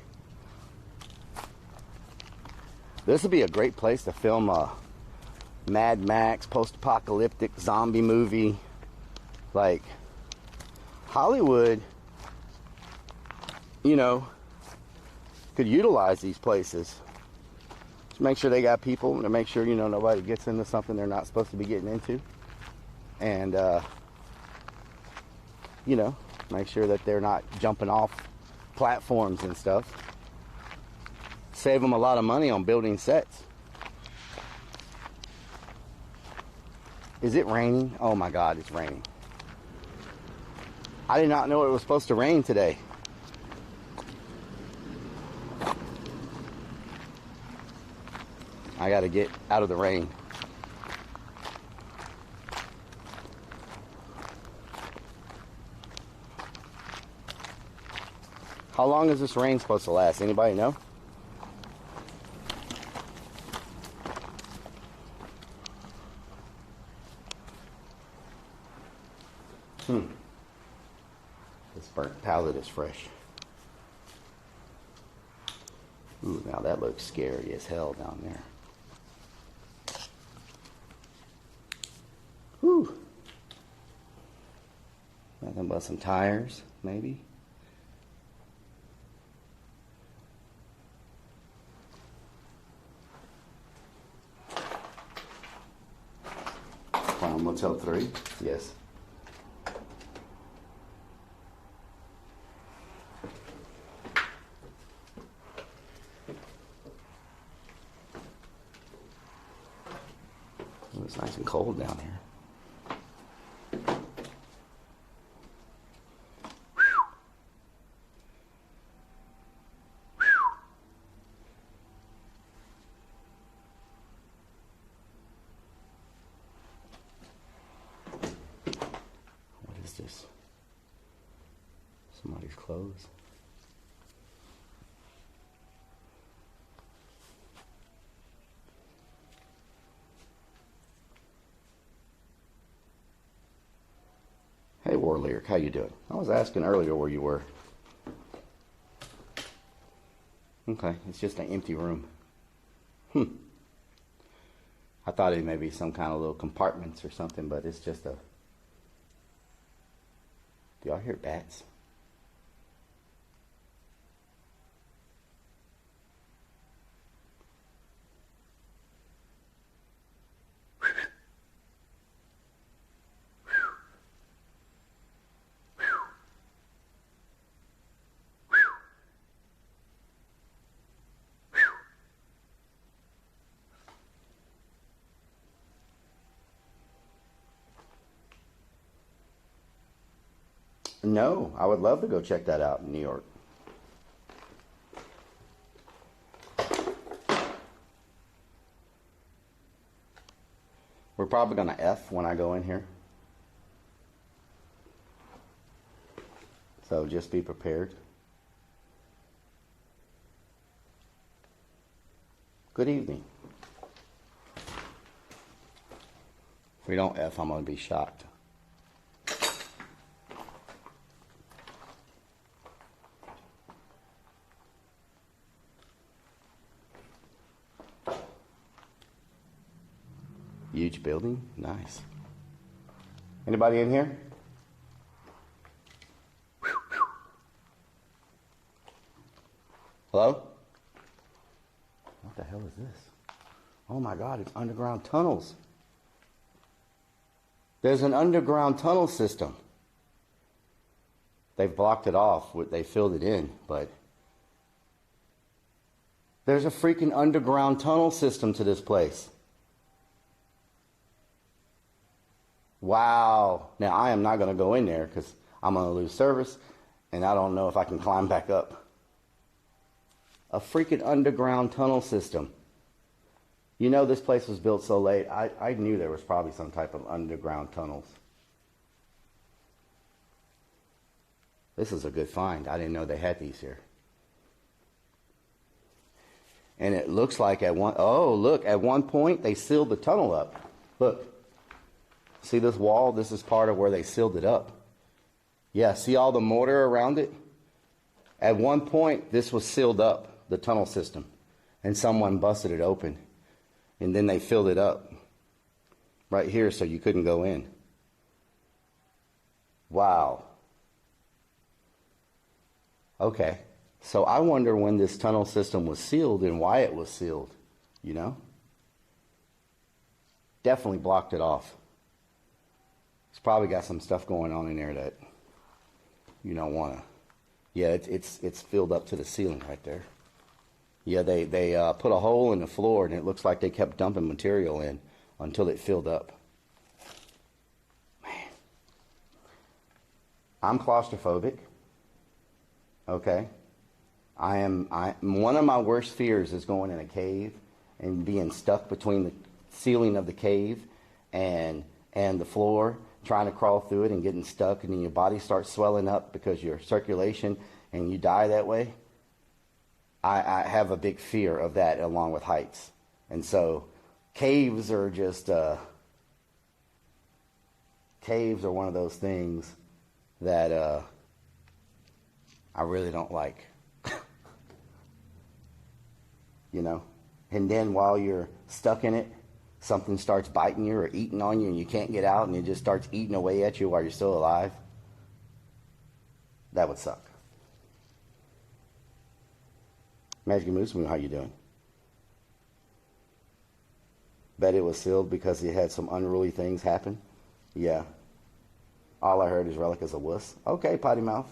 This would be a great place to film a Mad Max, post-apocalyptic zombie movie. Like, Hollywood, you know, could utilize these places. To make sure they got people, to make sure, you know, nobody gets into something they're not supposed to be getting into. And, you know, make sure that they're not jumping off platforms and stuff. Save them a lot of money on building sets. Is it raining? Oh my God, it's raining. I did not know it was supposed to rain today. I gotta get out of the rain. How long is this rain supposed to last? Anybody know? This burnt pallet is fresh. Ooh, now that looks scary as hell down there. Whew. Nothing but some tires, maybe. Motel 3? Yes. It's nice and cold down here. What is this? Somebody's clothes. Hey, Warlyric, how you doing? I was asking earlier where you were. Okay, it's just an empty room. I thought it may be some kind of little compartments or something, but it's just a... Do y'all hear bats? No, I would love to go check that out in New York. We're probably going to F when I go in here. So just be prepared. Good evening. If we don't F, I'm going to be shocked. Huge building, nice. Anybody in here? Hello? What the hell is this? Oh my God, it's underground tunnels. There's an underground tunnel system. They've blocked it off, they filled it in, but there's a freaking underground tunnel system to this place. Wow. Now, I am not going to go in there because I'm going to lose service, and I don't know if I can climb back up. A freaking underground tunnel system. You know, this place was built so late, I knew there was probably some type of underground tunnels. This is a good find. I didn't know they had these here. And it looks like at one point they sealed the tunnel up. Look. See this wall? This is part of where they sealed it up. Yeah, see all the mortar around it? At one point, this was sealed up, the tunnel system, and someone busted it open, and then they filled it up right here so you couldn't go in. Wow. Okay, so I wonder when this tunnel system was sealed and why it was sealed, you know? Definitely blocked it off. It's probably got some stuff going on in there that you don't want to. Yeah, it's filled up to the ceiling right there. Yeah, they put a hole in the floor, and it looks like they kept dumping material in until it filled up. Man. I'm claustrophobic. Okay. One of my worst fears is going in a cave and being stuck between the ceiling of the cave and the floor, trying to crawl through it and getting stuck, and then your body starts swelling up because your circulation, and you die that way. I have a big fear of that along with heights. And so caves are just, caves are one of those things that I really don't like. You know? And then while you're stuck in it, something starts biting you or eating on you and you can't get out, and it just starts eating away at you while you're still alive. That would suck. Magic Moose, how you doing? Bet it was sealed because it had some unruly things happen. Yeah. All I heard is Rellik is a wuss. Okay, potty mouth.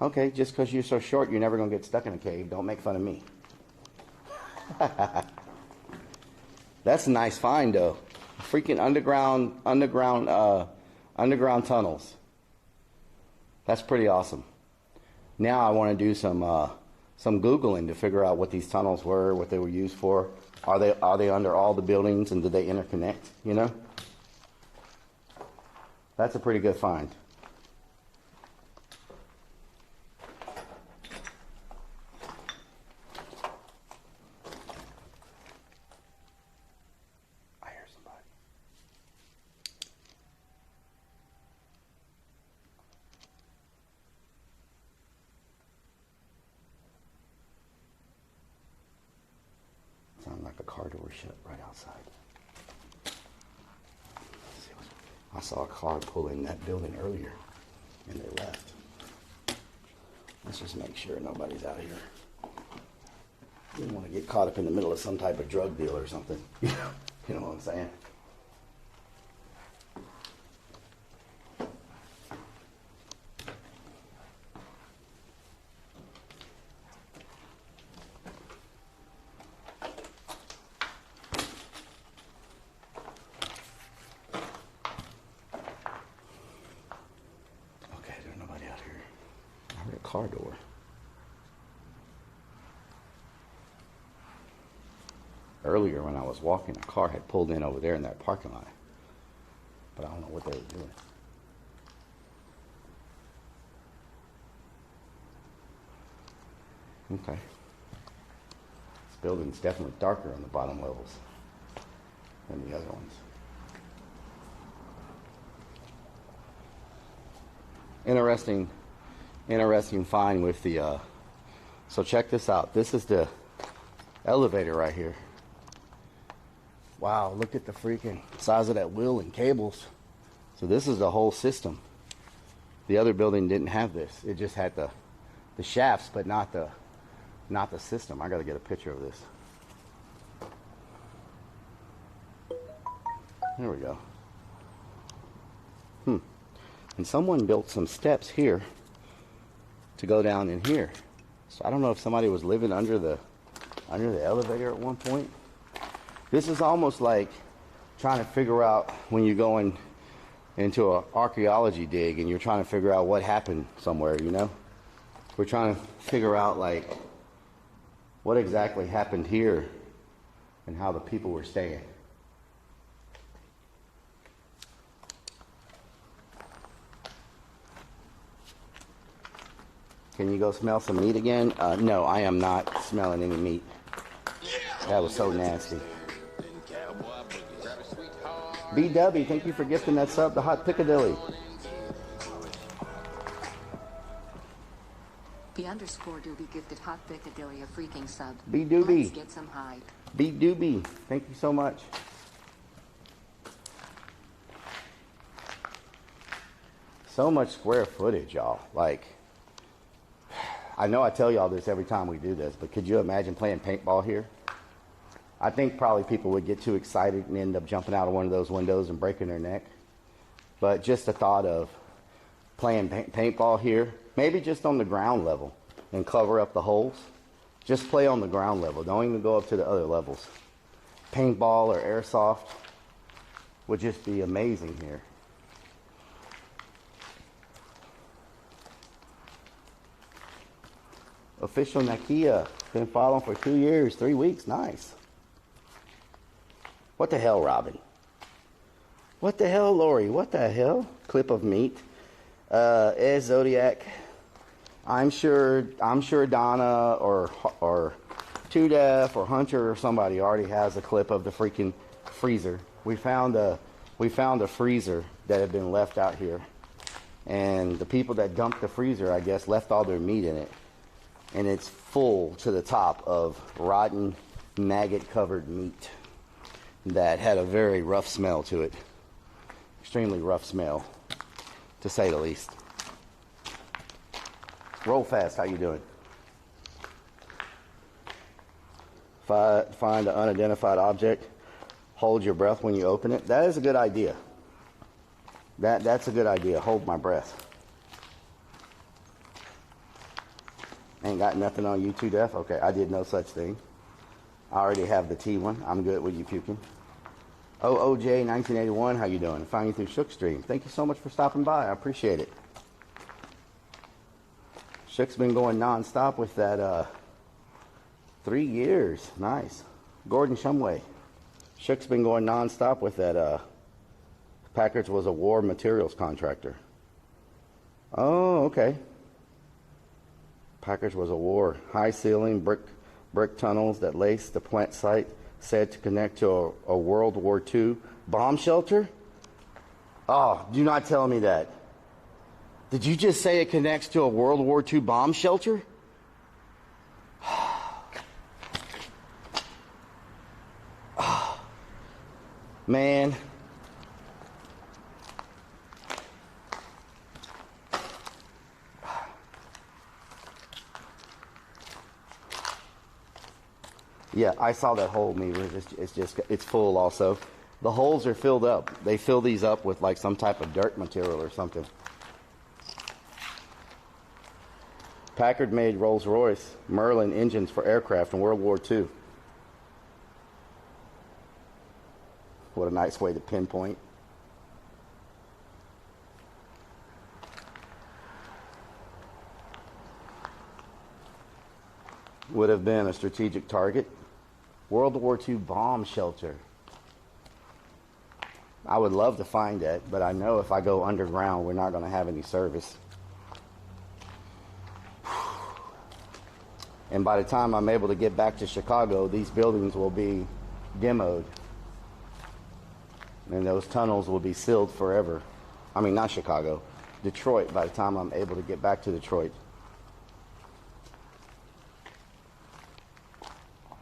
Okay, just because you're so short, you're never going to get stuck in a cave. Don't make fun of me. That's a nice find, though. Freaking underground tunnels. That's pretty awesome. Now I want to do some Googling to figure out what these tunnels were, what they were used for. Are they under all the buildings, and did they interconnect? You know? That's a pretty good find. I hear somebody. Sounds like a car door shut right outside. I saw a car pull in that building earlier, and they left. Let's just make sure nobody's out here. Didn't want to get caught up in the middle of some type of drug deal or something. You know what I'm saying? Car door. Earlier when I was walking, a car had pulled in over there in that parking lot. But I don't know what they were doing. Okay. This building's definitely darker on the bottom levels than the other ones. Interesting find with the so check this out. This is the elevator right here. Wow, look at the freaking size of that wheel and cables. So this is the whole system. The other building didn't have this. It just had the shafts, but not the system. I got to get a picture of this. There we go. And someone built some steps here to go down in here. So I don't know if somebody was living under the elevator at one point. This is almost like trying to figure out when you're going into an archaeology dig and you're trying to figure out what happened somewhere, you know? We're trying to figure out like what exactly happened here and how the people were staying. Can you go smell some meat again? No, I am not smelling any meat. That was so nasty. BW, thank you for gifting that sub to Hot Piccadilly. B_Doobie gifted Hot Piccadilly a freaking sub. B_Doobie. Let's get some hype. B_Doobie, thank you so much. So much square footage, y'all. Like, I know I tell y'all this every time we do this, but could you imagine playing paintball here? I think probably people would get too excited and end up jumping out of one of those windows and breaking their neck. But just the thought of playing paintball here, maybe just on the ground level and cover up the holes. Just play on the ground level. Don't even go up to the other levels. Paintball or airsoft would just be amazing here. Official Nakia, been following for 2 years, 3 weeks, nice. What the hell, Robin? What the hell, Lori? What the hell? Clip of meat. Ed Zodiac. I'm sure Donna or Two Def or Hunter or somebody already has a clip of the freaking freezer. We found a freezer that had been left out here, and the people that dumped the freezer, I guess, left all their meat in it. And it's full to the top of rotten, maggot-covered meat that had a very rough smell to it. Extremely rough smell, to say the least. Roll fast, how you doing? Find an unidentified object. Hold your breath when you open it. That is a good idea. That's a good idea. Hold my breath. Ain't got nothing on you too, Def? Okay, I did no such thing. I already have the T one. I'm good with you puking. OOJ 1981, how you doing? Find you through Shook Stream. Thank you so much for stopping by. I appreciate it. Shook's been going non-stop with that 3 years. Nice. Gordon Shumway. Shook's been going non-stop with that Packard's was a war materials contractor. Oh, okay. Packard's was a war. High ceiling brick tunnels that lace the plant site, said to connect to a World War II bomb shelter? Oh, do not tell me that. Did you just say it connects to a World War II bomb shelter? Man. Yeah, I saw that hole, Meaver. It's full also. The holes are filled up. They fill these up with like some type of dirt material or something. Packard made Rolls-Royce Merlin engines for aircraft in World War II. What a nice way to pinpoint. Would have been a strategic target. World War II bomb shelter. I would love to find that, but I know if I go underground, we're not going to have any service. And by the time I'm able to get back to Chicago, these buildings will be demoed. And those tunnels will be sealed forever. I mean, not Chicago, Detroit, by the time I'm able to get back to Detroit.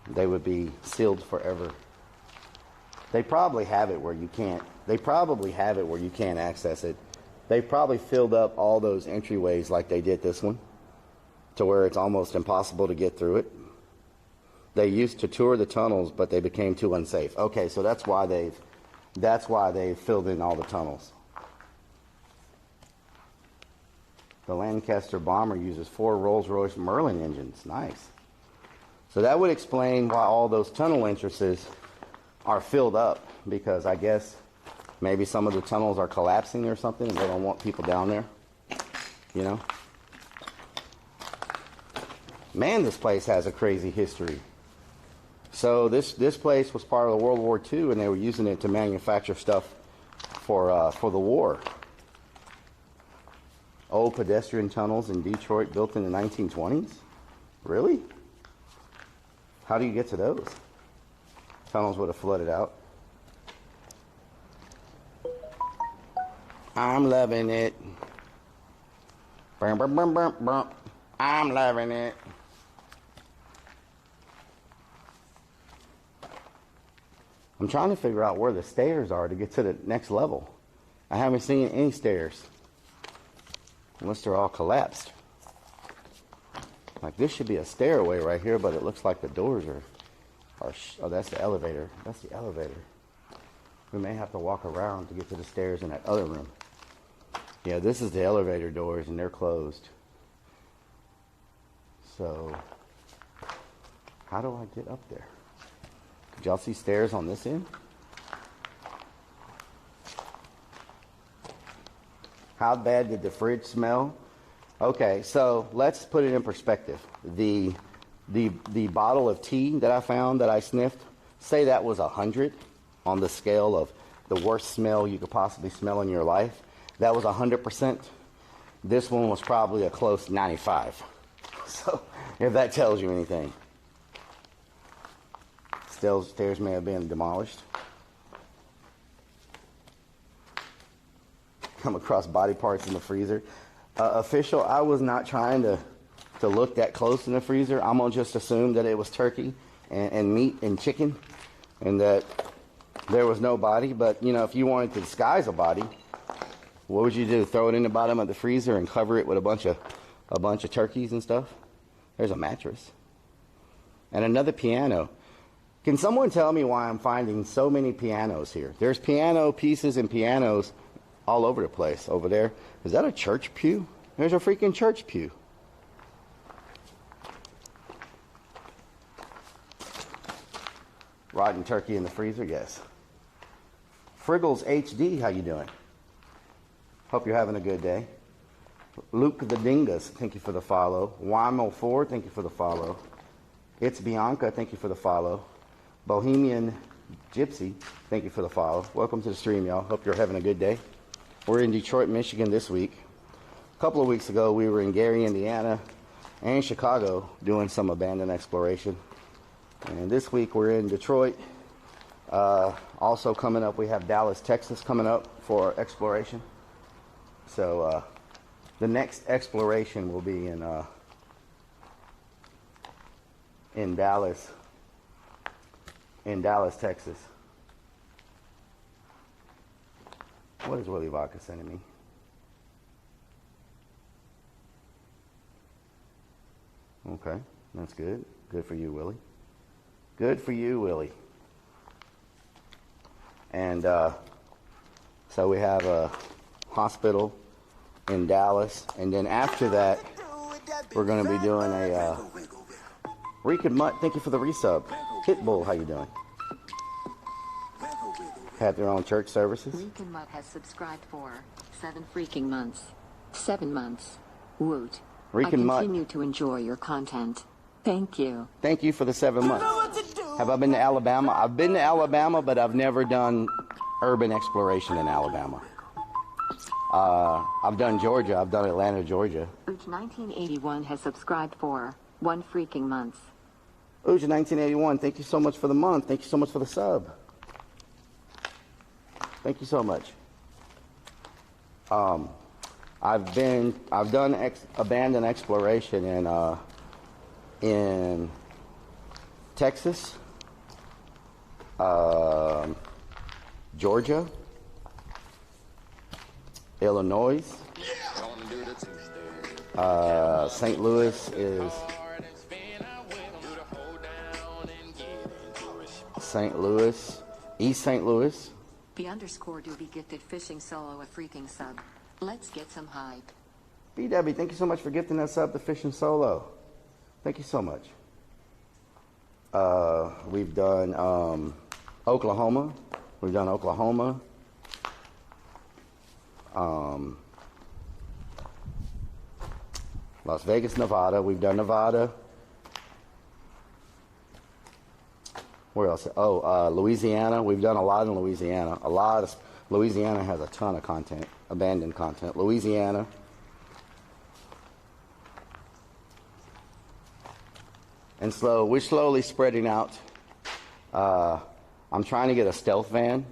They would be sealed forever. They probably have it where you can't. They probably have it where you can't access it. They probably filled up all those entryways like they did this one, to where it's almost impossible to get through it. They used to tour the tunnels, but they became too unsafe. Okay, so that's why they've filled in all the tunnels. The Lancaster bomber uses 4 Rolls-Royce Merlin engines. Nice. So that would explain why all those tunnel entrances are filled up, because I guess maybe some of the tunnels are collapsing or something and they don't want people down there, you know? Man, this place has a crazy history. So this place was part of the World War II, and they were using it to manufacture stuff for the war. Old pedestrian tunnels in Detroit built in the 1920s? Really? How do you get to those? Tunnels would have flooded out. I'm loving it. Brum, brum, brum, brum, brum. I'm loving it. I'm trying to figure out where the stairs are to get to the next level. I haven't seen any stairs. Unless they're all collapsed. Like this should be a stairway right here, but it looks like the doors are oh, that's the elevator. That's the elevator. We may have to walk around to get to the stairs in that other room. Yeah, this is the elevator doors, and they're closed. So, how do I get up there? Did y'all see stairs on this end? How bad did the fridge smell? Okay, so let's put it in perspective. The bottle of tea that I found that I sniffed, say that was 100 on the scale of the worst smell you could possibly smell in your life. That was 100%. This one was probably a close 95. So, if that tells you anything. Stairs may have been demolished. Come across body parts in the freezer. Official, I was not trying to look that close in the freezer. I'm going to just assume that it was turkey and meat and chicken and that there was no body. But, you know, if you wanted to disguise a body, what would you do? Throw it in the bottom of the freezer and cover it with a bunch of turkeys and stuff? There's a mattress. And another piano. Can someone tell me why I'm finding so many pianos here? There's piano pieces and pianos all over the place. Over there, is that a church pew? There's a freaking church pew. Rotten turkey in the freezer, yes. Friggles HD, how you doing? Hope you're having a good day. Luke the Dingus, thank you for the follow. Wymo4, thank you for the follow. It's Bianca, thank you for the follow. Bohemian Gypsy, thank you for the follow. Welcome to the stream, y'all. Hope you're having a good day. We're in Detroit, Michigan this week. A couple of weeks ago, we were in Gary, Indiana, and Chicago doing some abandoned exploration. And this week, we're in Detroit. Also coming up, we have Dallas, Texas coming up for exploration. So the next exploration will be in Dallas, Texas. What is Willie Vodka sending me? Okay, that's good. Good for you, Willie. Good for you, Willie. And so we have a hospital in Dallas, and then after that, we're going to be doing a Rican Mutt. Thank you for the resub. Pitbull, how you doing? Have their own church services. Rican Mutt has subscribed for 7 freaking months. 7 months. Woot. Rican Mutt. I continue to enjoy your content. Thank you. Thank you for the 7 months. Have I been to Alabama? I've been to Alabama, but I've never done urban exploration in Alabama. I've done Georgia. I've done Atlanta, Georgia. Ooch 1981 has subscribed for 1 freaking month. Ooch 1981, thank you so much for the month. Thank you so much for the sub. Thank you so much. I've done abandoned exploration in Texas, Georgia, Illinois, St. Louis is St. Louis, East St. Louis. The underscore duty gifted fishing solo a freaking sub. Let's get some hype. BW, thank you so much for gifting us up to Fishing Solo. Thank you so much. We've done Oklahoma. We've done Oklahoma. Las Vegas, Nevada. We've done Nevada. Where else? Louisiana. We've done a lot in Louisiana. Louisiana has a ton of content, abandoned content. Louisiana. And we're slowly spreading out. I'm trying to get a stealth van,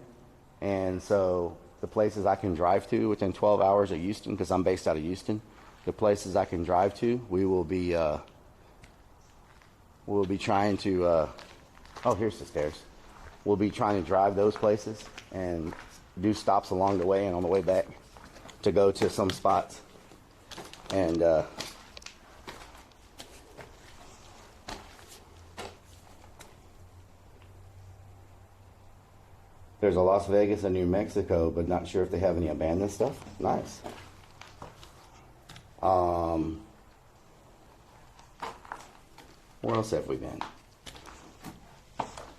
and so the places I can drive to within 12 hours of Houston, because I'm based out of Houston, the places I can drive to, we'll be trying to. Oh, here's the stairs. We'll be trying to drive those places and do stops along the way and on the way back to go to some spots. And there's a Las Vegas and New Mexico, but not sure if they have any abandoned stuff. Nice. Where else have we been?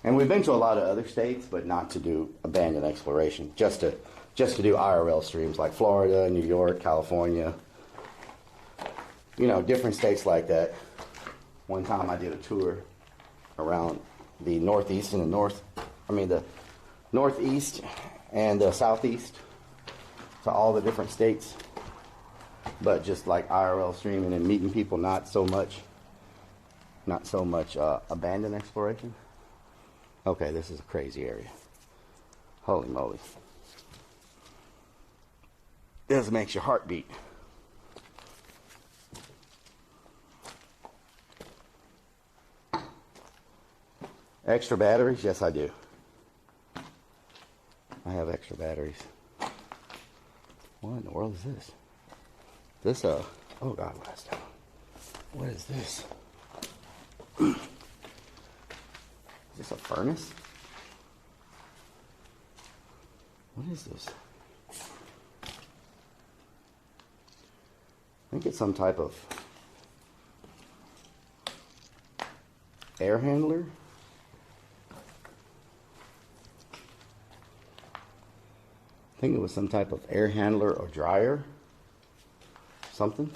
And we've been to a lot of other states, but not to do abandoned exploration. Just to do IRL streams like Florida, New York, California. You know, different states like that. One time I did a tour around the Northeast and the Northeast and the Southeast to all the different states. But just like IRL streaming and meeting people, not so much abandoned exploration. Okay, this is a crazy area. Holy moly. This makes your heart beat. Extra batteries? Yes, I do. I have extra batteries. What in the world is this? Oh God, what is this? Is this a furnace? What is this? think it's some type of air handler. I think it was some type of air handler or dryer. Something.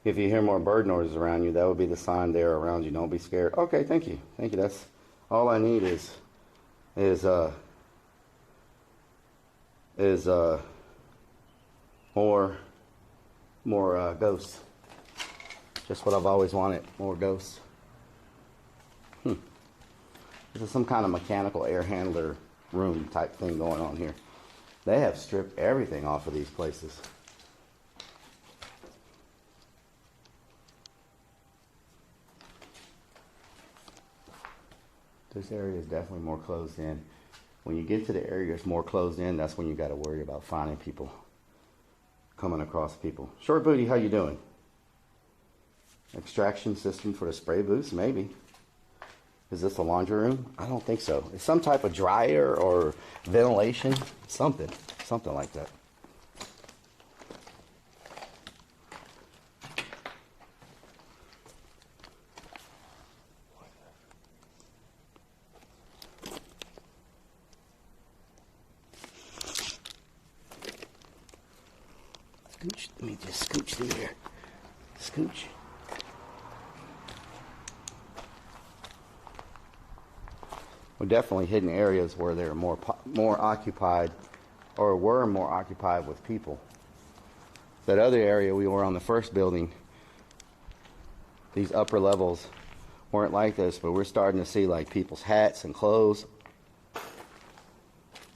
If you hear more bird noises around you, that would be the sign they're around you. Don't be scared. Okay, thank you. Thank you. That's all I need is more ghosts. Just what I've always wanted, more ghosts. This is some kind of mechanical air handler room type thing going on here. They have stripped everything off of these places. This area is definitely more closed in. When you get to the area that's more closed in, that's when you got to worry about finding people, coming across people. Short Booty, how you doing? Extraction system for the spray booth, maybe. Is this a laundry room? I don't think so. It's some type of dryer or ventilation, something like that. Let me just scooch through here. Scooch. We're definitely hitting areas where they're more occupied, or were more occupied with people. That other area we were on the first building, these upper levels weren't like this, but we're starting to see like people's hats and clothes.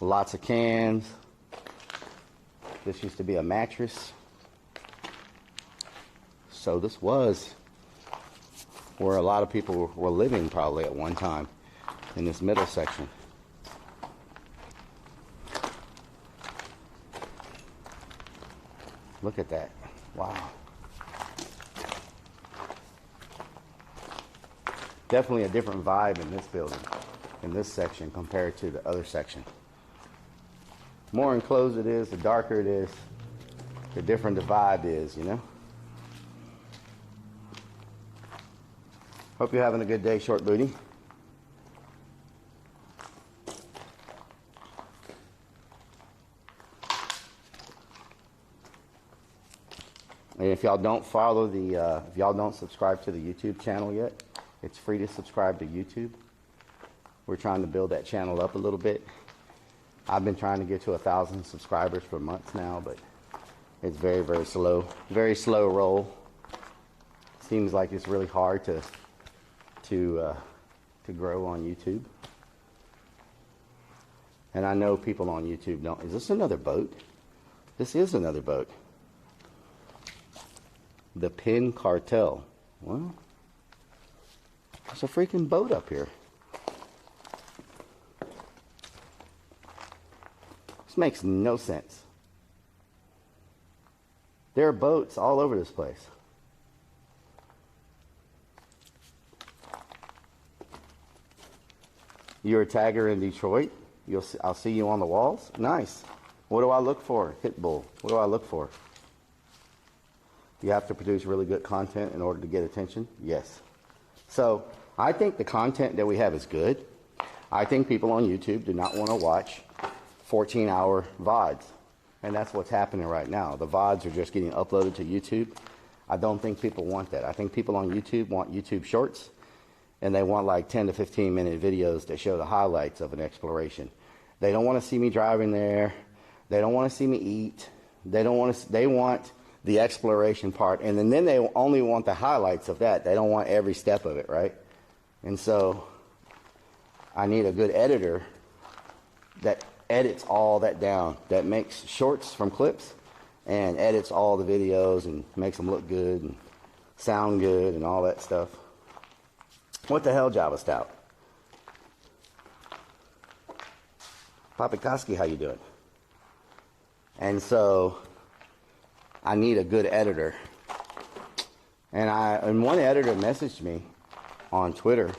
Lots of cans. This used to be a mattress. So this was where a lot of people were living probably at one time, in this middle section. Look at that. Wow. Definitely a different vibe in this building, in this section compared to the other section. More enclosed it is, the darker it is, the different the vibe is, you know? Hope you're having a good day, Short Booty. And if y'all don't follow if y'all don't subscribe to the YouTube channel yet, it's free to subscribe to YouTube. We're trying to build that channel up a little bit. I've been trying to get to 1,000 subscribers for months now, but it's very, very slow. Very slow roll. Seems like it's really hard to grow on YouTube. And I know people on YouTube don't. Is this another boat? This is another boat. The Pin Cartel. Well, there's a freaking boat up here. This makes no sense. There are boats all over this place. You're a tagger in Detroit? I'll see you on the walls? Nice. What do I look for? Hitbull. What do I look for? You have to produce really good content in order to get attention? Yes. So, I think the content that we have is good. I think people on YouTube do not want to watch 14-hour VODs. And that's what's happening right now. The VODs are just getting uploaded to YouTube. I don't think people want that. I think people on YouTube want YouTube shorts. And they want like 10 to 15 minute videos that show the highlights of an exploration. They don't want to see me driving there. They don't want to see me eat. They want the exploration part. And then they only want the highlights of that. They don't want every step of it, right? And so I need a good editor that edits all that down, that makes shorts from clips and edits all the videos and makes them look good and sound good and all that stuff. What the hell, Java Stout? Papikoski, how you doing? And so I need a good editor And one editor messaged me on Twitter,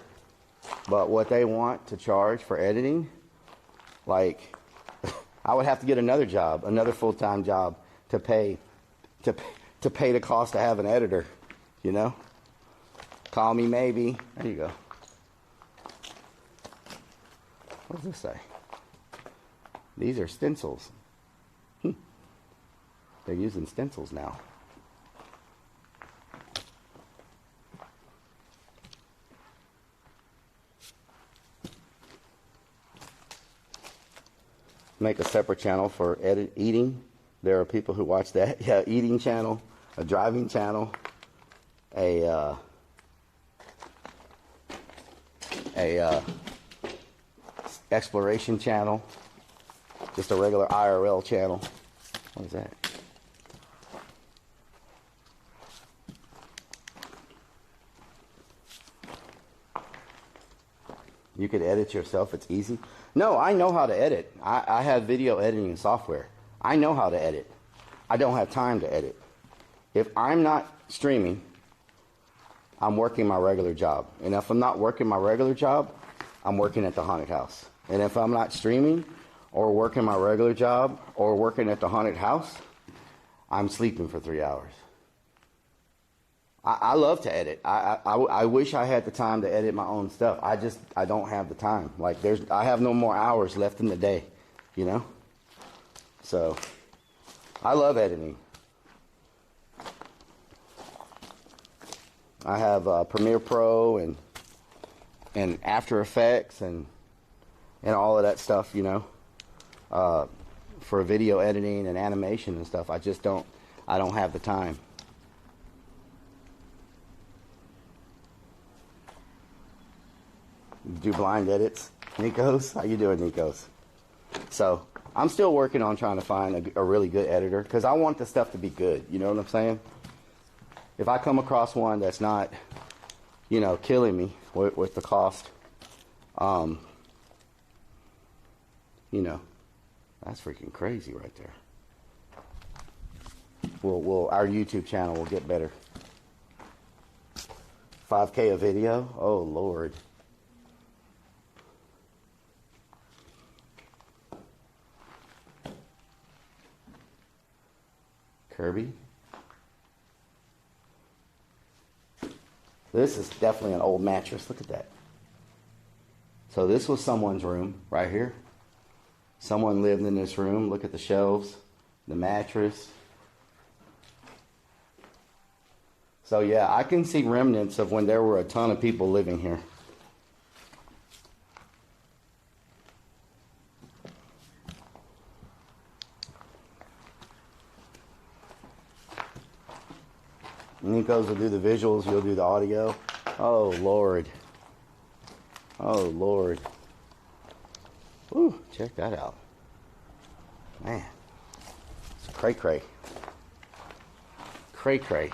but what they want to charge for editing, like, I would have to get another job, another full-time job to pay the cost to have an editor, you know? Call me maybe. There you go. What does this say? These are stencils. They're using stencils now. Make a separate channel for eating. There are people who watch that. Yeah, eating channel, a driving channel, a exploration channel, just a regular IRL channel. What is that? You could edit yourself. It's easy. No, I know how to edit. I have video editing software. I know how to edit. I don't have time to edit. If I'm not streaming, I'm working my regular job. And if I'm not working my regular job, I'm working at the haunted house. And if I'm not streaming or working my regular job or working at the haunted house, I'm sleeping for 3 hours. I love to edit. I wish I had the time to edit my own stuff. I don't have the time. Like I have no more hours left in the day, you know? So I love editing. I have Premiere Pro and After Effects and all of that stuff, you know, for video editing and animation and stuff. I don't have the time. Do blind edits. Nikos, how you doing, Nikos? So I'm still working on trying to find a really good editor because I want the stuff to be good. You know what I'm saying? If I come across one that's not, you know, killing me with the cost, you know, that's freaking crazy right there. Our YouTube channel will get better. 5K a video? Oh Lord. Kirby. This is definitely an old mattress. Look at that. So this was someone's room right here. Someone lived in this room. Look at the shelves, the mattress. So yeah, I can see remnants of when there were a ton of people living here. Nikos will do the visuals, you'll do the audio. Oh, Lord. Oh, Lord. Whew, check that out. Man, it's cray-cray. Cray-cray.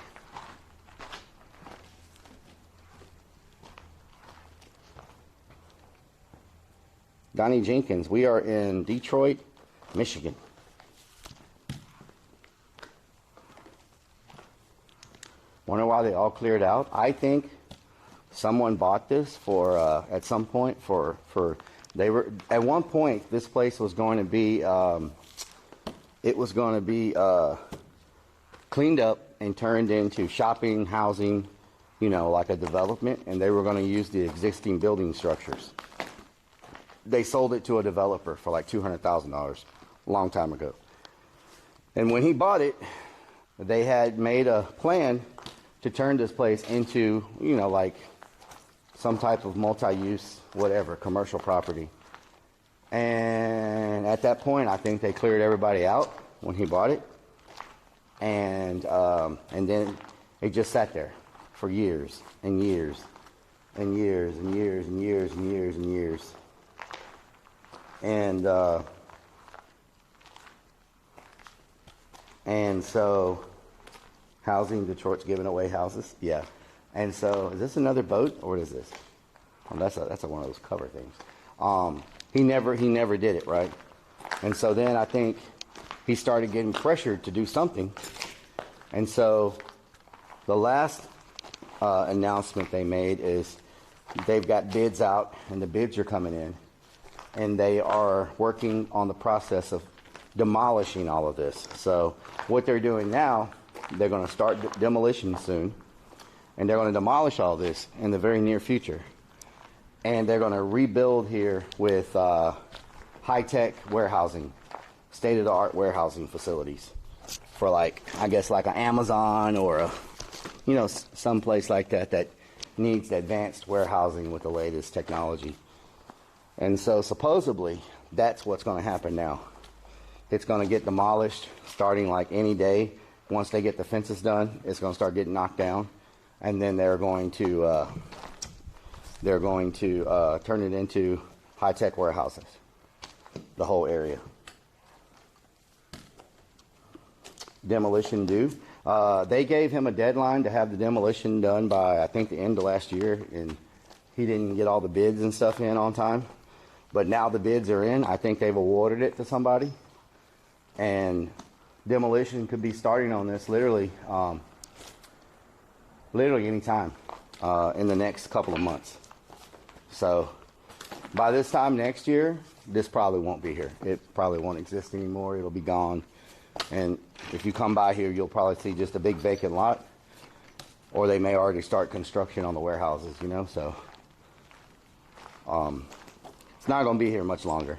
Donnie Jenkins, we are in Detroit, Michigan. Wonder why they all cleared out. I think someone bought this for at some point for they were at one point this place was going to be cleaned up and turned into shopping, housing, you know, like a development, and they were going to use the existing building structures. They sold it to a developer for like $200,000 a long time ago. And when he bought it, they had made a plan to turn this place into, you know, like some type of multi-use, whatever, commercial property. And at that point, I think they cleared everybody out when he bought it. And then it just sat there for years and years and years and years and years and years and years. And so housing, Detroit's giving away houses. Yeah. And so, is this another boat, or what is this? Oh, that's one of those cover things. He never did it, right? And so then I think he started getting pressured to do something. And so the last announcement they made is they've got bids out, and the bids are coming in, and they are working on the process of demolishing all of this. So what they're doing now, they're going to start demolition soon, and they're going to demolish all this in the very near future. And they're going to rebuild here with high-tech warehousing, state-of-the-art warehousing facilities for, like, I guess like an Amazon or a, you know, some place like that that needs advanced warehousing with the latest technology. And so supposedly that's what's going to happen now. It's going to get demolished starting like any day. Once they get the fences done, it's going to start getting knocked down, and then they're going to turn it into high-tech warehouses, the whole area. Demolition due. They gave him a deadline to have the demolition done by, I think, the end of last year, and he didn't get all the bids and stuff in on time. But now the bids are in. I think they've awarded it to somebody, and demolition could be starting on this literally any time in the next couple of months. So by this time next year, this probably won't be here. It probably won't exist anymore. It'll be gone. And if you come by here, you'll probably see just a big vacant lot, or they may already start construction on the warehouses, you know. So it's not going to be here much longer.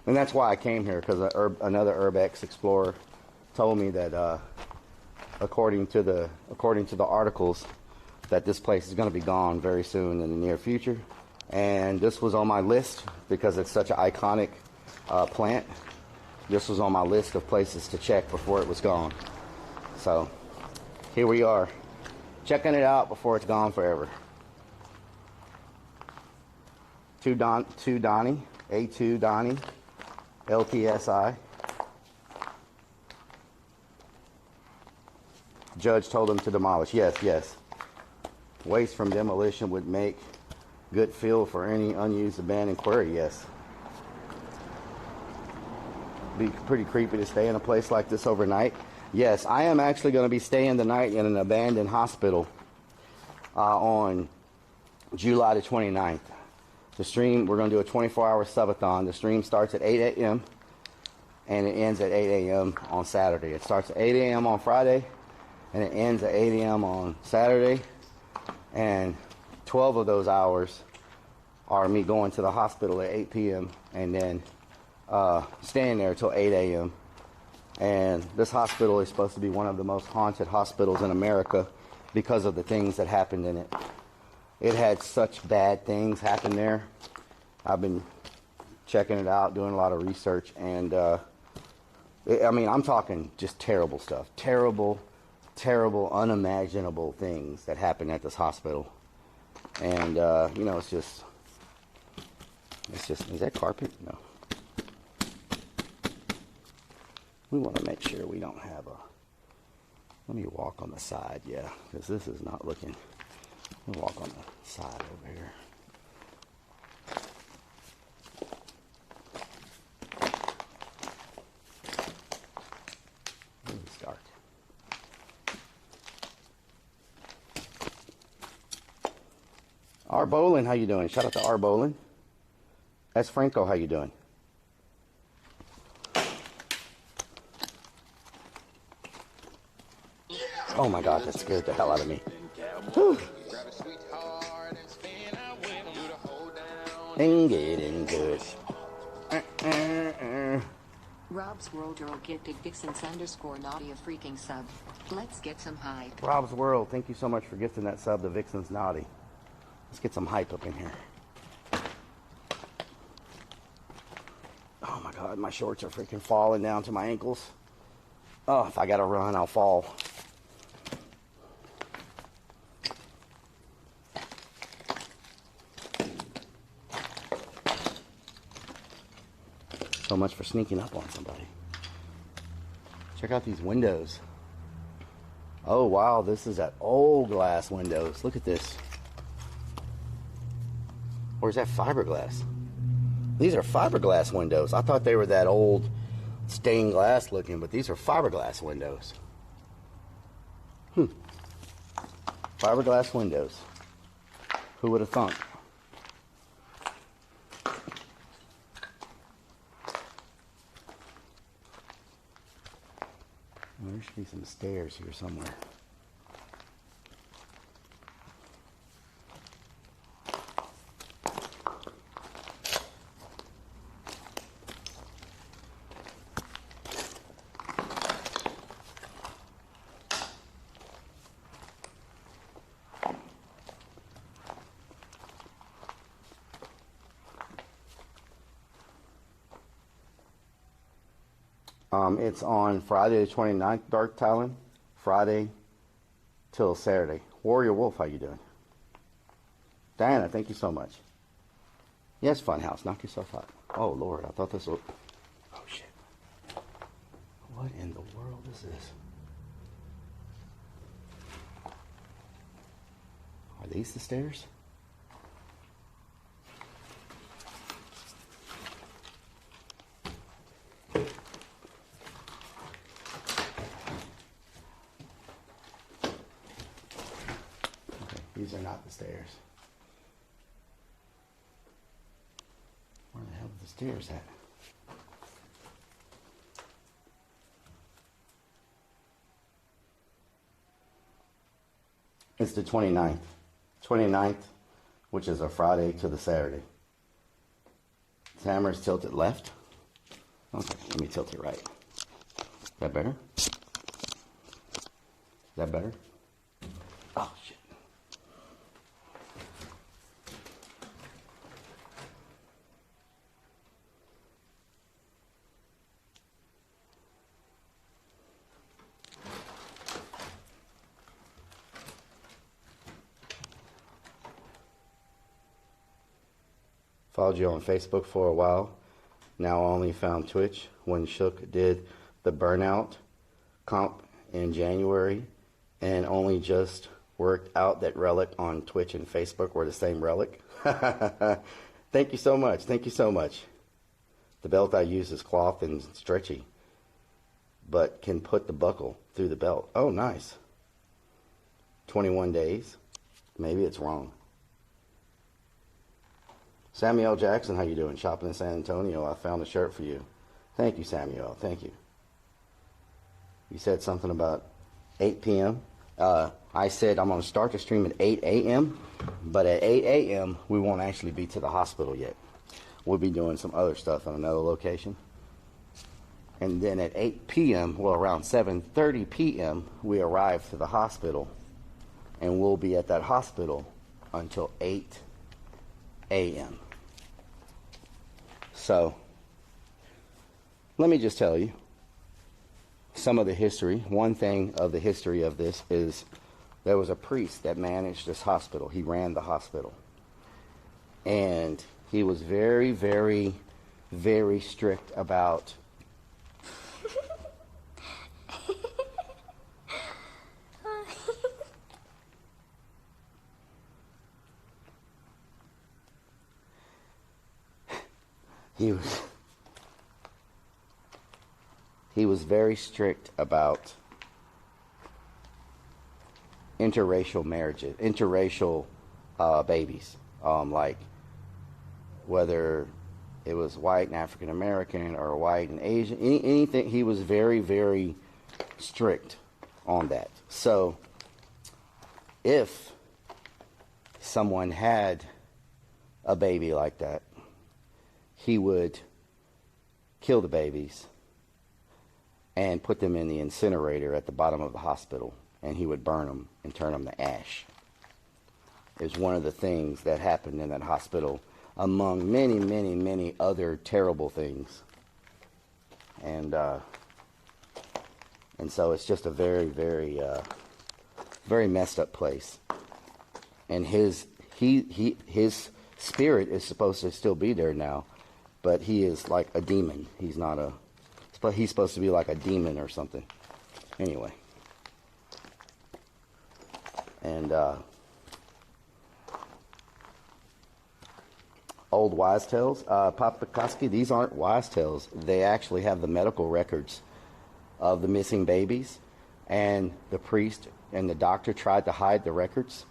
And that's why I came here, because another Urbex explorer told me that according to the articles, that this place is going to be gone very soon in the near future. And this was on my list because it's such an iconic plant. This was on my list of places to check before it was gone. So here we are, checking it out before it's gone forever. To Donnie, A2 Donnie, LTSI. Judge told him to demolish. Yes. Waste from demolition would make good fill for any unused abandoned quarry. Yes. Be pretty creepy to stay in a place like this overnight. Yes, I am actually going to be staying the night in an abandoned hospital on July the 29th. The stream, we're going to do a 24-hour subathon. The stream starts at 8 a.m. and it ends at 8 a.m. on Saturday. It starts at 8 a.m. on Friday and it ends at 8 a.m. on Saturday. And 12 of those hours are me going to the hospital at 8 p.m. and then staying there till 8 a.m. And this hospital is supposed to be one of the most haunted hospitals in America because of the things that happened in it. It had such bad things happen there. I've been checking it out, doing a lot of research, and I'm talking just terrible stuff. Terrible, unimaginable things that happened at this hospital. And, it's just, is that carpet? No. We want to make sure we don't have let me walk on the side, yeah, because this is not looking. Let me walk on the side over here. It's dark. R. Bolin, how you doing? Shout out to R. Bolin. That's Franco, how you doing? Oh my God, that scared the hell out of me. Whew. And getting good. Rob's World Earl gifted Vixens_naughty a freaking sub. Let's get some hype. Rob's World, thank you so much for gifting that sub to Vixens Naughty. Let's get some hype up in here. Oh my God, my shorts are freaking falling down to my ankles. Oh, if I gotta run, I'll fall. So much for sneaking up on somebody. Check out these windows. Oh wow, this is at old glass windows. Look at this. Or is that fiberglass? These are fiberglass windows. I thought they were that old stained glass looking, but these are fiberglass windows. Fiberglass windows. Who would have thunk? There should be some stairs here somewhere. It's on Friday the 29th, Dark Talon. Friday till Saturday. Warrior Wolf, how you doing? Diana, thank you so much. Yes, Funhouse, knock yourself out. Oh, Lord, I thought this was... Oh, shit. What in the world is this? Are these the stairs? These are not the stairs. Where the hell are the stairs at? It's the 29th. 29th, which is a Friday to the Saturday. Hammer's tilted left. Okay, let me tilt it right. Is that better? Is that better? Oh, shit. Followed you on Facebook for a while. Now only found Twitch when Shook did the burnout comp in January, and only just worked out that Rellik on Twitch and Facebook were the same Rellik. Thank you so much. Thank you so much. The belt I use is cloth and stretchy, but can put the buckle through the belt. Oh, nice. 21 days. Maybe it's wrong. Samuel Jackson, how you doing? Shopping in San Antonio. I found a shirt for you. Thank you, Samuel. Thank you. You said something about 8 p.m. I said I'm going to start the stream at 8 a.m., but at 8 a.m. we won't actually be to the hospital yet. We'll be doing some other stuff in another location. And then at 8 p.m., well, around 7:30 p.m., we arrive to the hospital, and we'll be at that hospital until 8 a.m. So, let me just tell you some of the history. One thing of the history of this is there was a priest that managed this hospital. He ran the hospital. And he was very, very, very strict about He was very strict about interracial marriages, interracial babies, like whether it was white and African American or white and Asian, anything. He was very, very strict on that. So if someone had a baby like that, he would kill the babies and put them in the incinerator at the bottom of the hospital, and he would burn them and turn them to ash. Is one of the things that happened in that hospital, among many, many, many other terrible things. And so it's just a very, very, very messed up place. And his spirit is supposed to still be there now, but he is like a demon. He's not a, but he's supposed to be like a demon or something. Anyway. And old wise tales. Papa Koski, these aren't wise tales. They actually have the medical records of the missing babies. and the priest and the doctor tried to hide the records.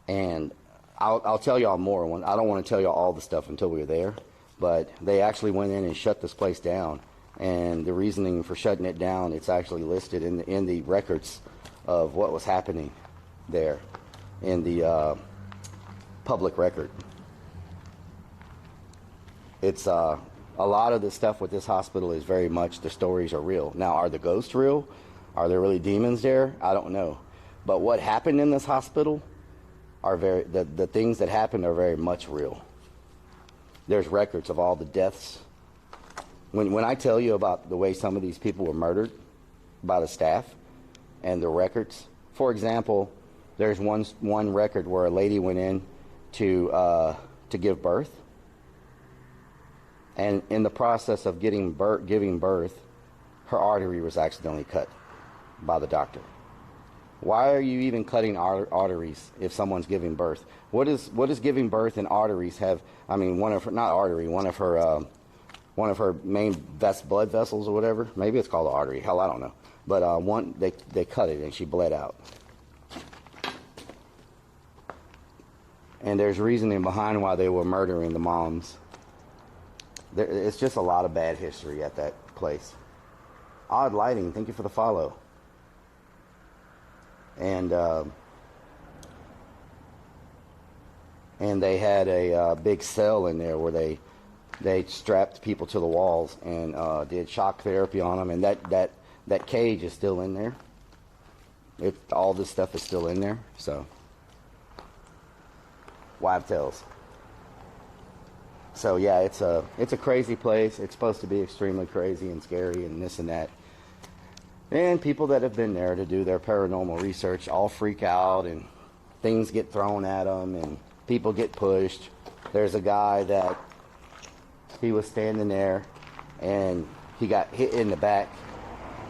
And I'll tell y'all more. I don't want to tell y'all all the stuff until we were there, but they actually went in and shut this place down. And the reasoning for shutting it down, it's actually listed in the records of what was happening there in the public record. It's a lot of the stuff with this hospital is very much the stories are real. Now, are the ghosts real? Are there really demons there? I don't know. But what happened in this hospital are the things that happened are very much real. There's records of all the deaths. When I tell you about the way some of these people were murdered by the staff and the records, for example, there's one record where a lady went in to give birth, and in the process of giving birth, her artery was accidentally cut by the doctor. Why are you even cutting arteries if someone's giving birth? What is giving birth and arteries have? I mean, one of her main blood vessels or whatever. Maybe it's called an artery. Hell, I don't know. But they cut it and she bled out. And there's reasoning behind why they were murdering the moms. It's just a lot of bad history at that place. Odd lighting. Thank you for the follow. And they had a big cell in there where they strapped people to the walls and did shock therapy on them. And that cage is still in there. All this stuff is still in there. So, wives' tales. So yeah, it's a crazy place. It's supposed to be extremely crazy and scary and this and that. And people that have been there to do their paranormal research all freak out and things get thrown at them and people get pushed. There's a guy that he was standing there and he got hit in the back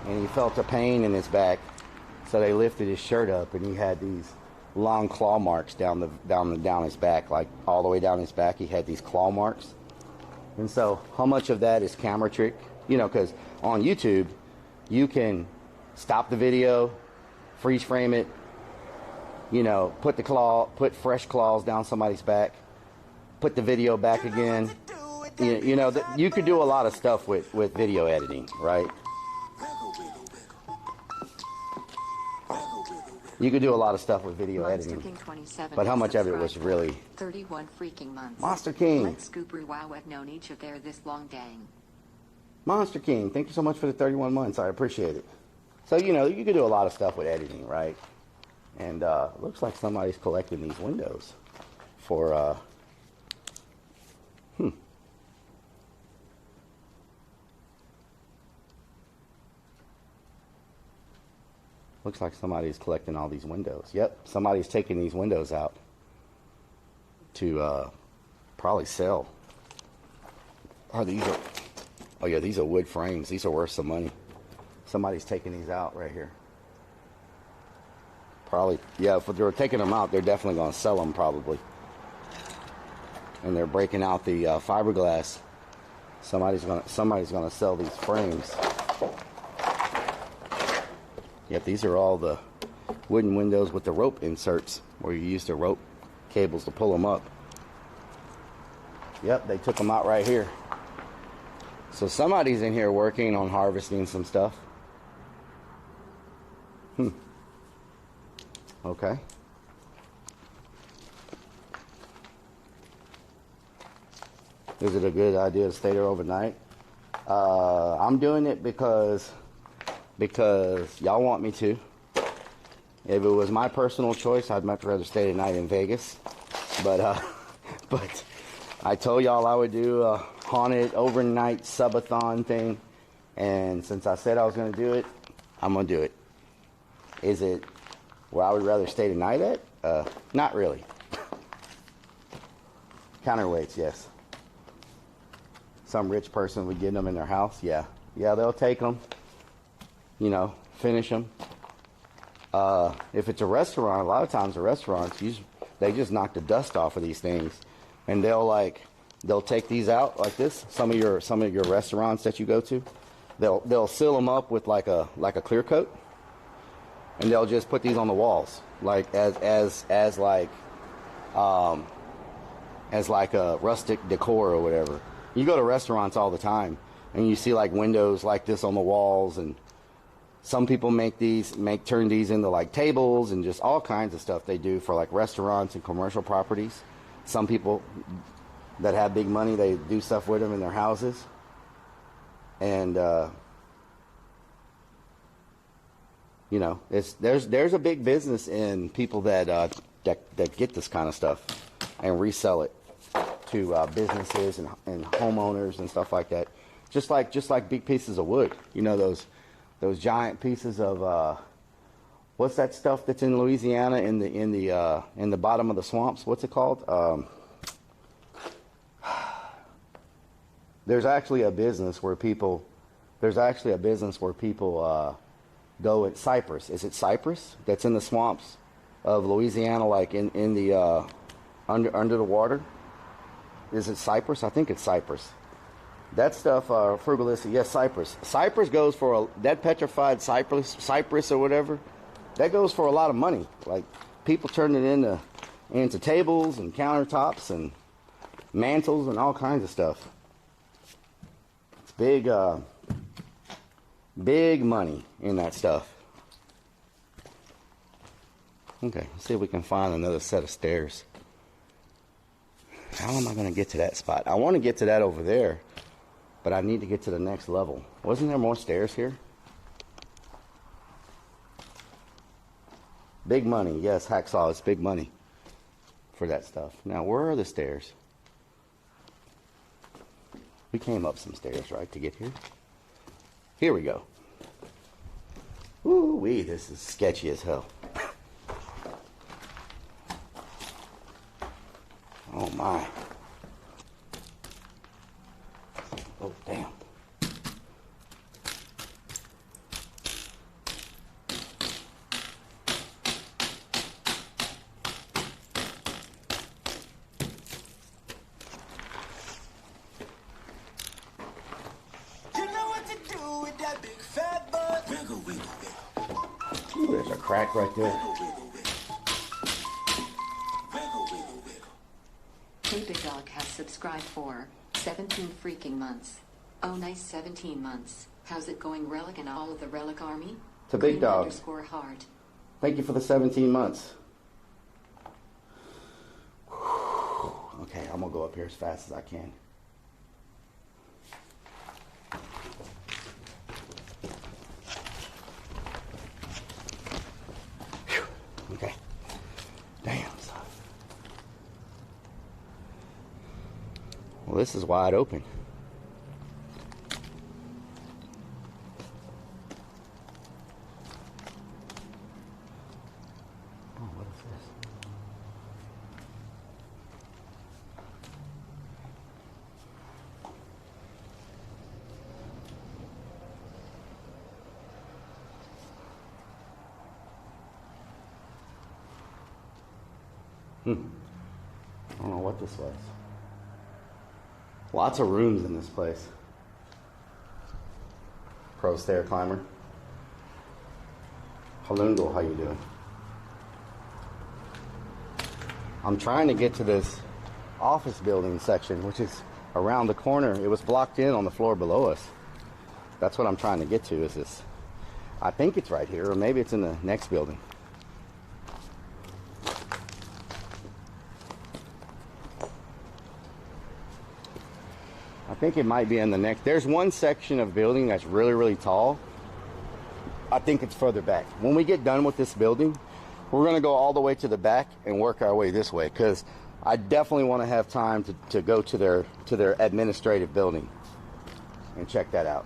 and he felt a pain in his back. So they lifted his shirt up and he had these long claw marks down his back, like all the way down his back. He had these claw marks. And so how much of that is camera trick? You know, because on YouTube, you can stop the video, freeze frame it, you know, put fresh claws down somebody's back, put the video back again. You know, you could do a lot of stuff with video editing, right? You could do a lot of stuff with video editing. King 27 but how much of it was really 31 freaking months. Monster King? Let Scoopery Wow have known each of their this long dang. Monster King, thank you so much for the 31 months. I appreciate it. So, you know, you could do a lot of stuff with editing, right? And looks like somebody's collecting these windows for, Looks like somebody's collecting all these windows. Yep, somebody's taking these windows out to probably sell. Oh, these are wood frames. These are worth some money. Somebody's taking these out right here. Probably, yeah, if they're taking them out, they're definitely going to sell them probably. And they're breaking out the fiberglass. Somebody's going to sell these frames. Yep, these are all the wooden windows with the rope inserts where you use the rope cables to pull them up. Yep, they took them out right here. So somebody's in here working on harvesting some stuff. Okay. Is it a good idea to stay there overnight? I'm doing it because y'all want me to. If it was my personal choice, I'd much rather stay tonight in Vegas. But I told y'all I would do a haunted overnight subathon thing. And since I said I was going to do it, I'm going to do it. Is it where I would rather stay tonight at? Not really. Counterweights, yes. Some rich person would get them in their house, yeah. Yeah, they'll take them. You know, finish them. If it's a restaurant, a lot of times the restaurants, they just knock the dust off of these things, and they'll take these out like this. Some of your restaurants that you go to, they'll seal them up with like a clear coat, and they'll just put these on the walls, like as like a rustic decor or whatever. You go to restaurants all the time, and you see like windows like this on the walls, and some people turn these into like tables and just all kinds of stuff they do for like restaurants and commercial properties. Some people that have big money, they do stuff with them in their houses. And you know, there's a big business in people that get this kind of stuff and resell it to businesses and homeowners and stuff like that. Just like big pieces of wood. You know, those giant pieces of what's that stuff that's in Louisiana in the bottom of the swamps? What's it called? There's actually a business where people go at cypress. Is it cypress that's in the swamps of Louisiana, like in the under the water? Is it cypress? I think it's cypress. That stuff, Frugalista, yes, cypress. Cypress goes for that petrified cypress or whatever. That goes for a lot of money. Like people turn it into tables and countertops and mantles and all kinds of stuff. It's big money in that stuff. Okay, let's see if we can find another set of stairs. How am I going to get to that spot? I want to get to that over there, but I need to get to the next level. Wasn't there more stairs here? Big money. Yes, Hacksaw, it's big money for that stuff. Now, where are the stairs? We came up some stairs, right, to get here? Here we go. Ooh-wee, this is sketchy as hell. Oh, my. Oh, damn. Ooh, there's a crack right there. Hey Big Dog has subscribed for 17 freaking months. Oh nice 17 months. How's it going, Rellik and all of the Rellik army? To Big Dog. _heart. Thank you for the 17 months. Okay, I'm gonna go up here as fast as I can. Okay. Damn. Well, this is wide open. Oh, what is this? I don't know what this was. Lots of rooms in this place. Pro stair climber. Halungal, how you doing? I'm trying to get to this office building section, which is around the corner. It was blocked in on the floor below us. That's what I'm trying to get to, is this. I think it's right here, or maybe it's in the next building. I think it might be in the next. There's one section of building that's really, really tall. I think it's further back. When we get done with this building, we're going to go all the way to the back and work our way this way, because I definitely want to have time to go to their administrative building and check that out.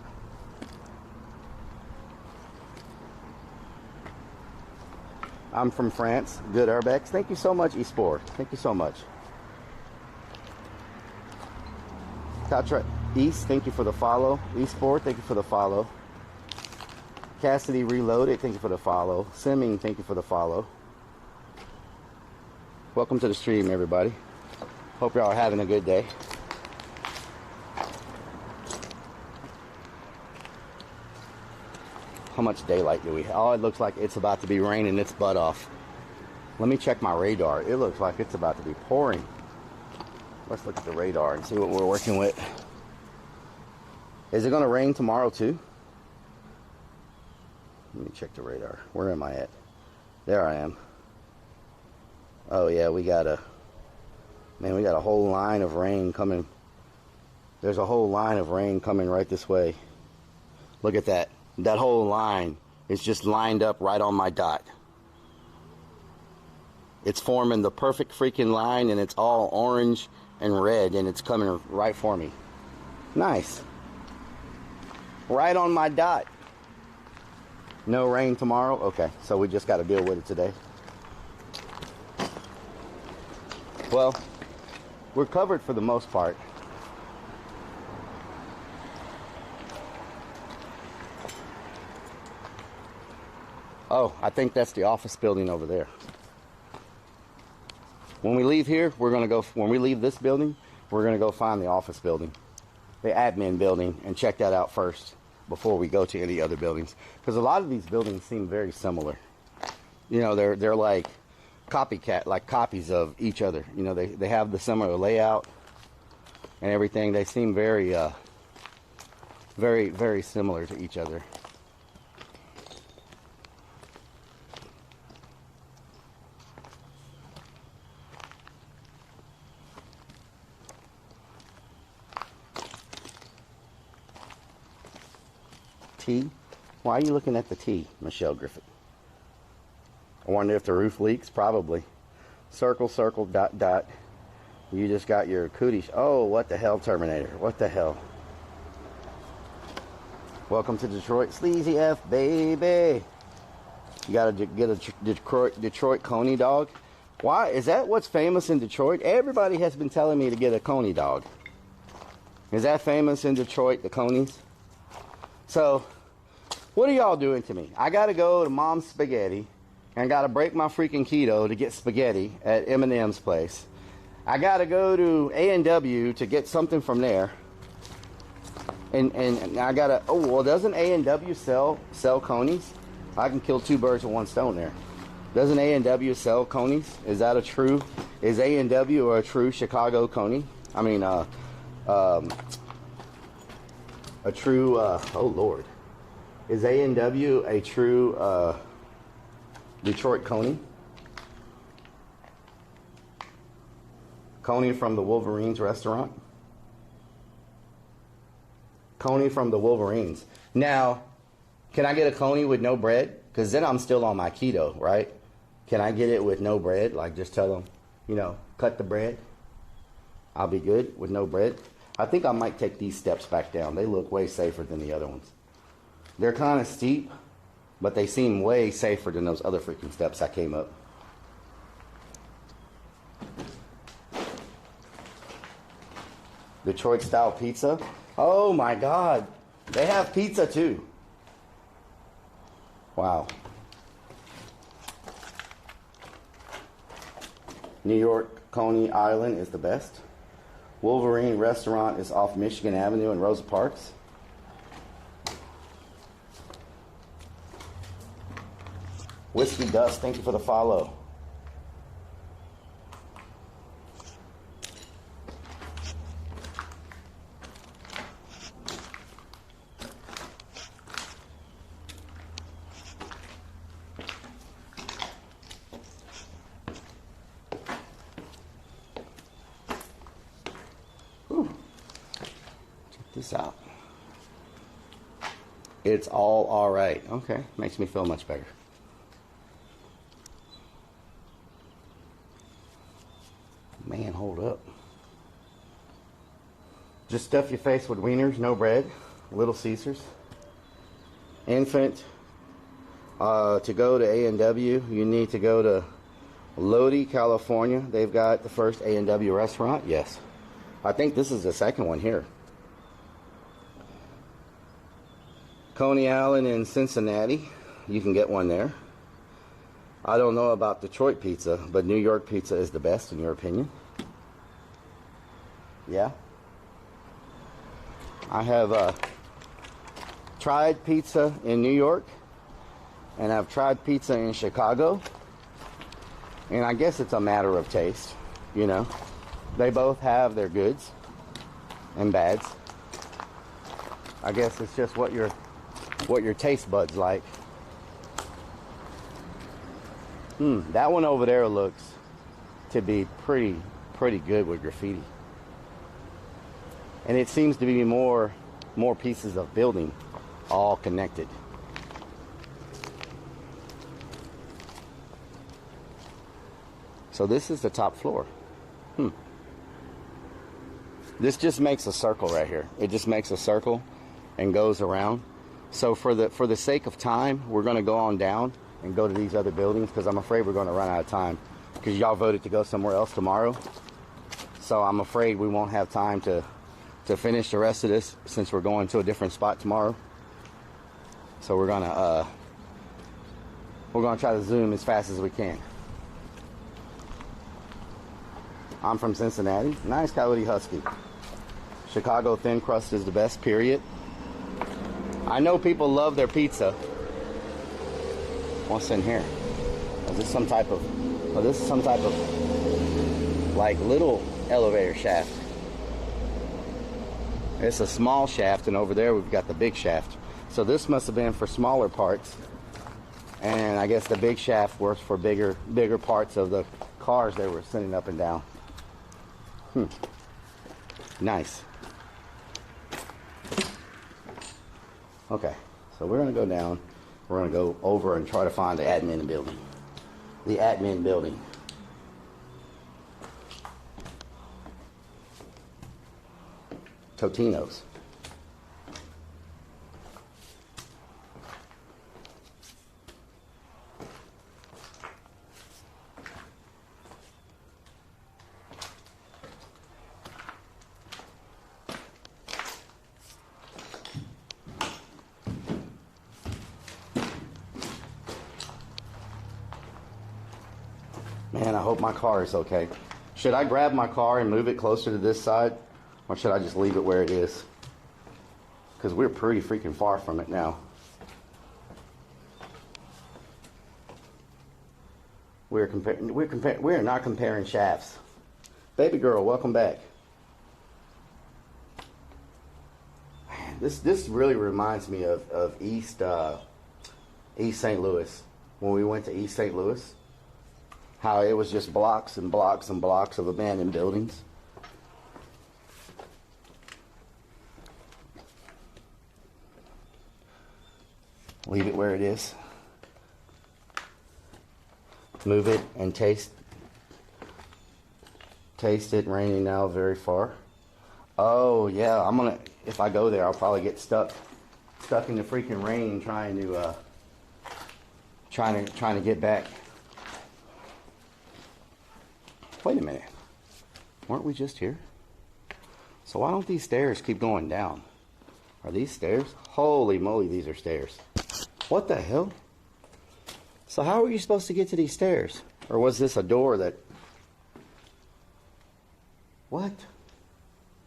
I'm from France. Good Urbex. Thank you so much, eSport. Thank you so much. Tatra East, thank you for the follow. eSport, thank you for the follow. Cassidy Reloaded, thank you for the follow. Simming, thank you for the follow. Welcome to the stream, everybody. Hope y'all are having a good day. How much daylight do we have? Oh, it looks like it's about to be raining its butt off. Let me check my radar. It looks like it's about to be pouring. Let's look at the radar and see what we're working with. Is it going to rain tomorrow too? Let me check the radar. Where am I at? There I am. Oh yeah, we got a whole line of rain coming. There's a whole line of rain coming right this way. Look at that. That whole line is just lined up right on my dot. It's forming the perfect freaking line, and it's all orange and red, and it's coming right for me. Nice. Right on my dot. No rain tomorrow? Okay, so we just got to deal with it today. Well, we're covered for the most part. Oh, I think that's the office building over there. When we leave here, when we leave this building, we're going to go find the office building, the admin building, and check that out first before we go to any other buildings. Because a lot of these buildings seem very similar. You know, they're like copycat, like copies of each other. You know, they have the similar layout and everything. They seem very, very similar to each other. T? Why are you looking at the T, Michelle Griffith? I wonder if the roof leaks. Probably. Circle, circle, dot, dot. You just got your cooties. Oh, what the hell, Terminator? What the hell? Welcome to Detroit. Sleazy F, baby. You got to get a Detroit Coney dog. Why? Is that what's famous in Detroit? Everybody has been telling me to get a Coney dog. Is that famous in Detroit, the Conies? So, what are y'all doing to me? I got to go to Mom's Spaghetti and got to break my freaking keto to get spaghetti at Eminem's place. I got to go to A&W to get something from there. And I got to, oh, well, doesn't A&W sell Conies? I can kill two birds with one stone there. Doesn't A&W sell Conies? Is that is A&W a true Chicago Coney? I mean, a true, oh Lord, is A&W a true Detroit Coney? Coney from the Wolverines restaurant? Coney from the Wolverines. Now, can I get a Coney with no bread? Because then I'm still on my keto, right? Can I get it with no bread? Like just tell them, you know, cut the bread. I'll be good with no bread. I think I might take these steps back down. They look way safer than the other ones. They're kind of steep, but they seem way safer than those other freaking steps I came up. Detroit style pizza. Oh my God. They have pizza too. Wow. New York Coney Island is the best. Wolverine restaurant is off Michigan Avenue in Rosa Parks. Whiskey Dust, thank you for the follow. Out. It's all right. Okay, makes me feel much better. Man, hold up. Just stuff your face with wieners, no bread, Little Caesars. Infant. To go to A&W, you need to go to Lodi, California. They've got the first A&W restaurant. Yes. I think this is the second one here. Coney Island in Cincinnati, you can get one there. I don't know about Detroit pizza, but New York pizza is the best in your opinion. Yeah. I have tried pizza in New York, And I've tried pizza in Chicago, and I guess it's a matter of taste, you know. They both have their goods and bads. I guess it's just what your taste buds like. That one over there looks to be pretty good with graffiti. And it seems to be more pieces of building all connected. So this is the top floor. This just makes a circle right here. It just makes a circle and goes around. So for the sake of time, we're going to go on down and go to these other buildings, because I'm afraid we're going to run out of time, because y'all voted to go somewhere else tomorrow. So I'm afraid we won't have time to finish the rest of this, since we're going to a different spot tomorrow. So we're gonna try to zoom as fast as we can. I'm from Cincinnati. Nice Coyote Husky. Chicago thin crust is the best, period. I know people love their pizza. What's in here? Is this some type of... Oh, this is some type of like little elevator shaft. It's a small shaft, and over there we've got the big shaft. So this must have been for smaller parts, and I guess the big shaft works for bigger parts of the cars they were sending up and down. Nice. Okay, so we're gonna go down. We're gonna go over and try to find the admin building. The admin building. Totino's. Man, I hope my car is okay. Should I grab my car and move it closer to this side? Or should I just leave it where it is? Because we're pretty freaking far from it now. We're not comparing shafts. Baby girl, welcome back. Man, this really reminds me of East St. Louis. When we went to East St. Louis. How it was just blocks and blocks and blocks of abandoned buildings. Leave it where it is. Move it and taste it. Raining now very far. Oh yeah, if I go there, I'll probably get stuck in the freaking rain trying to get back. Wait a minute. Weren't we just here? So why don't these stairs keep going down? Are these stairs? Holy moly, these are stairs. What the hell? So how are you supposed to get to these stairs? Or was this a door that... What?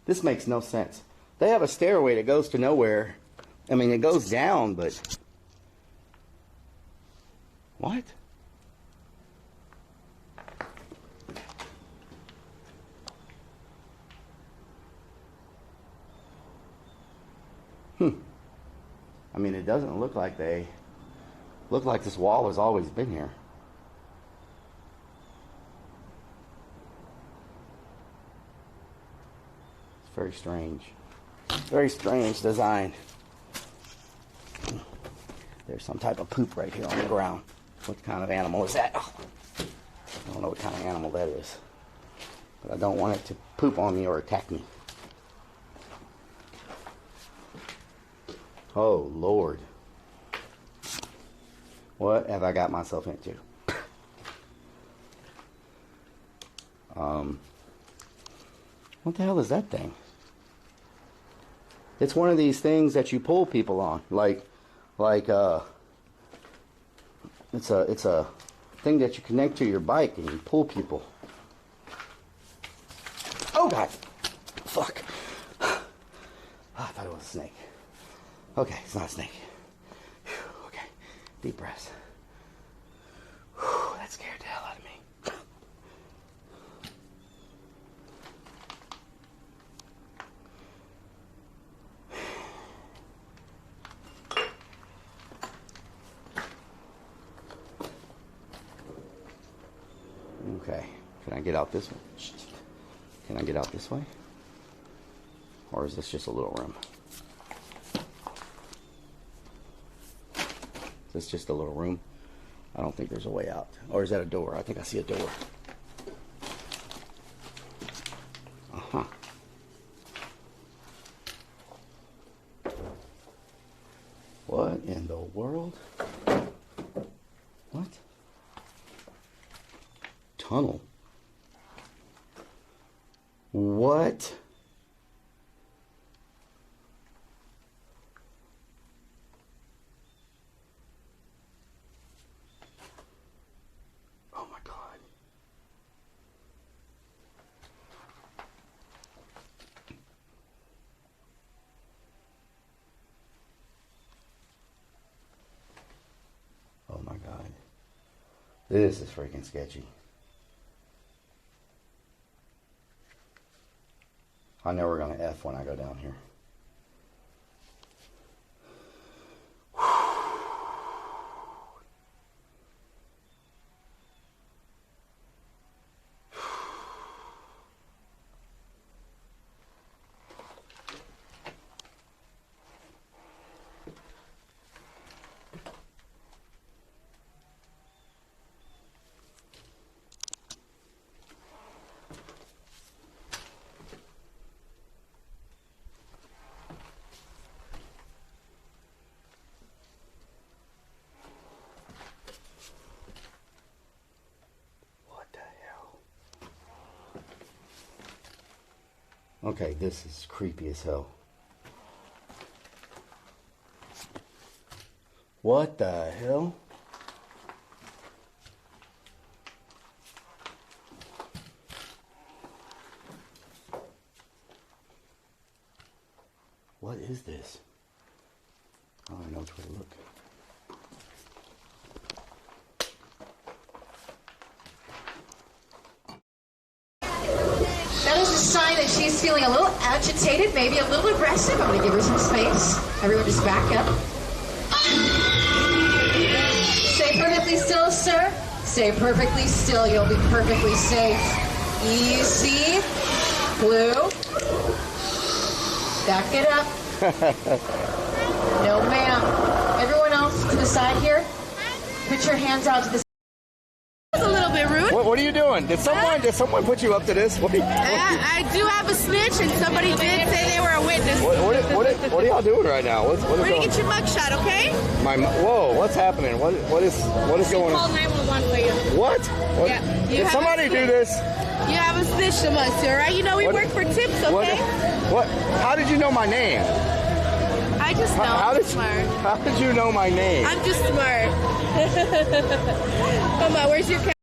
This makes no sense. They have a stairway that goes to nowhere. I mean, it goes down, but... What? I mean, it doesn't look like this wall has always been here. It's very strange. Very strange design. There's some type of poop right here on the ground. What kind of animal is that? Oh, I don't know what kind of animal that is. But I don't want it to poop on me or attack me. Oh, Lord. What have I got myself into? What the hell is that thing? It's one of these things that you pull people on. It's a thing that you connect to your bike and you pull people. Oh, God. Fuck. I thought it was a snake. Okay, it's not a snake. Okay. Deep breaths. Whew, that scared the hell out of me. Okay, can I get out this way? Can I get out this way? Or is this just a little room? Is this just a little room? I don't think there's a way out. Or is that a door? I think I see a door. Uh-huh. What in the world? What? Tunnel? What? Oh my God. Oh my God. This is freaking sketchy. I know we're going to F when I go down here. Okay, this is creepy as hell. What the hell? What is this? I don't know which way to look. That is a sign that she's feeling a little agitated, maybe a little aggressive. I'm going to give her some space. Everyone just back up. Stay perfectly still, sir. Stay perfectly still. You'll be perfectly safe. Easy. Blue. Back it up. No, ma'am. Everyone else to the side here. Put your hands out to the side. It's a little bit rude. What are you doing? Did someone put you up to this? I do have a snitch, and somebody did say they were a witness. What are y'all doing right now? What's We're going gonna get your mugshot, okay? Whoa, what's happening? What is going Call on? 911 for you. What? Yeah, Did somebody do this? You have a snitch from us, all right? You know we work for tips, okay? What? How did you know my name? I just know. I'm smart. How did you know my name? I'm just smart. Come on, where's your camera?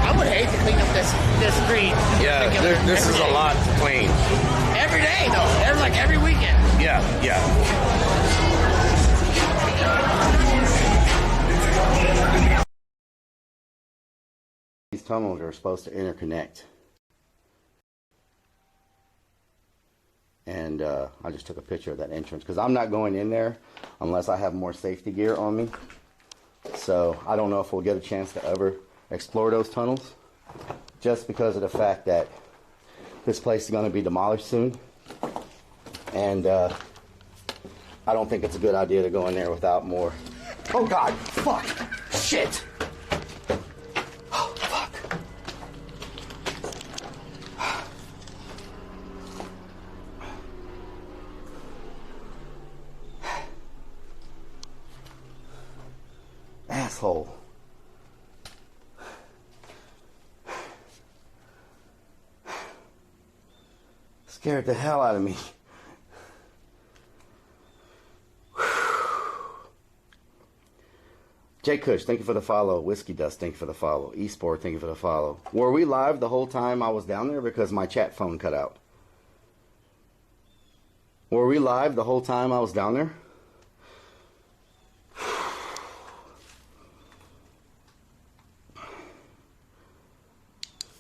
I would hate to clean up this street. Yeah, this is a lot to clean. Every day, though. Every weekend. Yeah. These tunnels are supposed to interconnect. And I just took a picture of that entrance because I'm not going in there unless I have more safety gear on me. So I don't know if we'll get a chance to ever explore those tunnels just because of the fact that this place is going to be demolished soon. And I don't think it's a good idea to go in there without more. Oh God, fuck, shit. Oh, fuck. Asshole. Scared the hell out of me. Jay Kush, thank you for the follow. Whiskey Dust, thank you for the follow. Esport, thank you for the follow. Were we live the whole time I was down there because my chat phone cut out? Were we live the whole time I was down there?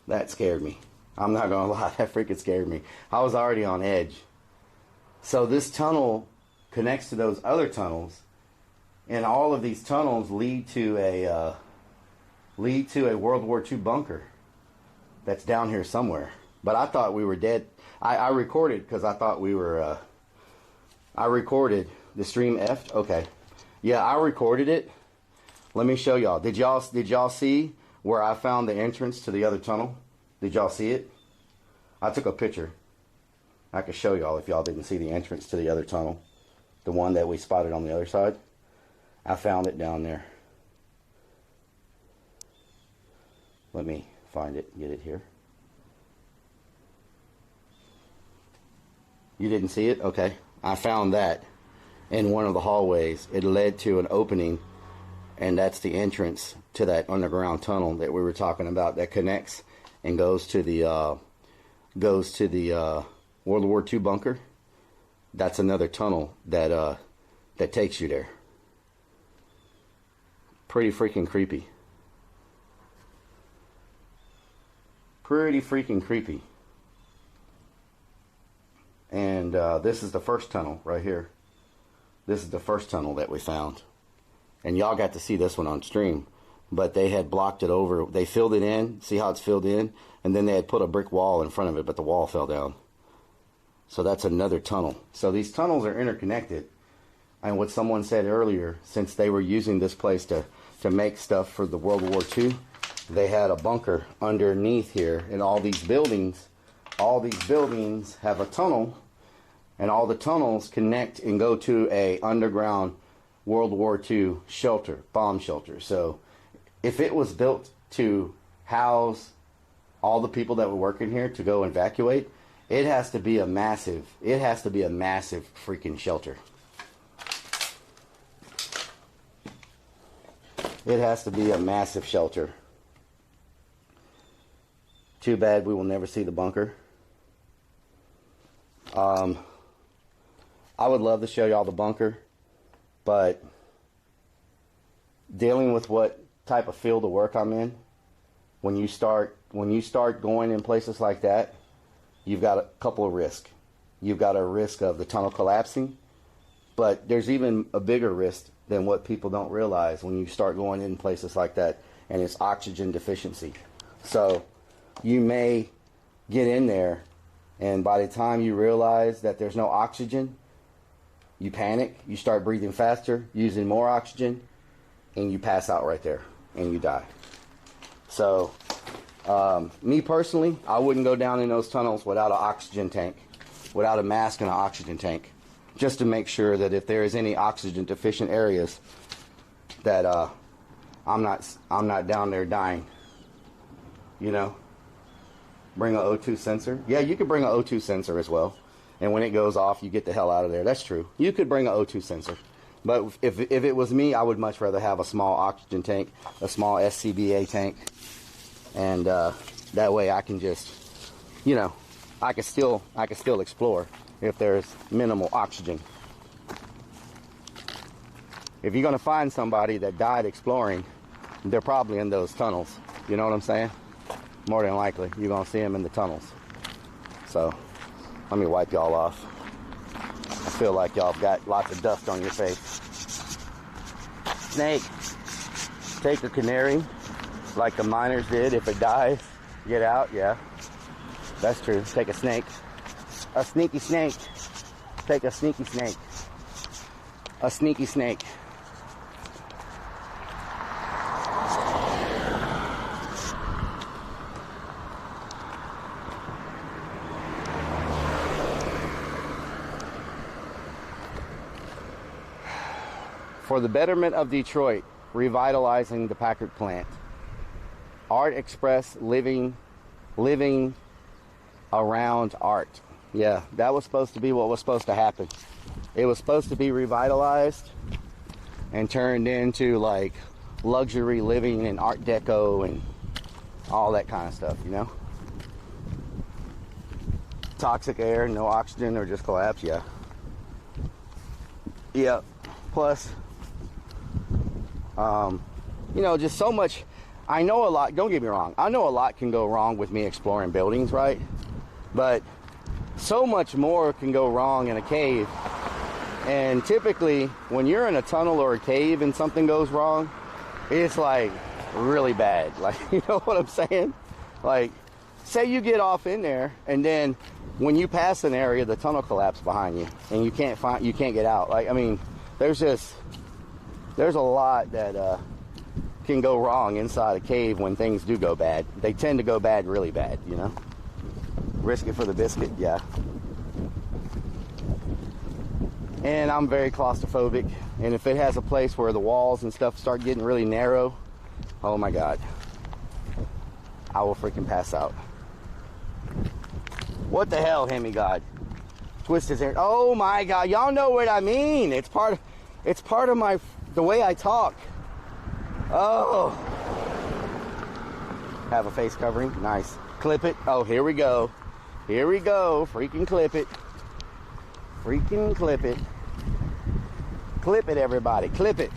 That scared me. I'm not gonna lie, that freaking scared me. I was already on edge. So this tunnel connects to those other tunnels, and all of these tunnels lead to a World War II bunker that's down here somewhere. But I thought we were dead. I recorded because I thought we were. I recorded the stream effed. Okay, yeah, I recorded it. Let me show y'all. Did y'all see where I found the entrance to the other tunnel? Did y'all see it? I took a picture. I could show y'all if y'all didn't see the entrance to the other tunnel. The one that we spotted on the other side. I found it down there. Let me find it, get it here. You didn't see it? Okay. I found that in one of the hallways. It led to an opening, and that's the entrance to that underground tunnel that we were talking about that connects and goes to the World War II bunker. That's another tunnel that takes you there. Pretty freaking creepy. Pretty freaking creepy. And this is the first tunnel right here. This is the first tunnel that we found. And y'all got to see this one on stream. But they had blocked it over. They filled it in. See how it's filled in? And then they had put a brick wall in front of it, but the wall fell down. So that's another tunnel. So these tunnels are interconnected. And what someone said earlier, since they were using this place to make stuff for the World War II, they had a bunker underneath here. And all these buildings have a tunnel. And all the tunnels connect and go to a underground World War II shelter, bomb shelter. So if it was built to house all the people that were working here to go evacuate, it has to be a massive freaking shelter. It has to be a massive shelter. Too bad we will never see the bunker. I would love to show y'all the bunker, but dealing with what type of field of work I'm in, when you start going in places like that, you've got a couple of risks. You've got a risk of the tunnel collapsing, but there's even a bigger risk than what people don't realize when you start going in places like that, and it's oxygen deficiency. So you may get in there, and by the time you realize that there's no oxygen, you panic, you start breathing faster, using more oxygen, and you pass out right there, and you die. So, me personally, I wouldn't go down in those tunnels without an oxygen tank, without a mask and an oxygen tank, just to make sure that if there is any oxygen deficient areas, that I'm not down there dying. You know, bring an O2 sensor. Yeah, you could bring an O2 sensor as well, and when it goes off, you get the hell out of there. That's true. You could bring an O2 sensor. But if it was me, I would much rather have a small oxygen tank, a small SCBA tank, and that way I can just, you know, I can still explore if there's minimal oxygen. If you're gonna find somebody that died exploring, they're probably in those tunnels. You know what I'm saying? More than likely, you're gonna see them in the tunnels. So let me wipe y'all off. I feel like y'all got lots of dust on your face. Snake. Take a canary, like the miners did. If it dies, get out. Yeah, that's true. Take a snake. A sneaky snake. Take a sneaky snake. A sneaky snake. For the betterment of Detroit, revitalizing the Packard plant. Art Express living around art. Yeah, that was supposed to be what was supposed to happen. It was supposed to be revitalized and turned into like luxury living and Art Deco and all that kind of stuff, you know? Toxic air, no oxygen, or just collapse, yeah. Yeah. Plus, you know, just so much. I know a lot. Don't get me wrong. I know a lot can go wrong with me exploring buildings, right? But so much more can go wrong in a cave. And typically, when you're in a tunnel or a cave and something goes wrong, it's like really bad. Like, you know what I'm saying? Like, say you get off in there, and then when you pass an area, the tunnel collapses behind you, and you can't get out. Like, I mean, there's a lot that can go wrong inside a cave when things do go bad. They tend to go bad really bad, you know? Risk it for the biscuit, yeah. And I'm very claustrophobic, and if it has a place where the walls and stuff start getting really narrow, oh my God, I will freaking pass out. What the hell, Hemi God? Twist his hair. Oh my God, y'all know what I mean. It's part of the way I talk. Oh. Have a face covering. Nice. Clip it. Oh, here we go. Here we go. Freaking clip it. Freaking clip it. Clip it, everybody. Clip it.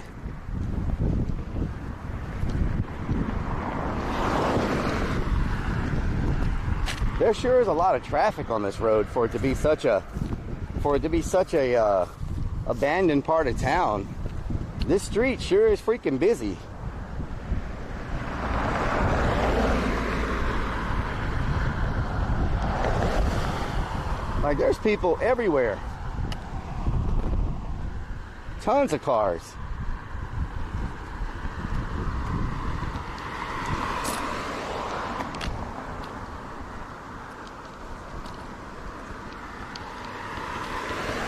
There sure is a lot of traffic on this road for it to be such a abandoned part of town. This street sure is freaking busy. Like, there's people everywhere. Tons of cars.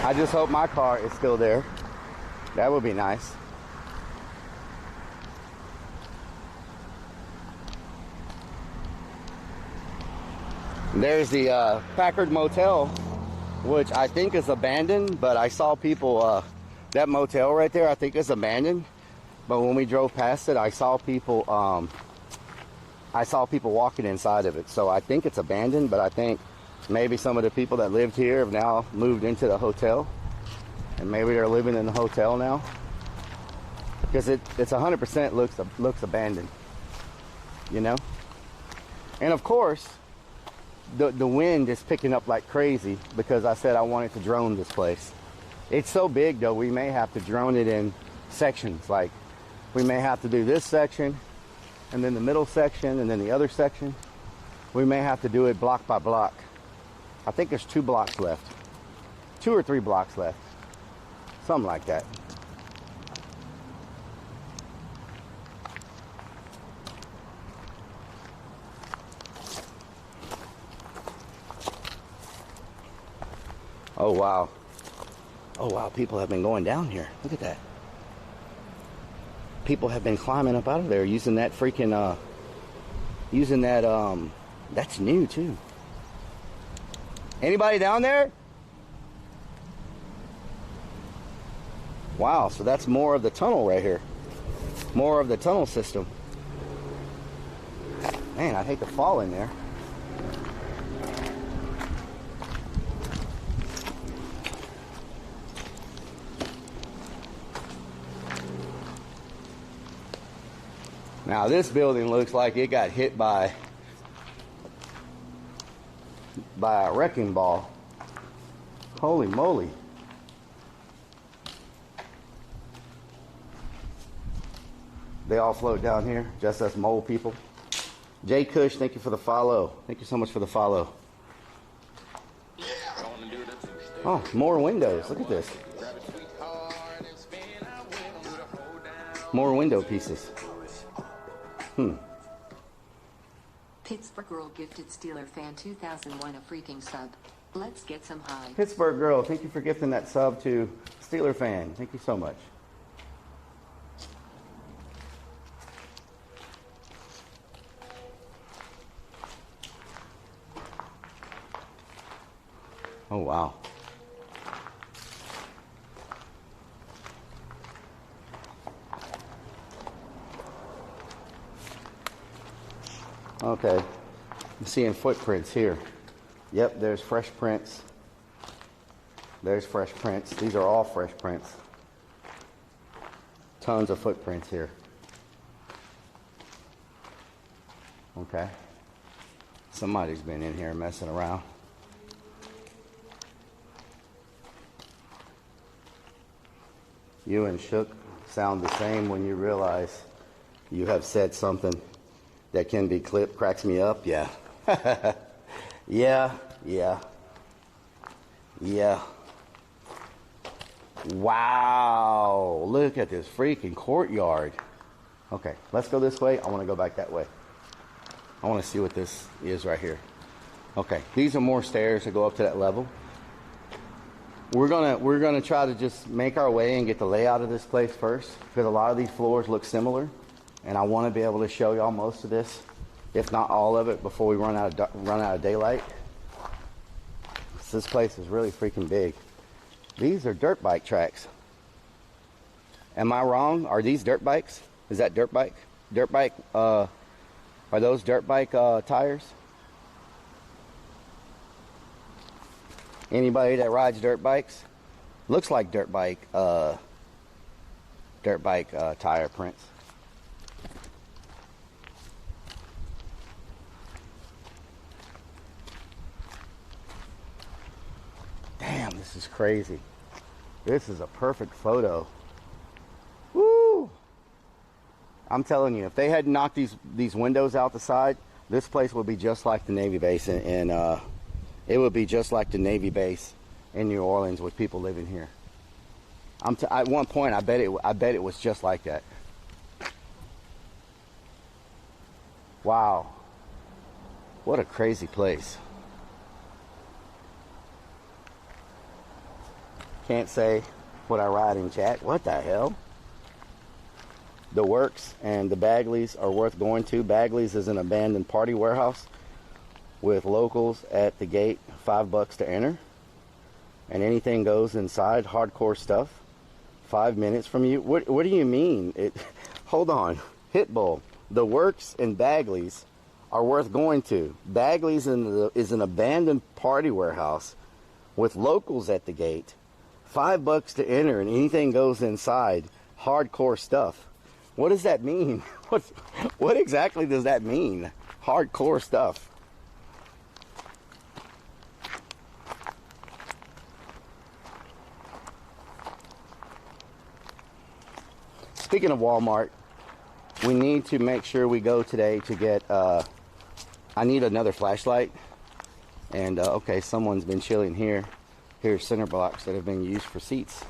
I just hope my car is still there. That would be nice. There's the Packard Motel, which I think is abandoned, but I saw people, that motel right there I think is abandoned, but when we drove past it, I saw people walking inside of it, so I think it's abandoned, but I think maybe some of the people that lived here have now moved into the hotel, and maybe they're living in the hotel now, because it's 100% looks abandoned, you know. And of course, the wind is picking up like crazy because I said I wanted to drone this place. It's so big though, we may have to drone it in sections. Like, we may have to do this section, and then the middle section, and then the other section. We may have to do it block by block. I think there's 2 blocks left. 2 or 3 blocks left. Something like that. Oh wow. Oh wow, people have been going down here. Look at that. People have been climbing up out of there using that freaking that's new too. Anybody down there? Wow, so that's more of the tunnel right here. More of the tunnel system. Man, I'd hate to fall in there. Now this building looks like it got hit by a wrecking ball. Holy moly. They all float down here, just us mole people. Jay Cush, thank you for the follow. Thank you so much for the follow. Oh, more windows. Look at this. More window pieces. Pittsburgh Girl gifted Steeler fan 2001 a freaking sub. Let's get some high. Pittsburgh Girl, thank you for gifting that sub to Steeler fan. Thank you so much. Oh wow. Okay, I'm seeing footprints here. Yep, there's fresh prints. There's fresh prints. These are all fresh prints. Tons of footprints here. Okay. Somebody's been in here messing around. You and Shook sound the same when you realize you have said something that can be clipped. Cracks me up. Yeah. Yeah. Wow. Look at this freaking courtyard. Okay, let's go this way. I want to go back that way. I want to see what this is right here. Okay, these are more stairs to go up to that level. We're gonna try to just make our way and get the layout of this place first, because a lot of these floors look similar, and I want to be able to show y'all most of this, if not all of it, before we run out of daylight. This place is really freaking big. These are dirt bike tracks. Am I wrong? Are these dirt bikes? Is that dirt bike? Dirt bike? Are those dirt bike tires? Anybody that rides dirt bikes? Looks like dirt bike tire prints. Damn, this is crazy. This is a perfect photo. Woo! I'm telling you, if they had knocked these windows out the side, this place would be just like the Navy base in it would be just like the Navy base in New Orleans with people living here. At one point, I bet it was just like that. Wow. What a crazy place. Can't say what I ride in chat. What the hell? The Works and the Bagleys are worth going to. Bagleys is an abandoned party warehouse with locals at the gate, $5 to enter. And anything goes inside, hardcore stuff. 5 minutes from you. What do you mean? Hold on. Hitbull. The Works and Bagleys are worth going to. Bagleys is an abandoned party warehouse with locals at the gate. $5 to enter, and anything goes inside, hardcore stuff. What does that mean? What exactly does that mean? Hardcore stuff. Speaking of Walmart, we need to make sure we go today to get, I need another flashlight. And, okay, someone's been chilling here. Here's center blocks that have been used for seats.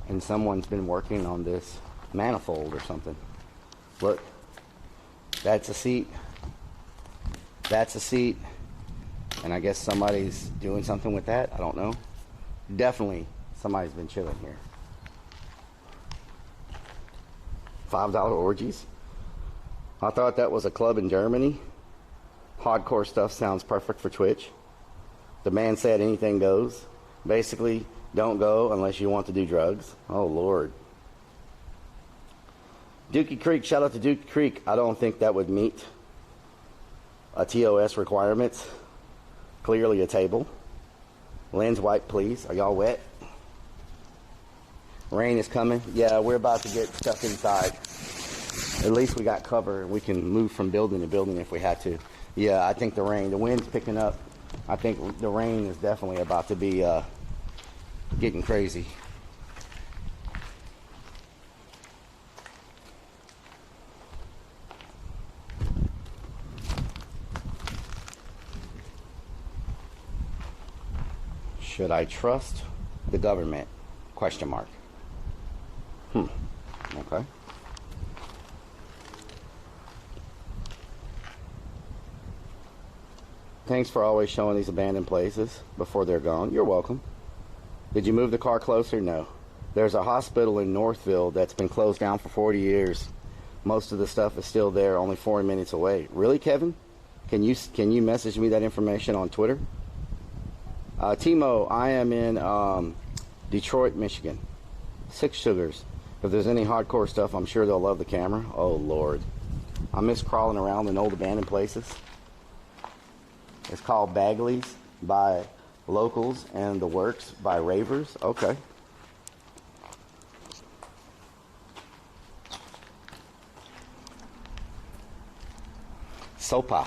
And someone's been working on this manifold or something. Look, that's a seat. That's a seat. And I guess somebody's doing something with that. I don't know. Definitely somebody's been chilling here. $5 orgies. I thought that was a club in Germany. Hardcore stuff sounds perfect for Twitch. The man said anything goes. Basically, don't go unless you want to do drugs. Oh, Lord. Dookie Creek, shout out to Dookie Creek. I don't think that would meet a TOS requirements. Clearly a table. Lens wipe, please. Are y'all wet? Rain is coming. Yeah, we're about to get stuck inside. At least we got cover. We can move from building to building if we had to. Yeah, I think the wind's picking up. I think the rain is definitely about to be getting crazy. Should I trust the government? Question mark. Okay. Thanks for always showing these abandoned places before they're gone. You're welcome. Did you move the car closer? No. There's a hospital in Northville that's been closed down for 40 years. Most of the stuff is still there, only 40 minutes away. Really, Kevin? Can you message me that information on Twitter? Timo, I am in Detroit, Michigan. 6 Sugars. If there's any hardcore stuff, I'm sure they'll love the camera. Oh, Lord. I miss crawling around in old abandoned places. It's called Bagleys by locals and The Works by ravers. Okay. SOPA.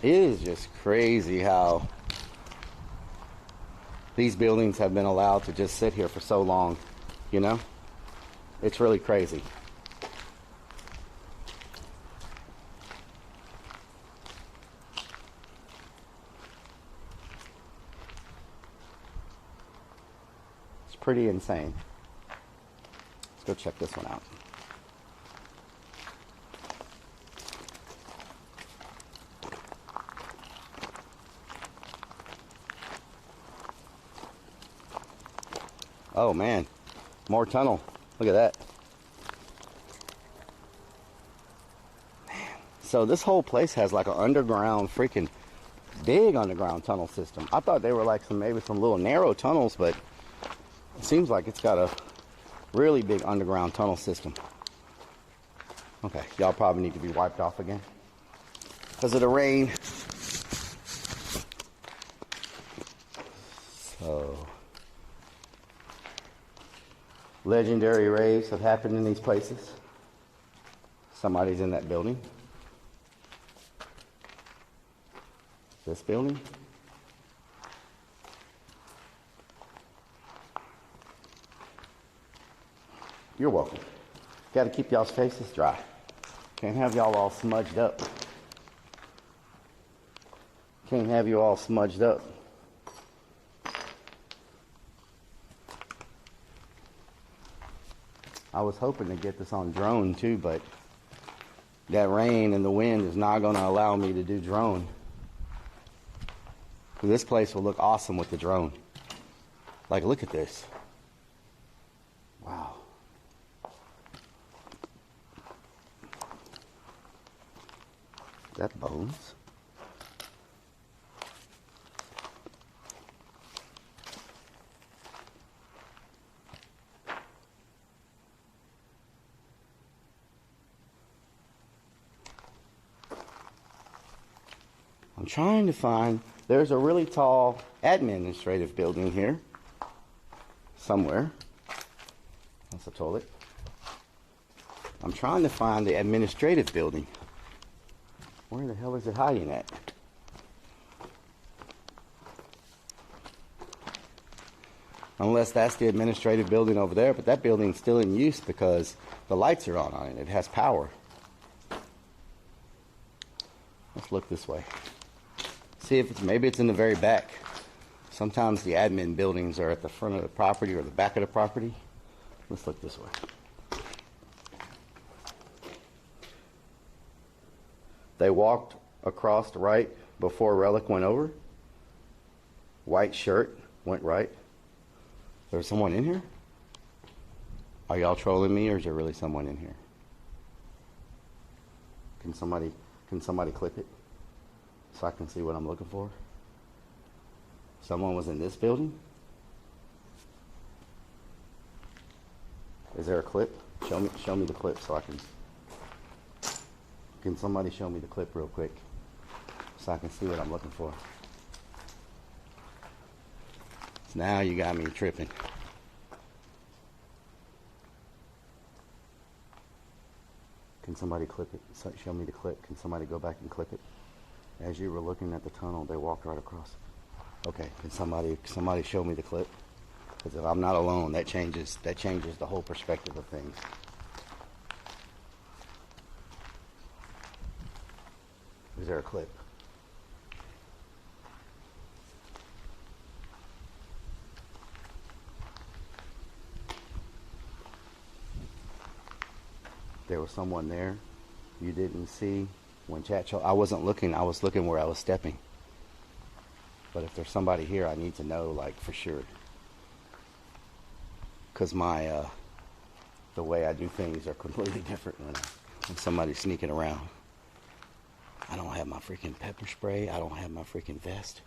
It is just crazy how these buildings have been allowed to just sit here for so long, you know? It's really crazy. It's pretty insane. Let's go check this one out. Oh man, more tunnel. Look at that. Man. So this whole place has like an underground, freaking big underground tunnel system. I thought they were like maybe some little narrow tunnels, but it seems like it's got a really big underground tunnel system. Okay, y'all probably need to be wiped off again because of the rain. So legendary raves have happened in these places. Somebody's in that building. This building. You're welcome. Got to keep y'all's faces dry. Can't have y'all all smudged up. Can't have you all smudged up. I was hoping to get this on drone too, but that rain and the wind is not going to allow me to do drone. This place will look awesome with the drone. Like, look at this. Wow. Is that bones? I'm trying to find, there's a really tall administrative building here. Somewhere. That's a toilet. I'm trying to find the administrative building. Where the hell is it hiding at? Unless that's the administrative building over there, but that building's still in use because the lights are on it. It has power. Let's look this way. See if maybe it's in the very back. Sometimes the admin buildings are at the front of the property or the back of the property. Let's look this way. They walked across right before Rellik went over. White shirt went right. There's someone in here? Are y'all trolling me, or is there really someone in here? Can somebody clip it so I can see what I'm looking for? Someone was in this building? Is there a clip? Show me the clip so I can. Can somebody show me the clip real quick so I can see what I'm looking for? So now you got me tripping. Can somebody clip it? Show me the clip. Can somebody go back and clip it? As you were looking at the tunnel, they walked right across. Okay, can somebody show me the clip? Because if I'm not alone, that changes the whole perspective of things. Is there a clip? There was someone there you didn't see when chat show. I wasn't looking. I was looking where I was stepping. But if there's somebody here, I need to know, like, for sure. Because the way I do things are completely different when somebody's sneaking around. I don't have my freaking pepper spray. I don't have my freaking vest.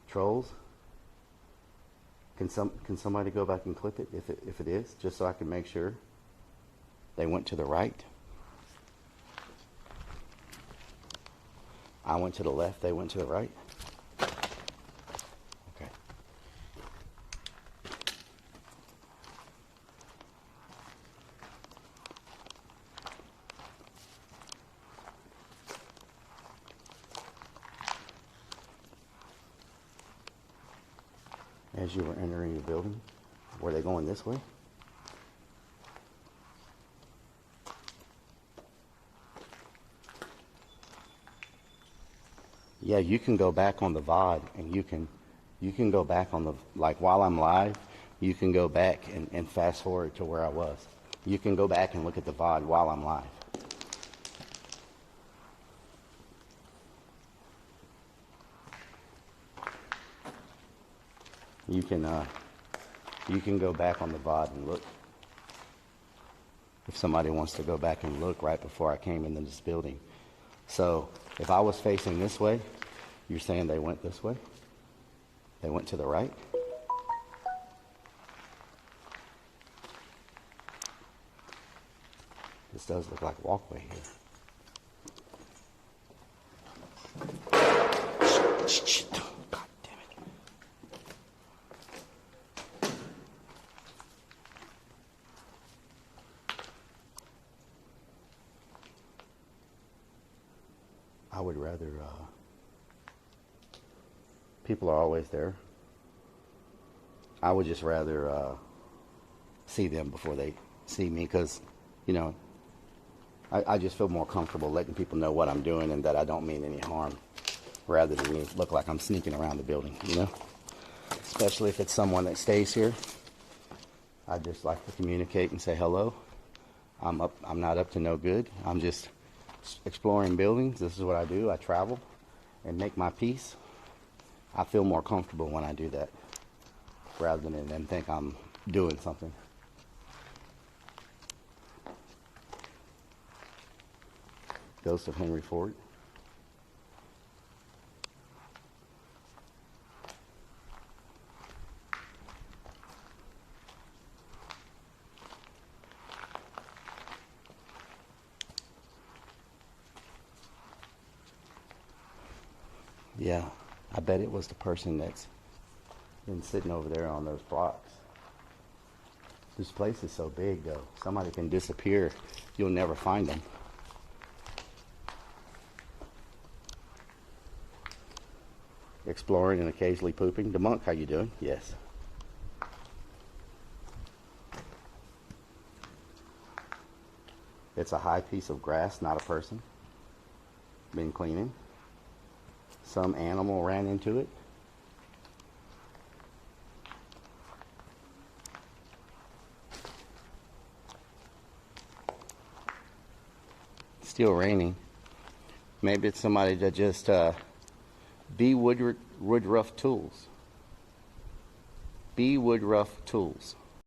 Trolls? Can somebody go back and clip it if it is, just so I can make sure they went to the right? I went to the left, they went to the right. Okay. as you were entering the building? Were they going this way? Yeah, you can go back on the VOD and you can go back on the, like while I'm live, you can go back and fast forward to where I was. You can go back and look at the VOD while I'm live. You can go back on the VOD and look. If somebody wants to go back and look right before I came into this building. So if I was facing this way, you're saying they went this way? They went to the right? This does look like a walkway here. God damn it. I would rather, people are always there. I would just rather see them before they see me because, you know, I just feel more comfortable letting people know what I'm doing and that I don't mean any harm rather than me look like I'm sneaking around the building, you know? Especially if it's someone that stays here. I just like to communicate and say hello. I'm not up to no good. I'm just exploring buildings. This is what I do. I travel and make my peace. I feel more comfortable when I do that rather than them think I'm doing something. Ghost of Henry Ford. Yeah, I bet it was the person that's been sitting over there on those blocks. This place is so big, though. Somebody can disappear. You'll never find them. Exploring and occasionally pooping. The monk, how you doing? Yes. It's a high piece of grass, not a person. Been cleaning. Some animal ran into it. Still raining. Maybe it's somebody that just B. Woodruff Tools. B. Woodruff Tools.